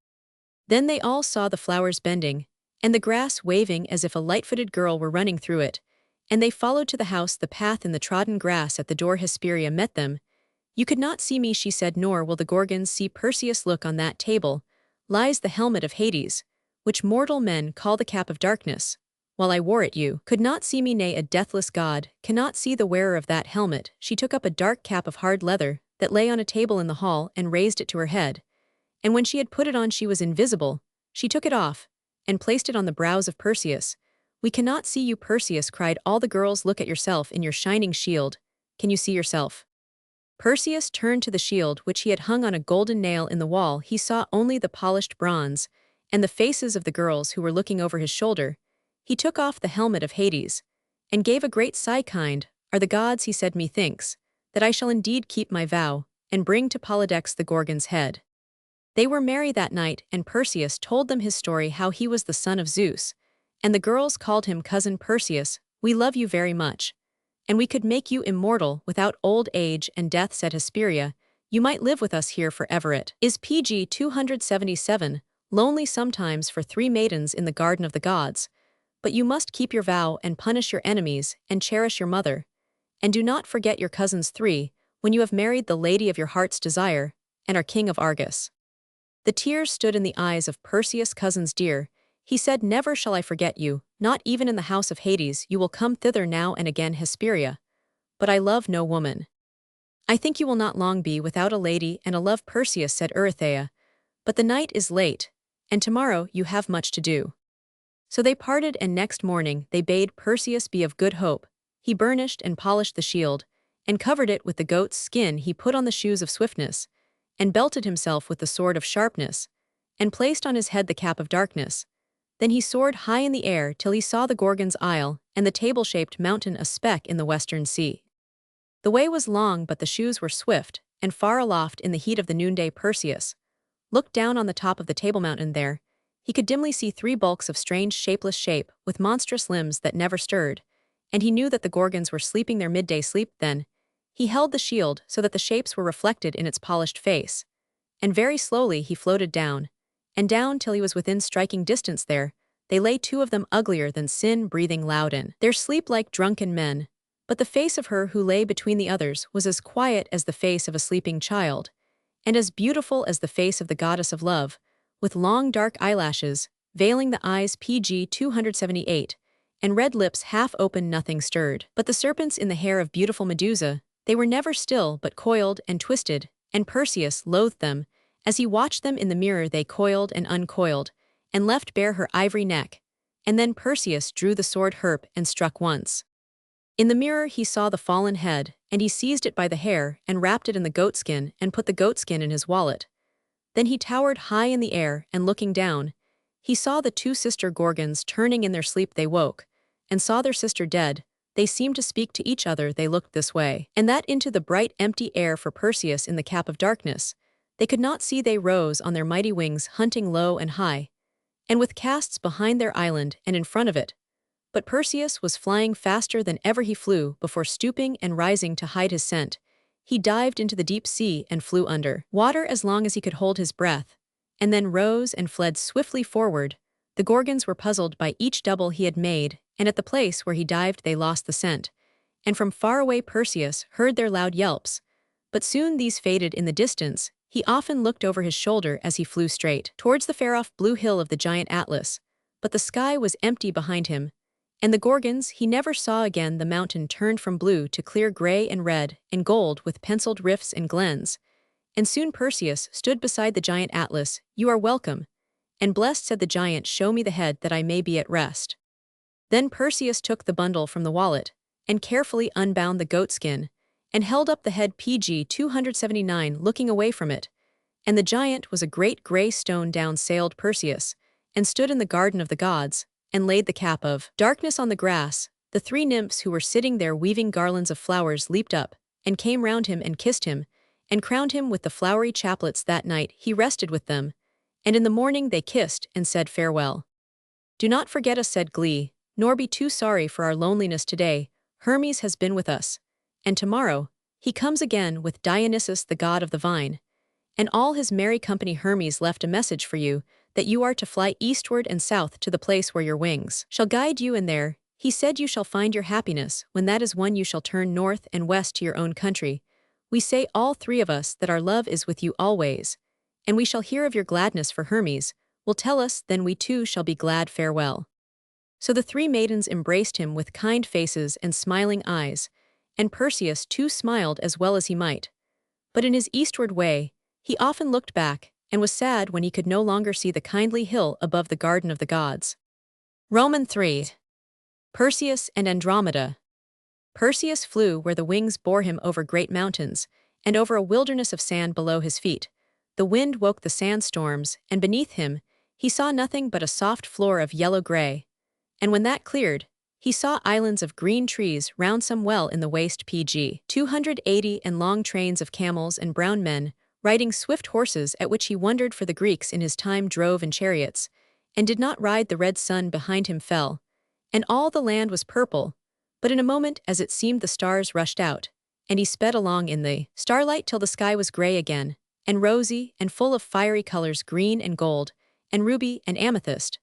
Then they all saw the flowers bending, and the grass waving as if a light-footed girl were running through it, and they followed to the house the path in the trodden grass. At the door Hesperia met them. You could not see me, she said, nor will the Gorgons see. Perseus, look, on that table lies the helmet of Hades, which mortal men call the cap of darkness. While I wore it you could not see me, nay, a deathless god cannot see the wearer of that helmet. She took up a dark cap of hard leather that lay on a table in the hall and raised it to her head. And when she had put it on she was invisible. She took it off and placed it on the brows of Perseus. We cannot see you, Perseus, cried all the girls. Look at yourself in your shining shield. Can you see yourself? Perseus turned to the shield which he had hung on a golden nail in the wall. He saw only the polished bronze and the faces of the girls who were looking over his shoulder. He took off the helmet of Hades and gave a great sigh. Kind are the gods, he said, methinks that I shall indeed keep my vow and bring to Polydex the Gorgon's head. They were merry that night, and Perseus told them his story, how he was the son of Zeus, and the girls called him cousin. Perseus, we love you very much, and we could make you immortal without old age and death, said Hesperia. You might live with us here forever. It is PG 277, lonely sometimes for three maidens in the garden of the gods, but you must keep your vow and punish your enemies and cherish your mother, and do not forget your cousins three when you have married the lady of your heart's desire and are king of Argos. The tears stood in the eyes of Perseus. Cousins dear, he said, never shall I forget you, not even in the house of Hades. You will come thither now and again, Hesperia, but I love no woman. I think you will not long be without a lady and a love. Perseus, said Eurythea, but the night is late, and tomorrow you have much to do. So they parted, and next morning they bade Perseus be of good hope. He burnished and polished the shield, and covered it with the goat's skin. He put on the shoes of swiftness, and belted himself with the sword of sharpness, and placed on his head the cap of darkness. Then he soared high in the air till he saw the Gorgon's isle and the table-shaped mountain, a speck in the western sea. The way was long, but the shoes were swift, and far aloft in the heat of the noonday Perseus looked down on the top of the table mountain. There he could dimly see three bulks of strange shapeless shape with monstrous limbs that never stirred, and he knew that the Gorgons were sleeping their midday sleep. Then he held the shield so that the shapes were reflected in its polished face, and very slowly he floated down, and down till he was within striking distance. There they lay, two of them uglier than sin, breathing loud in their sleep like drunken men, but the face of her who lay between the others was as quiet as the face of a sleeping child, and as beautiful as the face of the goddess of love, with long dark eyelashes veiling the eyes. PG 278, and red lips half open. Nothing stirred but the serpents in the hair of beautiful Medusa. They were never still, but coiled and twisted, and Perseus loathed them. As he watched them in the mirror, they coiled and uncoiled, and left bare her ivory neck. And then Perseus drew the sword Herp and struck once. In the mirror he saw the fallen head, and he seized it by the hair and wrapped it in the goatskin and put the goatskin in his wallet. Then he towered high in the air, and looking down, he saw the two sister Gorgons turning in their sleep. They woke, and saw their sister dead. They seemed to speak to each other. They looked this way and that into the bright empty air for Perseus in the cap of darkness. They could not see. They rose on their mighty wings, hunting low and high, and with casts behind their island and in front of it. But Perseus was flying faster than ever. He flew before stooping and rising to hide his scent. He dived into the deep sea and flew under water as long as he could hold his breath, and then rose and fled swiftly forward. The Gorgons were puzzled by each double he had made, and at the place where he dived they lost the scent, and from far away Perseus heard their loud yelps. But soon these faded in the distance. He often looked over his shoulder as he flew straight towards the far-off blue hill of the giant Atlas, but the sky was empty behind him, and the Gorgons he never saw again. The mountain turned from blue to clear gray and red and gold with penciled rifts and glens, and soon Perseus stood beside the giant Atlas. You are welcome, and blessed, said the giant. Show me the head that I may be at rest. Then Perseus took the bundle from the wallet, and carefully unbound the goatskin, and held up the head. PG 279, looking away from it, and the giant was a great gray stone. Down sailed Perseus, and stood in the garden of the gods, and laid the cap of darkness on the grass. The three nymphs who were sitting there weaving garlands of flowers leaped up, and came round him and kissed him, and crowned him with the flowery chaplets. That night he rested with them, and in the morning they kissed and said farewell. "Do not forget us," said Glee, "nor be too sorry for our loneliness today. Hermes has been with us, and tomorrow he comes again with Dionysus the god of the vine, and all his merry company. Hermes left a message for you, that you are to fly eastward and south to the place where your wings shall guide you, and there, he said, you shall find your happiness. When that is won, you shall turn north and west to your own country. We say, all three of us, that our love is with you always, and we shall hear of your gladness, for Hermes will tell us, then we too shall be glad. Farewell." So the three maidens embraced him with kind faces and smiling eyes, and Perseus too smiled as well as he might. But in his eastward way, he often looked back, and was sad when he could no longer see the kindly hill above the garden of the gods. Roman 3. Perseus and Andromeda. Perseus flew where the wings bore him over great mountains, and over a wilderness of sand below his feet. The wind woke the sandstorms, and beneath him he saw nothing but a soft floor of yellow-gray. And when that cleared, he saw islands of green trees round some well in the waste. Pg 280 and long trains of camels and brown men, riding swift horses, at which he wondered, for the Greeks in his time drove in chariots, and did not ride. The red sun behind him fell, and all the land was purple, but in a moment, as it seemed, the stars rushed out, and he sped along in the starlight till the sky was gray again, and rosy, and full of fiery colors, green and gold, and ruby and amethyst.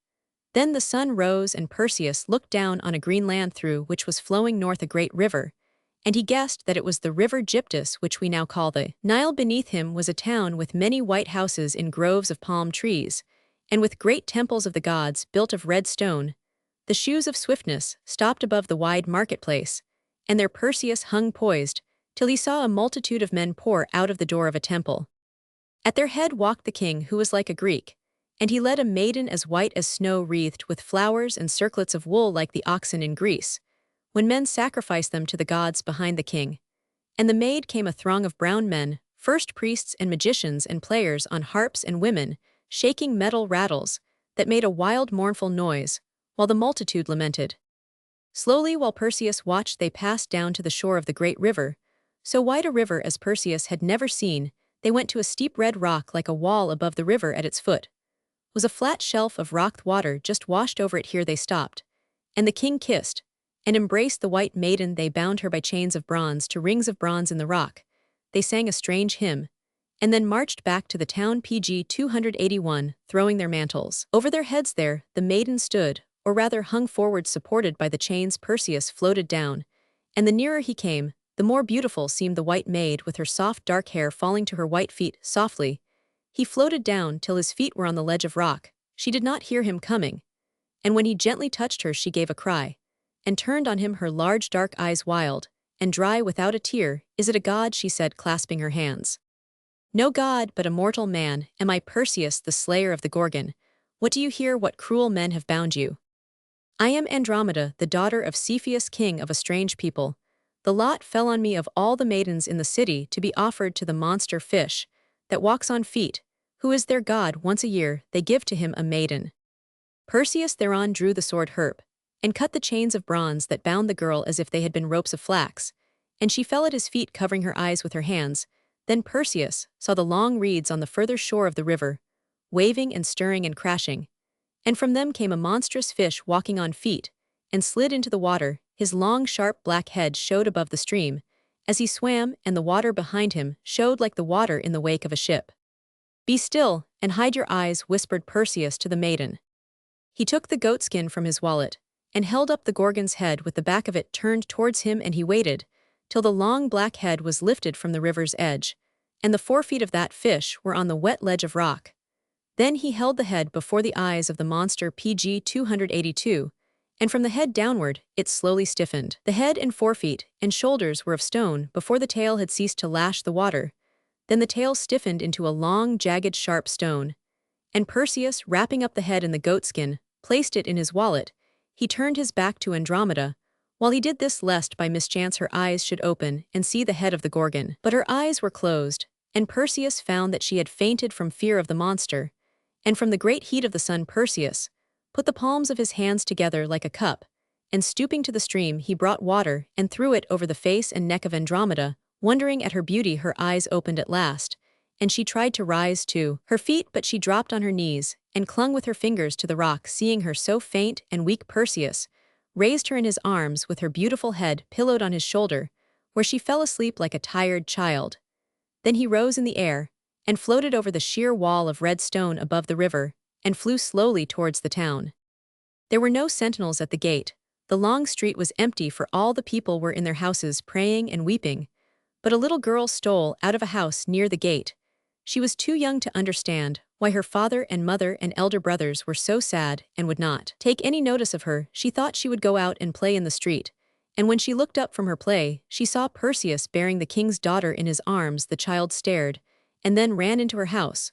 Then the sun rose, and Perseus looked down on a green land through which was flowing north a great river, and he guessed that it was the river Gyptus, which we now call the Nile. Beneath him was a town with many white houses in groves of palm trees, and with great temples of the gods built of red stone. The shoes of swiftness stopped above the wide marketplace, and there Perseus hung poised, till he saw a multitude of men pour out of the door of a temple. At their head walked the king, who was like a Greek, and he led a maiden as white as snow, wreathed with flowers and circlets of wool like the oxen in Greece, when men sacrifice them to the gods. Behind the king and the maid came a throng of brown men, first priests and magicians and players on harps, and women shaking metal rattles that made a wild mournful noise, while the multitude lamented. Slowly, while Perseus watched, they passed down to the shore of the great river, so wide a river as Perseus had never seen. They went to a steep red rock like a wall above the river. At its foot was a flat shelf of rocked water just washed over it. Here they stopped, and the king kissed and embraced the white maiden. They bound her by chains of bronze to rings of bronze in the rock. They sang a strange hymn, and then marched back to the town. Pg 281, throwing their mantles over their heads. There the maiden stood, or rather hung forward, supported by the chains. Perseus floated down, and the nearer he came, the more beautiful seemed the white maid, with her soft dark hair falling to her white feet. Softly he floated down till his feet were on the ledge of rock. She did not hear him coming, and when he gently touched her, she gave a cry, and turned on him her large dark eyes, wild and dry, without a tear. "Is it a god?" she said, clasping her hands. "No god, but a mortal man. Am I Perseus, the slayer of the Gorgon? What do you hear? What cruel men have bound you?" "I am Andromeda, the daughter of Cepheus, king of a strange people. The lot fell on me of all the maidens in the city to be offered to the monster fish that walks on feet, who is their god. Once a year they give to him a maiden." Perseus thereon drew the sword Herp, and cut the chains of bronze that bound the girl as if they had been ropes of flax, and she fell at his feet, covering her eyes with her hands. Then Perseus saw the long reeds on the further shore of the river, waving and stirring and crashing, and from them came a monstrous fish walking on feet, and slid into the water. His long sharp black head showed above the stream as he swam, and the water behind him showed like the water in the wake of a ship. "Be still, and hide your eyes," whispered Perseus to the maiden. He took the goatskin from his wallet, and held up the Gorgon's head with the back of it turned towards him, and he waited till the long black head was lifted from the river's edge, and the forefeet of that fish were on the wet ledge of rock. Then he held the head before the eyes of the monster. Pg 282, and from the head downward it slowly stiffened. The head and forefeet and shoulders were of stone before the tail had ceased to lash the water. Then the tail stiffened into a long, jagged, sharp stone, and Perseus, wrapping up the head in the goatskin, placed it in his wallet. He turned his back to Andromeda, while he did this lest by mischance her eyes should open and see the head of the Gorgon. But her eyes were closed, and Perseus found that she had fainted from fear of the monster, and from the great heat of the sun. Perseus put the palms of his hands together like a cup, and stooping to the stream he brought water and threw it over the face and neck of Andromeda. Wondering at her beauty, her eyes opened at last, and she tried to rise to her feet, but she dropped on her knees and clung with her fingers to the rock. Seeing her so faint and weak, Perseus raised her in his arms with her beautiful head pillowed on his shoulder, where she fell asleep like a tired child. Then he rose in the air and floated over the sheer wall of red stone above the river and flew slowly towards the town. There were no sentinels at the gate. The long street was empty, for all the people were in their houses praying and weeping. But a little girl stole out of a house near the gate. She was too young to understand why her father and mother and elder brothers were so sad and would not take any notice of her. She thought she would go out and play in the street, and when she looked up from her play, she saw Perseus bearing the king's daughter in his arms. The child stared, and then ran into her house,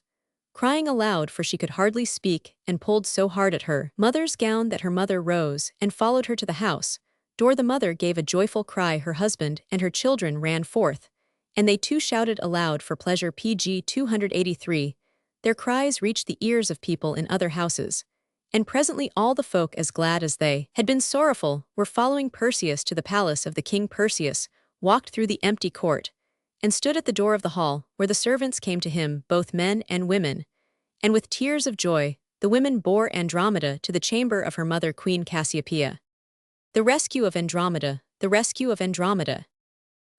crying aloud, for she could hardly speak and pulled so hard at her mother's gown that her mother rose and followed her to the house door. The mother gave a joyful cry. Her husband and her children ran forth, and they too shouted aloud for pleasure. Pg 283. Their cries reached the ears of people in other houses, and presently all the folk, as glad as they had been sorrowful, were following Perseus to the palace of the king. Perseus walked through the empty court and stood at the door of the hall, where the servants came to him, both men and women, and with tears of joy the women bore Andromeda to the chamber of her mother, Queen Cassiopeia. The rescue of Andromeda, the rescue of Andromeda.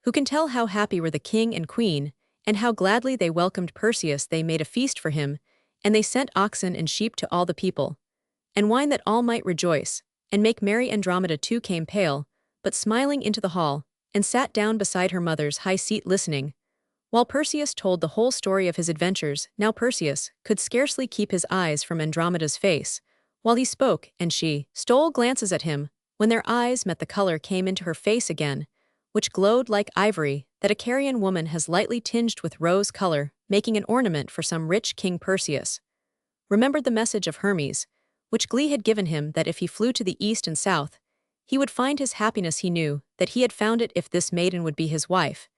Who can tell how happy were the king and queen, and how gladly they welcomed Perseus? They made a feast for him, and they sent oxen and sheep to all the people, and wine that all might rejoice and make merry. Andromeda too came pale, but smiling, into the hall, and sat down beside her mother's high seat, listening, while Perseus told the whole story of his adventures. Now Perseus could scarcely keep his eyes from Andromeda's face while he spoke, and she stole glances at him. When their eyes met, the color came into her face again, which glowed like ivory that a Carian woman has lightly tinged with rose color, making an ornament for some rich king. Perseus remembered the message of Hermes, which Glee had given him, that if he flew to the east and south, he would find his happiness. He knew that he had found it if this maiden would be his wife,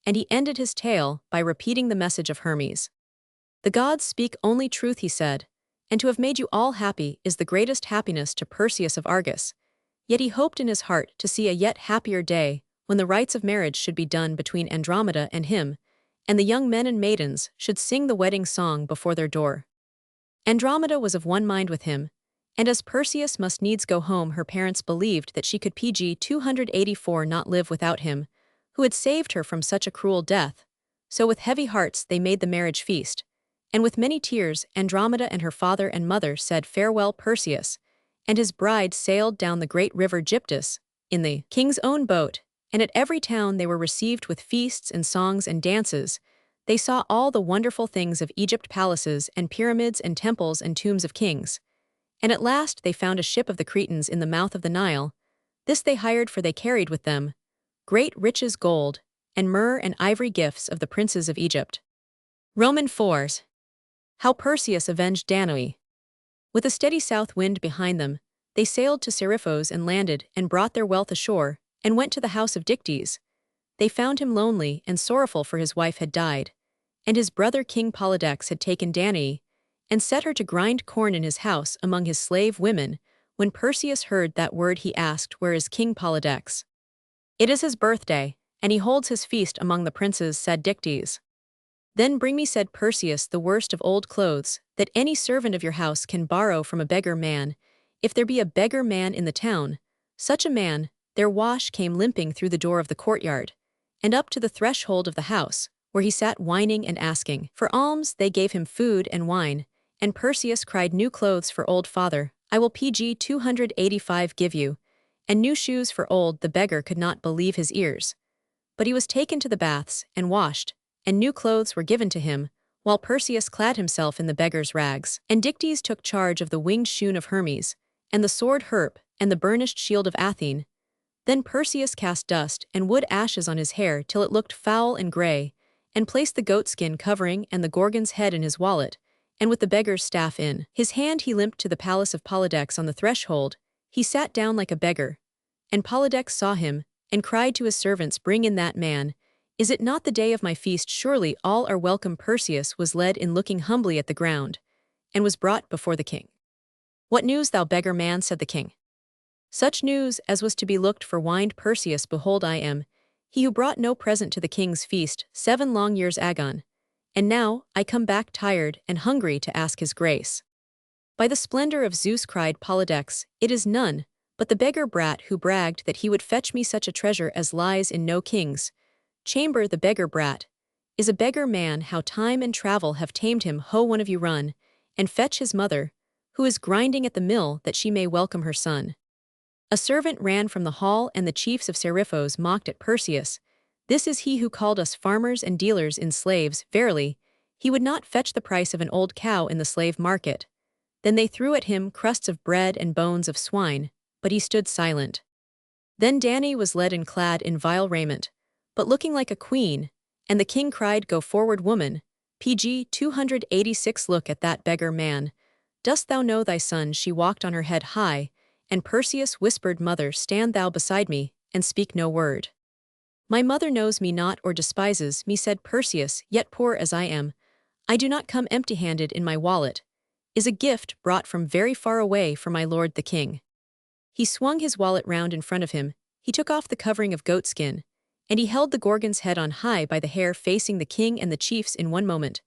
and he ended his tale by repeating the message of Hermes. The gods speak only truth, he said, and to have made you all happy is the greatest happiness to Perseus of Argos. Yet he hoped in his heart to see a yet happier day, when the rites of marriage should be done between Andromeda and him, and the young men and maidens should sing the wedding song before their door. Andromeda was of one mind with him, and as Perseus must needs go home, her parents believed that she could Pg 284 not live without him, who had saved her from such a cruel death. So with heavy hearts they made the marriage feast, and with many tears Andromeda and her father and mother said farewell. Perseus and his bride sailed down the great river Gyptus in the king's own boat, and at every town they were received with feasts and songs and dances. They saw all the wonderful things of Egypt, palaces and pyramids and temples and tombs of kings. And at last they found a ship of the Cretans in the mouth of the Nile. This they hired, for they carried with them great riches, gold, and myrrh and ivory, gifts of the princes of Egypt. Roman 4s. How Perseus avenged Danae. With a steady south wind behind them, they sailed to Seriphos and landed and brought their wealth ashore, and went to the house of Dictys. They found him lonely and sorrowful, for his wife had died, and his brother King Polydex had taken Danae and set her to grind corn in his house among his slave women. When Perseus heard that word, he asked, "Where is King Polydex?" "It is his birthday, and he holds his feast among the princes," said Dictys. "Then bring me," said Perseus, "the worst of old clothes that any servant of your house can borrow from a beggar man, if there be a beggar man in the town. Such a man." Their wash came limping through the door of the courtyard, and up to the threshold of the house, where he sat whining and asking for alms. They gave him food and wine, and Perseus cried, "New clothes for old father, I will Pg 285 give you, and new shoes for old." The beggar could not believe his ears, but he was taken to the baths and washed, and new clothes were given to him, while Perseus clad himself in the beggar's rags. And Dictys took charge of the winged shoon of Hermes, and the sword Herp, and the burnished shield of Athene. Then Perseus cast dust and wood ashes on his hair till it looked foul and grey, and placed the goatskin covering and the Gorgon's head in his wallet, and with the beggar's staff in his hand he limped to the palace of Polydex. On the threshold he sat down like a beggar, and Polydex saw him, and cried to his servants, "Bring in that man. Is it not the day of my feast? Surely all are welcome." Perseus was led in, looking humbly at the ground, and was brought before the king. "What news, thou beggar man?" said the king. "Such news as was to be looked for," whined Perseus. "Behold, I am he who brought no present to the king's feast 7 long years agone. And now I come back tired and hungry to ask his grace." "By the splendor of Zeus," cried Polydex, "it is none but the beggar brat who bragged that he would fetch me such a treasure as lies in no king's chamber." "The beggar brat is a beggar man, how time and travel have tamed him. Ho, one of you run and fetch his mother, who is grinding at the mill that she may welcome her son." A servant ran from the hall, and the chiefs of Seriphos mocked at Perseus. "This is he who called us farmers and dealers in slaves. Verily, he would not fetch the price of an old cow in the slave market." Then they threw at him crusts of bread and bones of swine, but he stood silent. Then Danae was led and clad in vile raiment, but looking like a queen, and the king cried, "Go forward, woman." PG 286. "Look at that beggar man. Dost thou know thy son?" She walked on her head high, and Perseus whispered, "Mother, stand thou beside me, and speak no word." "My mother knows me not or despises me," said Perseus, "yet poor as I am, I do not come empty-handed. In my wallet is a gift brought from very far away for my lord the king." He swung his wallet round in front of him, he took off the covering of goatskin, and he held the Gorgon's head on high by the hair, facing the king and the chiefs in one moment.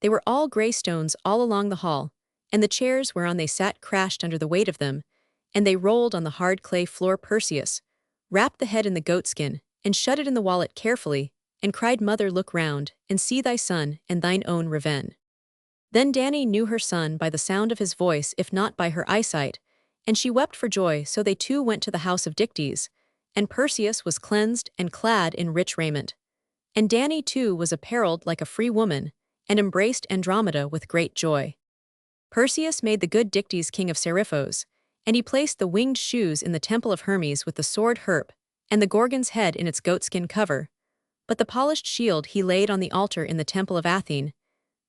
They were all grey stones all along the hall, and the chairs whereon they sat crashed under the weight of them, and they rolled on the hard clay floor. Perseus wrapped the head in the goatskin, and shut it in the wallet carefully, and cried, "Mother, look round, and see thy son, and thine own Raven." Then Danae knew her son by the sound of his voice, if not by her eyesight, and she wept for joy. So they two went to the house of Dictys, and Perseus was cleansed and clad in rich raiment. And Danae too was apparelled like a free woman, and embraced Andromeda with great joy. Perseus made the good Dictys king of Seriphos, and he placed the winged shoes in the temple of Hermes with the sword Herp, and the Gorgon's head in its goatskin cover. But the polished shield he laid on the altar in the temple of Athene.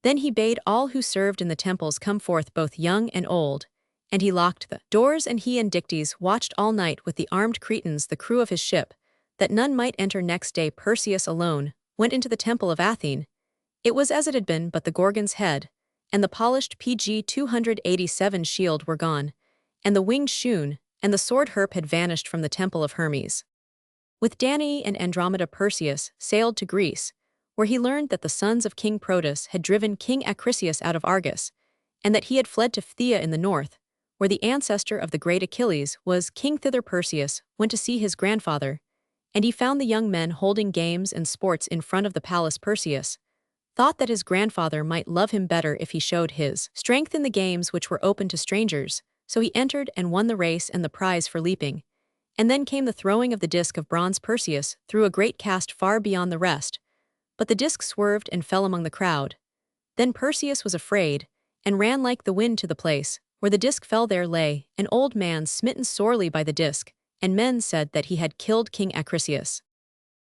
Then he bade all who served in the temples come forth, both young and old, and he locked the doors, and he and Dictys watched all night with the armed Cretans, the crew of his ship, that none might enter. Next day Perseus alone went into the temple of Athene. It was as it had been, but the Gorgon's head and the polished PG 287 shield were gone, and the winged shoon and the sword Herp had vanished from the temple of Hermes. With Danae and Andromeda Perseus sailed to Greece, where he learned that the sons of King Proetus had driven King Acrisius out of Argos, and that he had fled to Phthia in the north, where the ancestor of the great Achilles was king. Thither Perseus went to see his grandfather, and he found the young men holding games and sports in front of the palace. Perseus thought that his grandfather might love him better if he showed his strength in the games, which were open to strangers, so he entered and won the race and the prize for leaping. And then came the throwing of the disc of bronze. Perseus threw a great cast far beyond the rest, but the disc swerved and fell among the crowd. Then Perseus was afraid, and ran like the wind to the place where the disc fell. There lay an old man smitten sorely by the disc, and men said that he had killed King Acrisius.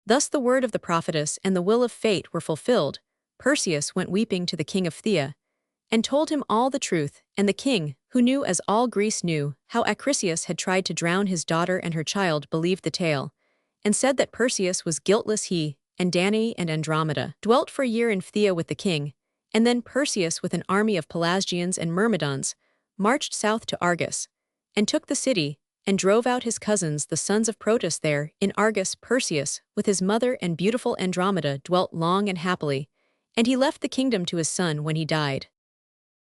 Thus the word of the prophetess and the will of fate were fulfilled. Perseus went weeping to the king of Phthia, and told him all the truth, and the king, who knew, as all Greece knew, how Acrisius had tried to drown his daughter and her child, believed the tale, and said that Perseus was guiltless. He and Danae and Andromeda dwelt for a year in Phthia with the king, and then Perseus with an army of Pelasgians and Myrmidons marched south to Argos, and took the city, and drove out his cousins the sons of Proetus. There, in Argos, Perseus, with his mother and beautiful Andromeda, dwelt long and happily, and he left the kingdom to his son when he died.